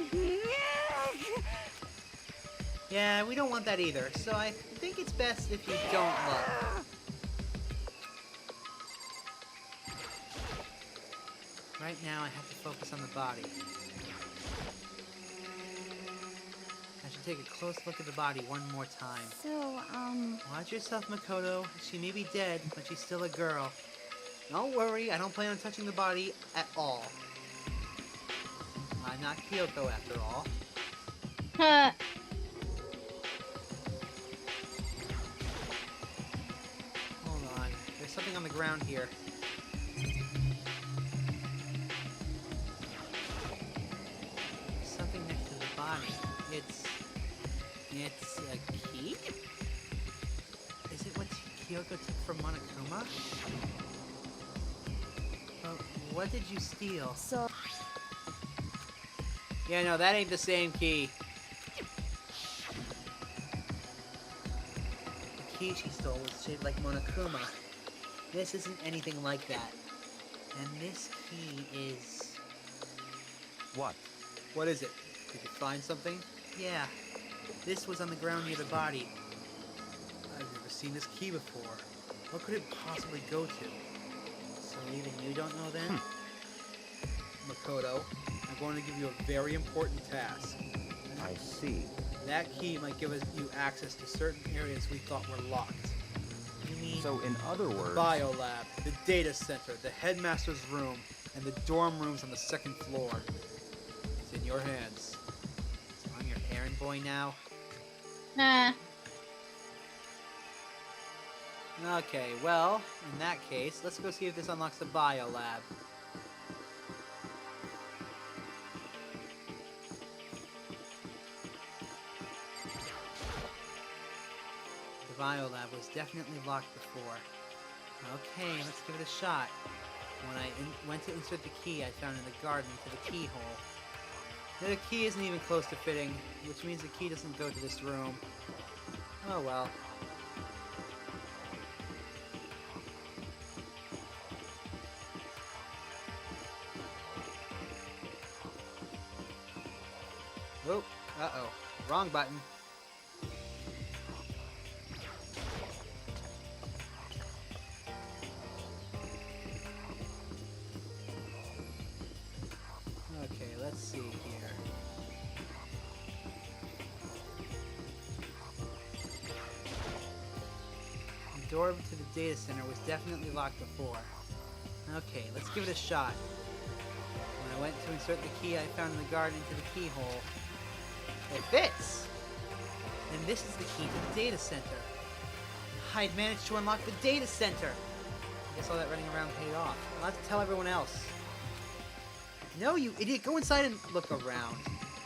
Yeah, we don't want that either, so I think it's best if you don't look. Right now, I have to focus on the body. I should take a close look at the body one more time. So, Watch yourself, Makoto. She may be dead, but she's still a girl. Don't worry, I don't plan on touching the body at all. I'm not Kyoko after all. Hold on, there's something on the ground here. There's something next to the body. It's a key? Is it what Kyoko took from Monokuma? What did you steal? So, Yeah, no, that ain't the same key. The key she stole was shaped like Monokuma. This isn't anything like that. And this key is... What? What is it? Did you find something? Yeah. This was on the ground near the body. I've never seen this key before. What could it possibly go to? So even you don't know then? Makoto, I'm going to give you a very important task. I see. That key might give you access to certain areas we thought were locked. You mean So in other the words... biolab, the data center, the headmaster's room, and the dorm rooms on the second floor. It's in your hands. So I'm your errand boy now? Nah. Okay, well, in that case, let's go see if this unlocks the biolab. The biolab was definitely locked before. Okay, let's give it a shot. When I went to insert the key, I found in the garden to the keyhole. The key isn't even close to fitting, which means the key doesn't go to this room. Oh well. Oh, uh-oh. Wrong button. Okay, let's see here. The door to the data center was definitely locked before. Okay, let's give it a shot. When I went to insert the key I found in the garden into the keyhole, it fits! And this is the key to the data center. I'd managed to unlock the data center! I guess all that running around paid off. I'll have to tell everyone else. No, you idiot! Go inside and look around.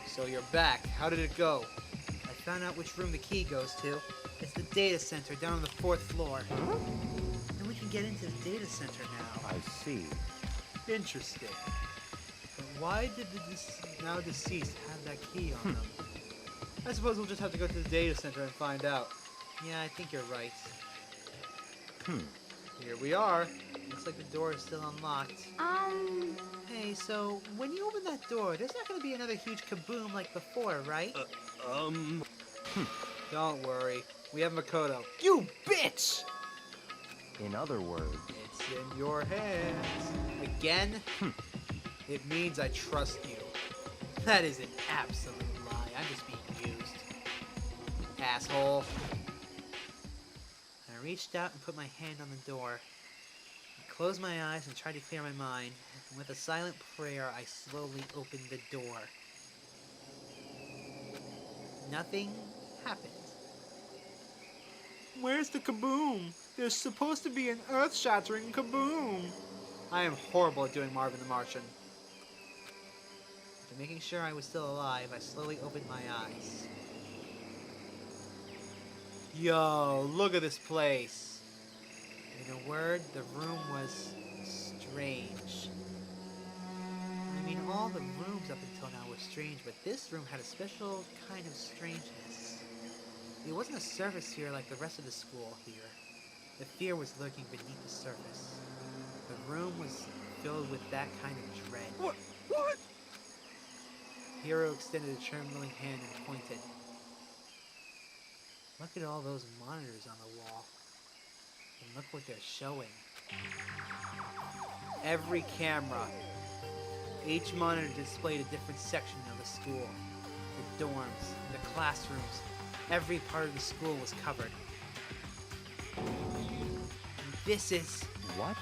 So you're back. How did it go? I found out which room the key goes to. It's the data center down on the 4th floor. And we can get into the data center now. I see. Interesting. But why did the now deceased have that key on them? I suppose we'll just have to go to the data center and find out. Yeah, I think you're right. Here we are. Looks like the door is still unlocked. Hey, so when you open that door, there's not going to be another huge kaboom like before, right? Don't worry. We have Makoto. You bitch! In other words... It's in your hands. Again? It means I trust you. That is an absolute lie. I'm just being used. Asshole. I reached out and put my hand on the door. I closed my eyes and tried to clear my mind. And with a silent prayer, I slowly opened the door. Nothing happened. Where's the kaboom? There's supposed to be an earth-shattering kaboom. I am horrible at doing Marvin the Martian. After making sure I was still alive, I slowly opened my eyes. Yo, look at this place. In a word, the room was strange. I mean, all the rooms up until now were strange, but this room had a special kind of strangeness. It wasn't a surface fear like the rest of the school here. The fear was lurking beneath the surface. The room was filled with that kind of dread. What? Hiro extended a trembling hand and pointed. Look at all those monitors on the wall. And look what they're showing. Every camera. Each monitor displayed a different section of the school. The dorms, the classrooms. Every part of the school was covered. And this is... What?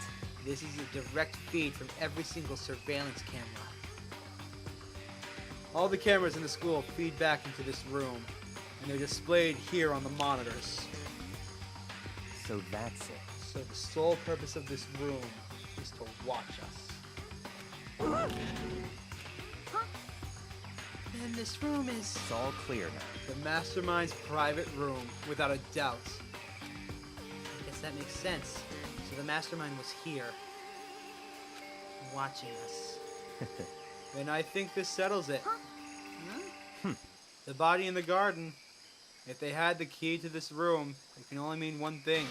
This is a direct feed from every single surveillance camera. All the cameras in the school feed back into this room, and they're displayed here on the monitors. So that's it. So the sole purpose of this room is to watch us. And this room is... It's all clear now. The Mastermind's private room, without a doubt. I guess that makes sense. So the Mastermind was here, watching us. And I think this settles it. The body in the garden. If they had the key to this room, it can only mean one thing.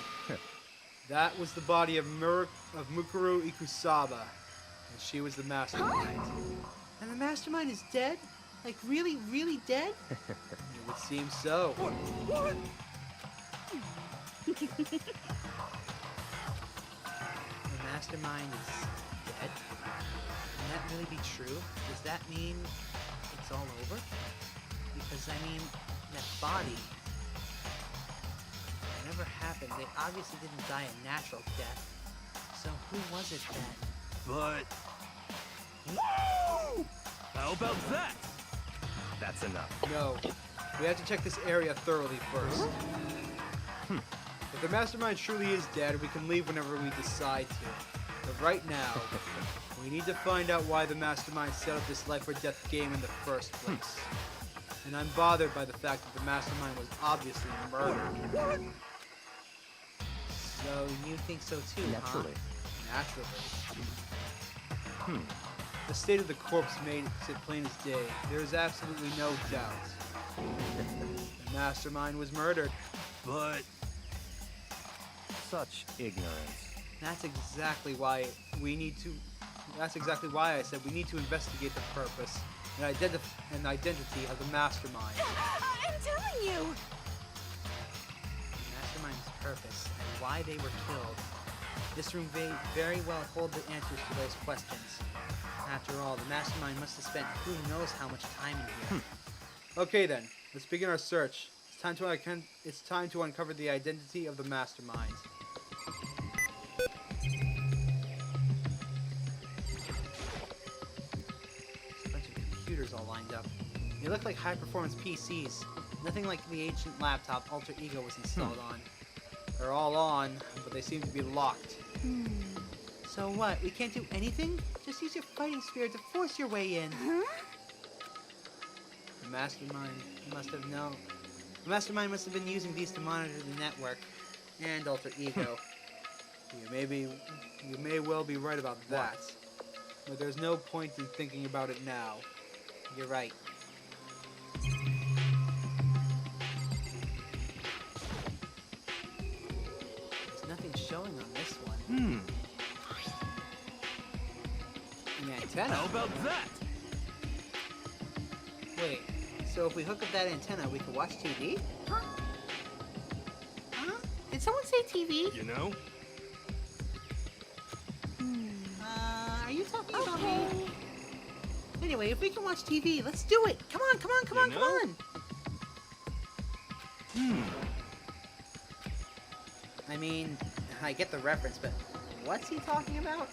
That was the body of Mukuru Ikusaba, and she was the Mastermind. And the Mastermind is dead? Like really, really dead? It would seem so. What? The Mastermind is dead? Can that really be true? Does that mean it's all over? Because is, I mean, that body. Whatever happened, they obviously didn't die a natural death. So who was it then? But... Whoa! How about that? That's enough. No. We have to check this area thoroughly first. If the mastermind truly is dead, we can leave whenever we decide to. But right now, we need to find out why the mastermind set up this life or death game in the first place. And I'm bothered by the fact that the mastermind was obviously murdered. So you think so too, Naturally. Huh? Naturally. The state of the corpse makes it plain as day. There is absolutely no doubt. The mastermind was murdered. But... Such ignorance. That's exactly why we need to... That's exactly why I said we need to investigate the purpose and identity of the mastermind. I'm telling you! The mastermind's purpose and why they were killed. This room may very well hold the answers to those questions. After all, the mastermind must have spent who knows how much time in here. Okay then, let's begin our search. It's time to uncover the identity of the mastermind. There's a bunch of computers all lined up. They look like high-performance PCs. Nothing like the ancient laptop Alter Ego was installed on. They're all on, but they seem to be locked. So what? We can't do anything? Just use your fighting spirit to force your way in. The mastermind must have known. The mastermind must have been using these to monitor the network and Alter Ego. You may well be right about that. But there's no point in thinking about it now. You're right. There's nothing showing on this one. An antenna? How about that? Wait, so if we hook up that antenna, we can watch TV? Huh? Did someone say TV? You know? Are you talking about me? Anyway, if we can watch TV, let's do it! Come on, come on, come on, come on! I mean, I get the reference, but what's he talking about?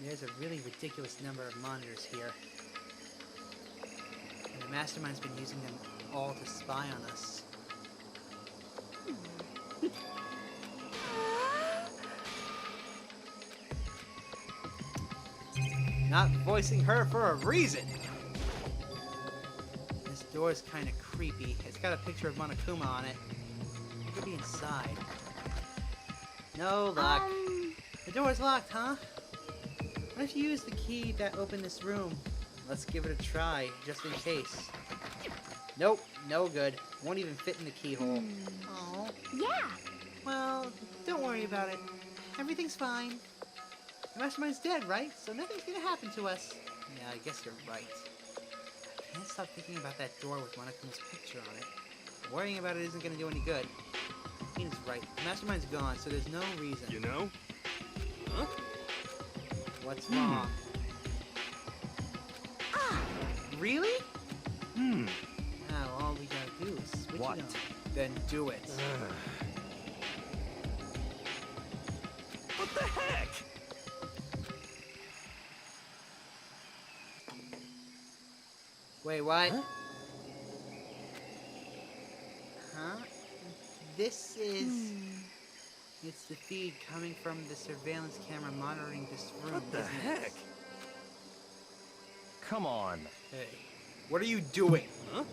There's a really ridiculous number of monitors here. And the mastermind's been using them all to spy on us. Not voicing her for a reason! This door's kinda creepy. It's got a picture of Monokuma on it. It could be inside. No luck. The door's locked, huh? What if you use the key that opened this room? Let's give it a try, just in case. Nope, no good. Won't even fit in the keyhole. Oh. Yeah! Well, don't worry about it. Everything's fine. The mastermind's dead, right? So nothing's gonna happen to us. Yeah, I guess you're right. I can't stop thinking about that door with Monokuma's picture on it. Worrying about it isn't gonna do any good. Ian's right. The mastermind's gone, so there's no reason. You know? Huh? What's wrong? Really? Now all we gotta do is switch it on. Then do it. What the heck? Wait, what? Huh? This is... It's the feed coming from the surveillance camera monitoring this room. What the heck? Come on. Hey, what are you doing? Huh?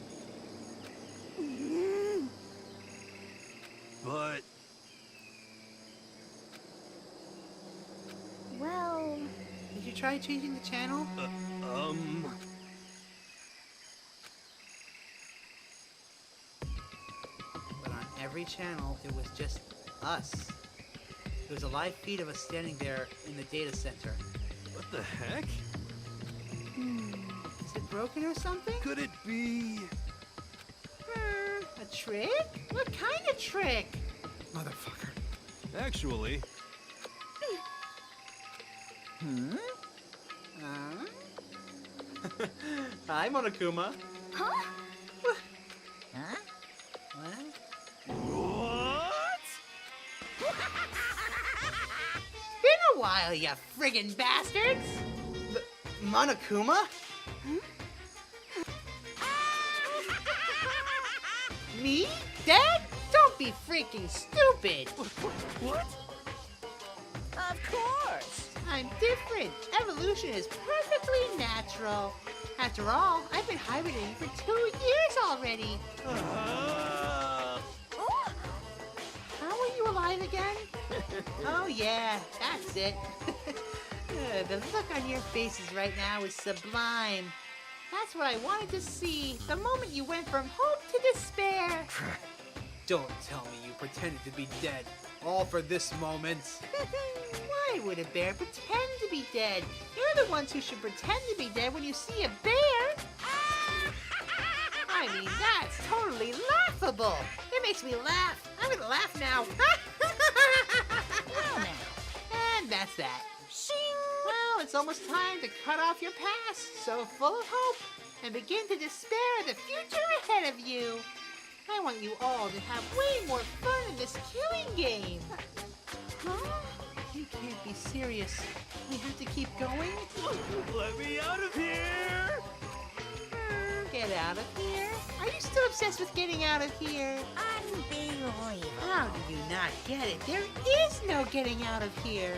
But... Well... Did you try changing the channel? But on every channel, it was just us. It was a live feed of us standing there in the data center. What the heck? Is it broken or something? Could it be... A trick? What kind of trick? Motherfucker. Actually... Hi, Monokuma. Huh? Huh? What? What? Been a while, you friggin' bastards! Monokuma? Me? Dad? Don't be freaking stupid! What? Of course. I'm different. Evolution is perfectly natural. After all, I've been hibernating for 2 years already. How are you alive again? Oh yeah, that's it. The look on your faces right now is sublime. That's what I wanted to see the moment you went from hope to despair. Don't tell me you pretended to be dead, all for this moment. Why would a bear pretend to be dead? You're the ones who should pretend to be dead when you see a bear. I mean, that's totally laughable. It makes me laugh. I'm gonna laugh now. Well, now. And that's that. Well, it's almost time to cut off your past, so full of hope, and begin to despair of the future ahead of you. I want you all to have way more fun in this killing game. Huh? You can't be serious. We have to keep going? Let me out of here! Get out of here? Are you still obsessed with getting out of here? Unbelievable. How do you not get it? There is no getting out of here.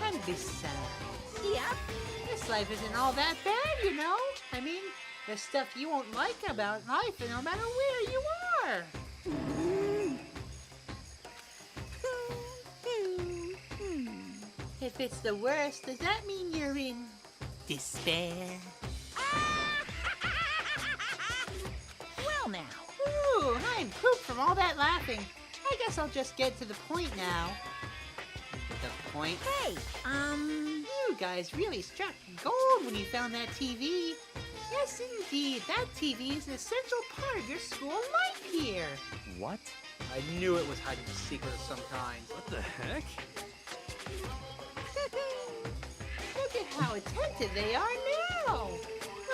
And besides, Yep. this life isn't all that bad, you know? I mean, there's stuff you won't like about life no matter where you are. If it's the worst, does that mean you're in despair? Well, now. Ooh, I'm pooped from all that laughing. I guess I'll just get to the point now. The point? Hey, You guys really struck gold when you found that TV. Yes, indeed. That TV is an essential part of your school life here. What? I knew it was hiding a secret of some kind. What the heck? Look at how attentive they are now.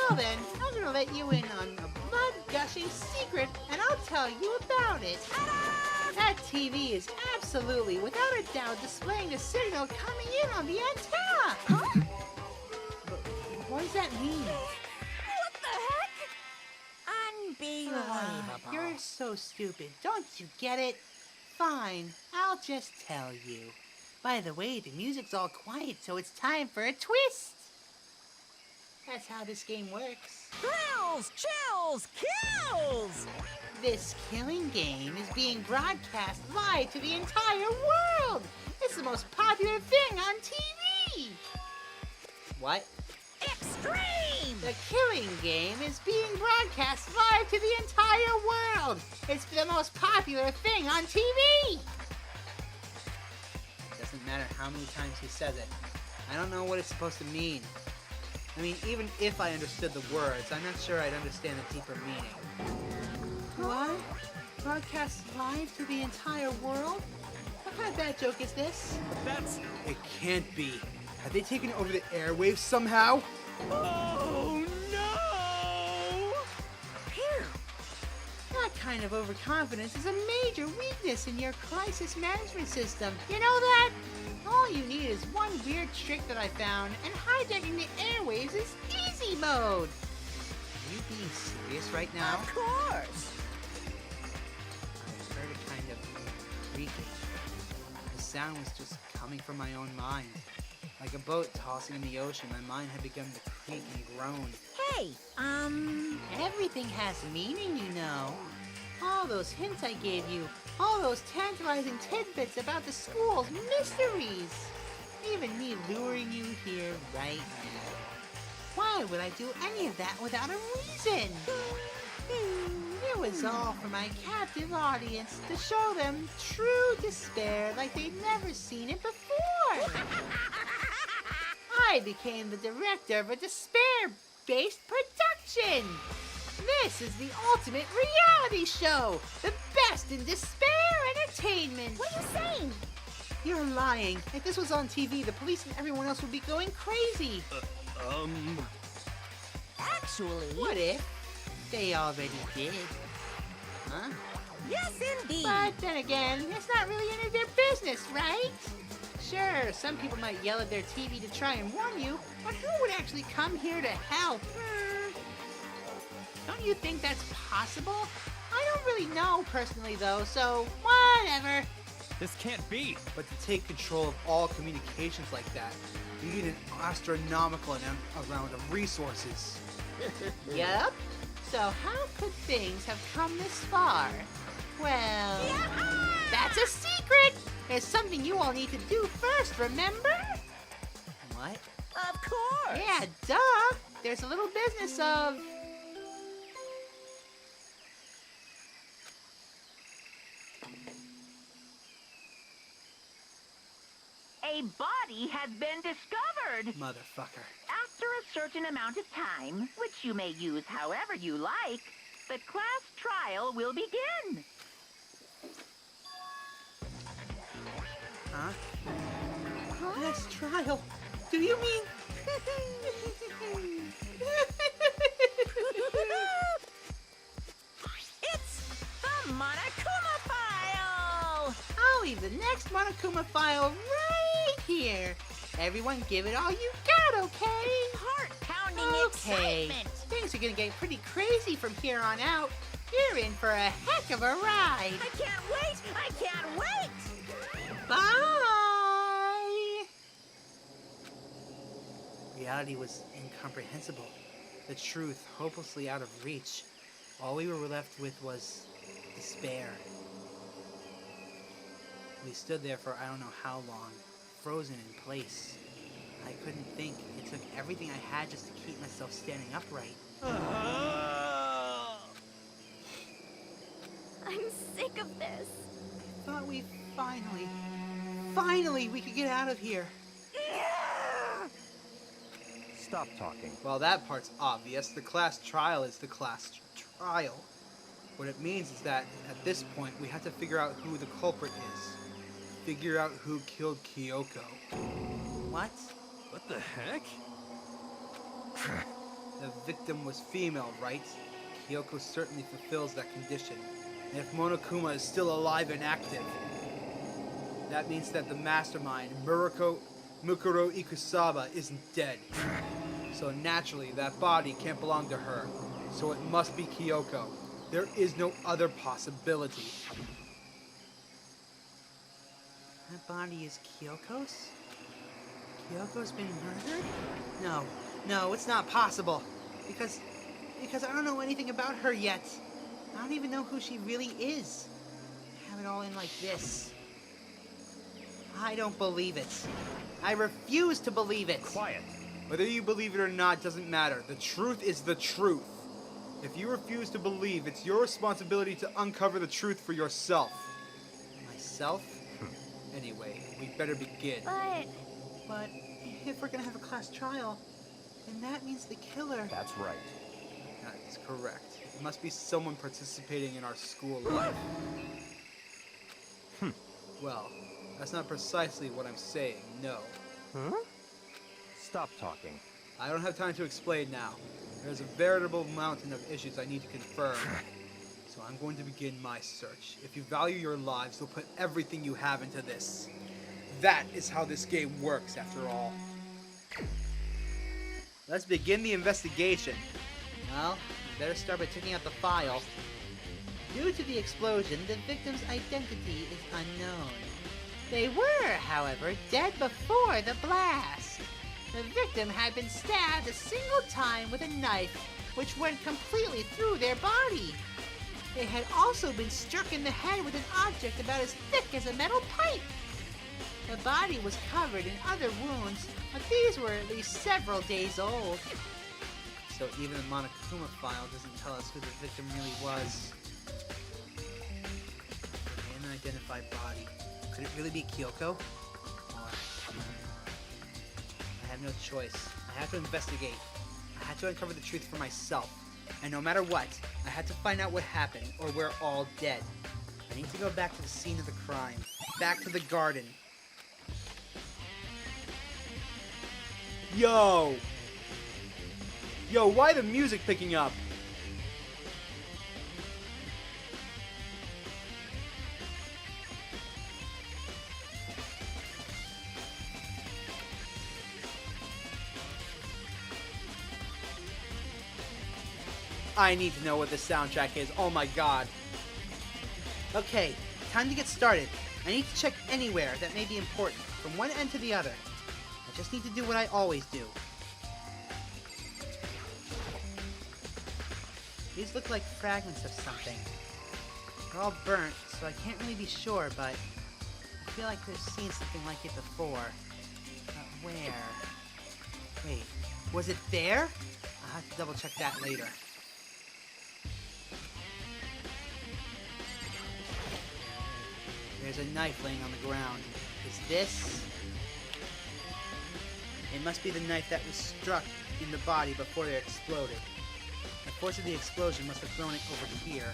Well then, I'm gonna let you in on a blood-gushing secret, and I'll tell you about it. That TV is absolutely, without a doubt, displaying the signal coming in on the antenna. Huh? What does that mean? what the heck? Unbelievable. You're so stupid. Don't you get it? Fine, I'll just tell you. By the way, the music's all quiet, so it's time for a twist. That's how this game works. Thrills, chills, kills! This killing game is being broadcast live to the entire world. It's the most popular thing on TV. What? Extreme! The killing game is being broadcast live to the entire world. It's the most popular thing on TV. Doesn't matter how many times he says it. I don't know what it's supposed to mean. I mean, even if I understood the words, I'm not sure I'd understand the deeper meaning. What? Broadcast live to the entire world? What kind of bad joke is this? That's... It can't be. Have they taken over the airwaves somehow? Oh, no! Phew. That kind of overconfidence is a major weakness in your crisis management system. You know that? All you need is one weird trick that I found, and hijacking the airwaves is easy mode. Are you being serious right now? Of course. I heard it kind of creaking. The sound was just coming from my own mind. Like a boat tossing in the ocean, my mind had begun to creak and groan. Hey, Everything has meaning, you know. All those hints I gave you, all those tantalizing tidbits about the school's mysteries. Even me luring you here right now. Why would I do any of that without a reason? It was all for my captive audience, to show them true despair like they'd never seen it before. I became the director of a despair-based production. This is the ultimate reality show, the best in despair entertainment. What are you saying? You're lying. If this was on TV, the police and everyone else would be going crazy. Actually... What if they already did? Huh? Yes, indeed. But then again, it's not really any of their business, right? Sure, some people might yell at their TV to try and warn you, but who would actually come here to help? Don't you think that's possible? I don't really know personally, though, so whatever. This can't be. But to take control of all communications like that, you need an astronomical amount of resources. Yup. So how could things have come this far? Well, that's a secret! There's something you all need to do first, remember? What? Of course! Yeah, duh! There's a little business of... A body has been discovered. Motherfucker. After a certain amount of time, which you may use however you like, the class trial will begin. Huh? Class trial? Do you mean... It's the Monokuma file! I'll leave the next Monokuma file right here. Everyone give it all you got, okay? Heart-pounding excitement! Things are gonna get pretty crazy from here on out. You're in for a heck of a ride. I can't wait! I can't wait! Bye! Reality was incomprehensible. The truth hopelessly out of reach. All we were left with was despair. We stood there for I don't know how long, frozen in place. I couldn't think. It took everything I had just to keep myself standing upright. I'm sick of this. I thought we finally we could get out of here. Stop talking. Well, that part's obvious. The class trial is the class trial. What it means is that at this point we have to figure out who the culprit is. Figure out who killed Kyoko. What? What the heck? The victim was female, right? Kyoko certainly fulfills that condition. And if Monokuma is still alive and active, that means that the mastermind, Mukuro Ikusaba, isn't dead. So naturally, that body can't belong to her. So it must be Kyoko. There is no other possibility. That body is Kyoko's? Kyoko's been murdered? No, it's not possible. Because I don't know anything about her yet. I don't even know who she really is. Have it all in like this. I don't believe it. I refuse to believe it. Quiet. Whether you believe it or not doesn't matter. The truth is the truth. If you refuse to believe, it's your responsibility to uncover the truth for yourself. Myself? Anyway, we better begin. But if we're gonna have a class trial, then that means the killer... That's right. That is correct. It must be someone participating in our school life. Well, that's not precisely what I'm saying, no. Huh? Stop talking. I don't have time to explain now. There's a veritable mountain of issues I need to confirm. So I'm going to begin my search. If you value your lives, you'll put everything you have into this. That is how this game works, after all. Let's begin the investigation. Well, we better start by checking out the file. Due to the explosion, the victim's identity is unknown. They were, however, dead before the blast. The victim had been stabbed a single time with a knife, which went completely through their body. They had also been struck in the head with an object about as thick as a metal pipe. The body was covered in other wounds, but these were at least several days old. So even the Monokuma file doesn't tell us who the victim really was. An unidentified body. Could it really be Kyoko? I have no choice. I have to investigate. I have to uncover the truth for myself. And no matter what, I have to find out what happened, or we're all dead. I need to go back to the scene of the crime. Back to the garden. Yo! Yo, why the music picking up? I need to know what the soundtrack is. Oh my god. Okay, time to get started. I need to check anywhere that may be important, from one end to the other. I just need to do what I always do. These look like fragments of something. They're all burnt, so I can't really be sure, but I feel like I've seen something like it before. But where? Wait, was it there? I'll have to double check that later. There's a knife laying on the ground. Is this? It must be the knife that was struck in the body before it exploded. The force of the explosion must have thrown it over here.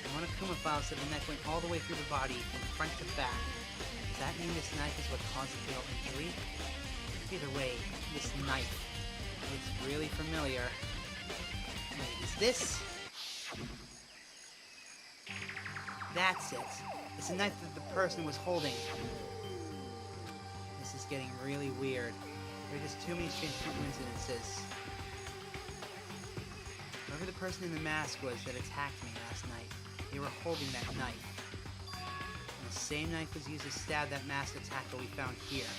The Monokuma file said the knife went all the way through the body from front to back. Does that mean this knife is what caused the fatal injury? Either way, this knife looks really familiar. Wait, is this? That's it. It's a knife that the person was holding. This is getting really weird. There are just too many strange coincidences. Whoever the person in the mask was that attacked me last night, they were holding that knife. And the same knife was used to stab that masked attacker we found here.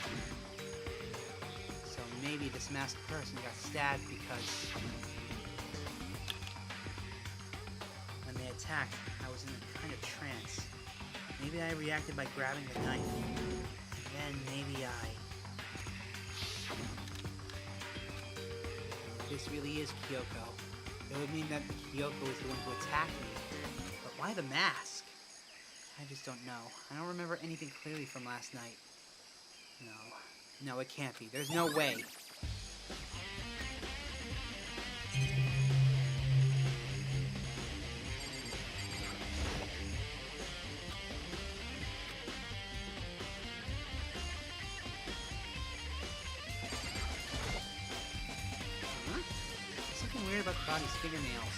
So maybe this masked person got stabbed because when they attacked, I was in a kind of trance. Maybe I reacted by grabbing the knife. And then maybe I... If this really is Kyoko, it would mean that Kyoko is the one who attacked me. But why the mask? I just don't know. I don't remember anything clearly from last night. No, it can't be. There's no way. About the body's fingernails.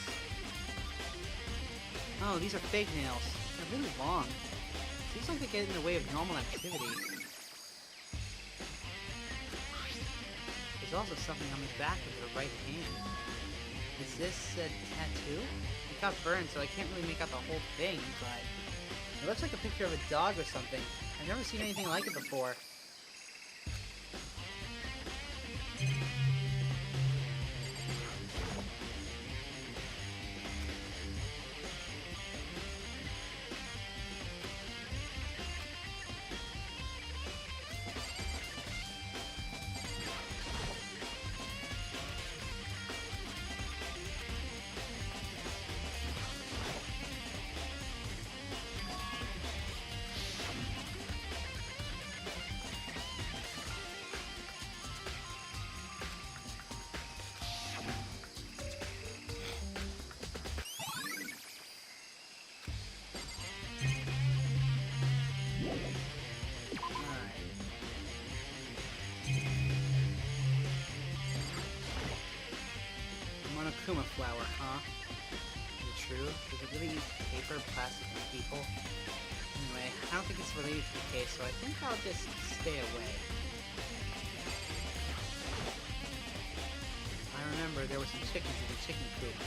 Oh, these are fake nails. They're really long. Seems like they get in the way of normal activity. There's also something on the back of her right hand. Is this a tattoo? It got burned, so I can't really make out the whole thing, but it looks like a picture of a dog or something. I've never seen anything like it before. Monokuma flower, huh? Is it true? Does it really use paper, plastic, and people? Anyway, I don't think it's related to the case, so I think I'll just stay away. I remember there were some chickens in the chicken coop.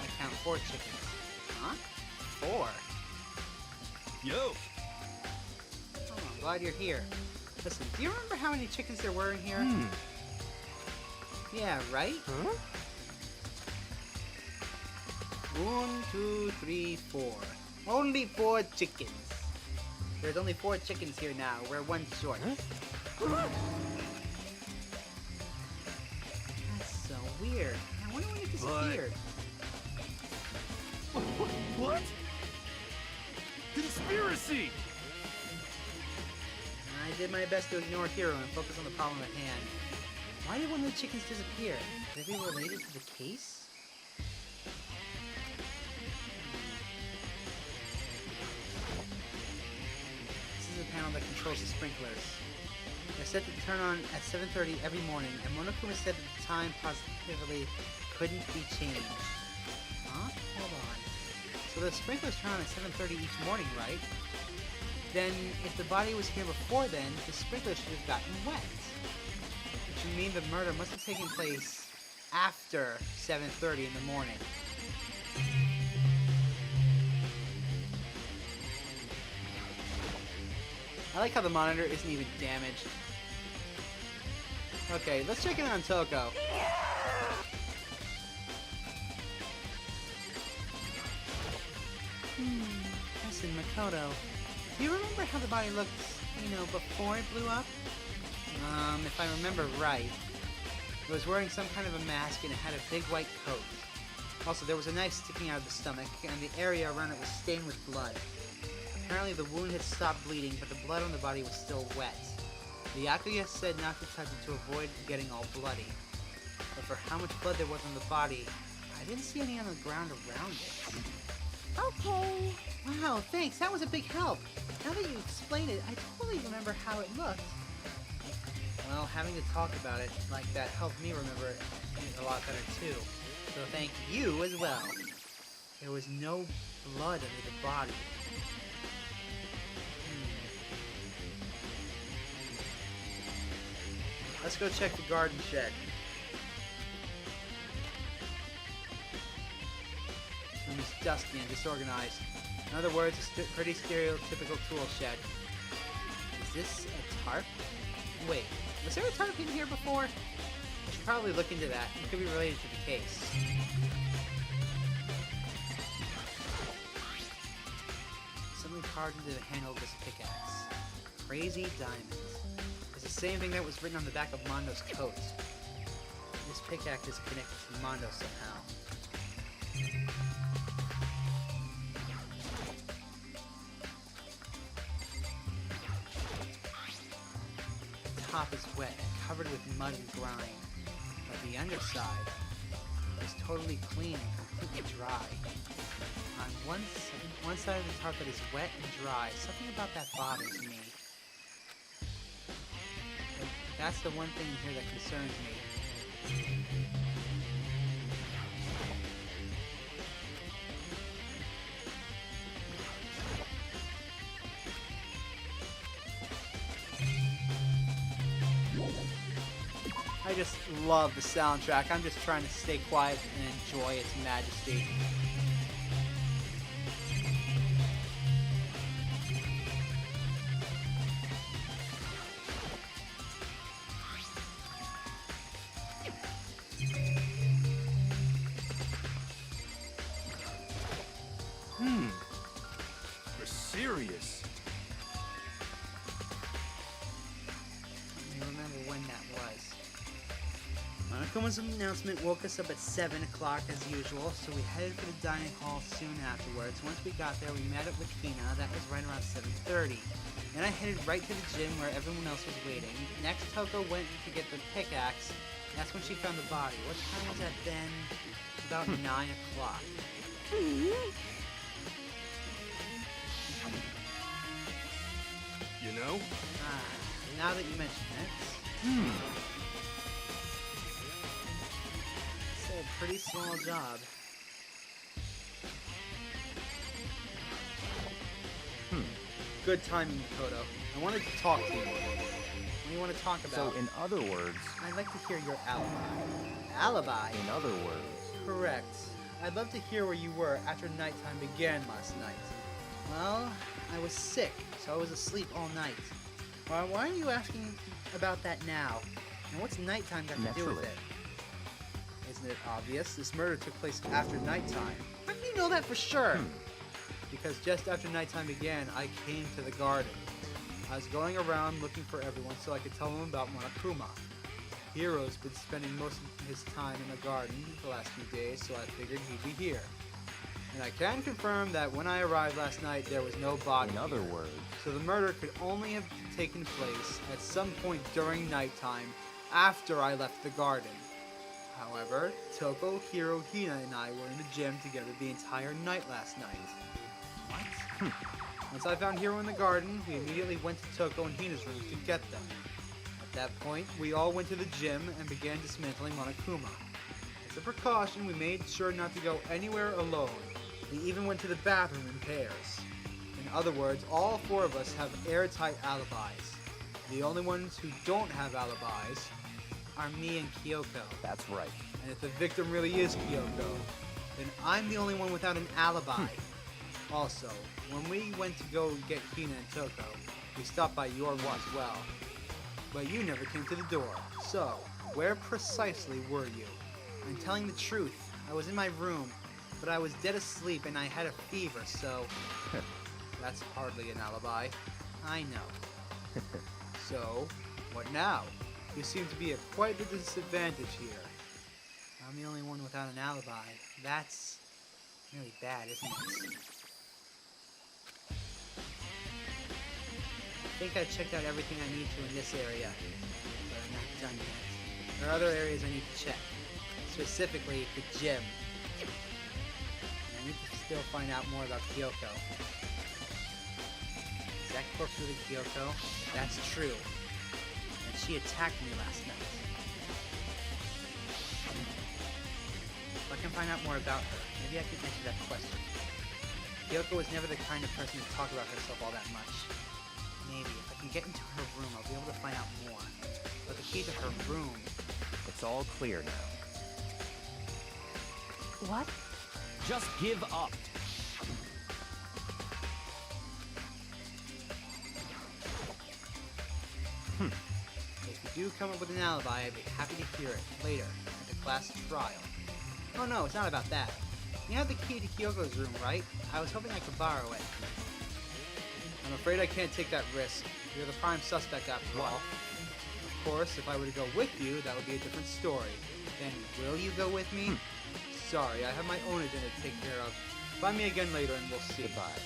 I count 4 chickens. Huh? 4? Yo! Oh, I'm glad you're here. Listen, do you remember how many chickens there were in here? Yeah, right? Huh? 1, 2, 3, 4. Only 4 chickens. There's only 4 chickens here now. We're 1 short. Huh? That's so weird. I wonder when it disappeared. What? Conspiracy! I did my best to ignore Hero and focus on the problem at hand. Why did one of the chickens disappear? Could it be related to the case? This is a panel that controls the sprinklers. They're set to turn on at 7:30 every morning, and Monokuma said that the time positively couldn't be changed. Huh? Hold on. So the sprinklers turn on at 7:30 each morning, right? Then, if the body was here before then, the sprinklers should have gotten wet. Which would mean the murder must have taken place after 7:30 in the morning. I like how the monitor isn't even damaged. Okay, let's check in on Toko. Listen, Makoto, do you remember how the body looked, before it blew up? If I remember right, it was wearing some kind of a mask and it had a big white coat. Also, there was a knife sticking out of the stomach, and the area around it was stained with blood. Apparently, the wound had stopped bleeding, but the blood on the body was still wet. The Yakuza said not to touch it to avoid getting all bloody. But for how much blood there was on the body, I didn't see any on the ground around it. Okay. Wow, thanks. That was a big help. Now that you explained it, I totally remember how it looked. Well, having to talk about it like that helped me remember it a lot better too. So thank you as well. There was no blood under the body. Let's go check the garden shed. This room is dusty and disorganized. In other words, a pretty stereotypical tool shed. Is this a tarp? Wait, was there a tarp in here before? I should probably look into that. It could be related to the case. Something carved into the handle of this pickaxe. Crazy diamonds. It's the same thing that was written on the back of Mondo's coat. This pickaxe is connected to Mondo somehow. The top is wet and covered with mud and grime, but the underside is totally clean and completely dry. On one side of the top that is wet and dry, something about that bothers me. That's the one thing in here that concerns me. I just love the soundtrack. I'm just trying to stay quiet and enjoy its majesty. You're serious. Let me remember when that was. Monokuma's announcement woke us up at 7 o'clock as usual, so we headed for the dining hall soon afterwards. Once we got there, we met up with Hina. That was right around 7:30. Then I headed right to the gym where everyone else was waiting. Next, Toko went to get the pickaxe. That's when she found the body. What time was that then? About 9 o'clock. You know? Now that you mention it. It's a pretty small job. Good timing, Makoto. I wanted to talk to you. What do you want to talk about? So, in other words... I'd like to hear your alibi. Alibi? In other words... Correct. I'd love to hear where you were after nighttime began last night. Well, I was sick, so I was asleep all night. Why are you asking about that now? And what's nighttime got to do with it? Isn't it obvious? This murder took place after nighttime. How do you know that for sure? Because just after nighttime began, I came to the garden. I was going around looking for everyone so I could tell them about Monokuma. Hiro's been spending most of his time in the garden the last few days, so I figured he'd be here. And I can confirm that when I arrived last night, there was no body. In other words... So the murder could only have taken place at some point during nighttime after I left the garden. However, Toko, Hiro, Hina, and I were in the gym together the entire night last night. What? Once I found Hiro in the garden, we immediately went to Toko and Hina's room to get them. At that point, we all went to the gym and began dismantling Monokuma. As a precaution, we made sure not to go anywhere alone. We even went to the bathroom in pairs. In other words, all 4 of us have airtight alibis. The only ones who don't have alibis are me and Kyoko. That's right. And if the victim really is Kyoko, then I'm the only one without an alibi. Also, when we went to go get Hina and Toko, we stopped by your one as well. But you never came to the door. So, where precisely were you? I'm telling the truth. I was in my room, but I was dead asleep and I had a fever, so... That's hardly an alibi. I know. So, what now? You seem to be at quite a disadvantage here. I'm the only one without an alibi. That's really bad, isn't it? I think I checked out everything I need to in this area, but I'm not done yet. There are other areas I need to check, specifically the gym. And I need to still find out more about Kyoko. Is that corpse really Kyoko? That's true. And she attacked me last night. If I can find out more about her, maybe I can answer that question. Kyoko was never the kind of person to talk about herself all that much. Maybe if I can get into her room, I'll be able to find out more. But the key to her room... It's all clear now. What? Just give up. If you do come up with an alibi, I'd be happy to hear it later at the class trial. Oh no, it's not about that. You have the key to Kyoko's room, right? I was hoping I could borrow it. I'm afraid I can't take that risk. You're the prime suspect after all. Of course, if I were to go with you, that would be a different story. Then, will you go with me? Sorry, I have my own agenda to take care of. Find me again later and we'll see. Goodbye.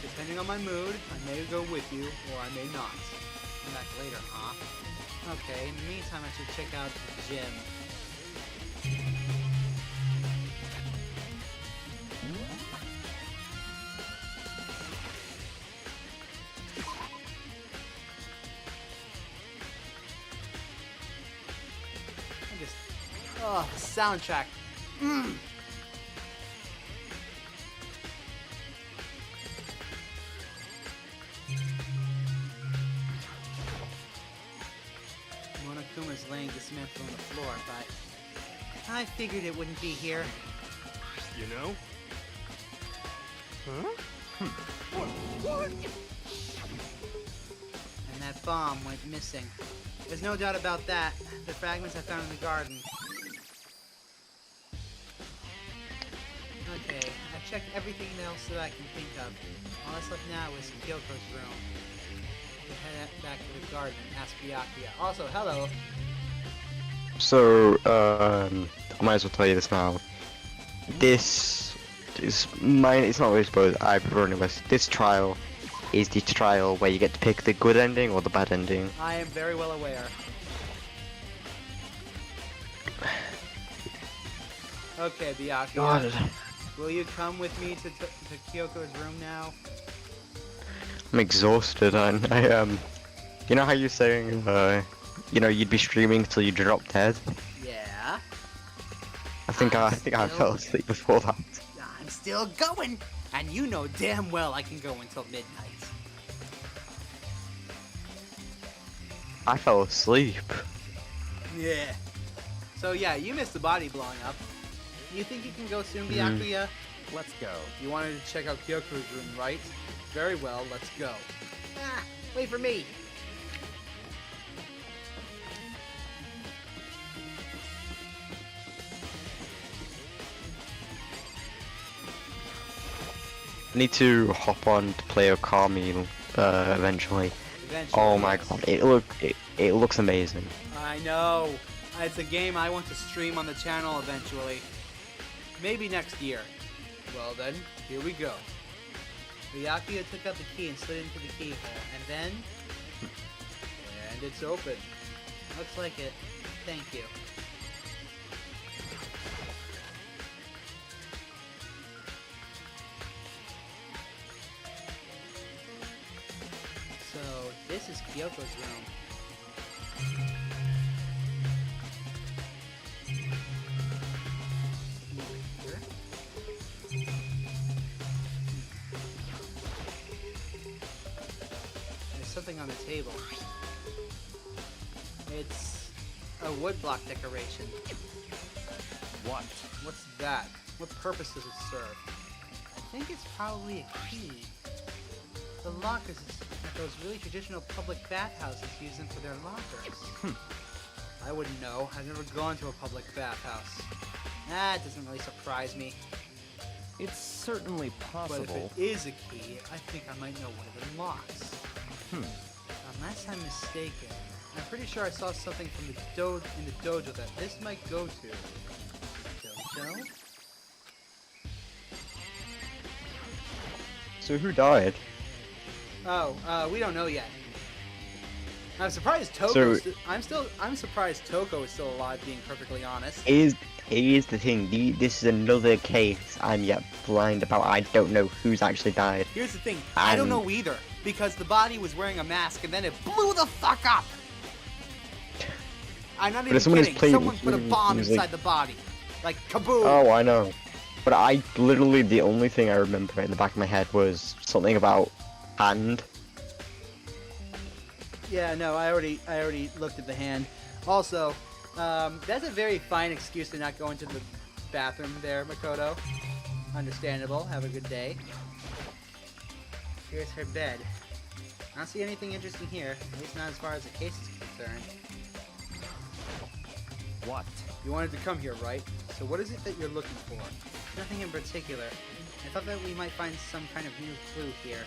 Depending on my mood, I may go with you, or I may not. Come back later, huh? Okay, in the meantime, I should check out the gym. Oh, the soundtrack. Monokuma's laying dismantled on the floor, but I figured it wouldn't be here. You know? Huh? What? And that bomb went missing. There's no doubt about that. The fragments I found in the garden. Okay, I checked everything else that I can think of. All that's left now is Kyoko's room. We'll head back to the garden and ask Byakuya. Also, hello. So, I might as well tell you this now. This is mine. It's not really spoiled. I prefer it. This trial is the trial where you get to pick the good ending or the bad ending. I am very well aware. Okay, Byakuya. God. Will you come with me to Kyoko's room now? I'm exhausted, and you know how you're saying, you know, you'd be streaming till you drop dead? Yeah. I think I fell asleep before that. I'm still going, and you know damn well I can go until midnight. I fell asleep. Yeah. So yeah, you missed the body blowing up. You think you can go soon, Byakuya? Let's go. You wanted to check out Kyoko's room, right? Very well, let's go. Ah, wait for me. I need to hop on to play Okami eventually. Oh my god, it looks amazing. I know. It's a game I want to stream on the channel eventually. Maybe next year. Well then, here we go. Byakuya took out the key and slid into the keyhole, and then... And it's open. Looks like it. Thank you. So, this is Kyoko's room. something on the table. It's a woodblock decoration. What? What's that? What purpose does it serve? I think it's probably a key. The lockers at those really traditional public bathhouses use them for their lockers. I wouldn't know. I've never gone to a public bathhouse. That doesn't really surprise me. It's certainly possible. But if it is a key, I think I might know one of the locks. Unless I'm mistaken, I'm pretty sure I saw something from the in the dojo that this might go to. Dojo? So who died? Oh, we don't know yet. I'm surprised I'm surprised Toko is still alive, being perfectly honest. Here's the thing. This is another case I'm yet blind about. I don't know who's actually died. Here's the thing. I don't know either, because the body was wearing a mask and then it blew the fuck up. I'm not even kidding. Someone put a bomb inside the body. Like, kaboom! Oh, I know. But I literally, the only thing I remember in the back of my head was something about hand. Yeah, no, I already looked at the hand. Also, that's a very fine excuse to not go into the bathroom there, Makoto. Understandable. Have a good day. Here's her bed. I don't see anything interesting here, at least not as far as the case is concerned. What? You wanted to come here, right? So what is it that you're looking for? Nothing in particular. I thought that we might find some kind of new clue here.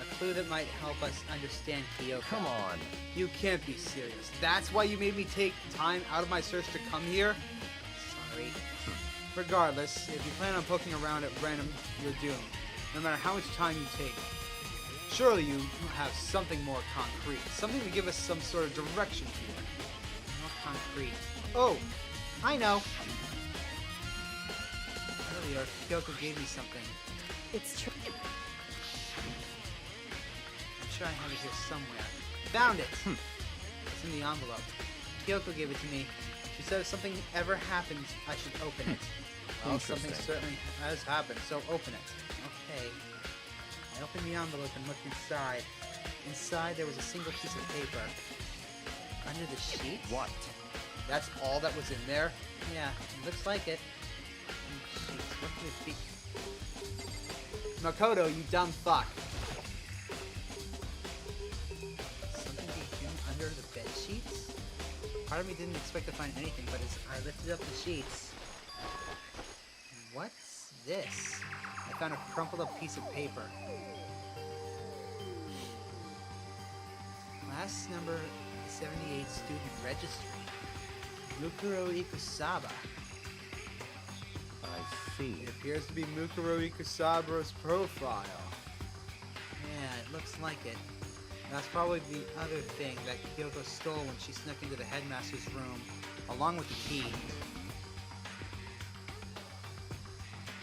A clue that might help us understand Kyoko. Come on. You can't be serious. That's why you made me take time out of my search to come here? Sorry. Regardless, if you plan on poking around at random, you're doomed. No matter how much time you take. Surely you have something more concrete. Something to give us some sort of direction here. More concrete. Oh! I know! Earlier, Kyoko gave me something. It's true. I'm sure I have it here somewhere. Found it! It's in the envelope. Kyoko gave it to me. She said if something ever happens, I should open it. Well, something certainly has happened, so open it. Okay. I opened the envelope and looked inside. Inside, there was a single piece of paper. Under the sheet? What? That's all that was in there? Yeah, looks like it. Sheets, what could it be? Makoto, you dumb fuck. Something being hidden under the bed sheets? Part of me didn't expect to find anything, but as I lifted up the sheets... What's this? I found a crumpled up piece of paper. Class number 78 student registry. Mukuro Ikusaba. I see. It appears to be Mukuro Ikusaba's profile. Yeah, it looks like it. That's probably the other thing that Kyoko stole when she snuck into the headmaster's room, along with the key.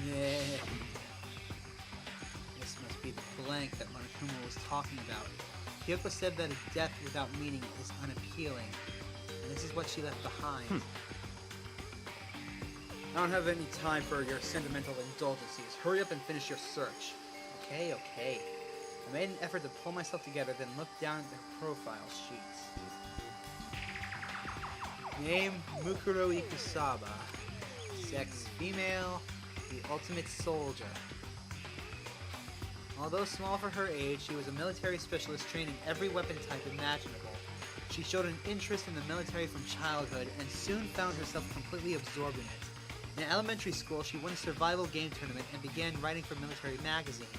Yeah. This must be the blank that Monokuma was talking about. Kyoko said that a death without meaning is unappealing, and this is what she left behind. I don't have any time for your sentimental indulgences. Hurry up and finish your search. Okay. I made an effort to pull myself together, then looked down at the profile sheets. Name, Mukuro Ikusaba. Sex, female. The ultimate soldier. Although small for her age, she was a military specialist trained in every weapon type imaginable. She showed an interest in the military from childhood and soon found herself completely absorbed in it. In elementary school, she won a survival game tournament and began writing for military magazines.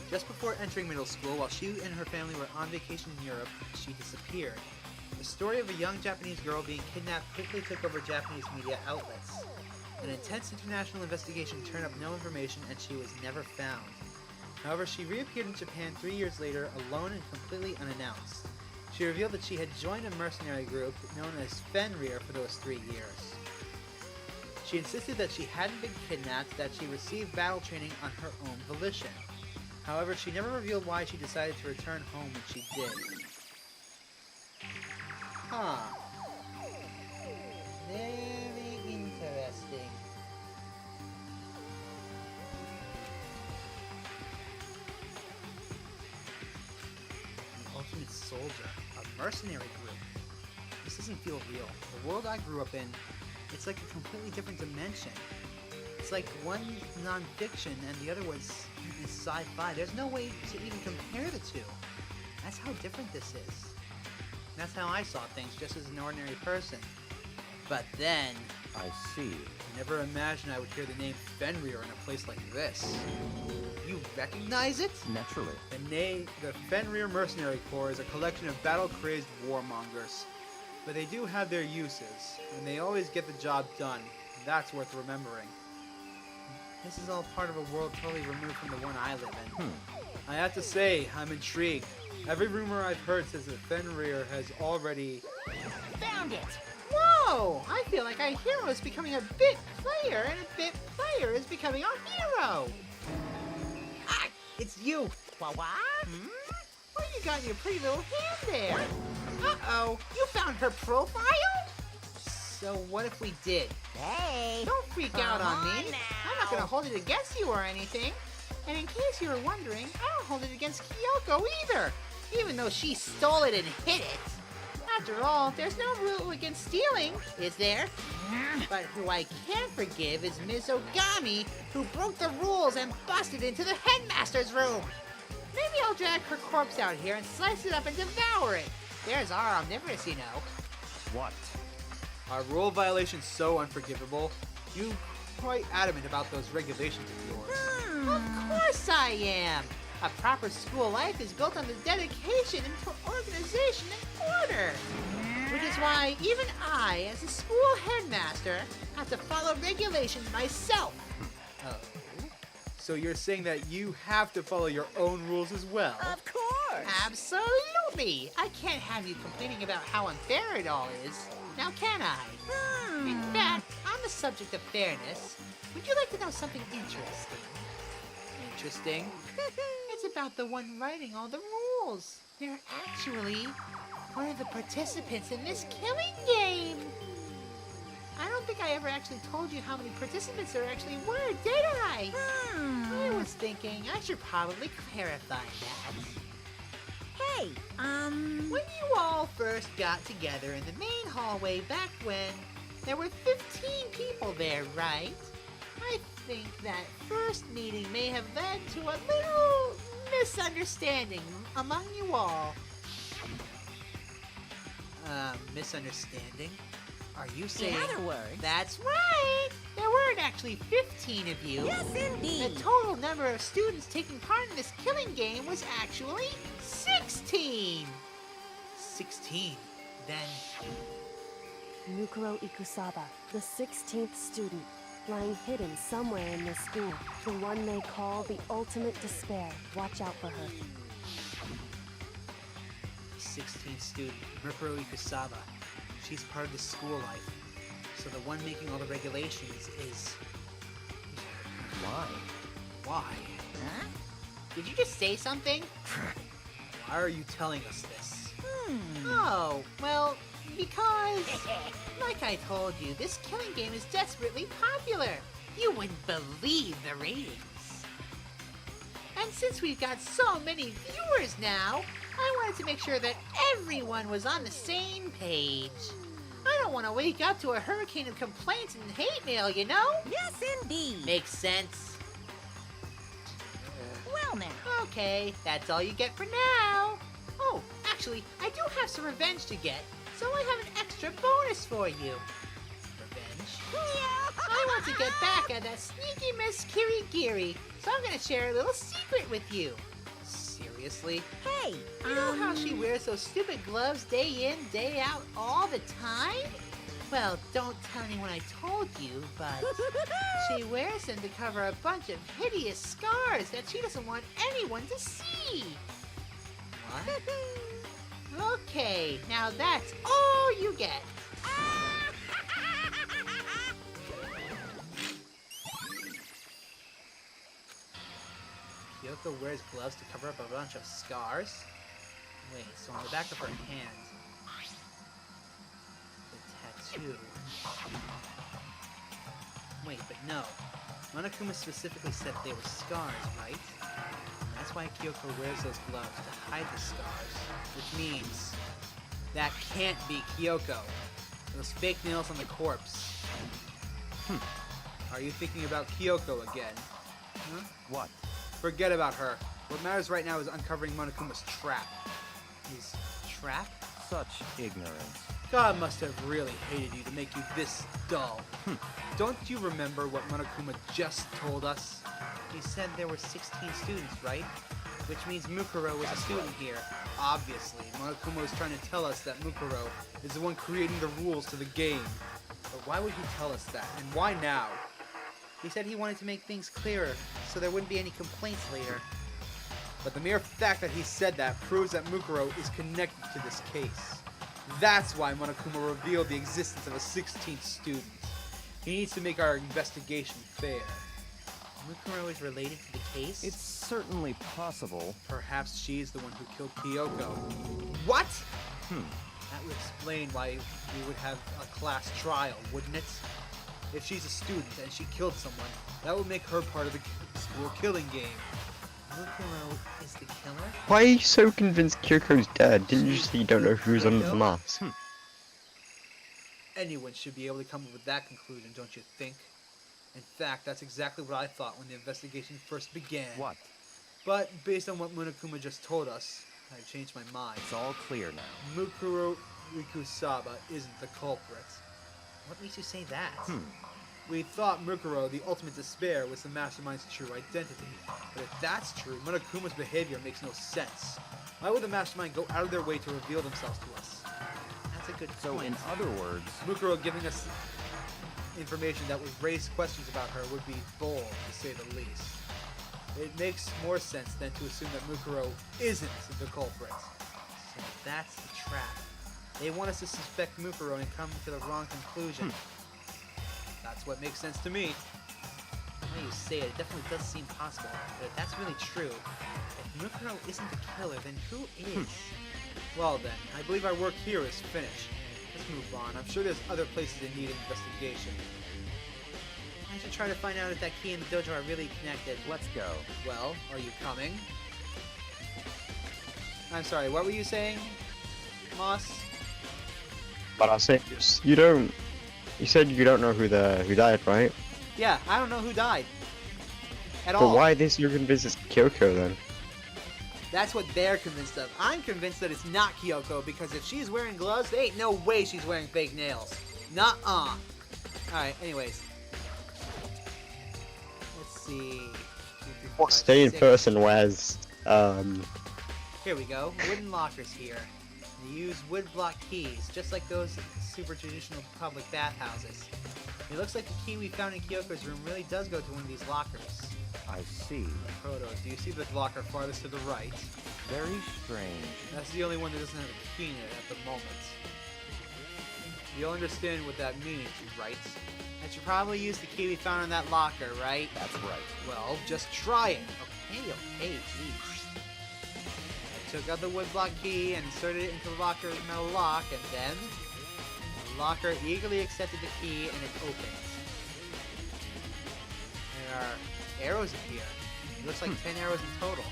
Just before entering middle school, while she and her family were on vacation in Europe, she disappeared. The story of a young Japanese girl being kidnapped quickly took over Japanese media outlets. An intense international investigation turned up no information and she was never found. However, she reappeared in Japan 3 years later, alone and completely unannounced. She revealed that she had joined a mercenary group known as Fenrir for those 3 years. She insisted that she hadn't been kidnapped, that she received battle training on her own volition. However, she never revealed why she decided to return home when she did. Huh. Very interesting. soldier, a mercenary group. This doesn't feel real. The world I grew up in, it's like a completely different dimension. It's like one non-fiction and the other was sci-fi. There's no way to even compare the two. That's how different this is. That's how I saw things, just as an ordinary person. But then... I see. I never imagined I would hear the name Fenrir in a place like this. You recognize it? Naturally. The Fenrir Mercenary Corps is a collection of battle-crazed warmongers. But they do have their uses, and they always get the job done. That's worth remembering. This is all part of a world totally removed from the one I live in. I have to say, I'm intrigued. Every rumor I've heard says that Fenrir has already... Found it! Whoa! I feel like our hero is becoming a bit player, and a bit player is becoming our hero! Ah! It's you! What? What you got in your pretty little hand there? Uh-oh! You found her profile? So what if we did? Hey! Don't freak out on me! Now. I'm not gonna hold it against you or anything. And in case you were wondering, I don't hold it against Kyoko either! Even though she stole it and hid it! After all, there's no rule against stealing, is there? But who I can forgive is Ms. Ogami, who broke the rules and busted into the headmaster's room! Maybe I'll drag her corpse out here and slice it up and devour it! There's our omnivorous, you know. What? Our rule violation's so unforgivable. You quite adamant about those regulations of yours. Of course I am! A proper school life is built on the dedication and organization and order. Which is why even I, as a school headmaster, have to follow regulations myself. Oh. So you're saying that you have to follow your own rules as well? Of course! Absolutely! I can't have you complaining about how unfair it all is. Now can I? In fact, on the subject of fairness, would you like to know something interesting? Interesting? It's about the one writing all the rules. They're actually one of the participants in this killing game. I don't think I ever actually told you how many participants there actually were, did I? I was thinking I should probably clarify that. Hey, When you all first got together in the main hallway back when, there were 15 people there, right? I think that first meeting may have led to a little misunderstanding among you all. Misunderstanding? Are you saying... in other words... That's right! There weren't actually 15 of you. Yes, indeed! The total number of students taking part in this killing game was actually 16! 16? Then... Mukuro Ikusaba, the 16th student, lying hidden somewhere in this school. The one they call the ultimate despair. Watch out for her. 16th student, Mukuro Ikusaba. She's part of the school life. So the one making all the regulations is... Why? Why? Huh? Did you just say something? Why are you telling us this? Oh, well, because, like I told you, this killing game is desperately popular. You wouldn't believe the ratings. And since we've got so many viewers now, I wanted to make sure that everyone was on the same page. I don't want to wake up to a hurricane of complaints and hate mail, you know? Yes, indeed! Makes sense. Well now. Okay, that's all you get for now. Oh, actually, I do have some revenge to get, so I have an extra bonus for you. Revenge? I want to get back at that sneaky Miss Kirigiri, so I'm going to share a little secret with you. Seriously? Hey, You know how she wears those stupid gloves day in, day out, all the time? Well, don't tell anyone I told you, but she wears them to cover a bunch of hideous scars that she doesn't want anyone to see. What? Okay, now that's all you get. Kyoko wears gloves to cover up a bunch of scars? Wait, so on the back of her hand... the tattoo... Wait, but no. Monokuma specifically said they were scars, right? That's why Kyoko wears those gloves, to hide the scars. Which means that can't be Kyoko. Those fake nails on the corpse. Are you thinking about Kyoko again? Huh? What? Forget about her. What matters right now is uncovering Monokuma's trap. His trap? Such ignorance. God must have really hated you to make you this dull. Don't you remember what Monokuma just told us? He said there were 16 students, right? Which means Mukuro was a student here. Obviously, Monokuma was trying to tell us that Mukuro is the one creating the rules to the game. But why would he tell us that? And why now? He said he wanted to make things clearer, so there wouldn't be any complaints later. But the mere fact that he said that proves that Mukuro is connected to this case. That's why Monokuma revealed the existence of a 16th student. He needs to make our investigation fair. Mukuro is related to the case? It's certainly possible. Perhaps she's the one who killed Kyoko. What? That would explain why we would have a class trial, wouldn't it? If she's a student and she killed someone, that would make her part of the school killing game. Mukuro is the killer? Why are you so convinced Kyoko's dead? Didn't you say you don't know who's under the mask? Anyone should be able to come up with that conclusion, don't you think? In fact, that's exactly what I thought when the investigation first began. What? But based on what Monokuma just told us, I've changed my mind. It's all clear now. Mukuro Rikusaba isn't the culprit. What makes you say that? We thought Mukuro, the ultimate despair, was the mastermind's true identity. But if that's true, Monokuma's behavior makes no sense. Why would the mastermind go out of their way to reveal themselves to us? That's a good point. So in other words, Mukuro giving us information that would raise questions about her would be bold, to say the least. It makes more sense than to assume that Mukuro isn't the culprit. So that's the trap. They want us to suspect Mukuro and come to the wrong conclusion. That's what makes sense to me. The way you say it definitely does seem possible. But if that's really true, if Mukuro isn't the killer, then who is? Well then, I believe our work here is finished. Let's move on. I'm sure there's other places in need of investigation. I should try to find out if that key and the dojo are really connected. Let's go. Well, are you coming? I'm sorry, what were you saying, Moss? But I say you don't. You said you don't know who died, right? Yeah, I don't know who died. At But all. why this you're convinced it's Kyoko then? That's what they're convinced of. I'm convinced that it's not Kyoko because if she's wearing gloves, there ain't no way she's wearing fake nails. Nuh-uh. Alright, anyways. Let's see. What sane person wears Here we go. Wooden lockers here. They use wood block keys, just like those super traditional public bathhouses. It looks like the key we found in Kyoko's room really does go to one of these lockers. I see. Proto, do you see the locker farthest to the right? Very strange. That's the only one that doesn't have a key in it at the moment. You'll understand what that means, right? I should probably use the key we found in that locker, right? That's right. Well, just try it. Okay, jeez. I took out the wood block key and inserted it into the locker's metal lock, and then the locker eagerly accepted the key and it opened. There are arrows in here. It looks like 10 arrows in total.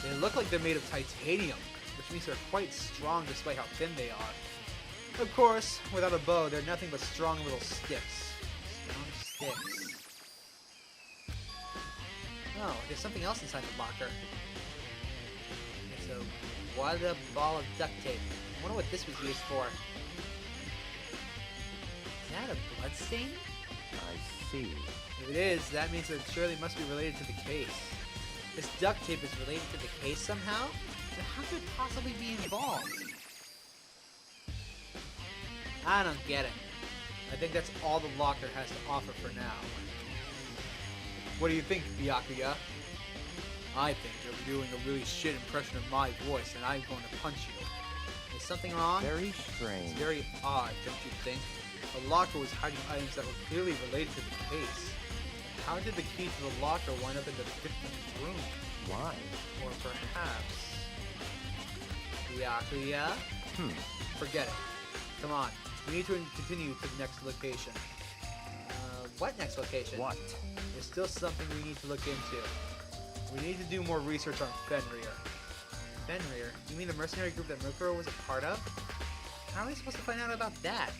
They look like they're made of titanium, which means they're quite strong despite how thin they are. Of course, without a bow, they're nothing but strong little sticks. Strong sticks. Oh, there's something else inside the locker. It's a wadded up ball of duct tape. I wonder what this was used for. Is that a blood stain? I see. If it is, that means it surely must be related to the case. This duct tape is related to the case somehow? Then how could it possibly be involved? I don't get it. I think that's all the locker has to offer for now. What do you think, Byakuya? I think you're doing a really shit impression of my voice, and I'm going to punch you. Is something wrong? Very strange. It's very odd, don't you think? The locker was hiding items that were clearly related to the case. How did the key to the locker wind up in the victim's room? Why? Or perhaps... Byakuya? Forget it. Come on. We need to continue to the next location. What next location? What? There's still something we need to look into. We need to do more research on Fenrir. Fenrir? You mean the mercenary group that Mokuro was a part of? How are we supposed to find out about that?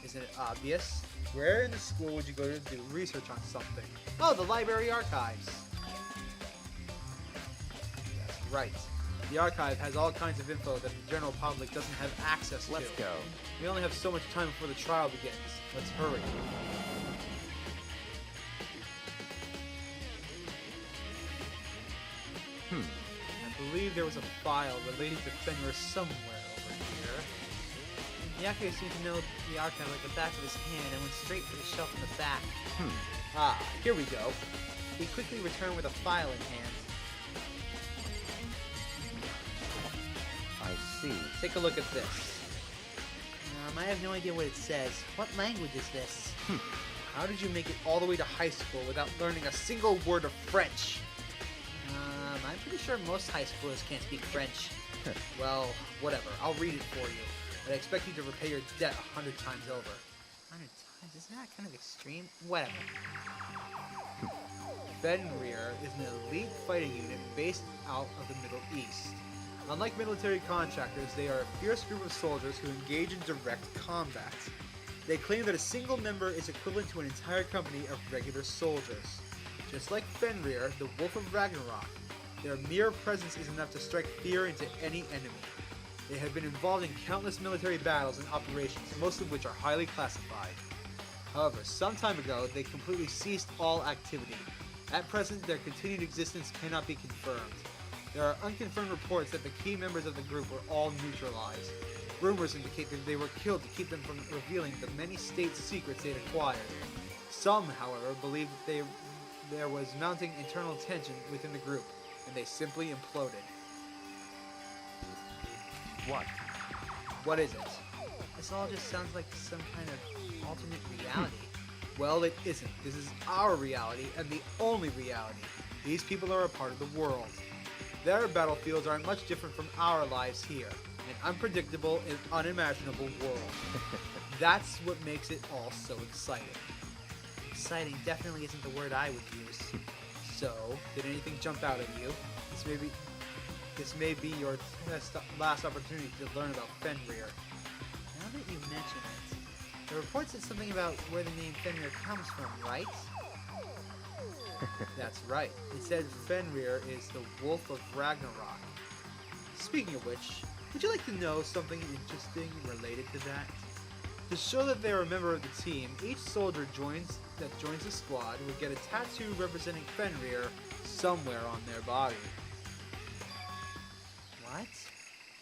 Isn't it obvious? Where in the school would you go to do research on something? Oh, the library archives! That's right. The archive has all kinds of info that the general public doesn't have access to. Let's go. We only have so much time before the trial begins. Let's hurry. I believe there was a file relating to Fenrir somewhere over here. Yakuya seemed to know the archive like the back of his hand and went straight for the shelf in the back. Ah, here we go. He quickly returned with a file in hand. I see. Take a look at this. I have no idea what it says. What language is this? How did you make it all the way to high school without learning a single word of French? I'm pretty sure most high schoolers can't speak French. Well, whatever. I'll read it for you. But I expect you to repay your debt 100 times over. 100 times? Isn't that kind of extreme? Whatever. Fenrir is an elite fighting unit based out of the Middle East. Unlike military contractors, they are a fierce group of soldiers who engage in direct combat. They claim that a single member is equivalent to an entire company of regular soldiers. Just like Fenrir, the Wolf of Ragnarok, their mere presence is enough to strike fear into any enemy. They have been involved in countless military battles and operations, most of which are highly classified. However, some time ago, they completely ceased all activity. At present, their continued existence cannot be confirmed. There are unconfirmed reports that the key members of the group were all neutralized. Rumors indicate that they were killed to keep them from revealing the many state secrets they had acquired. Some, however, believe that there was mounting internal tension within the group, and they simply imploded. What? What is it? This all just sounds like some kind of alternate reality. Well, it isn't. This is our reality, and the only reality. These people are a part of the world. Their battlefields aren't much different from our lives here. An unpredictable and unimaginable world. That's what makes it all so exciting. Exciting definitely isn't the word I would use. So, did anything jump out at you? This may be your last opportunity to learn about Fenrir. Now that you mention it, the report said something about where the name Fenrir comes from, right? That's right. It said Fenrir is the Wolf of Ragnarok. Speaking of which, would you like to know something interesting related to that? To show that they're a member of the team, each soldier that joins the squad would get a tattoo representing Fenrir somewhere on their body. What?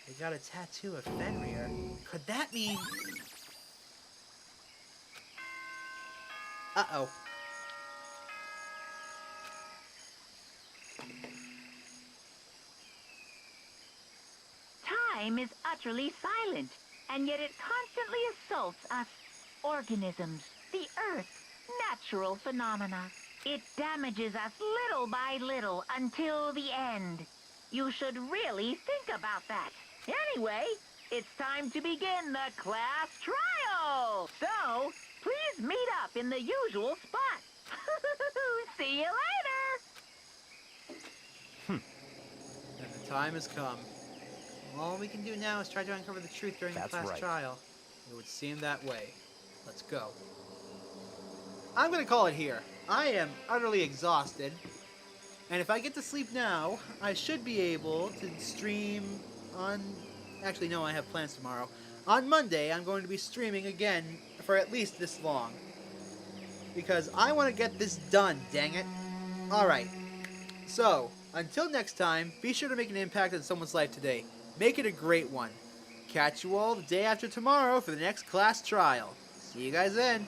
They got a tattoo of Fenrir? Could that mean... Uh-oh. Time is utterly silent, and yet it constantly assaults us, organisms, the Earth, natural phenomena. It damages us little by little until the end. You should really think about that. Anyway, it's time to begin the class trial. So, please meet up in the usual spot. See you later. And the time has come. All we can do now is try to uncover the truth during the class trial. It would seem that way. Let's go. I'm gonna call it here. I am utterly exhausted. And if I get to sleep now, I should be able to stream on... Actually, no, I have plans tomorrow. On Monday, I'm going to be streaming again for at least this long. Because I want to get this done, dang it. Alright. So, until next time, be sure to make an impact on someone's life today. Make it a great one. Catch you all the day after tomorrow for the next class trial. See you guys then.